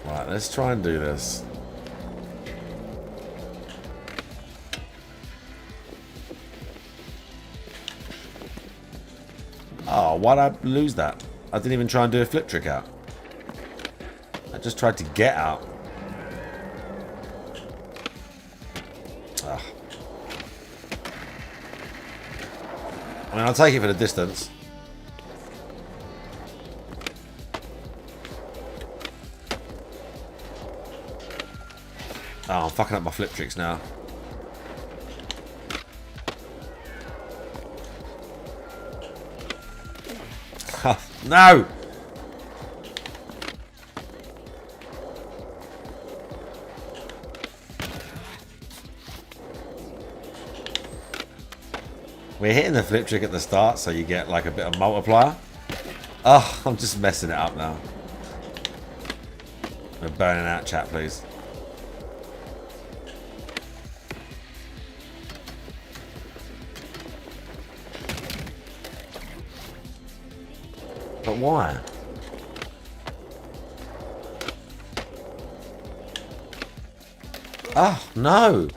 Right, let's try and do this. Oh, why'd I lose that? I didn't even try and do a flip trick out. I just tried to get out. Ugh. I mean, I'll take it for the distance. Oh, I'm fucking up my flip tricks now. No! We're hitting the flip trick at the start, so you get like a bit of multiplier. Oh, I'm just messing it up now. We're burning out, chat, please. But why? Oh, no!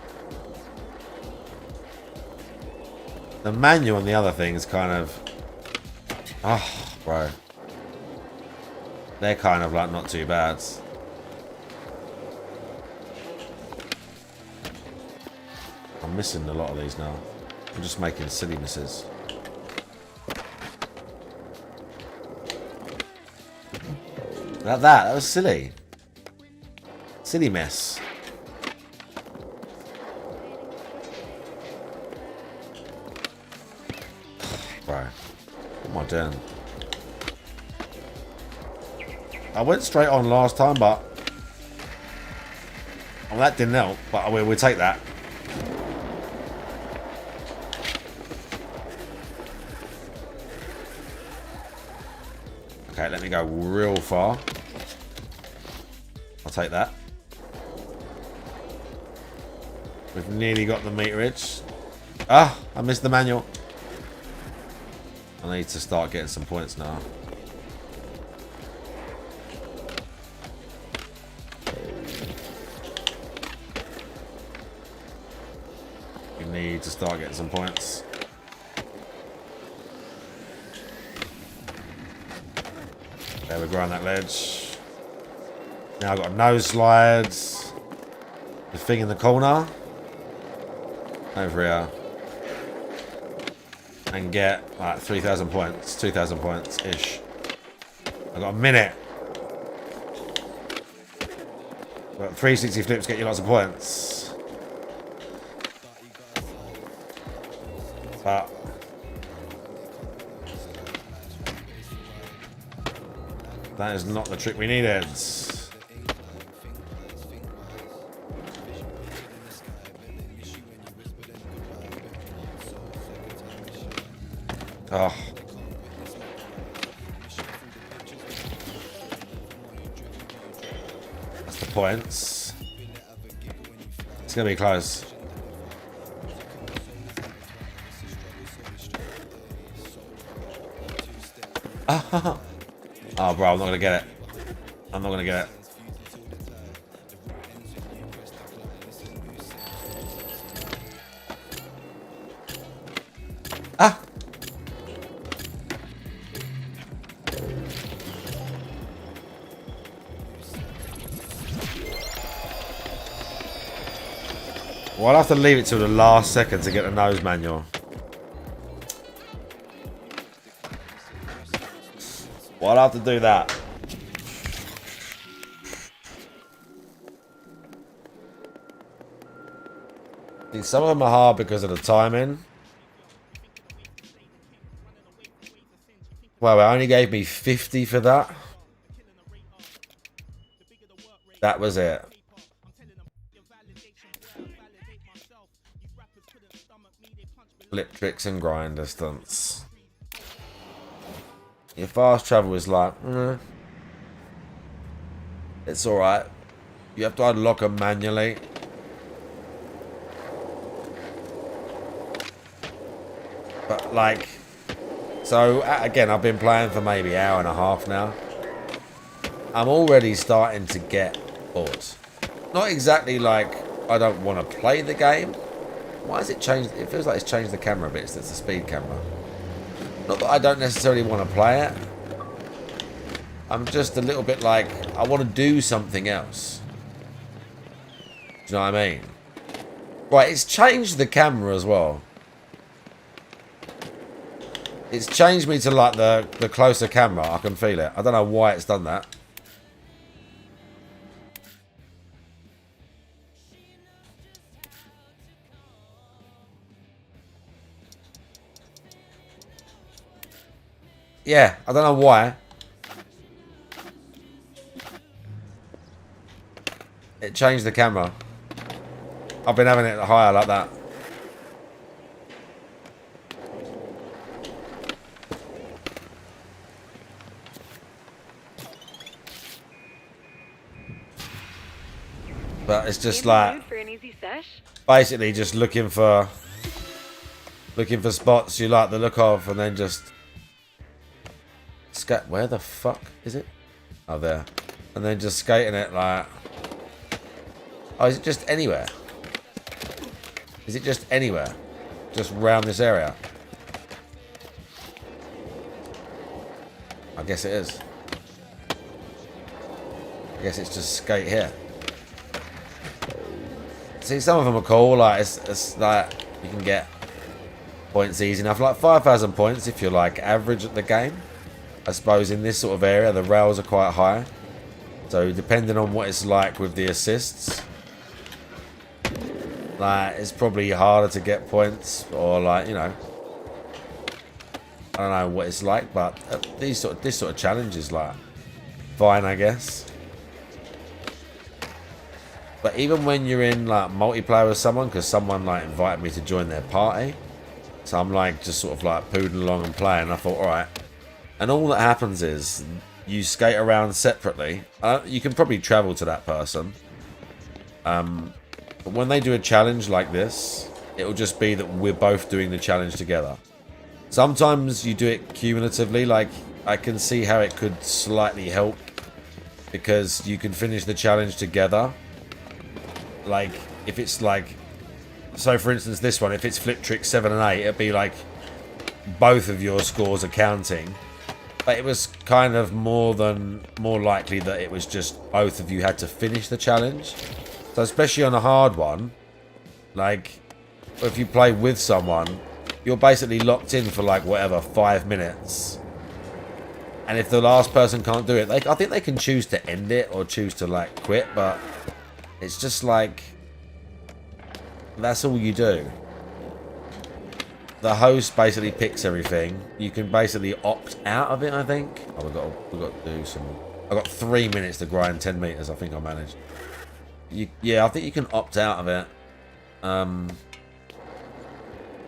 The manual on the other thing is kind of... Oh, bro. They're kind of like not too bad. I'm missing a lot of these now. I'm just making silly misses. That was silly. Silly mess. Bro, what am I doing? I went straight on last time, but well, that didn't help. But we'll take that. Okay, let me go real far. I'll take that. We've nearly got the meterage. Ah, I missed the manual. I need to start getting some points now. We need to start getting some points. There we go on that ledge. Now I've got no slides. The thing in the corner. Over here. And get like 3,000 points. 2,000 points ish. I've got a minute. But 360 flips get you lots of points. But that is not the trick we needed. Oh. off the points. It's gonna be close. Oh, bro, I'm not gonna get it. I'm not gonna get it. Ah! Well, I'll have to leave it till the last second to get the nose manual. Well, I'll have to do that. See, some of them are hard because of the timing. Well, it only gave me 50 for that. That was it. Flip tricks and grind distance. Your fast travel is like, it's alright. You have to unlock them manually. But like, so again, I've been playing for maybe an hour and a half now. I'm already starting to get bored. Not exactly like I don't want to play the game. Why has it changed? It feels like it's changed the camera a bit. It's the speed camera. Not that I don't necessarily want to play it. I'm just a little bit like, I want to do something else. Do you know what I mean? Right, it's changed the camera as well. It's changed me to like the closer camera. I can feel it. I don't know why it's done that. Yeah, I don't know why. It changed the camera. I've been having it higher like that. But it's just like basically just looking for spots you like the look of, and then just where the fuck is it? Oh, there. And then just skating it like, oh, is it just anywhere? Is it just anywhere? Just around this area? I guess it is. I guess it's just skate here. See, some of them are cool. Like it's like you can get points easy enough. Like 5,000 points if you're like average at the game. I suppose in this sort of area the rails are quite high. So depending on what it's like with the assists, like it's probably harder to get points, or like, you know, I don't know what it's like, but this sort of challenge is like fine, I guess. But even when you're in like multiplayer with someone, because someone like invited me to join their party, so I'm like just sort of like poodling along and playing. I thought, all right, and all that happens is you skate around separately. You can probably travel to that person, but when they do a challenge like this, it will just be that we're both doing the challenge together. Sometimes you do it cumulatively. Like I can see how it could slightly help, because you can finish the challenge together. Like if it's like, so for instance this one, if it's flip trick 7 and 8, it'd be like both of your scores are counting. But it was kind of more likely that it was just both of you had to finish the challenge. So especially on a hard one, like if you play with someone, you're basically locked in for like whatever 5 minutes. And if the last person can't do it, I think they can choose to end it or choose to like quit, but it's just like, that's all you do. The host basically picks everything. You can basically opt out of it, I think. Oh, we've got to do some. I've got 3 minutes to grind 10 meters. I think I managed. Yeah, I think you can opt out of it.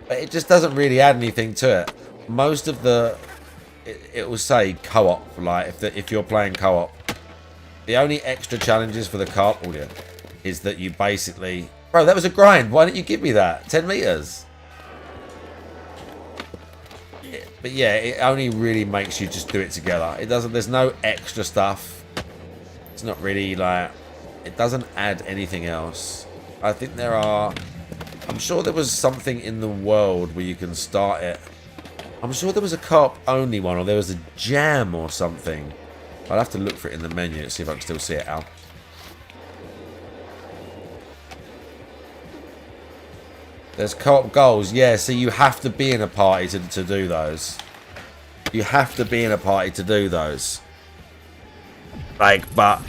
But it just doesn't really add anything to it. Most of it will say co-op. Like if you're playing co-op, The only extra challenges for the carp audio is that you basically... Bro, that was a grind. Why didn't you give me that? 10 meters. But yeah, it only really makes you just do it together. It doesn't... There's no extra stuff. It's not really like... It doesn't add anything else. I think there are... I'm sure there was something in the world where you can start it. I'm sure there was a carp only one, or there was a jam or something. I'll have to look for it in the menu to see if I can still see it out. There's co-op goals. Yeah, so you have to be in a party to do those. You have to be in a party to do those. Like, but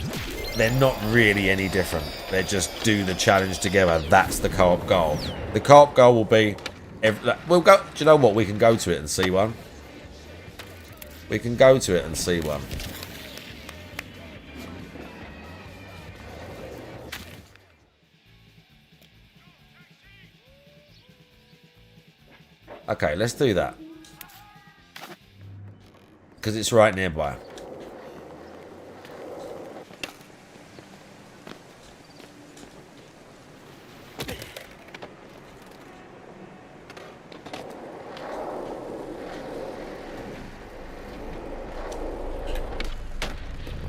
they're not really any different. They just do the challenge together. That's the co-op goal. The co-op goal will be... we'll go... Do you know what? We can go to it and see one. We can go to it and see one. Okay, let's do that. Because it's right nearby.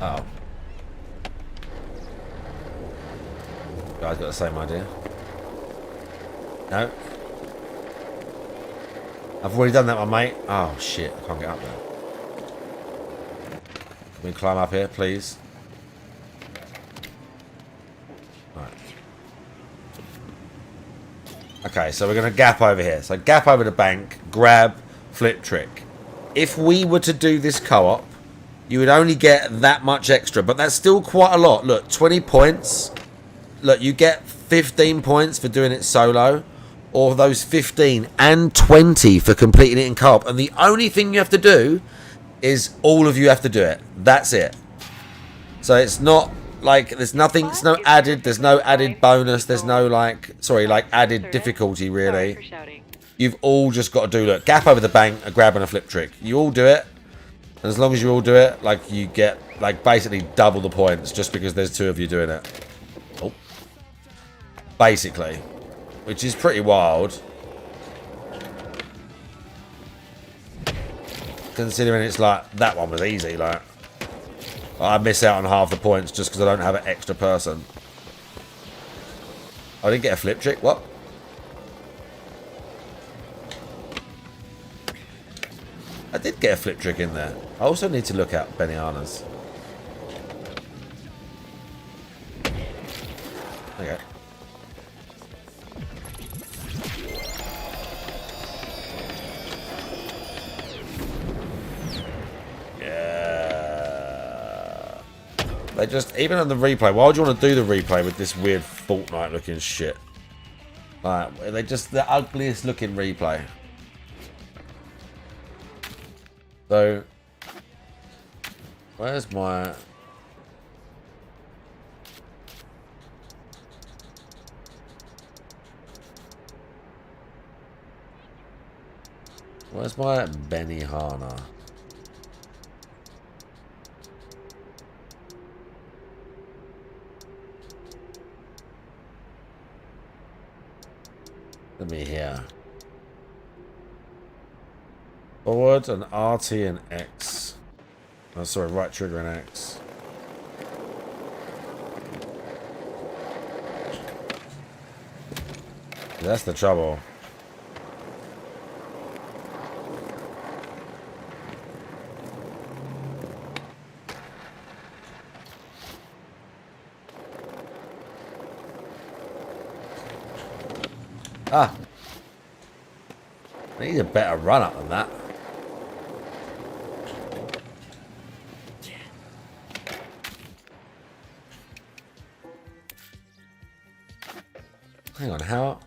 Uh-oh. Guys got the same idea. No. I've already done that one, mate. Oh, shit. I can't get up there. Can we climb up here, please? Right. Okay, so we're going to gap over here. So gap over the bank, grab, flip trick. If we were to do this co-op, you would only get that much extra, but that's still quite a lot. Look, 20 points. Look, you get 15 points for doing it solo. Or those 15 and 20 for completing it in co-op. And the only thing you have to do is all of you have to do it. That's it. So it's not like there's nothing, there's no added bonus, there's no like, sorry, like added difficulty really. You've all just got to do, look, gap over the bank, a grab and a flip trick. You all do it. And as long as you all do it, like you get like basically double the points just because there's two of you doing it. Oh. Basically. Which is pretty wild. Considering it's like, that one was easy, like. I miss out on half the points just because I don't have an extra person. I didn't get a flip trick, what? I did get a flip trick in there. I also need to look at Benianas. Okay. They just, even on the replay, why would you want to do the replay with this weird Fortnite looking shit? Like, they just, the ugliest looking replay. So, where's my... Where's my Benihana? Let me hear. Forward and RT and X. Oh, sorry, right trigger and X. That's the trouble. Ah. I need a better run up than that. Hang on, how?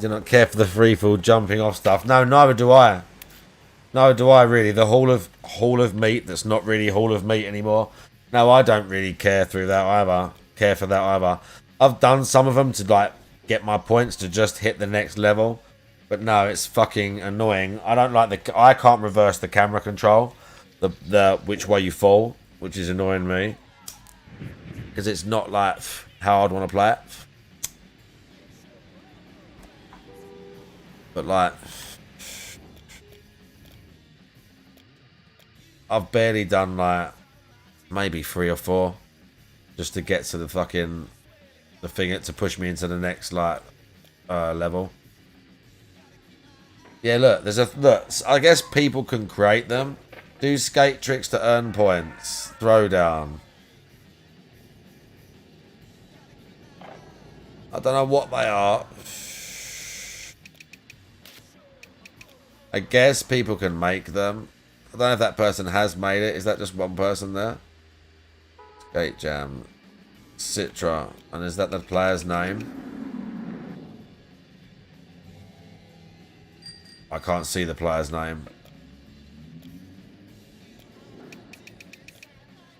do not care for the free fall jumping off stuff. No, neither do I. Neither do I really. The Hall of Meat that's not really Hall of Meat anymore. No, I don't really care through that either. Care for that either. I've done some of them to like get my points to just hit the next level. But no, it's fucking annoying. I don't like I can't reverse the camera control. The which way you fall, which is annoying me. Because it's not like how I'd want to play it. But like, I've barely done like maybe 3 or 4 just to get to the fucking the thing to push me into the next like level. Yeah, look, look. I guess people can create them. Do skate tricks to earn points. Throwdown. I don't know what they are. I guess people can make them. I don't know if that person has made it. Is that just one person there? Skate Jam. Citra. And is that the player's name? I can't see the player's name.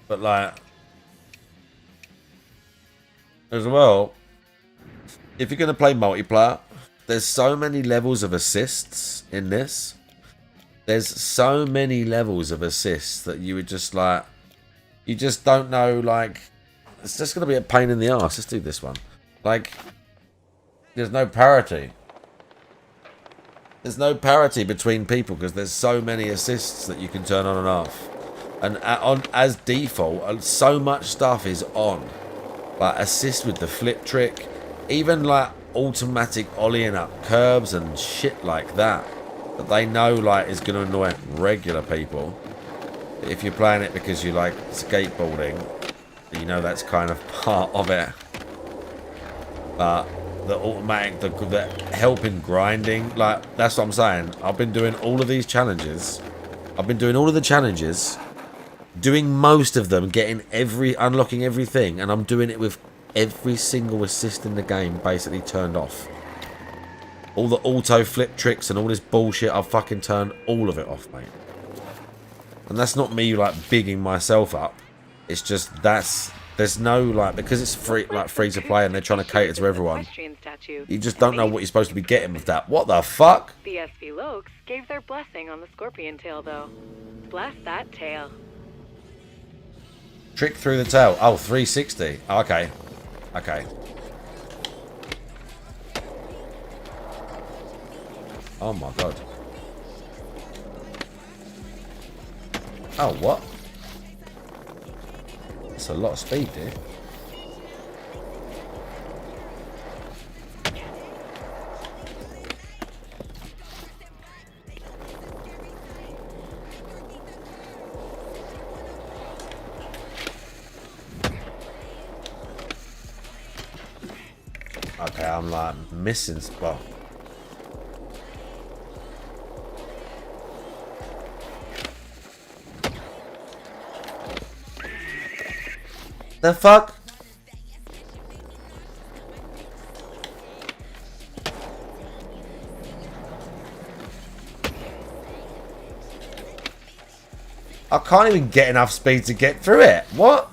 But like, as well, if you're going to play multiplayer, there's so many levels of assists in this. There's so many levels of assists that you would just like, you just don't know, like, it's just going to be a pain in the arse. Let's do this one. Like, there's no parity. There's no parity between people because there's so many assists that you can turn on and off. And as default, so much stuff is on. Like assist with the flip trick. Even like automatic ollieing up curbs and shit like that. That they know like is going to annoy regular people. If you're playing it because you like skateboarding, you know that's kind of part of it. But the automatic, the helping grinding, like that's what I'm saying. I've been doing all of these challenges. I've been doing all of the challenges, doing most of them, unlocking everything, and I'm doing it with every single assist in the game basically turned off. All the auto flip tricks and all this bullshit, I've fucking turned all of it off, mate. And that's not me like bigging myself up. It's just there's no like, because it's free to play and they're trying to cater to everyone. You just don't know what you're supposed to be getting with that. What the fuck? The SV Lokes gave their blessing on the scorpion tail though. Bless that tail. Trick through the tail. Oh, 360. Okay. Okay. Oh my god. Oh, what? That's a lot of speed, dude. Okay, I'm like missing spot. The fuck? I can't even get enough speed to get through it. What?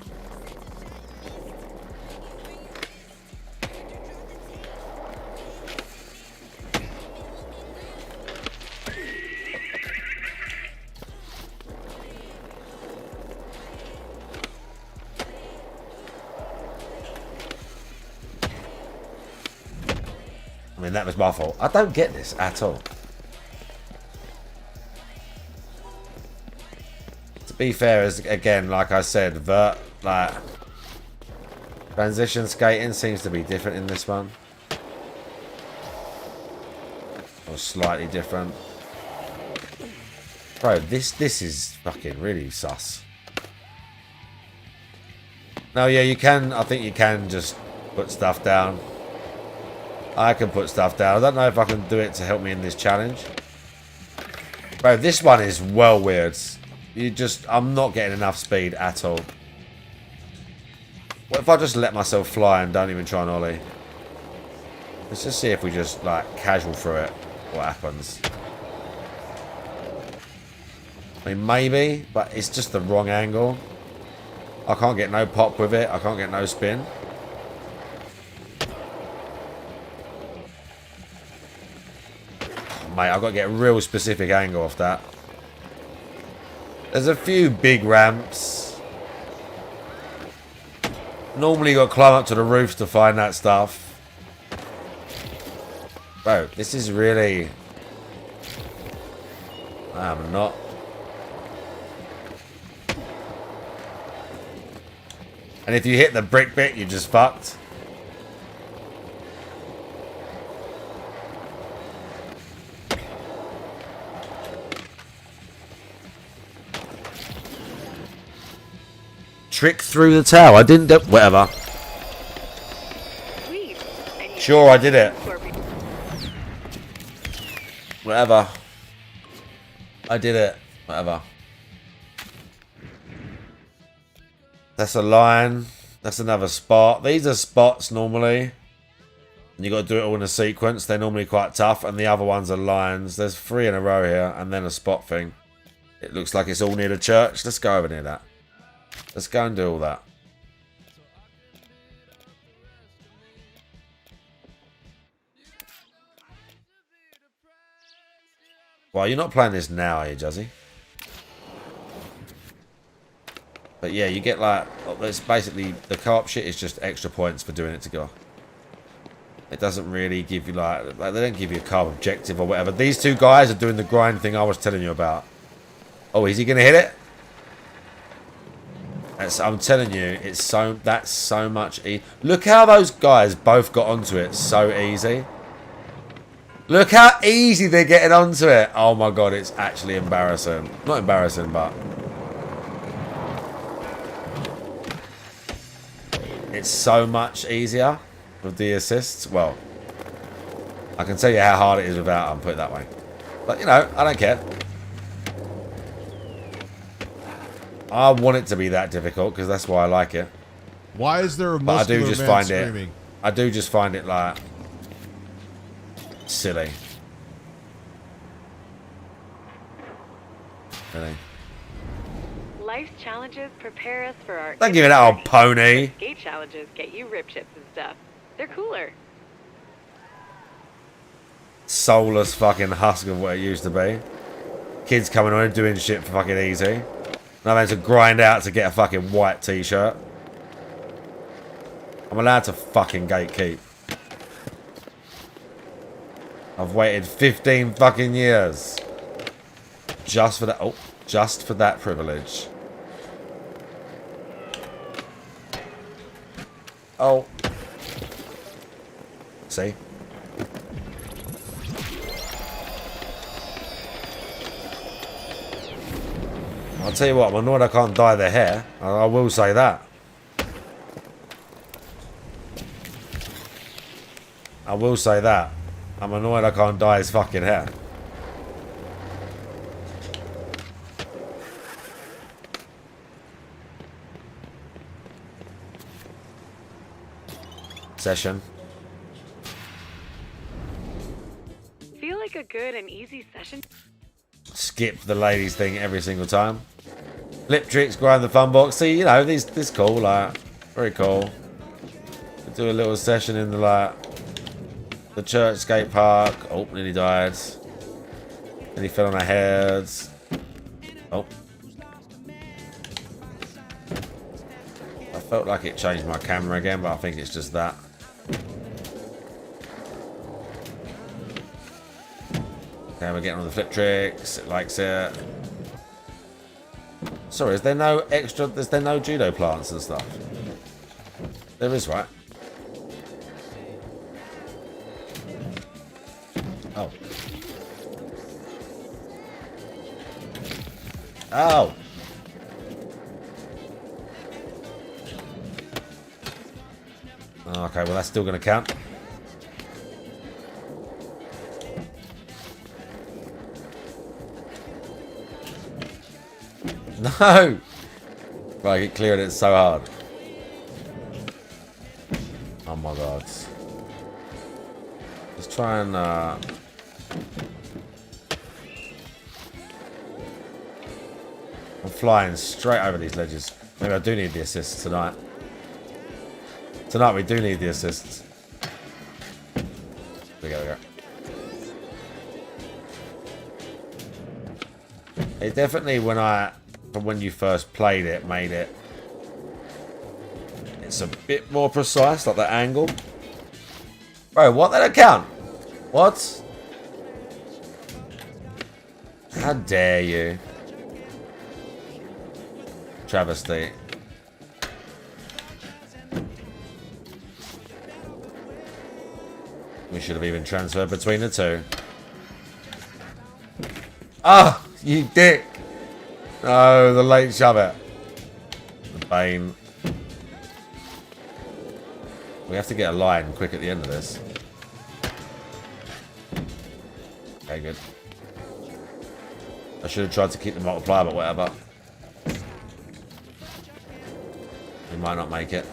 I mean, that was my fault. I don't get this at all. To be fair, as again, like I said, like transition skating seems to be different in this one, or slightly different. Bro, this is fucking really sus. No, yeah, you can. I think you can just put stuff down. I can put stuff down. I don't know if I can do it to help me in this challenge. Bro, this one is well weird. I'm not getting enough speed at all. What if I just let myself fly and don't even try and ollie? Let's just see if we just, like, casual through it. What happens. I mean, maybe, but it's just the wrong angle. I can't get no pop with it. I can't get no spin. Mate, I've got to get a real specific angle off that. There's a few big ramps. Normally you got to climb up to the roof to find that stuff. Bro, this is really... I'm not. And if you hit the brick bit, you're just fucked. Trick through the tower. I didn't do... Whatever. Sure, I did it. Whatever. I did it. Whatever. That's a line. That's another spot. These are spots normally. And you got to do it all in a sequence. They're normally quite tough. And the other ones are lines. There's 3 in a row here. And then a spot thing. It looks like it's all near the church. Let's go over near that. Let's go and do all that. Well, you're not playing this now, are you, Juzzy? But yeah, you get like... It's basically... The co-op shit is just extra points for doing it together. It doesn't really give you like... They don't give you a co-op objective or whatever. These two guys are doing the grind thing I was telling you about. Oh, is he going to hit it? I'm telling you, it's so... That's so much easy. Look how those guys both got onto it so easy. Look how easy they're getting onto it. Oh my god, it's actually embarrassing. Not embarrassing, but... It's so much easier with the assists. Well, I can tell you how hard it is without them, put it that way. But, you know, I don't care. I want it to be that difficult, because that's why I like it. Why is there a but muscular I do just man find screaming? it... I do just find it, like... silly. Really. Life's challenges prepare us for our... Don't give it that old pony. Skate challenges get you rip chips and stuff. They're cooler. Soulless fucking husk of what it used to be. Kids coming on and doing shit for fucking easy. And I'm having to grind out to get a fucking white t-shirt. I'm allowed to fucking gatekeep. I've waited 15 fucking years. Just for that. Oh, just for that privilege. Oh. See? I'll tell you what, I'm annoyed I can't dye their hair. I will say that. I will say that. I'm annoyed I can't dye his fucking hair. Session. Feel like a good and easy session? Skip the ladies thing every single time. Lip tricks, grind the fun box. See, you know, this cool, like, very cool. Do a little session in the, like, the church skate park. Oh, nearly died. Nearly fell on our heads. Oh. I felt like it changed my camera again, but I think it's just that. Okay, we're getting on the flip tricks. It likes it. Sorry, is there no extra... Is there no judo plants and stuff? There is, right? Oh. Oh! Okay, well that's still going to count. No! Right, it cleared it so hard. Oh my god. try and I'm flying straight over these ledges. Maybe I do need the assists tonight. Tonight we do need the assists. There we go. It definitely, from when you first played it, made it. It's a bit more precise, like the angle. Bro, what? That don't count. What? How dare you? Travesty. We should have even transferred between the two. Ah, you dick. No, the late shove it. The Bane. We have to get a line quick at the end of this. Okay, good. I should have tried to keep the multiplier, but whatever. We might not make it.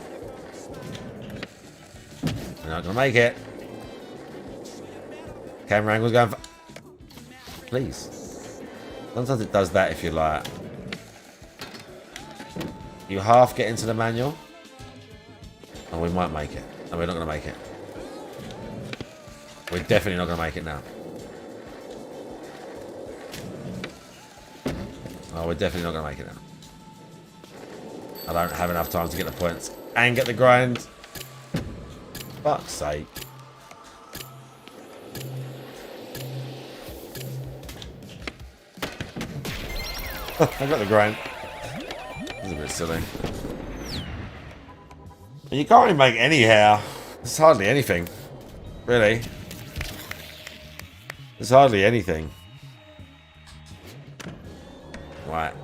We're not gonna make it. Camera angle's going for... Please. Sometimes it does that if you like... You half get into the manual. And we might make it. And we're not going to make it. We're definitely not going to make it now. Oh, we're definitely not going to make it now. I don't have enough time to get the points. And get the grind. Fuck's sake. I got the grind. This is a bit silly. You can't really make any hair. It's hardly anything. Really. It's hardly anything. Right.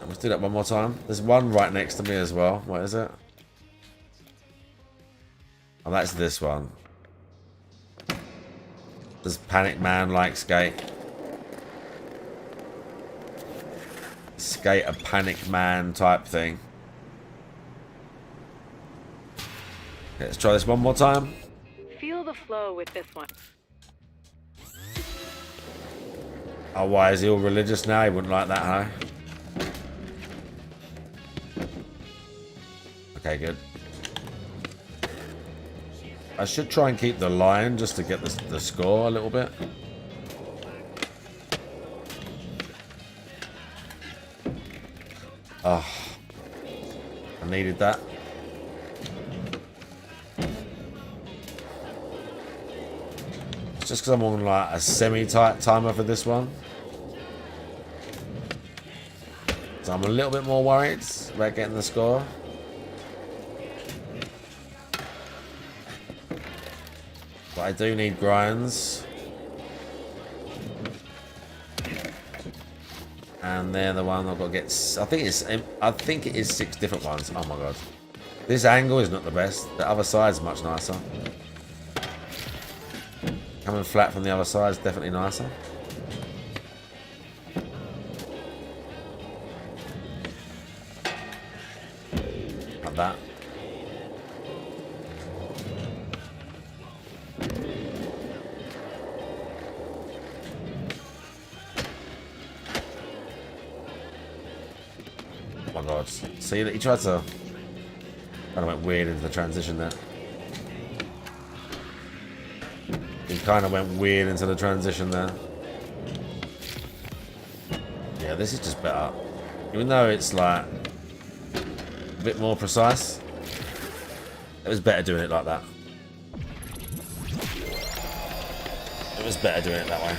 Let's do that one more time. There's one right next to me as well. What is it? Oh, that's this one. Does Panic Man like skate? Skate a Panic Man type thing. Let's try this one more time. Feel the flow with this one. Oh, why is he all religious now? He wouldn't like that, huh? Okay, good. I should try and keep the line just to get the score a little bit. Oh, I needed that. It's just because I'm on like a semi-tight timer for this one. So I'm a little bit more worried about getting the score. But I do need grinds. And they're the one I've got to get. I think it is 6 different ones. Oh my god. This angle is not the best. The other side's much nicer. Coming flat from the other side is definitely nicer. Like that. Oh my god. See that he tried to... Kind of went weird into the transition there. He kind of went weird into the transition there. Yeah, this is just better. Even though it's like a bit more precise, it was better doing it like that. It was better doing it that way.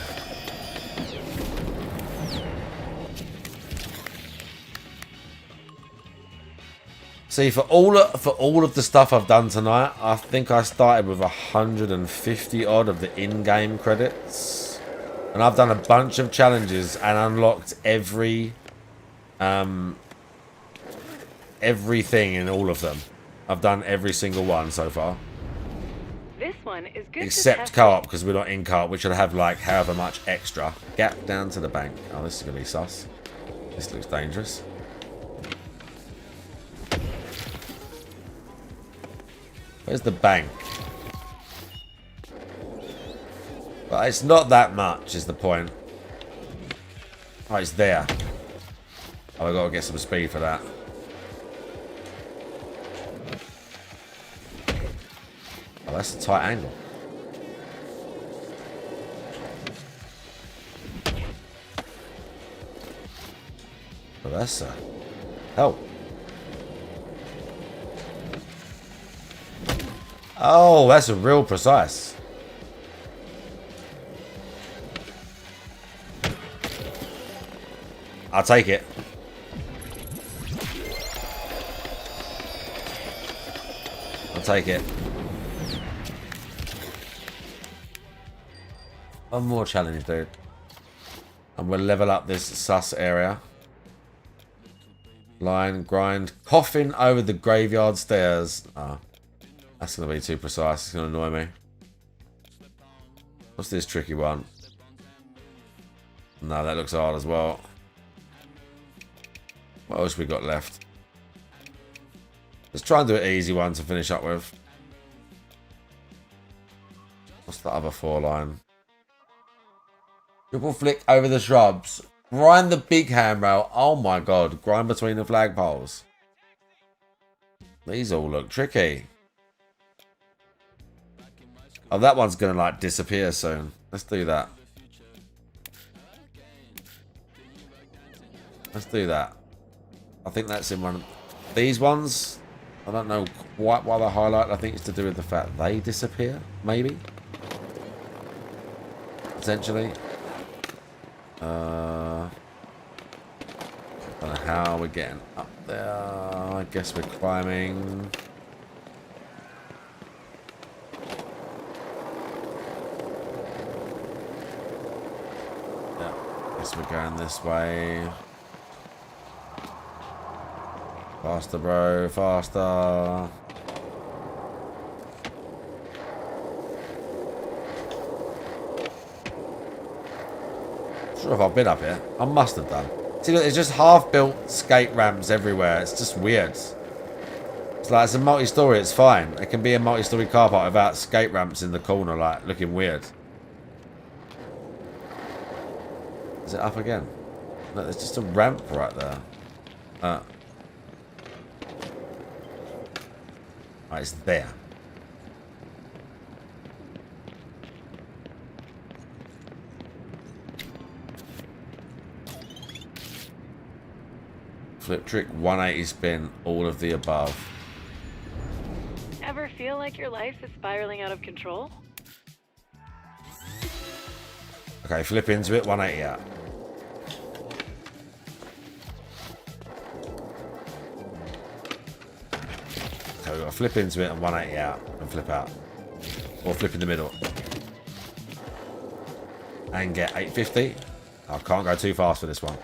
See, for all of the stuff I've done tonight, I think I started with 150 odd of the in-game credits, and I've done a bunch of challenges and unlocked everything in all of them. I've done every single one so far. This one is good. Except co-op, because we're not in co-op. We should have like however much extra. Gap down to the bank. Oh, this is gonna be sus. This looks dangerous. Where's the bank? But it's not that much is the point. Oh, it's there. Oh, I've got to get some speed for that. Oh, that's a tight angle. Oh, that's a... Help. Oh, that's a real precise. I'll take it. I'll take it. One more challenge, dude. And we'll level up this sus area. Line, grind, coffin over the graveyard stairs. Ah, that's going to be too precise. It's going to annoy me. What's this tricky one? No, that looks hard as well. What else we got left? Let's try and do an easy one to finish up with. What's the other 4 line? Triple flick over the shrubs. Grind the big handrail. Oh my god. Grind between the flagpoles. These all look tricky. Oh, that one's going to like disappear soon. Let's do that. Let's do that. I think that's in one of these ones. I don't know quite why they highlight. I think it's to do with the fact they disappear, maybe. Potentially. I don't know how we're getting up there. I guess we're climbing. Yeah, I guess we're going this way. Faster, bro, faster. Not sure if I've been up here. I must have done. See, look, there's just half-built skate ramps everywhere. It's just weird. It's like, it's a multi-story, it's fine. It can be a multi-story car park without skate ramps in the corner, like, looking weird. Is it up again? No, there's just a ramp right there. Right, it's there. Flip trick, 180 spin, all of the above. Ever feel like your life is spiraling out of control? Okay, flip into it, 180 out. So we've got to flip into it and 180 out and flip out. Or flip in the middle. And get 850. I can't go too fast for this one.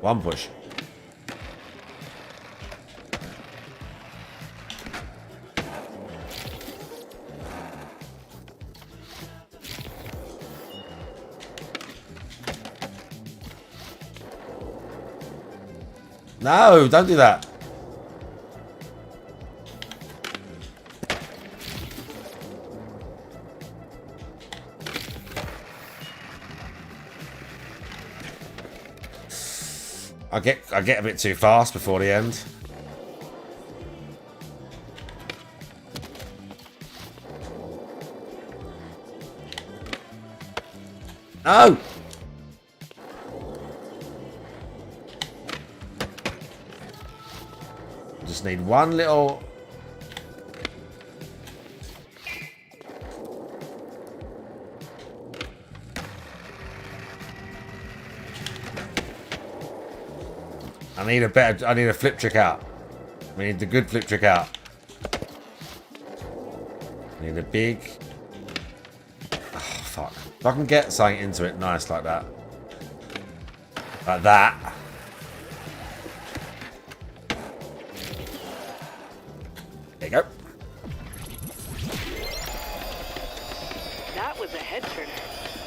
One push. No, don't do that. I get a bit too fast before the end. No! Just need one little... I need a flip trick out. We need the good flip trick out. I need a big... Oh, fuck. If I can get something into it nice like that. Like that. There you go. That was a head turner.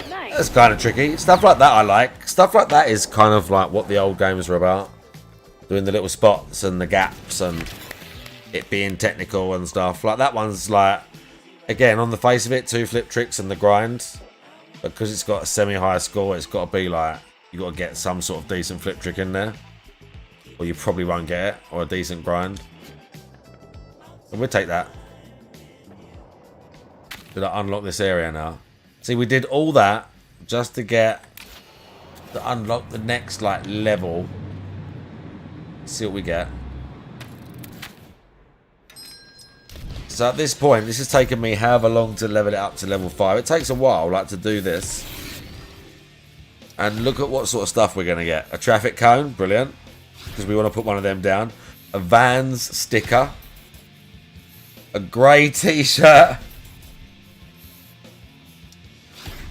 Nice. That's kind of tricky. Stuff like that I like. Stuff like that is kind of like what the old games were about. Doing the little spots and the gaps and it being technical and stuff. Like that one's like Again, on the face of it, 2 flip tricks and the grind. Because it's got a semi-high score, it's got to be like, you got to get some sort of decent flip trick in there. Or you probably won't get it, or a decent grind. So we'll take that. Did I unlock this area now? See, we did all that just to unlock the next like level. See what we get. So at this point, this has taken me however long to level it up to level 5. It takes a while, like, to do this. And look at what sort of stuff we're going to get. A traffic cone, brilliant. Because we want to put one of them down. A Vans sticker. A grey t-shirt.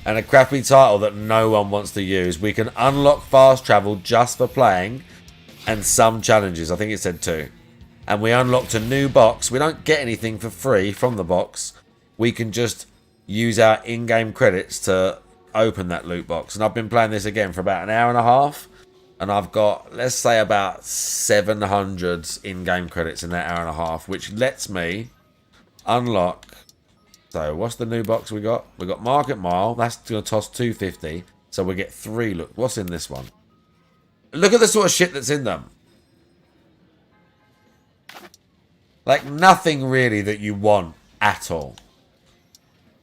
And a crappy title that no one wants to use. We can unlock fast travel just for playing. And some challenges. I think it said 2. And we unlocked a new box. We don't get anything for free from the box. We can just use our in-game credits to open that loot box. And I've been playing this again for about an hour and a half. And I've got, let's say, about 700 in-game credits in that hour and a half. Which lets me unlock... So, what's the new box we got? We got Market Mile. That's going to toss 250. So we get 3. Look, what's in this one? Look at the sort of shit that's in them. Like, nothing really that you want at all.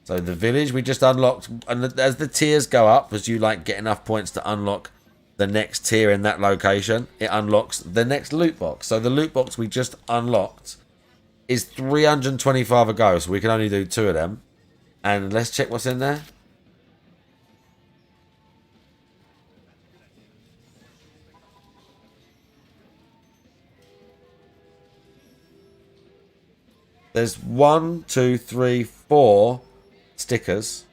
So, the village we just unlocked. And as the tiers go up, as you, like, get enough points to unlock the next tier in that location, it unlocks the next loot box. So, the loot box we just unlocked is 325 a go. So, we can only do 2 of them. And let's check what's in there. There's 1, 2, 3, 4 stickers,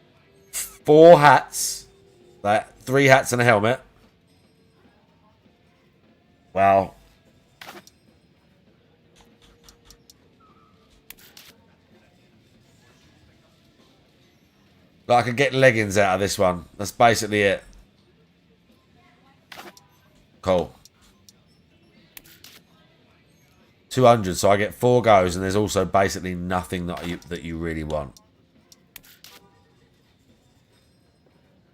4 hats, like 3 hats and a helmet. Wow. Like, I could get leggings out of this one. That's basically it. Cool. 200, so I get 4 goes, and there's also basically nothing that you really want.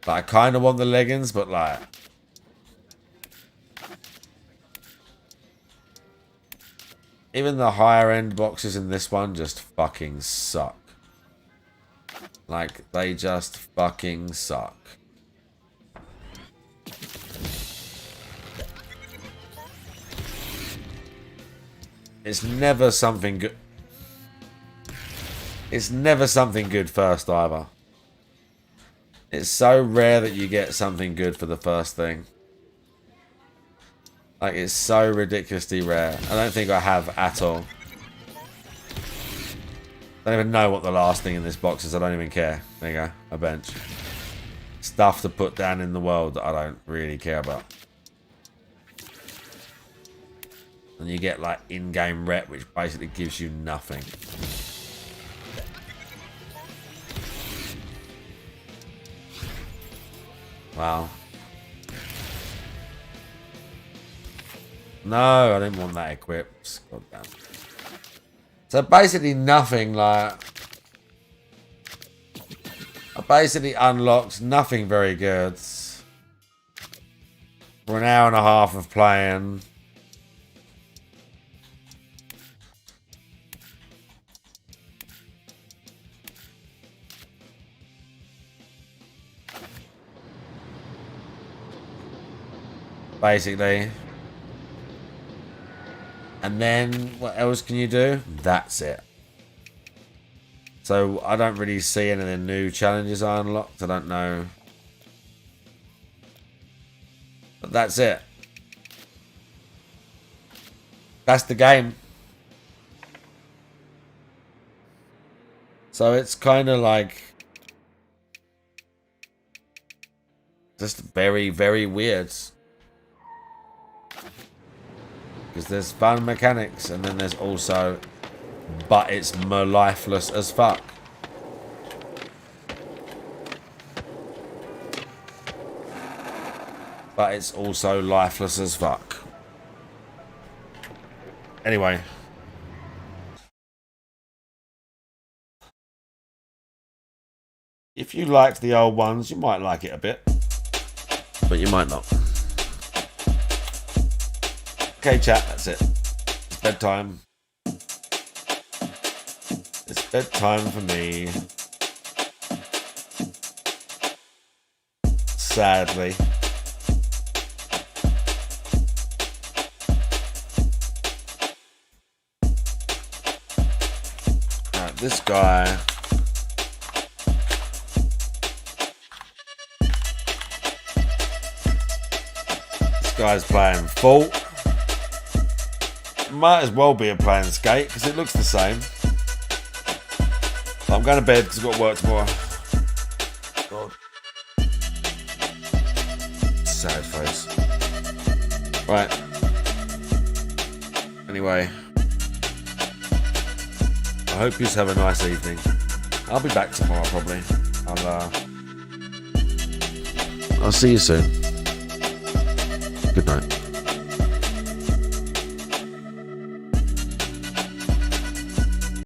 But I kind of want the leggings, but like... Even the higher end boxes in this one just fucking suck. Like, they just fucking suck. It's never something good. It's never something good first either. It's so rare that you get something good for the first thing. Like, it's so ridiculously rare. I don't think I have at all. I don't even know what the last thing in this box is. I don't even care. There you go. A bench. Stuff to put down in the world that I don't really care about. And you get like in-game rep, which basically gives you nothing. Wow. No, I didn't want that equipped. God damn. So basically nothing like... I basically unlocked nothing very good. For an hour and a half of playing. Basically. And then, what else can you do? That's it. So, I don't really see any of the new challenges I unlocked. I don't know. But that's it. That's the game. So, it's kind of like... just very, very weird. Because there's fun mechanics, and then there's also... but it's more lifeless as fuck. But it's also lifeless as fuck. Anyway. If you liked the old ones, you might like it a bit, but you might not. Okay, chat, that's it. It's bedtime. It's bedtime for me. Sadly. Right, this guy. This guy's playing Fault. Might as well be a playing Skate because it looks the same. I'm going to bed because I've got work tomorrow. God. Sad face. Right. Anyway. I hope you have a nice evening. I'll be back tomorrow probably. I'll see you soon. Good night.